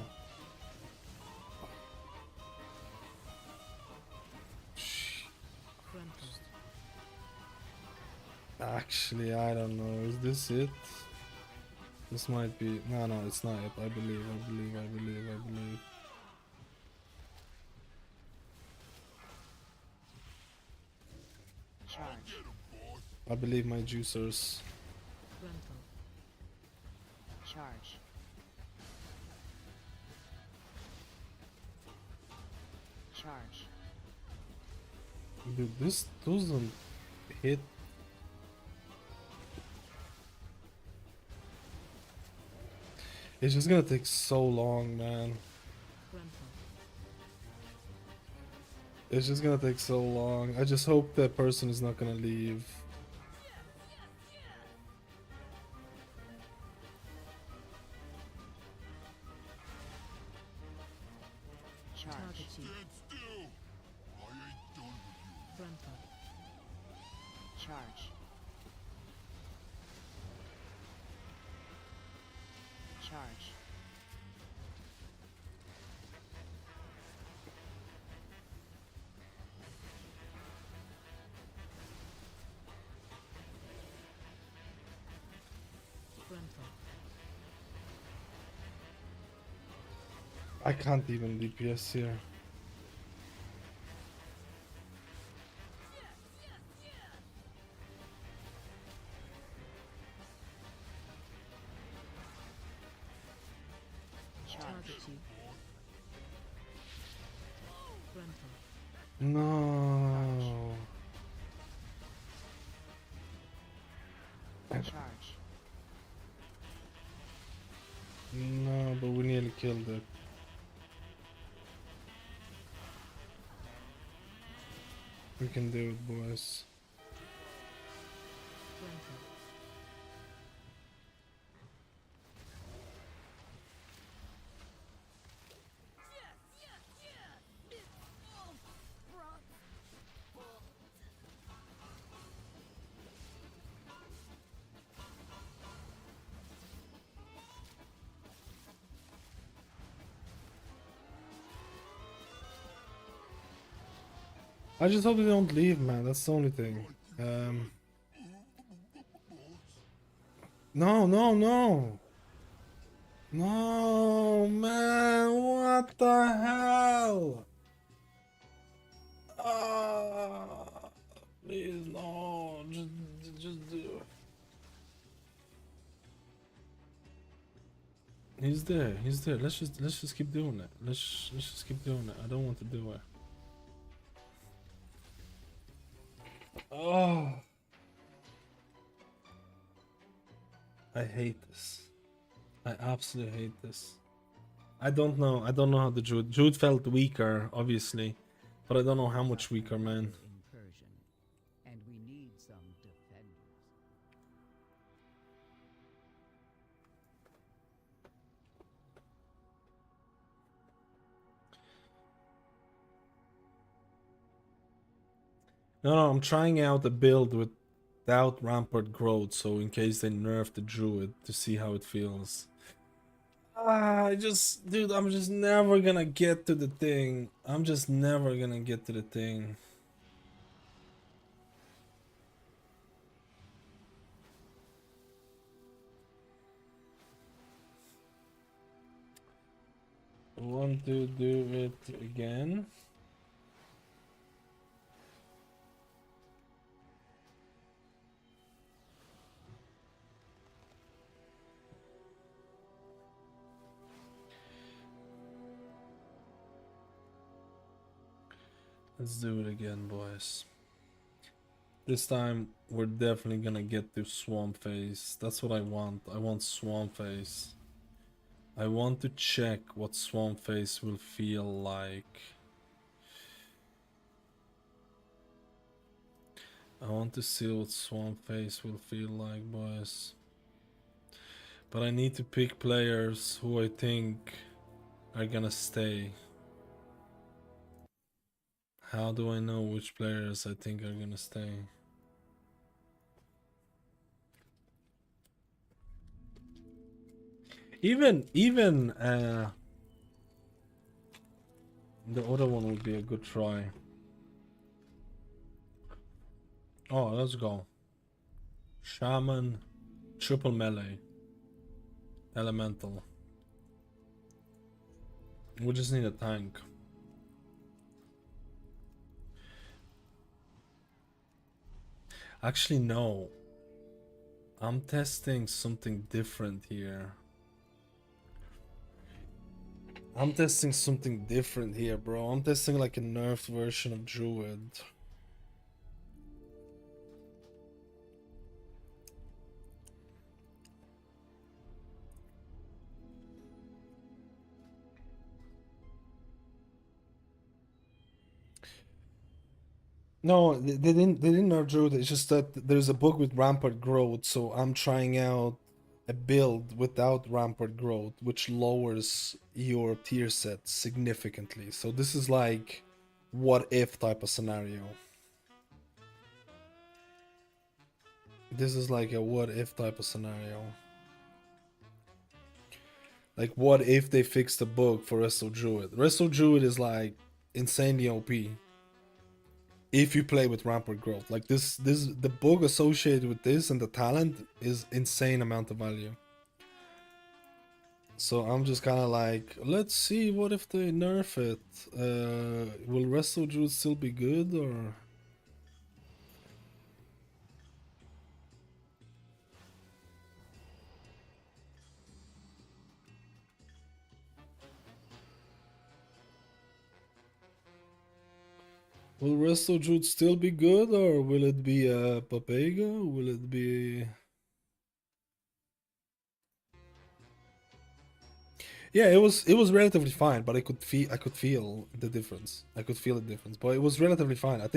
Actually, I don't know. Is this it? This might be. No, no, it's not it. I believe. Charge. I believe my juicers. Charge. Charge. Dude, this doesn't hit. It's just gonna take so long, man. It's just gonna take so long. I just hope that person is not gonna leave. Charge. Charge. Charge. I can't even DPS here. No. Charge. No, but we nearly killed it. We can do it, boys. I just hope they don't leave, man. That's the only thing. No, no, no. No, man. What the hell? Please, no. Just do it. He's there. He's there. Let's just keep doing it. Let's just keep doing it. I don't want to do it. Oh, I hate this. I absolutely hate this. I don't know how the Druid felt weaker, obviously, but I don't know how much weaker, man. Incursion, and we need some defenders. No, I'm trying out a build without rampart growth, so in case they nerf the Druid, to see how it feels. Dude, I'm just never gonna get to the thing. I'm just never gonna get to the thing. Want to do it again? Let's do it again, boys. This time we're definitely gonna get to Swamp Phase. That's what I want. I want Swamp Phase. I want to check what Swamp Phase will feel like. I want to see what Swamp Face will feel like, boys. But I need to pick players who I think are gonna stay. How do I know which players I think are gonna stay? Even the other one would be a good try. Oh, let's go. Shaman, triple melee, elemental. We just need a tank. Actually, no. I'm testing something different here. I'm testing something different here, bro. I'm testing like a nerfed version of Druid. No, they didn't nerf Druid. It's just that there's a bug with rampart growth, so I'm trying out a build without rampart growth, which lowers your tier set significantly. So this is like what if type of scenario. This is like a what if type of scenario. Like what if they fix the bug for Resto Druid? Resto Druid is like insanely OP. If you play with rampart growth, like the bug associated with this and the talent is insane amount of value. So I'm just kind of like, let's see what if they nerf it. Will Resto Druid still be good or? Will Resto Druid still be good or will it be a Papega? Will it be? Yeah, it was relatively fine, but I could feel the difference. I could feel the difference, but it was relatively fine. I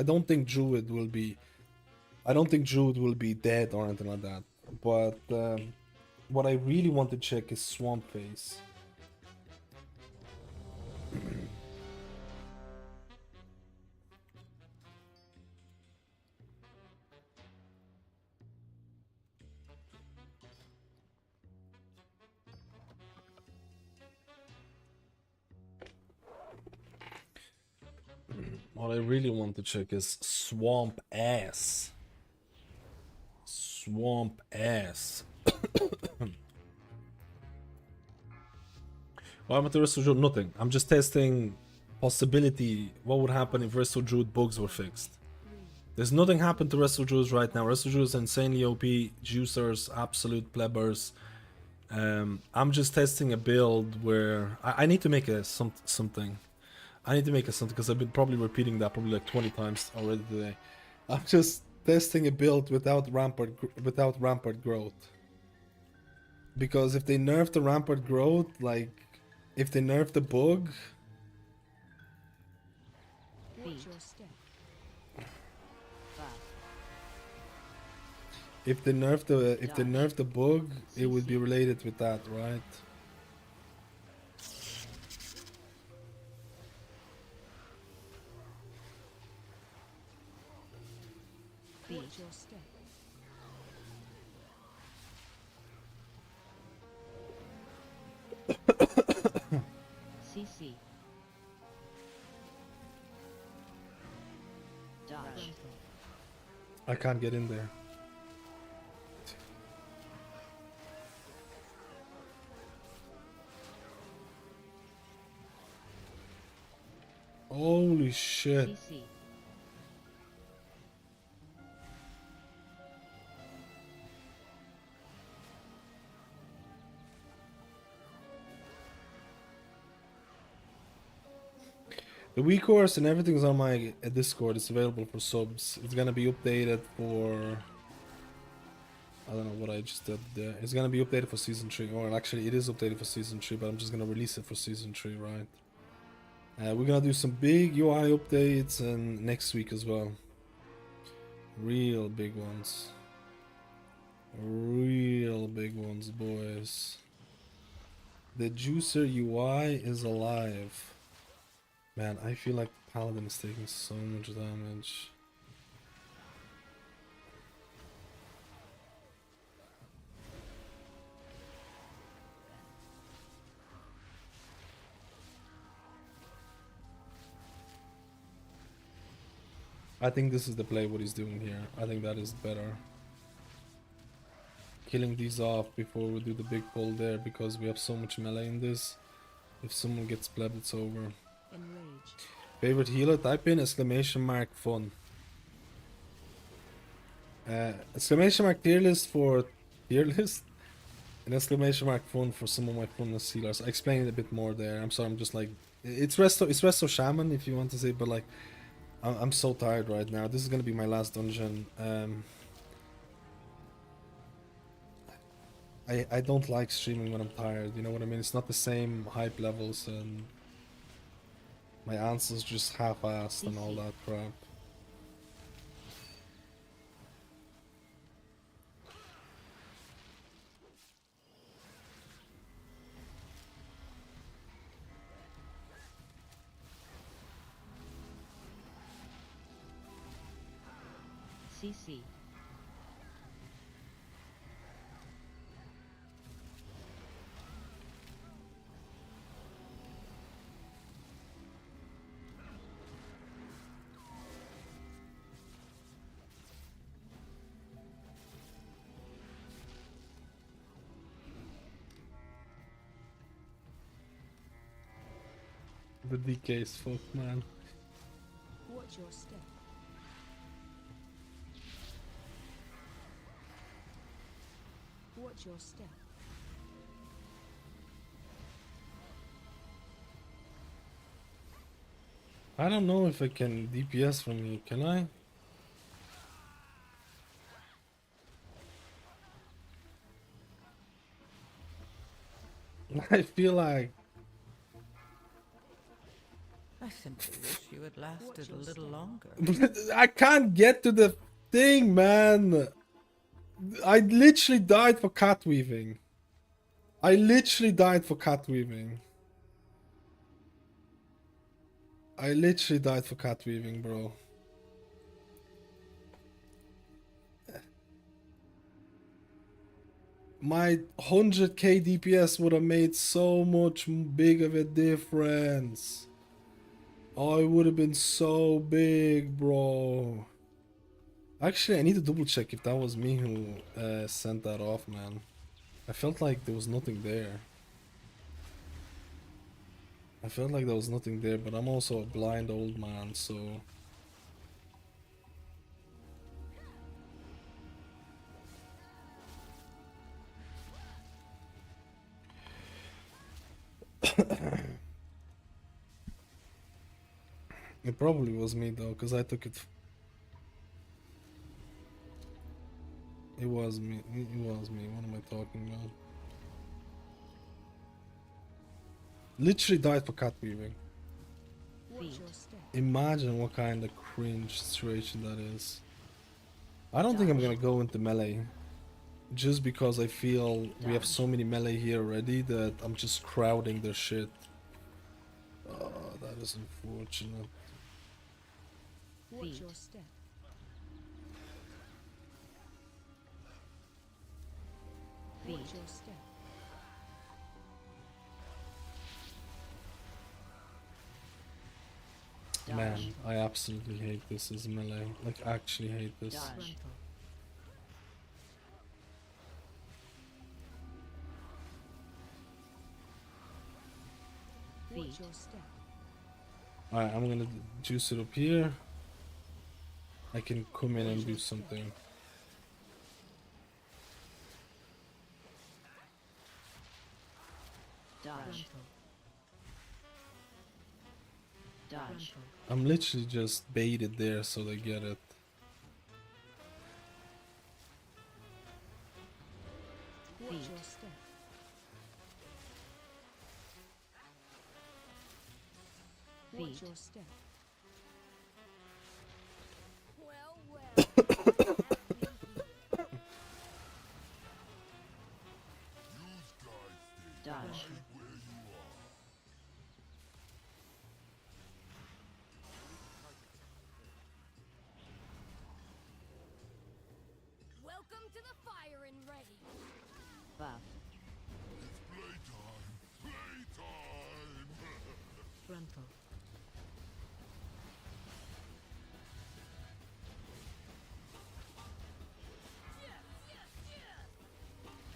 don't think Druid will be dead or anything like that. But what I really want to check is Swamp Face. What I really want to check is Swamp Ass. Swamp Ass. Why am I the Resto Druid? Nothing. I'm just testing possibility. What would happen if Resto Druid bugs were fixed? There's nothing happened to Resto Druids right now. Resto Druids are insanely OP, juicers, absolute plebbers. I'm just testing a build where I need to make a something. I need to make a something because I've been probably repeating that probably like 20 times already today. I'm just testing a build without rampart growth. Because if they nerf the rampart growth, like if they nerf the bug, if they nerf the bug, it would be related with that, right? CC. Dodge. I can't get in there. Holy shit. CC. The week course and everything's on my Discord. It's available for subs. It's gonna be updated for... I don't know what I just did there. It's gonna be updated for Season 3. Or actually, it is updated for Season 3, but I'm just gonna release it for Season 3, right? We're gonna do some big UI updates and next week as well. Real big ones. Real big ones, boys. The juicer UI is alive. Man, I feel like Paladin is taking so much damage. I think this is the play what he's doing here. I think that is better. Killing these off before we do the big pull there because we have so much melee in this. If someone gets plebbed, it's over. Enrage. Favorite healer? Type in !fun. Exclamation mark tier list for tier list? And exclamation mark fun for some of my funnest healers. I explained it a bit more there. I'm sorry, I'm just like... It's resto Shaman if you want to say, but like... I'm so tired right now. This is gonna be my last dungeon. I don't like streaming when I'm tired, you know what I mean? It's not the same hype levels and my answers just half-assed and all that crap. CC. The DK is fucked, man. Watch your step. Watch your step. I don't know if I can DPS from here, can I? I feel like... I simply wish you had lasted a little longer. I can't get to the thing, man! I literally died for cat weaving. I literally died for cat weaving. I literally died for cat weaving, bro. My 100k DPS would have made so much big of a difference. Oh, it would have been so big, bro. Actually, I need to double check if that was me who sent that off, man. I felt like there was nothing there. I felt like there was nothing there, but I'm also a blind old man, so... It probably was me though, because I took it. It was me. It was me. What am I talking about? Literally died for cat weaving. Watch your step. Imagine what kind of cringe situation that is. I don't think I'm gonna go into melee. Just because I feel we have so many melee here already that I'm just crowding their shit. Oh, that is unfortunate. Watch your step. Watch your step. Man, I absolutely hate this as melee. Like, actually hate this. Dodge. Watch your step. Alright, I'm gonna juice it up here. I can come in and do something. Dodge. Dodge. I'm literally just baited there so they get it. Watch your step. Watch your step. Well, well.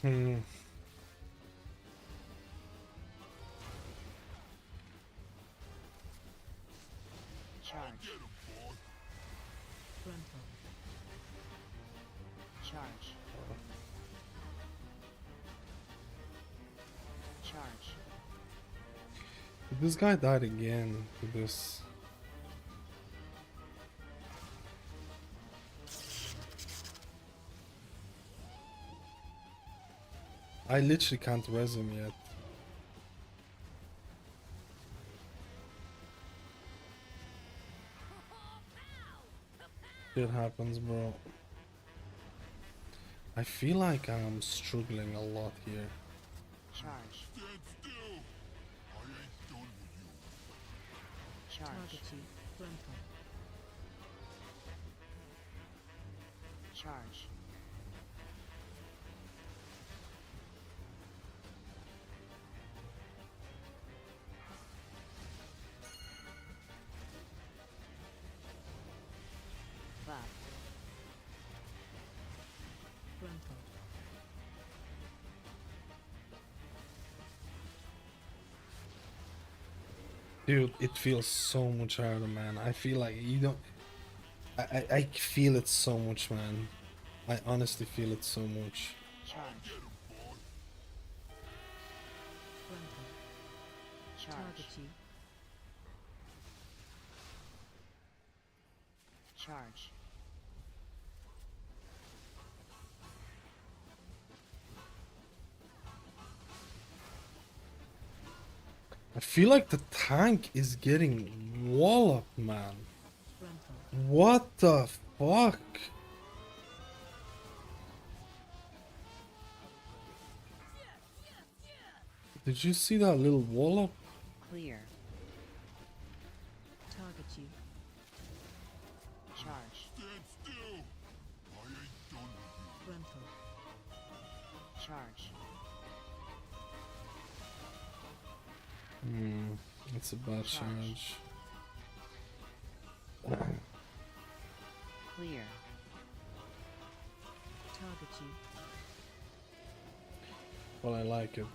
Frontal. Hmm. Charge. Frontal. Charge. Charge. This guy died again with this. I literally can't res him yet. Shit happens, bro. I feel like I'm struggling a lot here. Charge. Charge. Target you. Frontal. Charge. Buff. Frontal. Dude, it feels so much harder, man. I feel like you don't... I feel it so much, man. I honestly feel it so much. Charge. Frontal. Charge. Target you. Charge. I feel like the tank is getting walloped, man. Frontal. What the fuck? Did you see that little wallop? Clear. Target you. Charge. Frontal. Charge. Hmm, it's a bad charge. Clear. Target you. Well, I like it.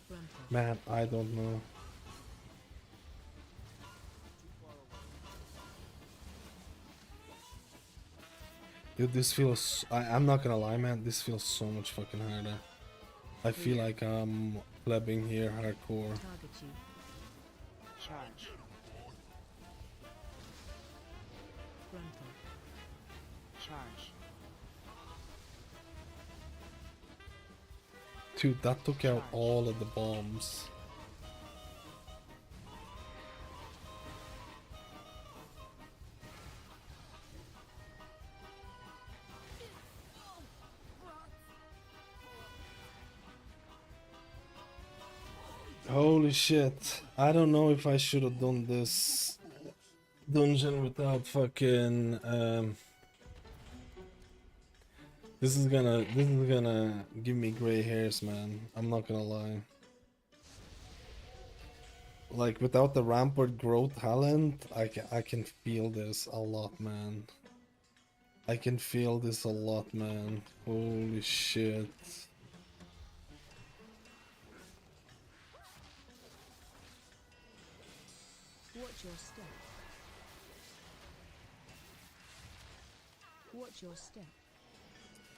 Frontal. Man, I don't know. Dude, this feels... I'm not gonna lie, man. This feels so much fucking harder. I feel like I'm plebbing here hardcore. Target you. Charge. Frontal. Charge. Dude, that took out all of the bombs. Holy shit. I don't know if I should have done this dungeon without fucking this is gonna give me gray hairs, man. I'm not gonna lie. Like without the rampart growth talent, I can feel this a lot, man. I can feel this a lot, man. Holy shit. Watch your step. Watch your step.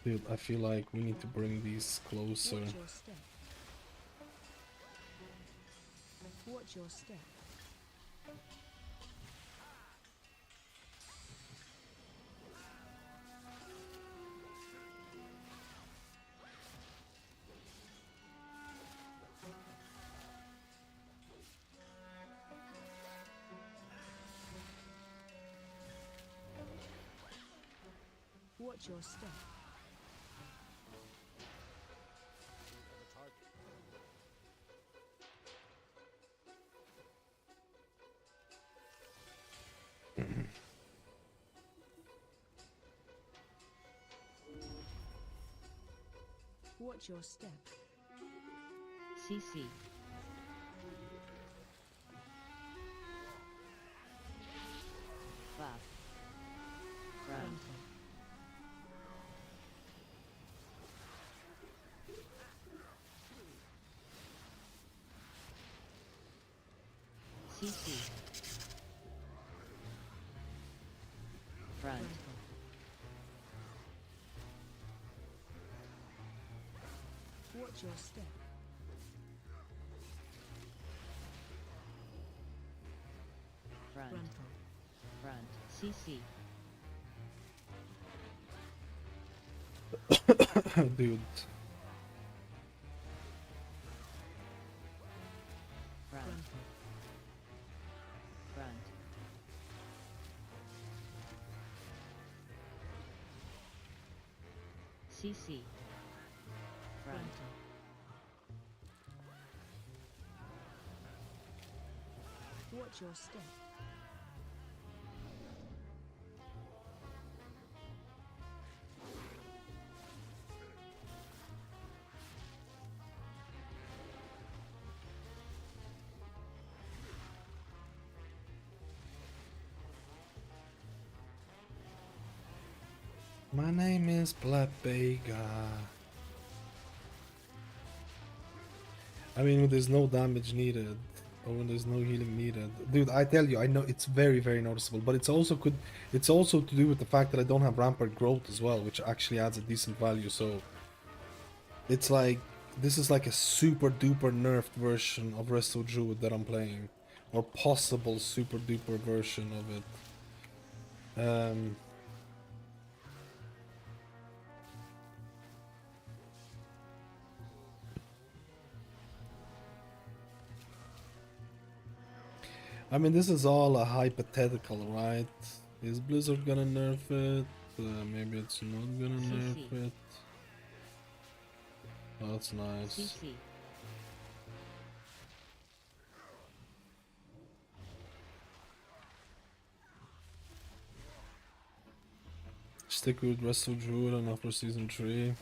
Dude, I feel like we need to bring these closer. Watch your step. Watch your step. Watch your step. Watch your step. CC. Buff. Front. CC. Front. Watch your step. Front. Frontal. Front. CC. Dude. Front. Frontal. Front. CC. Front. Frontal. Watch your step. My name is Black Vega. I mean, when there's no damage needed, or when there's no healing needed, dude. I tell you, I know it's very, very noticeable. But it's also to do with the fact that I don't have rampart growth as well, which actually adds a decent value. So it's like this is like a super duper nerfed version of Resto Druid that I'm playing, or possible super duper version of it. I mean, this is all a hypothetical, right? Is Blizzard gonna nerf it? Maybe it's not gonna nerf it. Oh, that's nice. CC. Stick with Resto Druid and after season 3.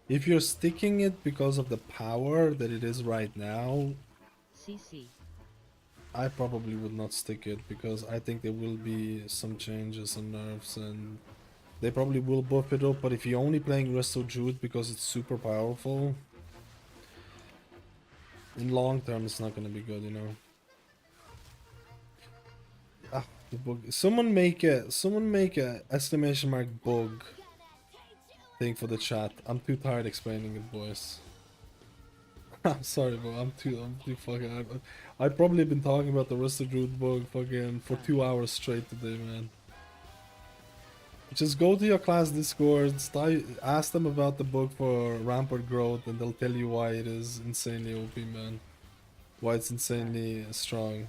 If you're sticking it because of the power that it is right now, CC. I probably would not stick it, because I think there will be some changes and nerfs, and they probably will buff it up. But if you're only playing Resto Druid because it's super powerful, in long term it's not gonna be good, you know. Ah, the bug. Someone make a exclamation mark bug thing for the chat. I'm too tired explaining it, boys. I'm sorry, bro. I'm too fucking. I've probably been talking about the Resto Druid bug fucking for 2 hours straight today, man. Just go to your class Discord, ask them about the bug for rampart growth, and they'll tell you why it is insanely OP, man. Why it's insanely strong.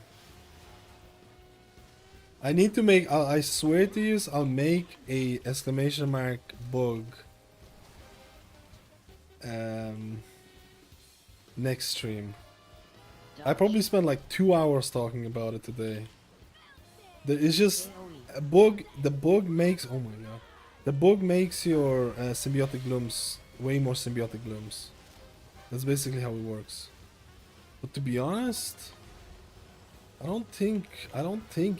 I need to make. I swear to you, I'll make a exclamation mark bug. Next stream. I probably spent like 2 hours talking about it today. It's just a bug. The bug makes. Oh my god. The bug makes your symbiotic blooms way more symbiotic blooms. That's basically how it works. But to be honest, I don't think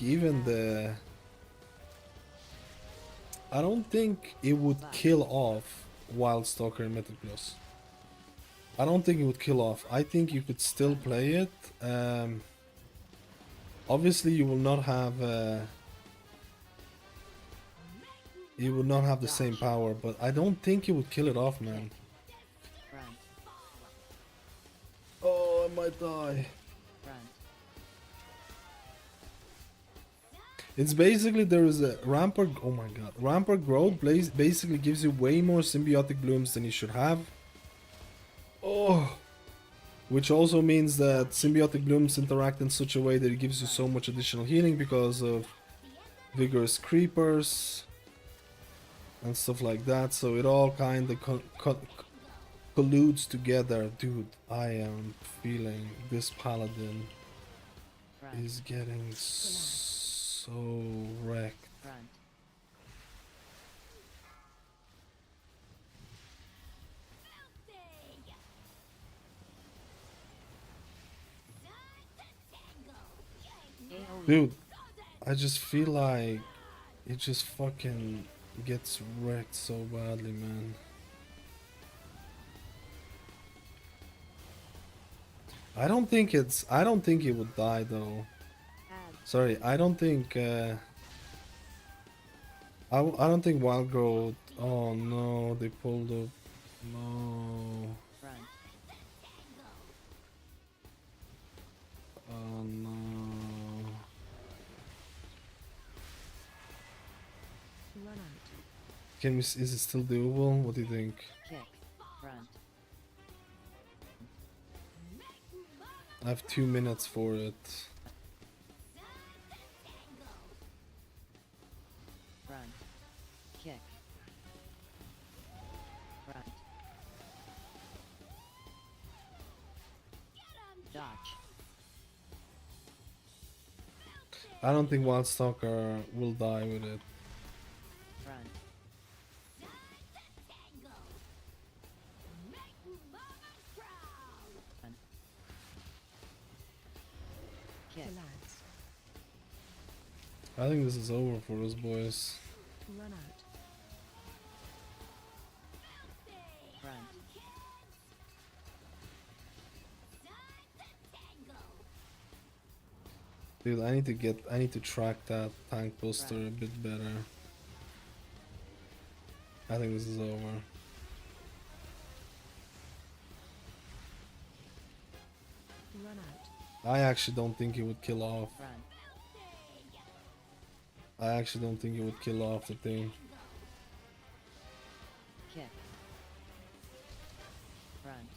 even the. I don't think it would kill off Wildstalker and Mythic Plus. I don't think it would kill off. I think you could still play it. Obviously, you will not have. You will not have the same power, but I don't think it would kill it off, man. Front. Oh, I might die. Front. It's basically there is a rampart. Oh my god, rampart growth basically gives you way more symbiotic blooms than you should have. Oh, which also means that symbiotic blooms interact in such a way that it gives you so much additional healing because of vigorous creepers and stuff like that. So it all kind of colludes together. Dude, I am feeling this Paladin is getting so wrecked. Front. Dude, I just feel like it just fucking gets wrecked so badly, man. I don't think it would die though. Sorry, I don't think I don't think wild growth. Oh no, they pulled up. No. Run. Oh no. Run out. Can we? Is it still doable? What do you think? Kick. Run. I have 2 minutes for it. Run. Kick. Run. Dodge. I don't think Wild Stalker will die with it. Run. Run. Kick. Relax. I think this is over for us, boys. Run out. Run. Dude, I need to track that tank poster a bit better. I think this is over. Run out. I actually don't think it would kill off. Run. I actually don't think it would kill off the thing. Kick. Run.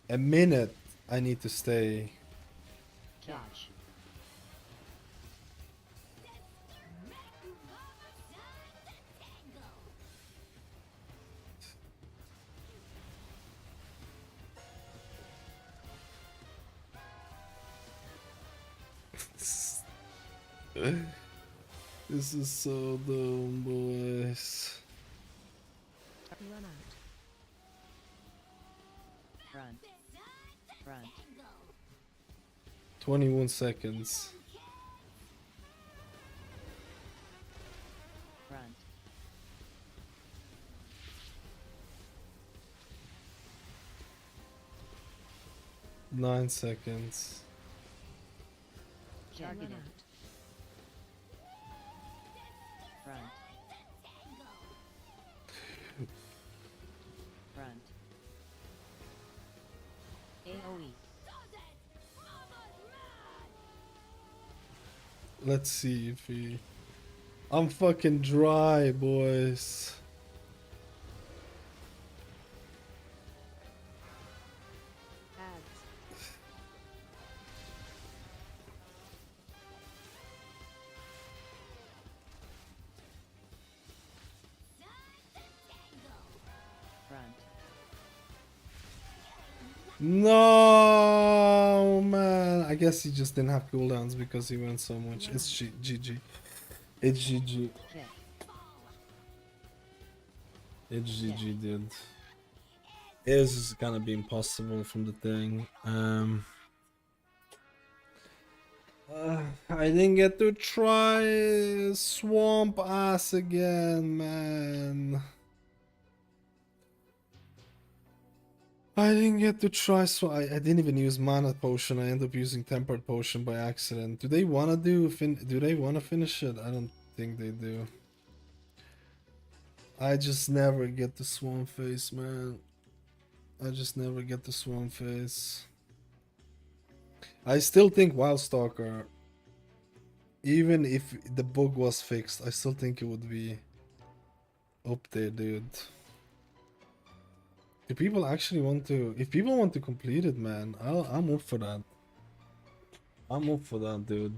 A minute I need to stay. Dodge. This is so dumb, boys. Run out. Run. Run. 21 seconds. Run. 9 seconds. Targeted. Run out. Run. Run. AOE. Let's see if he... I'm fucking dry, boys. Run. No, man. I guess he just didn't have cooldowns because he went so much. It's GG. It's GG. Kick. It's GG, dude. It's gonna be impossible from the thing. I didn't get to try swamp ass again, man. I didn't get to try, so I didn't even use mana potion. I ended up using tempered potion by accident. Do they wanna do they wanna finish it? I don't think they do. I just never get the swan face, man. I just never get the swan face. I still think Wildstalker, even if the bug was fixed, I still think it would be up there, dude. Do people actually want to? If people want to complete it, man, I'm up for that. I'm up for that, dude.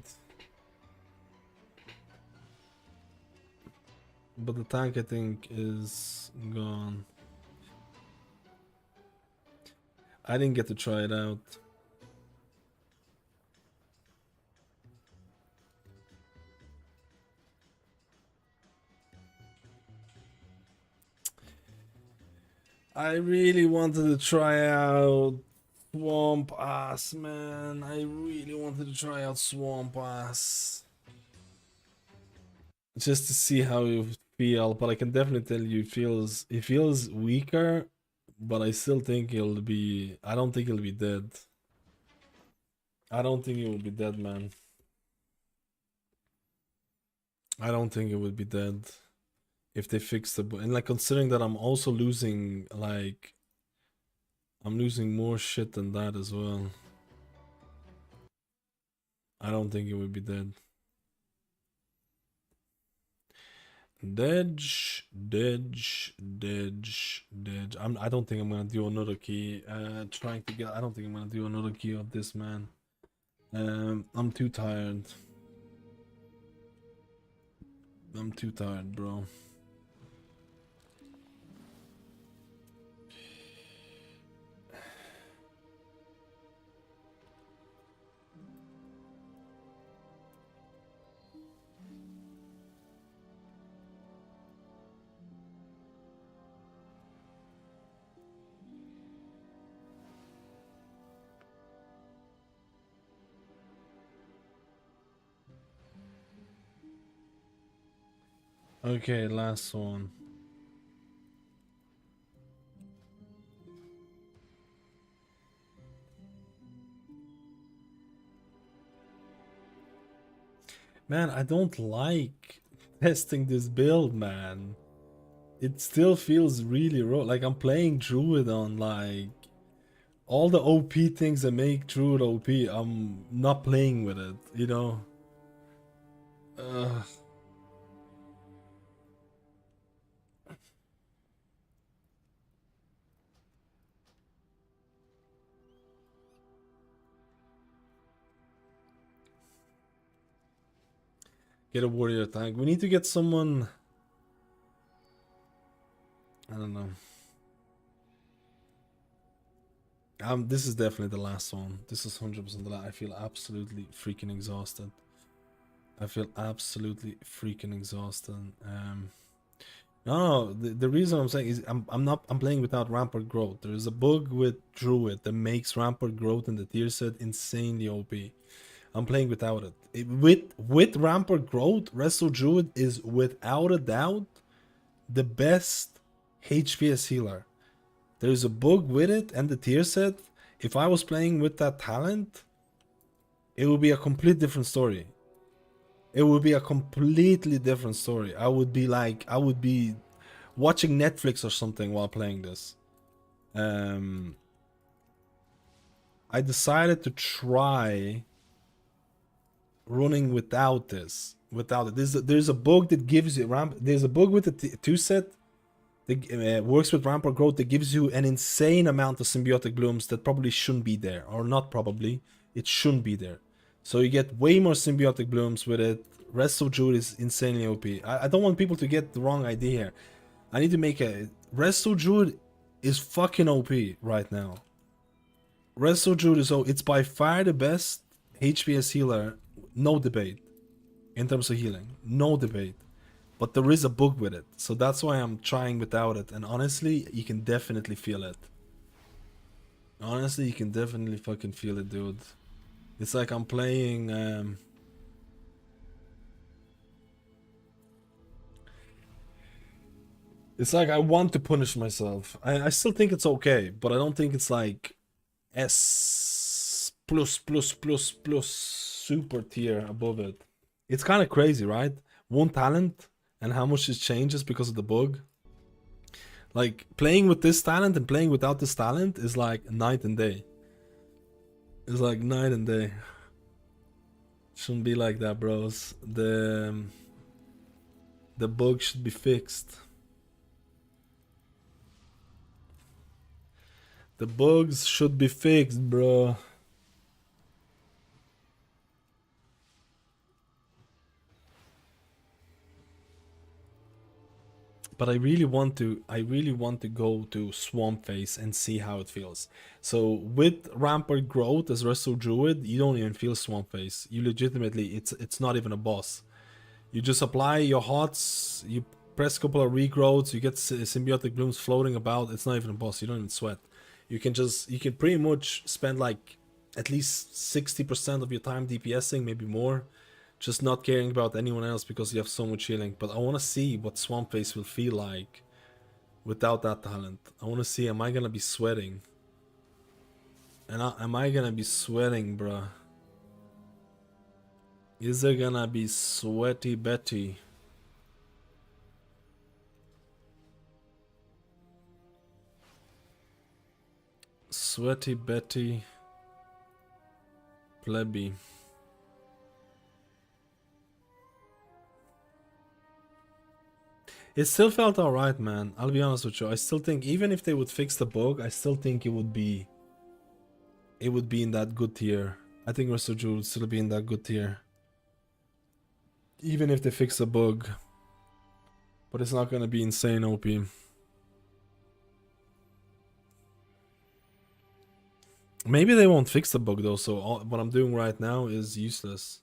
But the tank, I think, is gone. I didn't get to try it out. I really wanted to try out Swamp Ass, man. I really wanted to try out Swamp Ass. Just to see how you feel, but I can definitely tell you it feels weaker, but I still think it'll be I don't think it'll be dead. I don't think it will be dead, man. I don't think it would be dead if they fix the and like considering that I'm also losing like I'm losing more shit than that as well. I don't think it would be dead. Dedge. I don't think I'm gonna do another key. I don't think I'm gonna do another key of this, man. I'm too tired. I'm too tired, bro. Okay, last one. Man, I don't like testing this build, man. It still feels really raw. Like I'm playing Druid on like all the OP things that make Druid OP. I'm not playing with it, you know? Get a warrior tank. We need to get someone. I don't know. This is definitely the last one. This is 100% the last. I feel absolutely freaking exhausted. I feel absolutely freaking exhausted. No, the reason I'm saying is I'm playing without rampart growth. There is a bug with Druid that makes rampart growth in the tier set insanely OP. I'm playing without it. With rampart growth, Resto Druid is without a doubt the best HPS healer. There's a bug with it and the tier set. If I was playing with that talent, it would be a complete different story. It would be a completely different story. I would be watching Netflix or something while playing this. I decided to try running without this. Without it, there's a bug that gives you There's a bug with the two set that works with rampart growth that gives you an insane amount of symbiotic blooms that probably shouldn't be there, or not probably. It shouldn't be there. So you get way more symbiotic blooms with it. Rest of Druid is insanely OP. I don't want people to get the wrong idea here. I need to make a Rest of Druid is fucking OP right now. Rest of Druid is it's by far the best HPS healer, no debate. In terms of healing, no debate. But there is a bug with it, so that's why I'm trying without it. And honestly, you can definitely feel it. Honestly, you can definitely fucking feel it, dude. It's like I'm playing. It's like I want to punish myself. I still think it's okay, but I don't think it's like S plus super tier above it. It's kind of crazy, right? One talent and how much it changes because of the bug. Like playing with this talent and playing without this talent is like night and day. It's like night and day. Shouldn't be like that, bros. The bug should be fixed. The bugs should be fixed, bro. But I really want to go to Swamp Face and see how it feels. So with Rampart Growth as Resto Druid, you don't even feel Swamp Face. You legitimately, it's not even a boss. You just apply your hots, you press a couple of regrowths, you get symbiotic blooms floating about. It's not even a boss. You don't even sweat. you can pretty much spend like at least 60% of your time DPSing, maybe more, just not caring about anyone else because you have so much healing. But I want to see what Swamp Face will feel like without that talent. I want to see, am I gonna be sweating? And am I gonna be sweating, bruh? Is there gonna be sweaty Betty? Sweaty Betty Plebby. It still felt alright, man. I'll be honest with you. I still think even if they would fix the bug, I still think it would be in that good tier. I think Rest of Druid would still be in that good tier. Even if they fix the bug. But it's not gonna be insane OP. Maybe they won't fix the bug though, so what I'm doing right now is useless.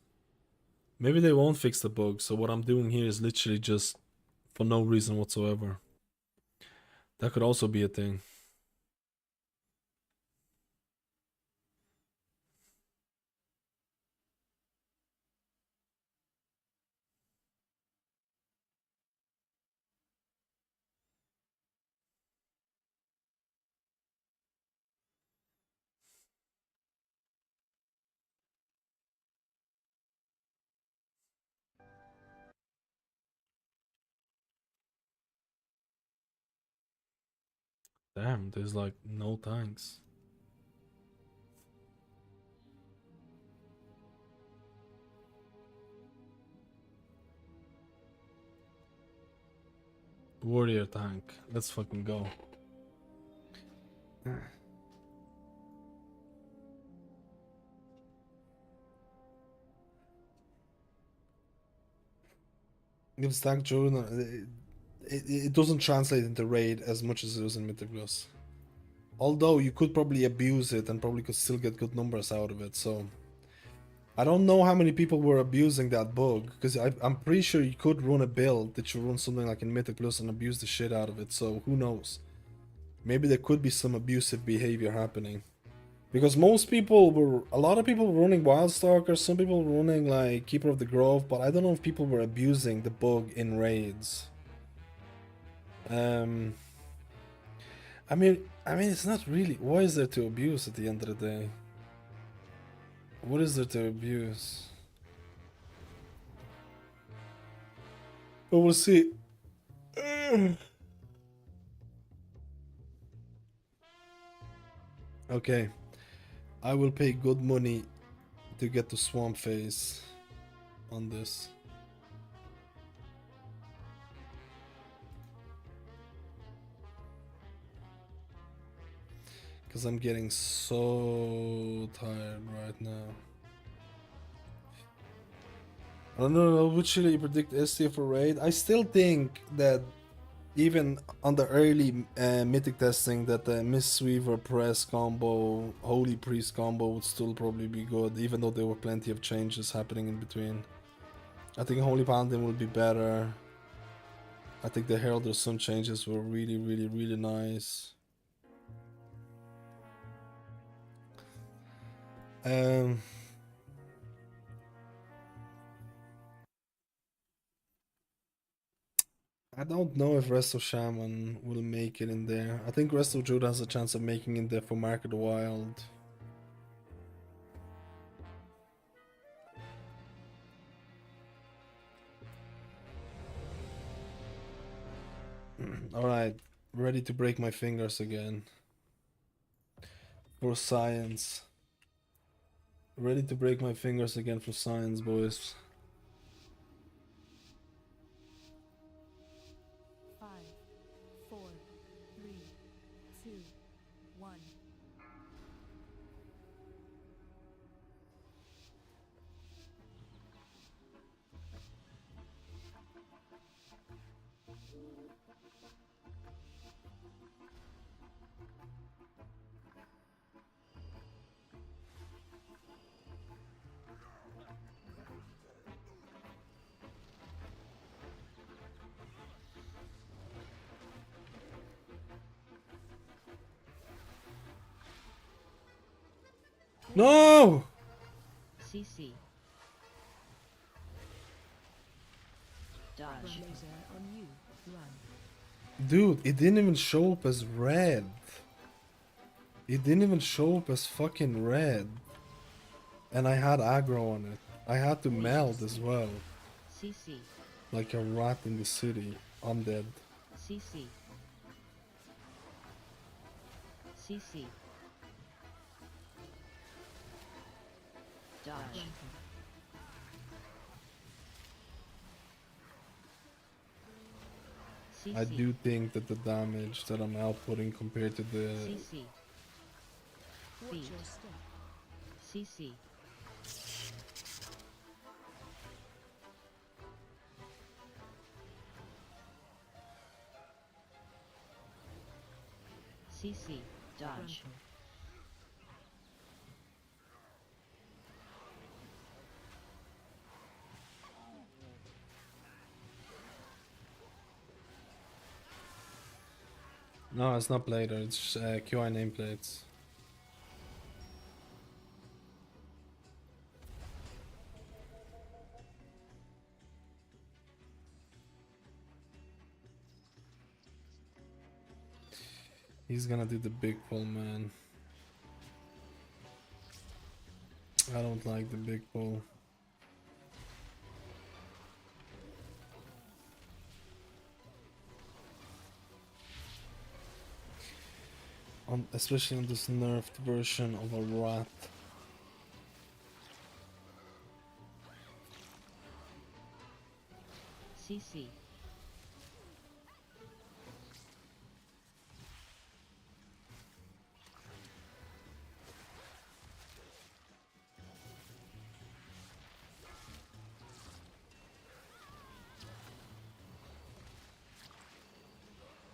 Maybe they won't fix the bug, so what I'm doing here is literally just for no reason whatsoever. That could also be a thing. Damn, there's like no tanks. Warrior tank. Let's fucking go. If stack Druid, it doesn't translate into raid as much as it does in Mythic Plus. Although you could probably abuse it and probably could still get good numbers out of it, so I don't know how many people were abusing that bug, because I'm pretty sure you could run a build that you run something like in Mythic Plus and abuse the shit out of it, so who knows. Maybe there could be some abusive behavior happening. Because a lot of people were running Wildstalker, some people were running like Keeper of the Grove, but I don't know if people were abusing the bug in raids. I mean, it's not really. What is there to abuse at the end of the day? What is there to abuse? But we'll see. Okay, I will pay good money to get the Swamp Face on this. Because I'm getting so tired right now. I don't know, what should I predict ST for raid? I still think that even on the early Mythic testing that the Mistweaver Press combo, Holy Priest combo would still probably be good, even though there were plenty of changes happening in between. I think Holy Paladin will be better. I think the Herald of Sun changes were really, really, really nice. I don't know if Rest of Shaman will make it in there. I think Rest of Druid has a chance of making it there for Market Wild. Alright, ready to break my fingers again. For science. Ready to break my fingers again for science, boys. 5, 4, 3, 2, 1. No! CC. Dodge. Laser on you. Run. Dude, it didn't even show up as red. It didn't even show up as fucking red. And I had aggro on it. I had to meld as well. CC. Like a rat in the city. Undead. CC. CC. Dodge. CC. I do think that the damage that I'm outputting compared to the... CC. Watch Feed. your step. CC. CC. Dodge. Frontal. No, it's not Blader, it's QI nameplates. He's gonna do the big pull, man. I don't like the big pull. Especially on this nerfed version of a rat. CC.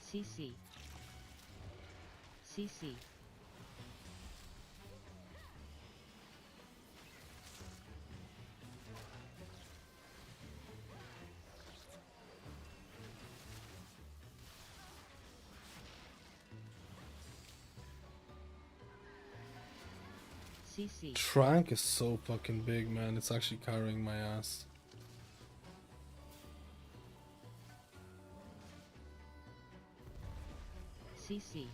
CC. CC. CC. Trank is so fucking big, man. It's actually carrying my ass. CC.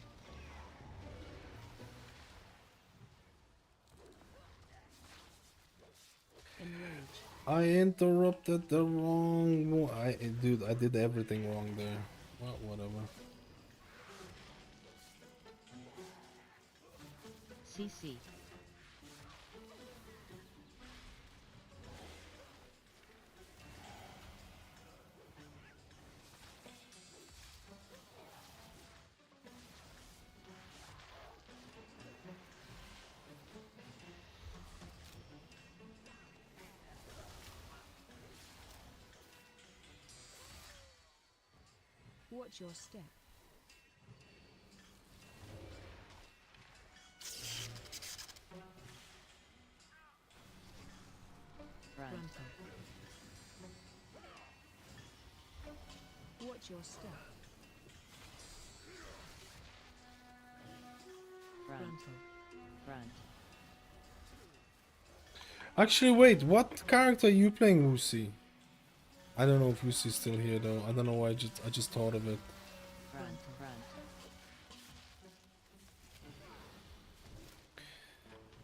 Enrage. I interrupted the wrong one. Dude, I did everything wrong there. Well, whatever. CC. Watch your step. Front. Frontal. Watch your step. Front. Frontal. Front. Actually, wait, what character are you playing, Wusi? I don't know if Wusi's still here though. I don't know why I just thought of it. Front. Front.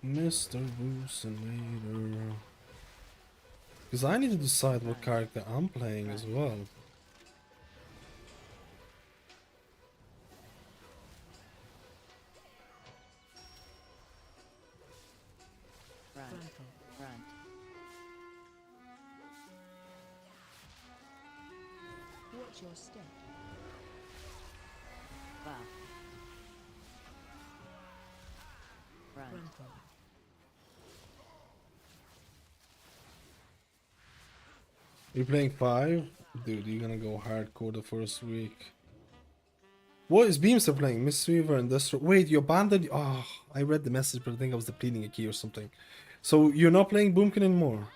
Mr. Wusilator. Because I need to decide what character I'm playing as well. Front. Frontal. Front. Watch your step. Buff. Front. Frontal. You're playing 5? Dude, you're gonna go hardcore the first week. What is Beamster playing? Miss Weaver and Destro. Wait, you abandoned. Oh, I read the message, but I think I was depleting a key or something. So you're not playing Boomkin anymore?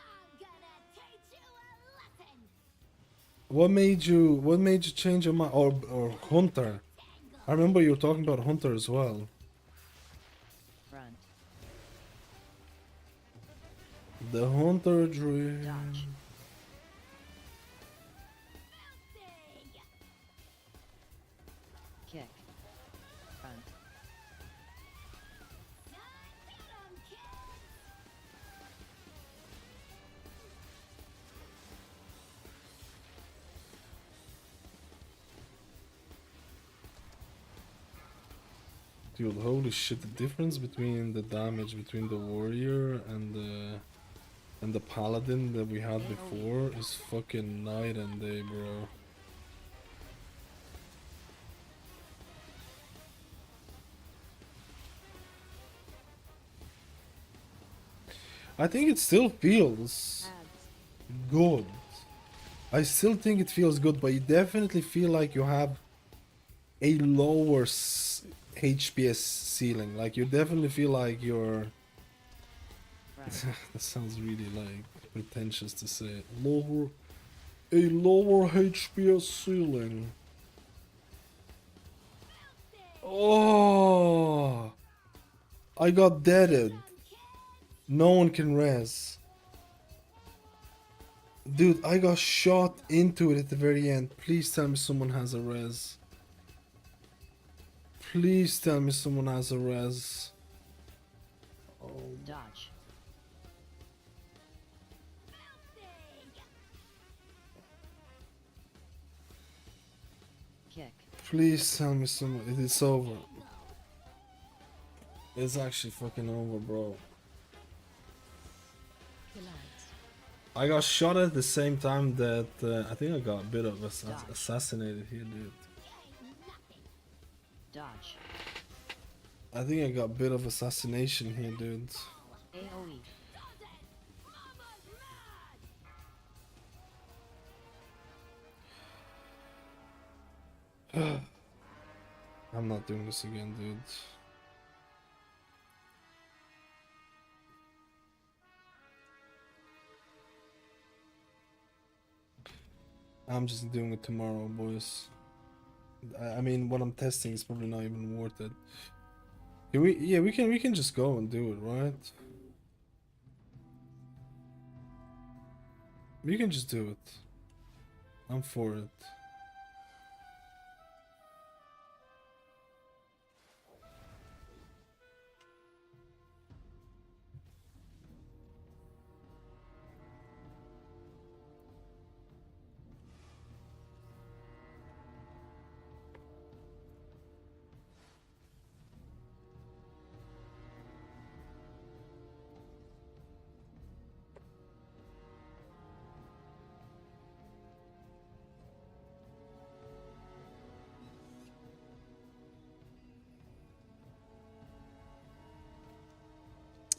What made you change your mind? Or Hunter? I remember you were talking about Hunter as well. Front. The Hunter Druid. Dodge. Kick. Front. Dude, holy shit, the difference between the damage between the warrior and the paladin that we had before is fucking night and day, bro. I think it still feels good. I still think it feels good, but you definitely feel like you have a lower HPS ceiling. Like you definitely feel like you're. That sounds really like pretentious to say. A lower HPS ceiling. Oh, I got deaded. No one can res. Dude, I got shot into it at the very end. Please tell me someone has a res. Please tell me someone has a res. Oh. Dodge. Kick. Please tell me someone. It's over. It's actually fucking over, bro. I got shot at the same time that I think I got a bit of assassinated here, dude. Dodge. I think I got a bit of assassination here, dude. AoE. I'm not doing this again, dude. I'm just doing it tomorrow, boys. I mean, what I'm testing is probably not even worth it. Can we? Yeah, we can just go and do it, right? We can just do it. I'm for it.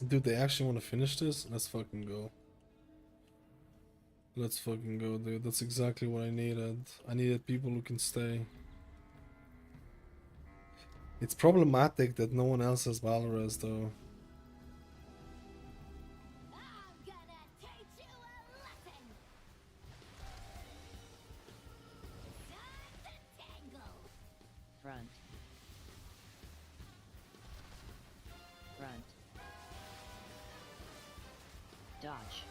Dude, they actually want to finish this? Let's fucking go. Let's fucking go, dude. That's exactly what I needed. I needed people who can stay. It's problematic that no one else has Valorez, though. Front. Front. Dodge.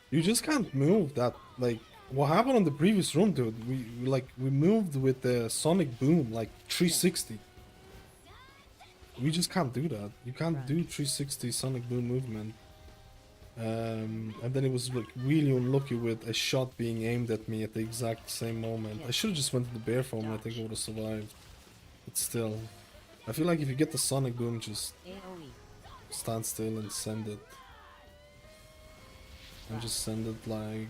You just can't move that. Like, what happened on the previous room, dude? We moved with the sonic boom like 360. We just can't do that. You can't do 360 sonic boom movement. And then it was like really unlucky with a shot being aimed at me at the exact same moment. I should have just went to the bear form and I think I would have survived. But still, I feel like if you get the sonic boom, just AoE. stand still and send it. And just send it like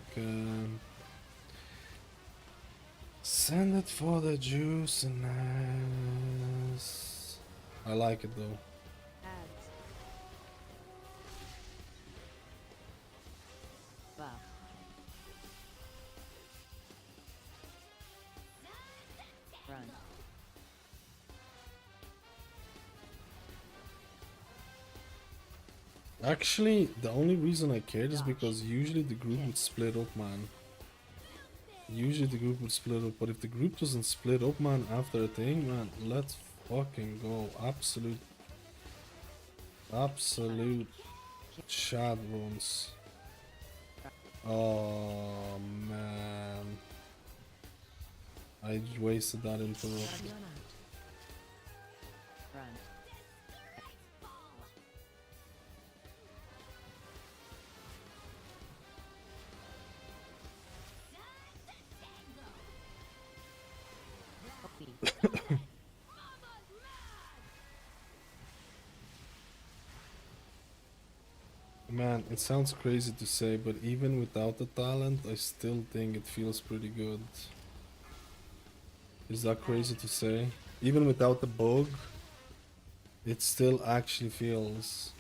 send it for the juiciness. I like it though. Ads. Buff. Run. Actually, the only reason I cared is because usually the group would split up, man. Usually the group would split up, but if the group doesn't split up, man, after a thing, man, let's fucking go. Absolute Shad runes. Oh man. I wasted that interruption. Guardian out. Run. Copy. Man, it sounds crazy to say, but even without the talent, I still think it feels pretty good. Is that crazy to say? Even without the bug, it still actually feels.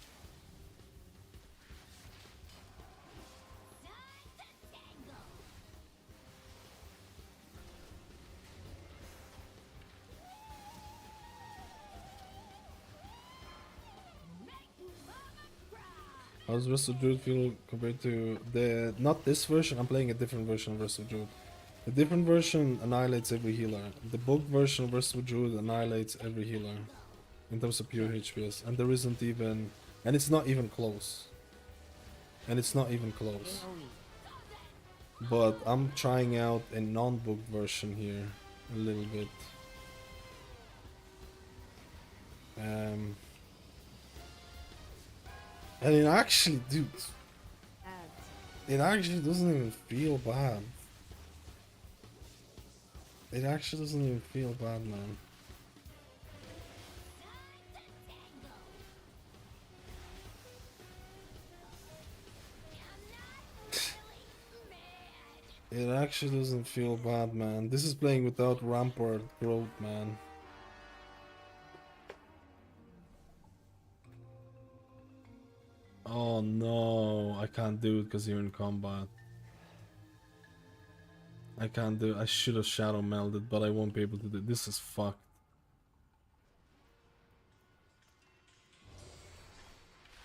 How's Rest of Druid feel compared to the... Not this version, I'm playing a different version of Rest of Druid. The different version annihilates every healer. The book version of Rest of Druid annihilates every healer. In terms of pure HPS. And there isn't even... And it's not even close. And it's not even close. AoE. But I'm trying out a non-book version here. A little bit. And it actually, dude, Ads. it actually doesn't even feel bad. It actually doesn't even feel bad, man. It actually doesn't feel bad, man. This is playing without rampart growth, man. Oh no, I can't do it because you're in combat. I can't do it. I should have shadow melded, but I won't be able to do it. This is fucked.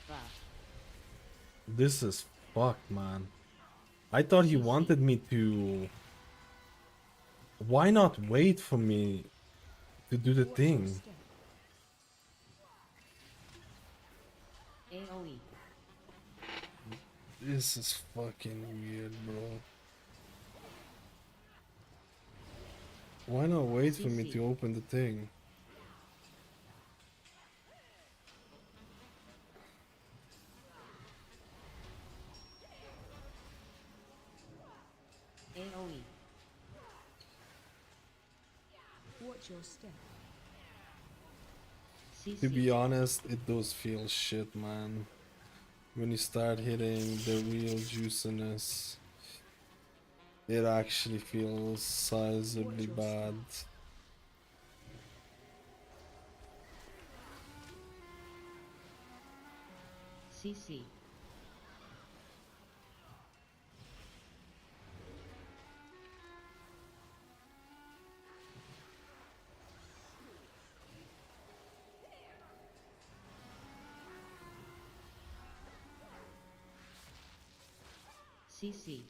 Buff. This is fucked, man. I thought he wanted me to... Why not wait for me to do the Watch your thing? step. AoE. This is fucking weird, bro. Why not wait for me CC. to open the thing? AoE. Watch your step. CC. To be honest, it does feel shit, man. When you start hitting the real juiciness, it actually feels sizably bad. CC. CC.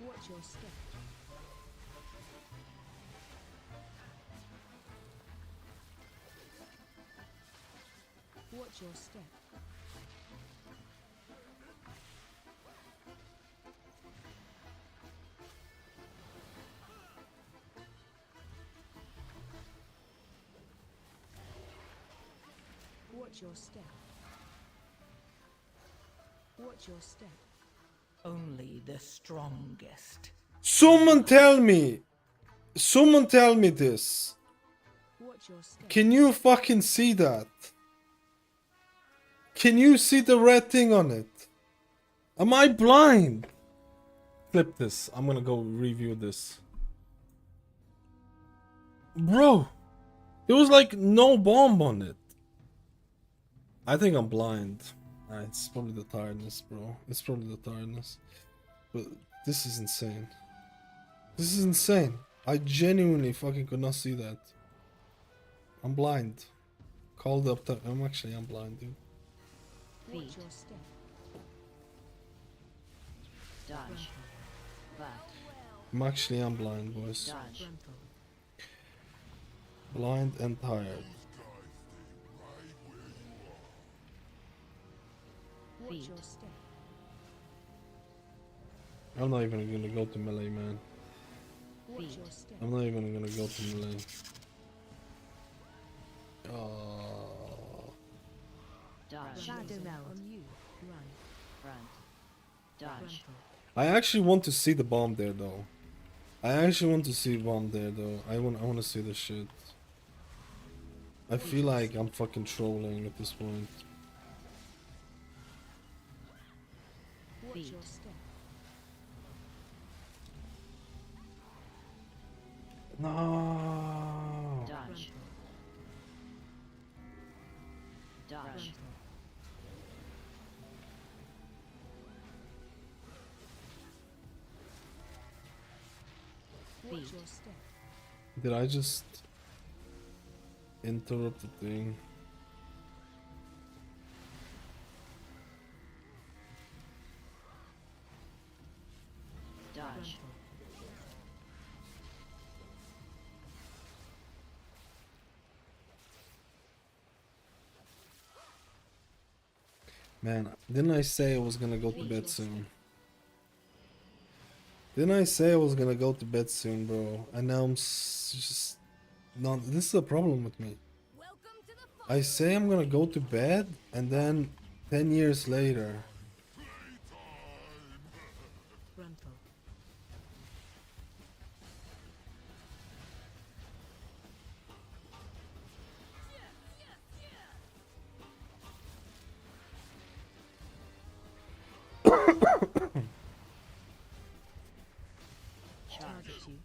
Watch your step. Watch your step. Watch your step. Watch your step. Only the strongest. Someone tell me! Someone tell me this! Watch your step. Can you fucking see that? Can you see the red thing on it? Am I blind? Clip this. I'm gonna go review this. Bro! There was like no bomb on it. I think I'm blind. It's probably the tiredness, bro. It's probably the tiredness. But this is insane. This is insane. I genuinely fucking could not see that. I'm blind. Called up to... I'm blind, dude. Feet. Watch your step. Dodge. Butt. I'm blind, boys. Dodge. Frontal. Blind and tired. Watch Feet. your step. I'm not even gonna go to melee, man. Watch Feet. your step. I'm not even gonna go to melee. Oh. Dodge. Shadow meld. On you. Run. Front. Dodge. Frontal. I actually want to see the bomb there, though. I actually want to see bomb there, though. I want to see the shit. I feel like I'm fucking trolling at this point. Watch Feet. your step. No. Dodge. Dodge. Frontal. Watch Feet. your step. Did I just interrupt the thing? Dodge. Frontal. Man, didn't I say I was gonna go to bed soon? Didn't I say I was gonna go to bed soon, bro? And now I'm just not. This is a problem with me. I say I'm gonna go to bed, and then 10 years later, Frontal. Target you.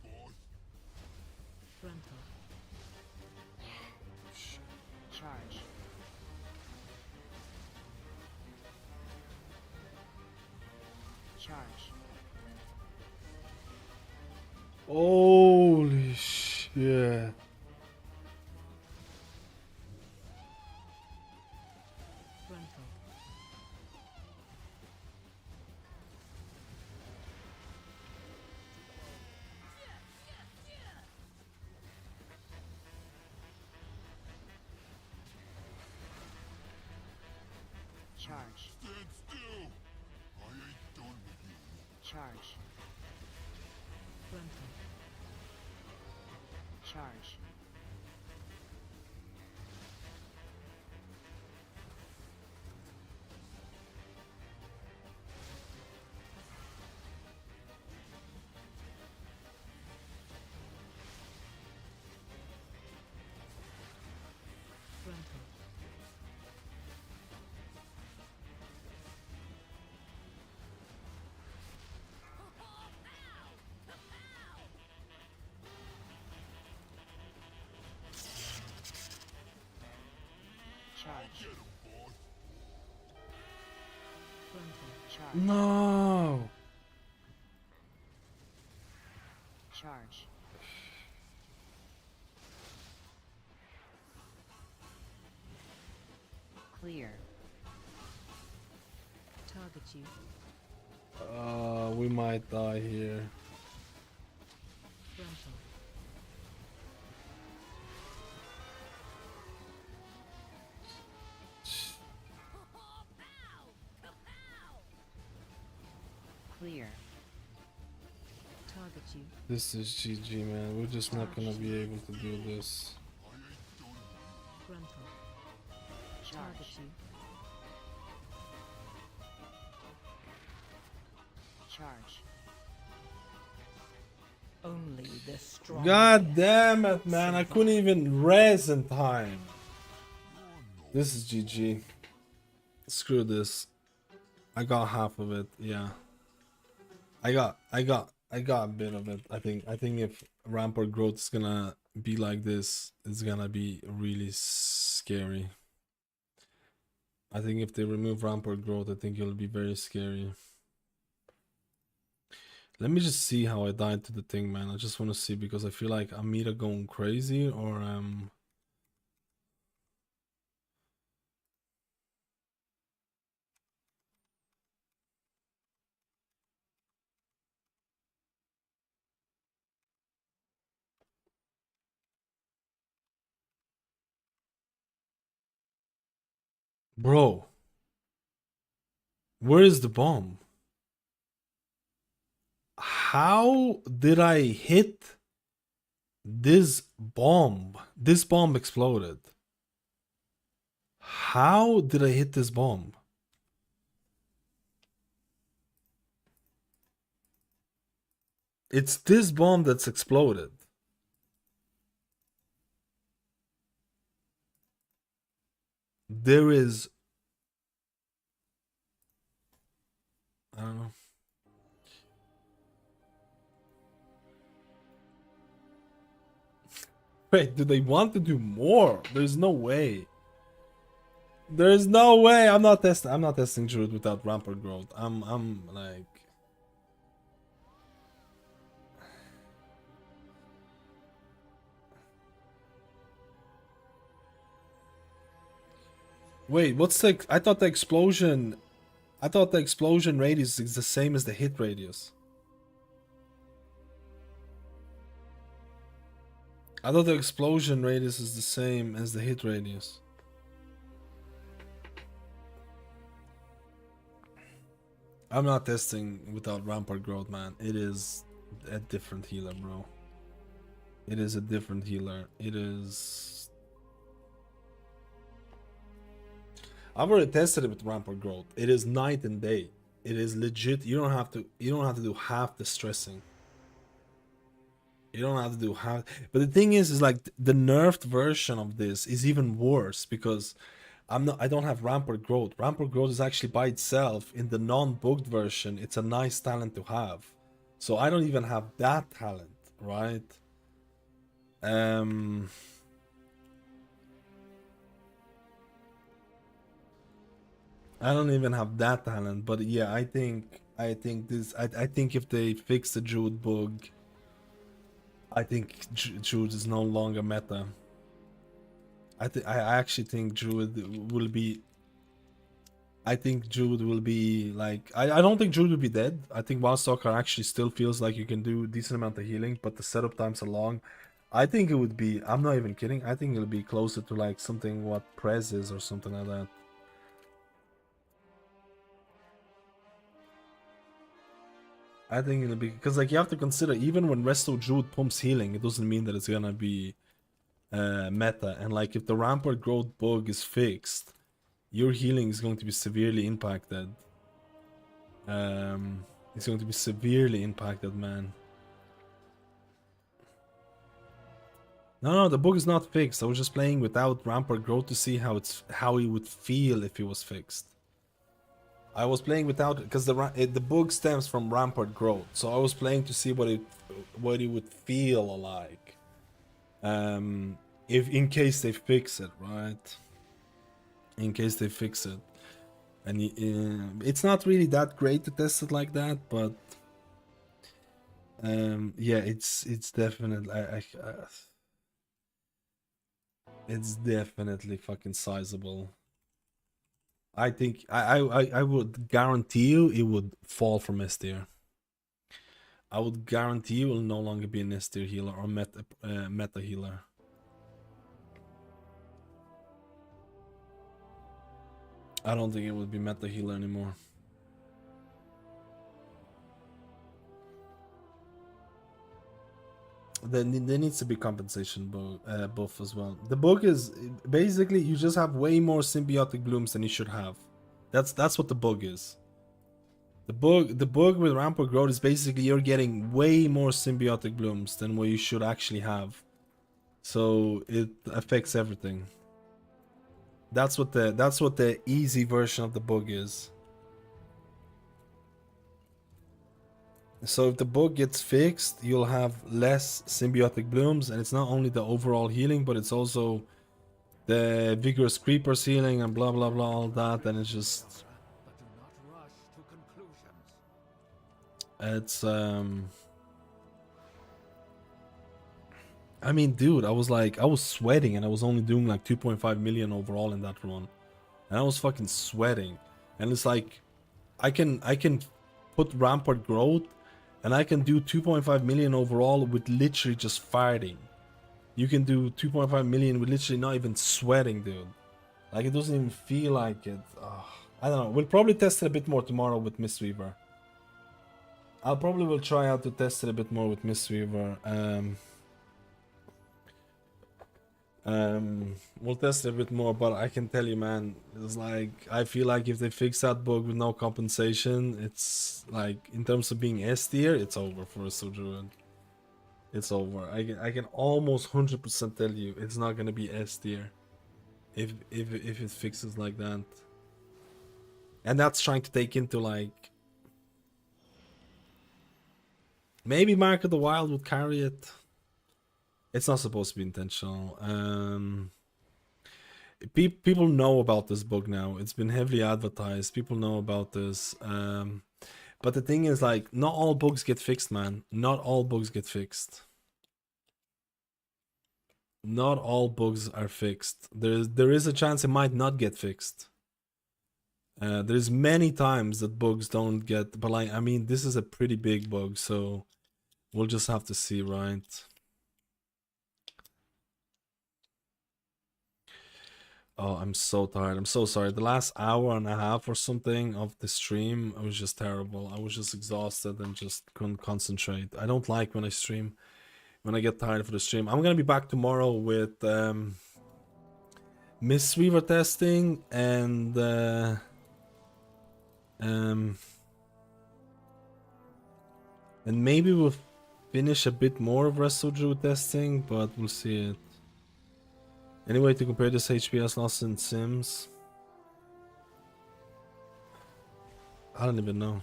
Frontal. Charge. Charge. holy shit! Frontal. Charge. Charge. Frontal. Charge. Frontal. Charge. Frontal. Charge. No! Charge. Clear. Target you. We might die here. Frontal. Clear. Target you. This is GG, man. We're just not gonna be able to do this. Frontal. Charge. targets you. Charge. Only the strong. God damn it, man. I couldn't even res in time. This is GG. Screw this. I got half of it, yeah. I got a bit of it. I think if rampart growth is gonna be like this, it's gonna be really scary. I think if they remove rampart growth, I think it'll be very scary. Let me just see how I died to the thing, man. I just want to see because I feel like I'm either going crazy or bro, where is the bomb? How did I hit this bomb? This bomb exploded. How did I hit this bomb? It's this bomb that's exploded. There is... I don't know. Wait, do they want to do more? There's no way. There's no way. I'm not testing Druid without rampart growth. I'm like... Wait, what's the... I thought the explosion radius is the same as the hit radius. I thought the explosion radius is the same as the hit radius. I'm not testing without rampart growth, man. It is a different healer, bro. It is a different healer. It is... I've already tested it with rampart growth. It is night and day. It is legit. You don't have to do half the stressing. You don't have to do half. But the thing is like the nerfed version of this is even worse because I don't have rampart growth. Rampart growth is actually by itself in the non-booked version. It's a nice talent to have. So I don't even have that talent, right? I don't even have that talent, but yeah, I think if they fix the Druid bug, I think Druid is no longer meta. I actually think Druid will be... I think Druid will be like... I don't think Druid will be dead. I think Wildstalker actually still feels like you can do a decent amount of healing, but the setup times are long. I think it would be... I'm not even kidding. I think it'll be closer to like something what Prez is or something like that. I think it'll be... Because like you have to consider, even when Resto Druid pumps healing, it doesn't mean that it's gonna be meta. And like if the rampart growth bug is fixed, your healing is going to be severely impacted. It's going to be severely impacted, man. No, the bug is not fixed. I was just playing without rampart growth to see how it would feel if it was fixed. I was playing without it because the bug stems from rampart growth, so I was playing to see what it would feel like, if in case they fix it, right? In case they fix it, and it's not really that great to test it like that, but yeah, it's definitely it's definitely fucking sizable. I think I would guarantee you it would fall from S tier. I would guarantee you it will no longer be an S tier healer or meta healer. I don't think it would be meta healer anymore. there needs to be compensation buff as well. The bug is basically you just have way more symbiotic blooms than you should have. That's what the bug is. The bug with rampart growth is basically you're getting way more symbiotic blooms than what you should actually have. So it affects everything. That's what the easy version of the bug is. So if the bug gets fixed, you'll have less symbiotic blooms, and it's not only the overall healing, but it's also the vigorous creepers healing and blah blah blah, all that, and it's just it's I mean, dude, I was sweating, and I was only doing like 2.5 million overall in that run, and I was fucking sweating. And it's like I can put rampart growth, and I can do 2.5 million overall with literally just farting. You can do 2.5 million with literally not even sweating, dude. Like, it doesn't even feel like it. I don't know. We'll probably test it a bit more tomorrow with Mistweaver. I'll probably will try out to test it a bit more with Mistweaver. We'll test it a bit more, but I can tell you, man, it's like, I feel like if they fix that bug with no compensation, it's like, in terms of being S tier, it's over for us, Druid. It's over. I can almost 100% tell you it's not gonna be S tier if it fixes like that. And that's trying to take into like, maybe Mark of the Wild would carry it. It's not supposed to be intentional. People know about this bug now. It's been heavily advertised. People know about this. But the thing is, like, not all bugs get fixed, man. Not all bugs get fixed. Not all bugs are fixed. There is a chance it might not get fixed. There's many times that bugs don't get, but like, I mean, this is a pretty big bug, so we'll just have to see, right? Oh, I'm so tired. I'm so sorry. The last hour and a half or something of the stream, it was just terrible. I was just exhausted and just couldn't concentrate. I don't like when I stream, when I get tired for the stream. I'm gonna be back tomorrow with Mistweaver testing and maybe we'll finish a bit more of Resto Druid testing, but we'll see it. Any way to compare this HPS loss in Sims? I don't even know.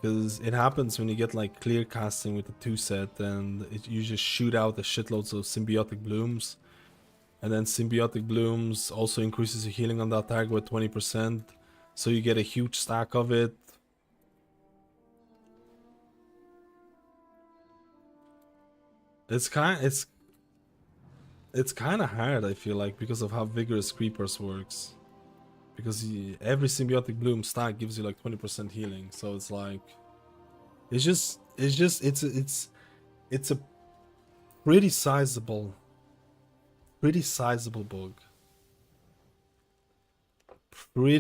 Because it happens when you get like clear casting with the 2 set, and you just shoot out the shitloads of symbiotic blooms. And then symbiotic blooms also increases your healing on that target with 20%. So you get a huge stack of it. It's kind of hard, I feel like, because of how vigorous creepers works. Because every symbiotic bloom stack gives you like 20% healing, so it's like, it's a pretty sizable bug. Pretty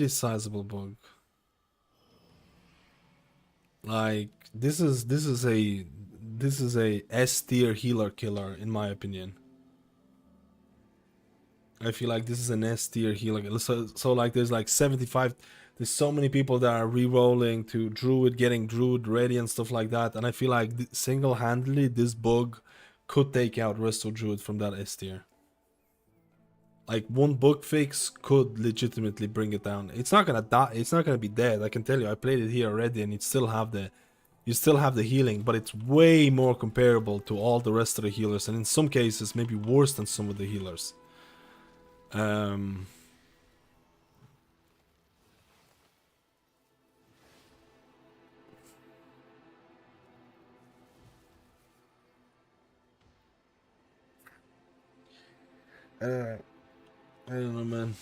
sizable bug. Like, this is a S tier healer killer, in my opinion. I feel like this is an S tier healer. So like, there's like 75. There's so many people that are re-rolling to Druid, getting Druid ready and stuff like that. And I feel like single-handedly, this bug could take out Resto Druid from that S tier. Like, one bug fix could legitimately bring it down. It's not gonna die. It's not gonna be dead. I can tell you. I played it here already, and you still have the healing, but it's way more comparable to all the rest of the healers, and in some cases maybe worse than some of the healers. I don't know, man.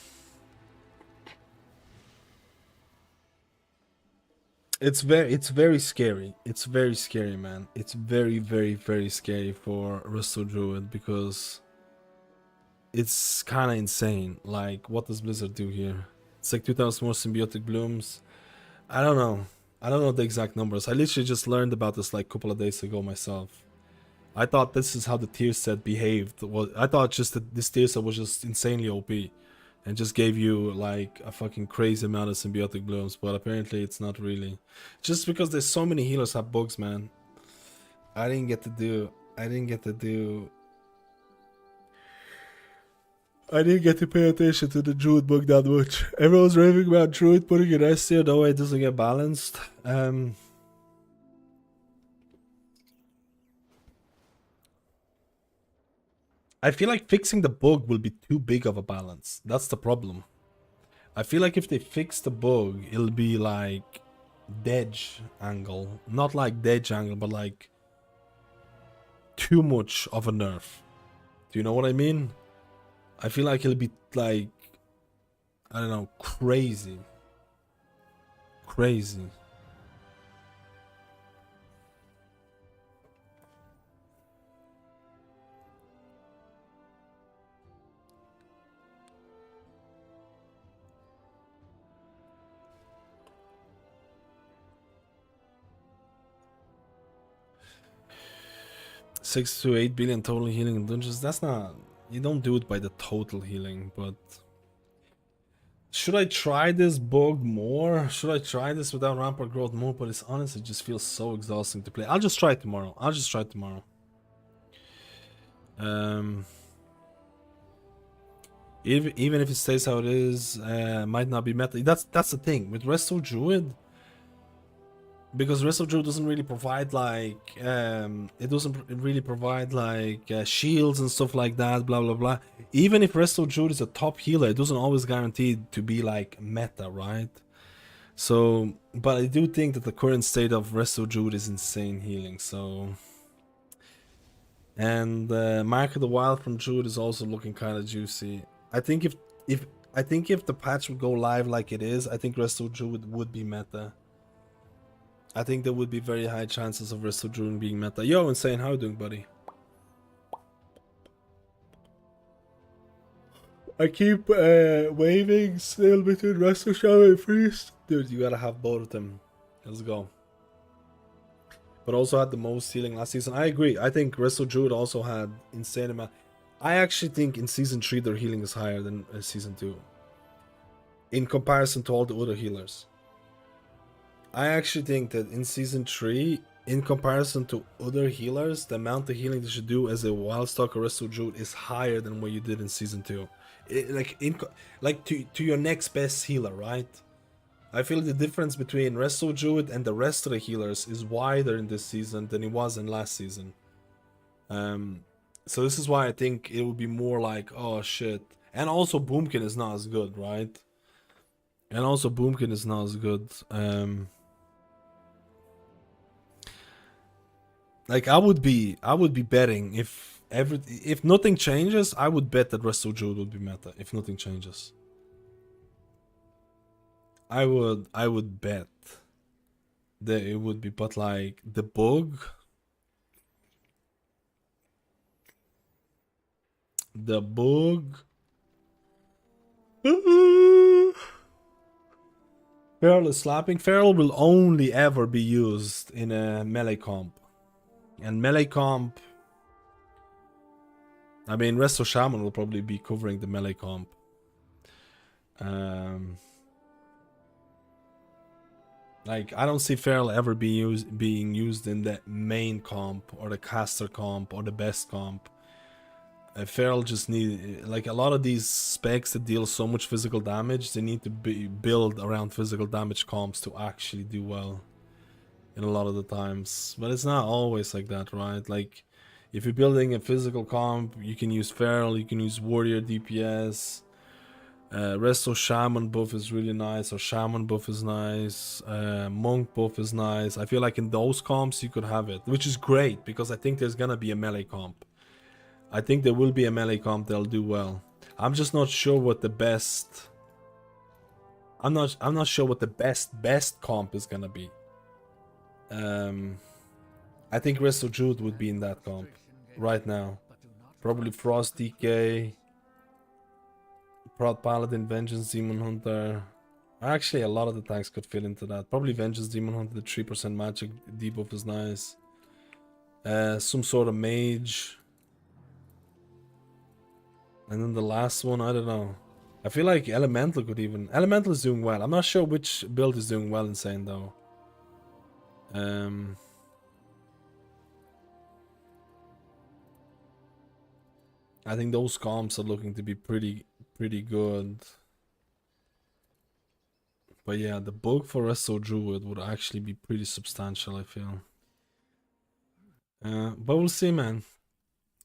It's very scary. It's very scary, man. It's very, very, very scary for Resto Druid, because it's kind of insane. Like, what does Blizzard do here? It's like 2,000 more symbiotic blooms. I don't know. I don't know the exact numbers. I literally just learned about this like a couple of days ago myself. I thought this is how the tier set behaved. Well, I thought just that this tier set was just insanely OP and just gave you like a fucking crazy amount of symbiotic blooms, but apparently it's not really. Just because there's so many healers have bugs, man. I didn't get to pay attention to the Druid bug that much. Everyone's raving about Druid putting an S tier, though it doesn't get balanced. I feel like fixing the bug will be too big of a balance. That's the problem. I feel like if they fix the bug, it'll be like Dedge angle. Not like Dedge angle, but like too much of a nerf. Do you know what I mean? I feel like it'll be like, I don't know, crazy. Crazy. $6 to $8 billion total healing in dungeons. That's not. You don't do it by the total healing, but should I try this bug more? Should I try this without rampart growth more? But it's honestly just feels so exhausting to play. I'll just try it tomorrow. Even if it stays how it is, might not be meta. That's the thing with Rest of Druid. Because Rest of Druid doesn't really provide like shields and stuff like that, blah blah blah. Even if Rest of Druid is a top healer, it doesn't always guarantee to be like meta, right? So, but I do think that the current state of Rest of Druid is insane healing. So, and Mark of the Wild from Druid is also looking kind of juicy. I think if the patch would go live like it is, I think Rest of Druid would be meta. I think there would be very high chances of Rest of Druid being meta. Yo, Insane, how you doing, buddy? I keep waving still between Rest of Shaman and Priest. Dude, you gotta have both of them. Let's go. But also had the most healing last season. I agree. I think Rest of Druid also had insane amount. I actually think in Season 3 their healing is higher than Season 2. In comparison to all the other healers. I actually think that in Season 3, in comparison to other healers, the amount of healing that you do as a Wildstalker Rest of Druid is higher than what you did in Season 2. To your next best healer, right? I feel the difference between Rest of Druid and the rest of the healers is wider in this season than it was in last season. So this is why I think it will be more like, oh shit. And also Boomkin is not as good, right? Like I would be betting if nothing changes, I would bet that Rest of Druid would be meta if nothing changes. I would bet that it would be, but like the bug, Feral is slapping. Feral will only ever be used in a melee comp. And melee comp, I mean, Rest of Shaman will probably be covering the melee comp. Like, I don't see Feral ever being used in the main comp or the caster comp or the best comp. Feral just need, like a lot of these specs that deal so much physical damage, they need to be built around physical damage comps to actually do well. In a lot of the times, but it's not always like that, right? Like if you're building a physical comp, you can use Feral, you can use Warrior DPS, Rest of Shaman buff is really nice, or Shaman buff is nice, Monk buff is nice. I feel like in those comps you could have it, which is great because I think there's gonna be a melee comp. I think there will be a melee comp that'll do well. I'm just not sure what the best. I'm not sure what the best comp is gonna be. I think Rest of Druid would be in that comp right now. Probably Frost DK, Proud Paladin, Vengeance Demon Hunter. Actually, a lot of the tanks could fit into that. Probably Vengeance Demon Hunter, the 3% magic debuff is nice. some sort of mage. And then the last one, I don't know. I feel like Elemental could even... Elemental is doing well. I'm not sure which build is doing well insane though. I think those comps are looking to be pretty good. But yeah, the book for Resto Druid would actually be pretty substantial, I feel. But we'll see, man.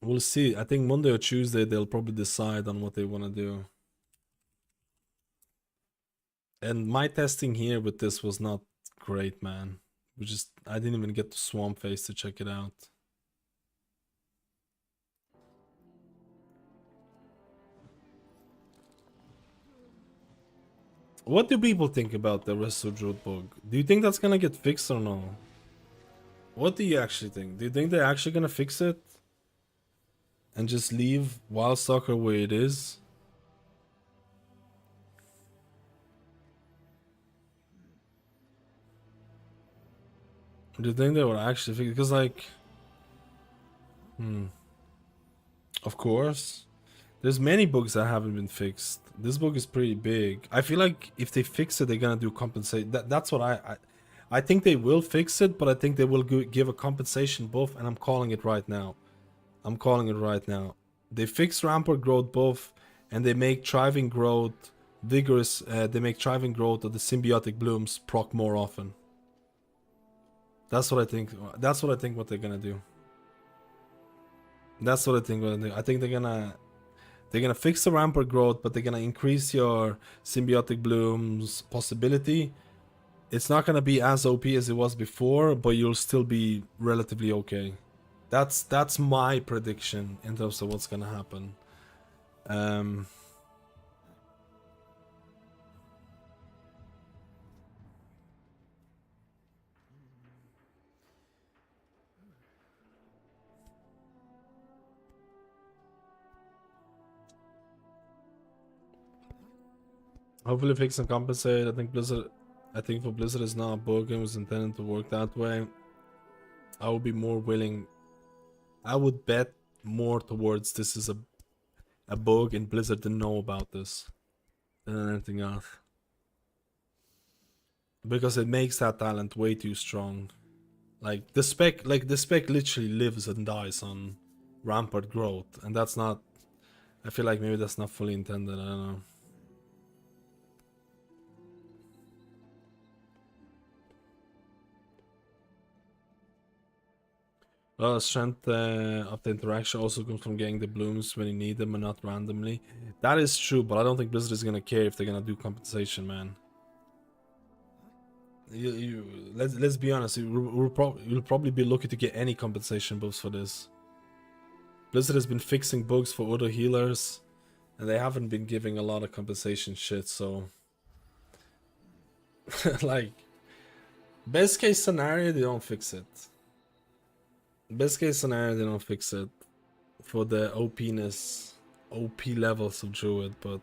We'll see. I think Monday or Tuesday they'll probably decide on what they want to do. And my testing here with this was not great, man. I didn't even get to Swamp Face to check it out. What do people think about the Resto Druid bug? Do you think that's gonna get fixed or no? What do you actually think? Do you think they're actually gonna fix it? And just leave Wildstalker where it is? Do you think they would actually fix it? Because like... Of course. There's many bugs that haven't been fixed. This bug is pretty big. I feel like if they fix it, they're gonna do compensate. That's what I think they will fix it, but I think they will give a compensation buff, and I'm calling it right now. I'm calling it right now. They fix rampart growth buff, and they make thriving growth vigorous. They make thriving growth of the symbiotic blooms proc more often. That's what I think. That's what I think. What they're gonna do. That's what I think. What they do. I think they're gonna fix the rampart growth, but they're gonna increase your symbiotic blooms possibility. It's not gonna be as OP as it was before, but you'll still be relatively okay. That's my prediction in terms of what's gonna happen. Hopefully fix and compensate. I think for Blizzard is not a bug and was intended to work that way. I would be more willing. I would bet more towards this is a bug and Blizzard didn't know about this than anything else. Because it makes that talent way too strong. Like the spec literally lives and dies on rampart growth, and that's not. I feel like maybe that's not fully intended. I don't know. Strength of the interaction also comes from getting the blooms when you need them and not randomly. That is true, but I don't think Blizzard is gonna care if they're gonna do compensation, man. Let's be honest. You'll probably be lucky to get any compensation buffs for this. Blizzard has been fixing bugs for other healers, and they haven't been giving a lot of compensation shit. So, like, best case scenario, they don't fix it. Best case scenario, they don't fix it for the OP-ness, OP levels of Druid, but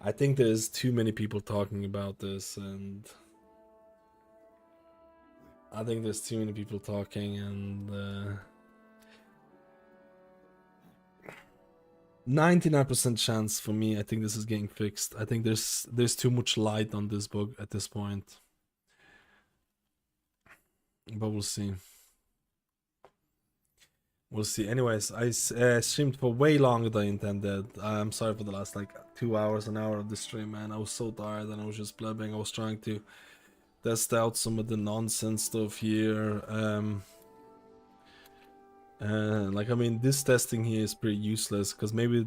I think there's too many people talking about this, and I think there's too many people talking, and 99% chance for me. I think this is getting fixed. I think there's too much light on this bug at this point, but we'll see. We'll see. Anyways, I streamed for way longer than I intended. I'm sorry for the last like 2 hours, an hour of the stream, man. I was so tired and I was just blabbing. I was trying to test out some of the nonsense stuff here. Like, I mean, this testing here is pretty useless because maybe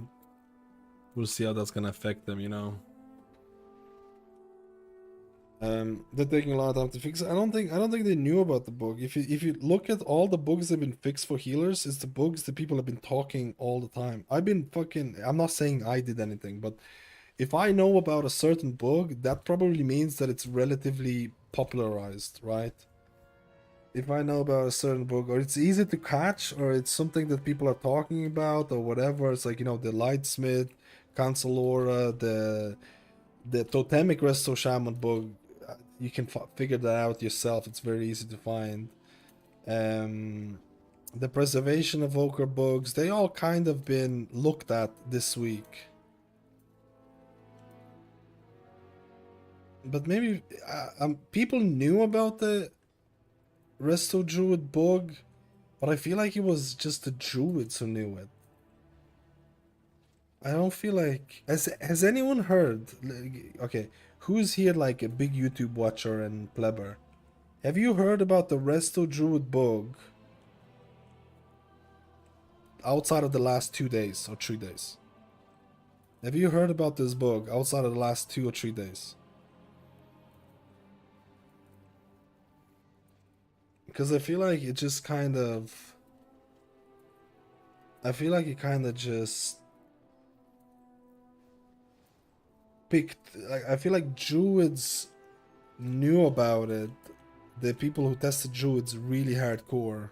we'll see how that's gonna affect them, you know. They're taking a lot of time to fix it. I don't think they knew about the bug. If you look at all the bugs that have been fixed for healers, it's the bugs that people have been talking all the time. I'm not saying I did anything, but if I know about a certain bug, that probably means that it's relatively popularized, right? If I know about a certain bug, or it's easy to catch, or it's something that people are talking about, or whatever, it's like, you know, the Lightsmith, Cancel Aura, the Totemic Resto Shaman bug, you can figure that out yourself. It's very easy to find. The preservation evoker bugs, they all kind of been looked at this week. But maybe people knew about the Resto Druid bug, but I feel like it was just the Druids who knew it. I don't feel like... Has anyone heard... Okay, who's here like a big YouTube watcher and plebber? Have you heard about the Resto Druid bug outside of the last 2 days or 3 days? Have you heard about this bug outside of the last 2 or 3 days? Because I feel like it just kind of... I feel like it kind of just... picked... Like, I feel like Druids knew about it. The people who tested Druids really hardcore.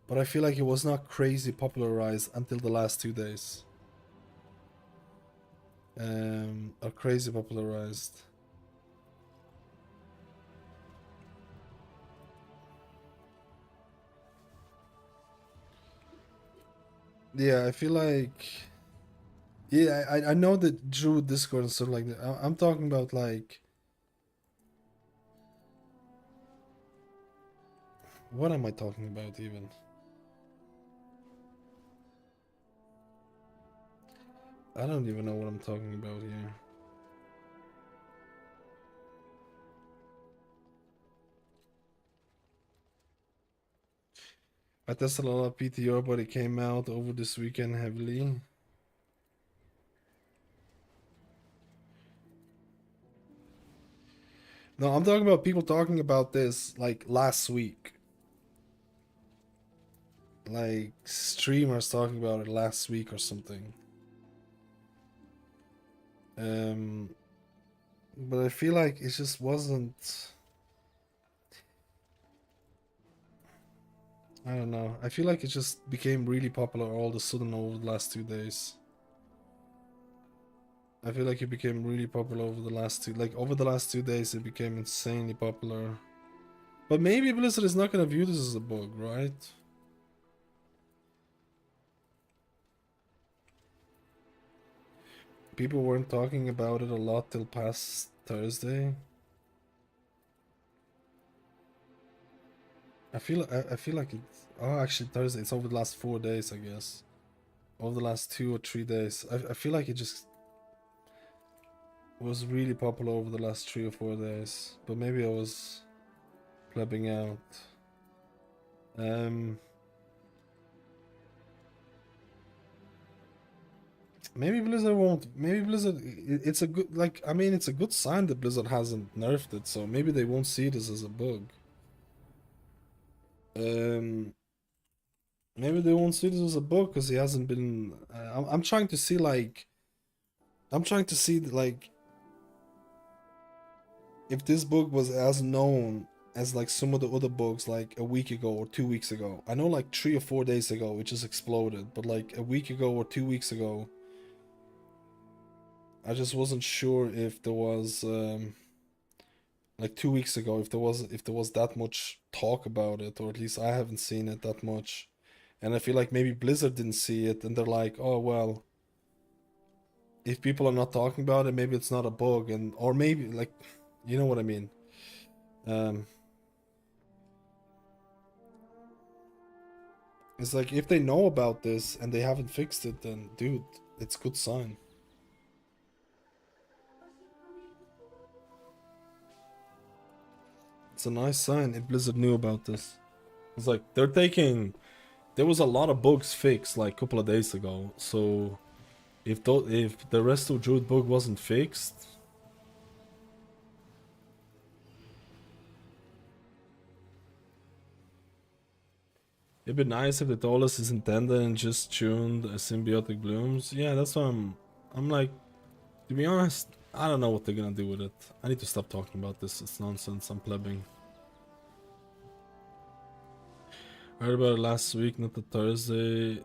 But I feel like it was not crazy popularized until the last 2 days. Or crazy popularized. Yeah, I feel like... Yeah, I know that Druid Discord and stuff like that. I'm talking about like... What am I talking about even? I don't even know what I'm talking about here. I tested a lot of PTR, but it came out over this weekend heavily. No, I'm talking about people talking about this like last week. Like streamers talking about it last week or something. But I feel like it just wasn't... I don't know. I feel like it just became really popular all of a sudden over the last 2 days. I feel like it became really popular over the last over the last 2 days it became insanely popular. But maybe Blizzard is not gonna view this as a bug, right? People weren't talking about it a lot till past Thursday. I feel like it's... Oh, actually Thursday. It's over the last 4 days, I guess. Over the last 2 or 3 days. I feel like it just was really popular over the last 3 or 4 days. But maybe I was plebbing out. Maybe Blizzard won't. Maybe Blizzard... It's a good... Like, I mean, it's a good sign that Blizzard hasn't nerfed it. So maybe they won't see this as a bug. Maybe they won't see this as a bug because he hasn't been... I'm trying to see, like... I'm trying to see, like... if this bug was as known as, like, some of the other bugs, like, a week ago or 2 weeks ago. I know, like, 3 or 4 days ago, it just exploded. But, like, a week ago or 2 weeks ago... I just wasn't sure if there was... like 2 weeks ago, if there was that much talk about it, or at least I haven't seen it that much. And I feel like maybe Blizzard didn't see it, and they're like, oh, well, if people are not talking about it, maybe it's not a bug, and or maybe, like, you know what I mean. It's like, if they know about this and they haven't fixed it, then, dude, it's a good sign. It's a nice sign if Blizzard knew about this. It's like, they're taking... There was a lot of bugs fixed like a couple of days ago, so if the Resto Druid bug wasn't fixed, it'd be nice if they told us it's intended and just tuned symbiotic blooms. Yeah, that's what I'm like, to be honest, I don't know what they're gonna do with it. I need to stop talking about this. It's nonsense. I'm plebbing. I heard about it last week, not the Thursday.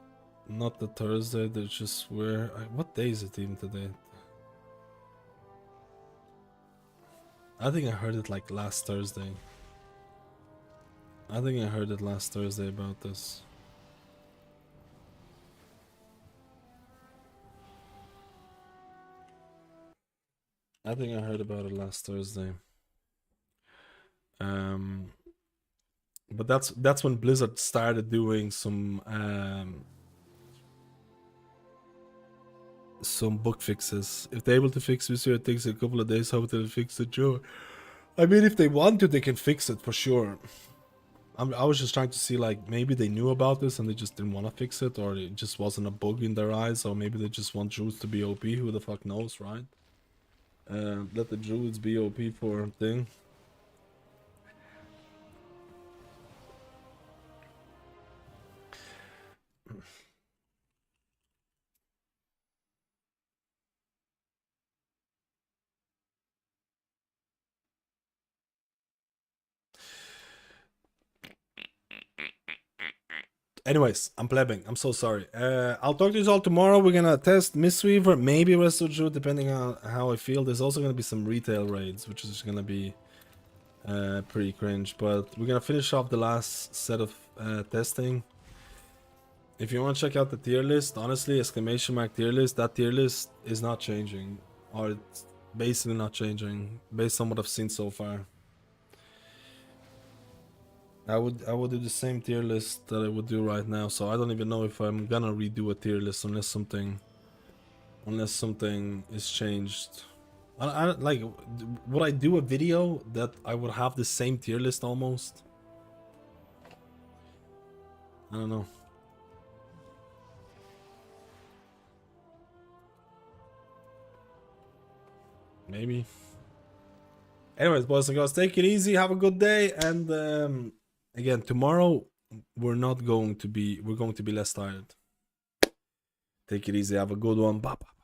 Not the Thursday, they just were... What day is it even today? I think I heard it like last Thursday. I think I heard it last Thursday about this. I think I heard about it last Thursday. But that's when Blizzard started doing some bug fixes. If they're able to fix this, it takes a couple of days. How they'll fix it, Joe? I mean, if they want to, they can fix it for sure. I was just trying to see, like, maybe they knew about this and they just didn't want to fix it, or it just wasn't a bug in their eyes, or maybe they just want Druids to be OP. Who the fuck knows, right? Let the Druids be OP for a thing. Anyways, I'm plebbing. I'm so sorry. I'll talk to you all tomorrow. We're gonna test Mistweaver, maybe Resto Druid, depending on how I feel. There's also gonna be some retail raids, which is gonna be pretty cringe. But we're gonna finish off the last set of testing. If you want to check out the tier list, honestly, exclamation mark tier list, that tier list is not changing. Or it's basically not changing, based on what I've seen so far. I would do the same tier list that I would do right now, so I don't even know if I'm gonna redo a tier list unless something is changed. I like, would I do a video that I would have the same tier list almost? I don't know. Maybe. Anyways, boys and girls, take it easy, have a good day, and again, tomorrow we're going to be less tired. Take it easy, have a good one. Bye bye.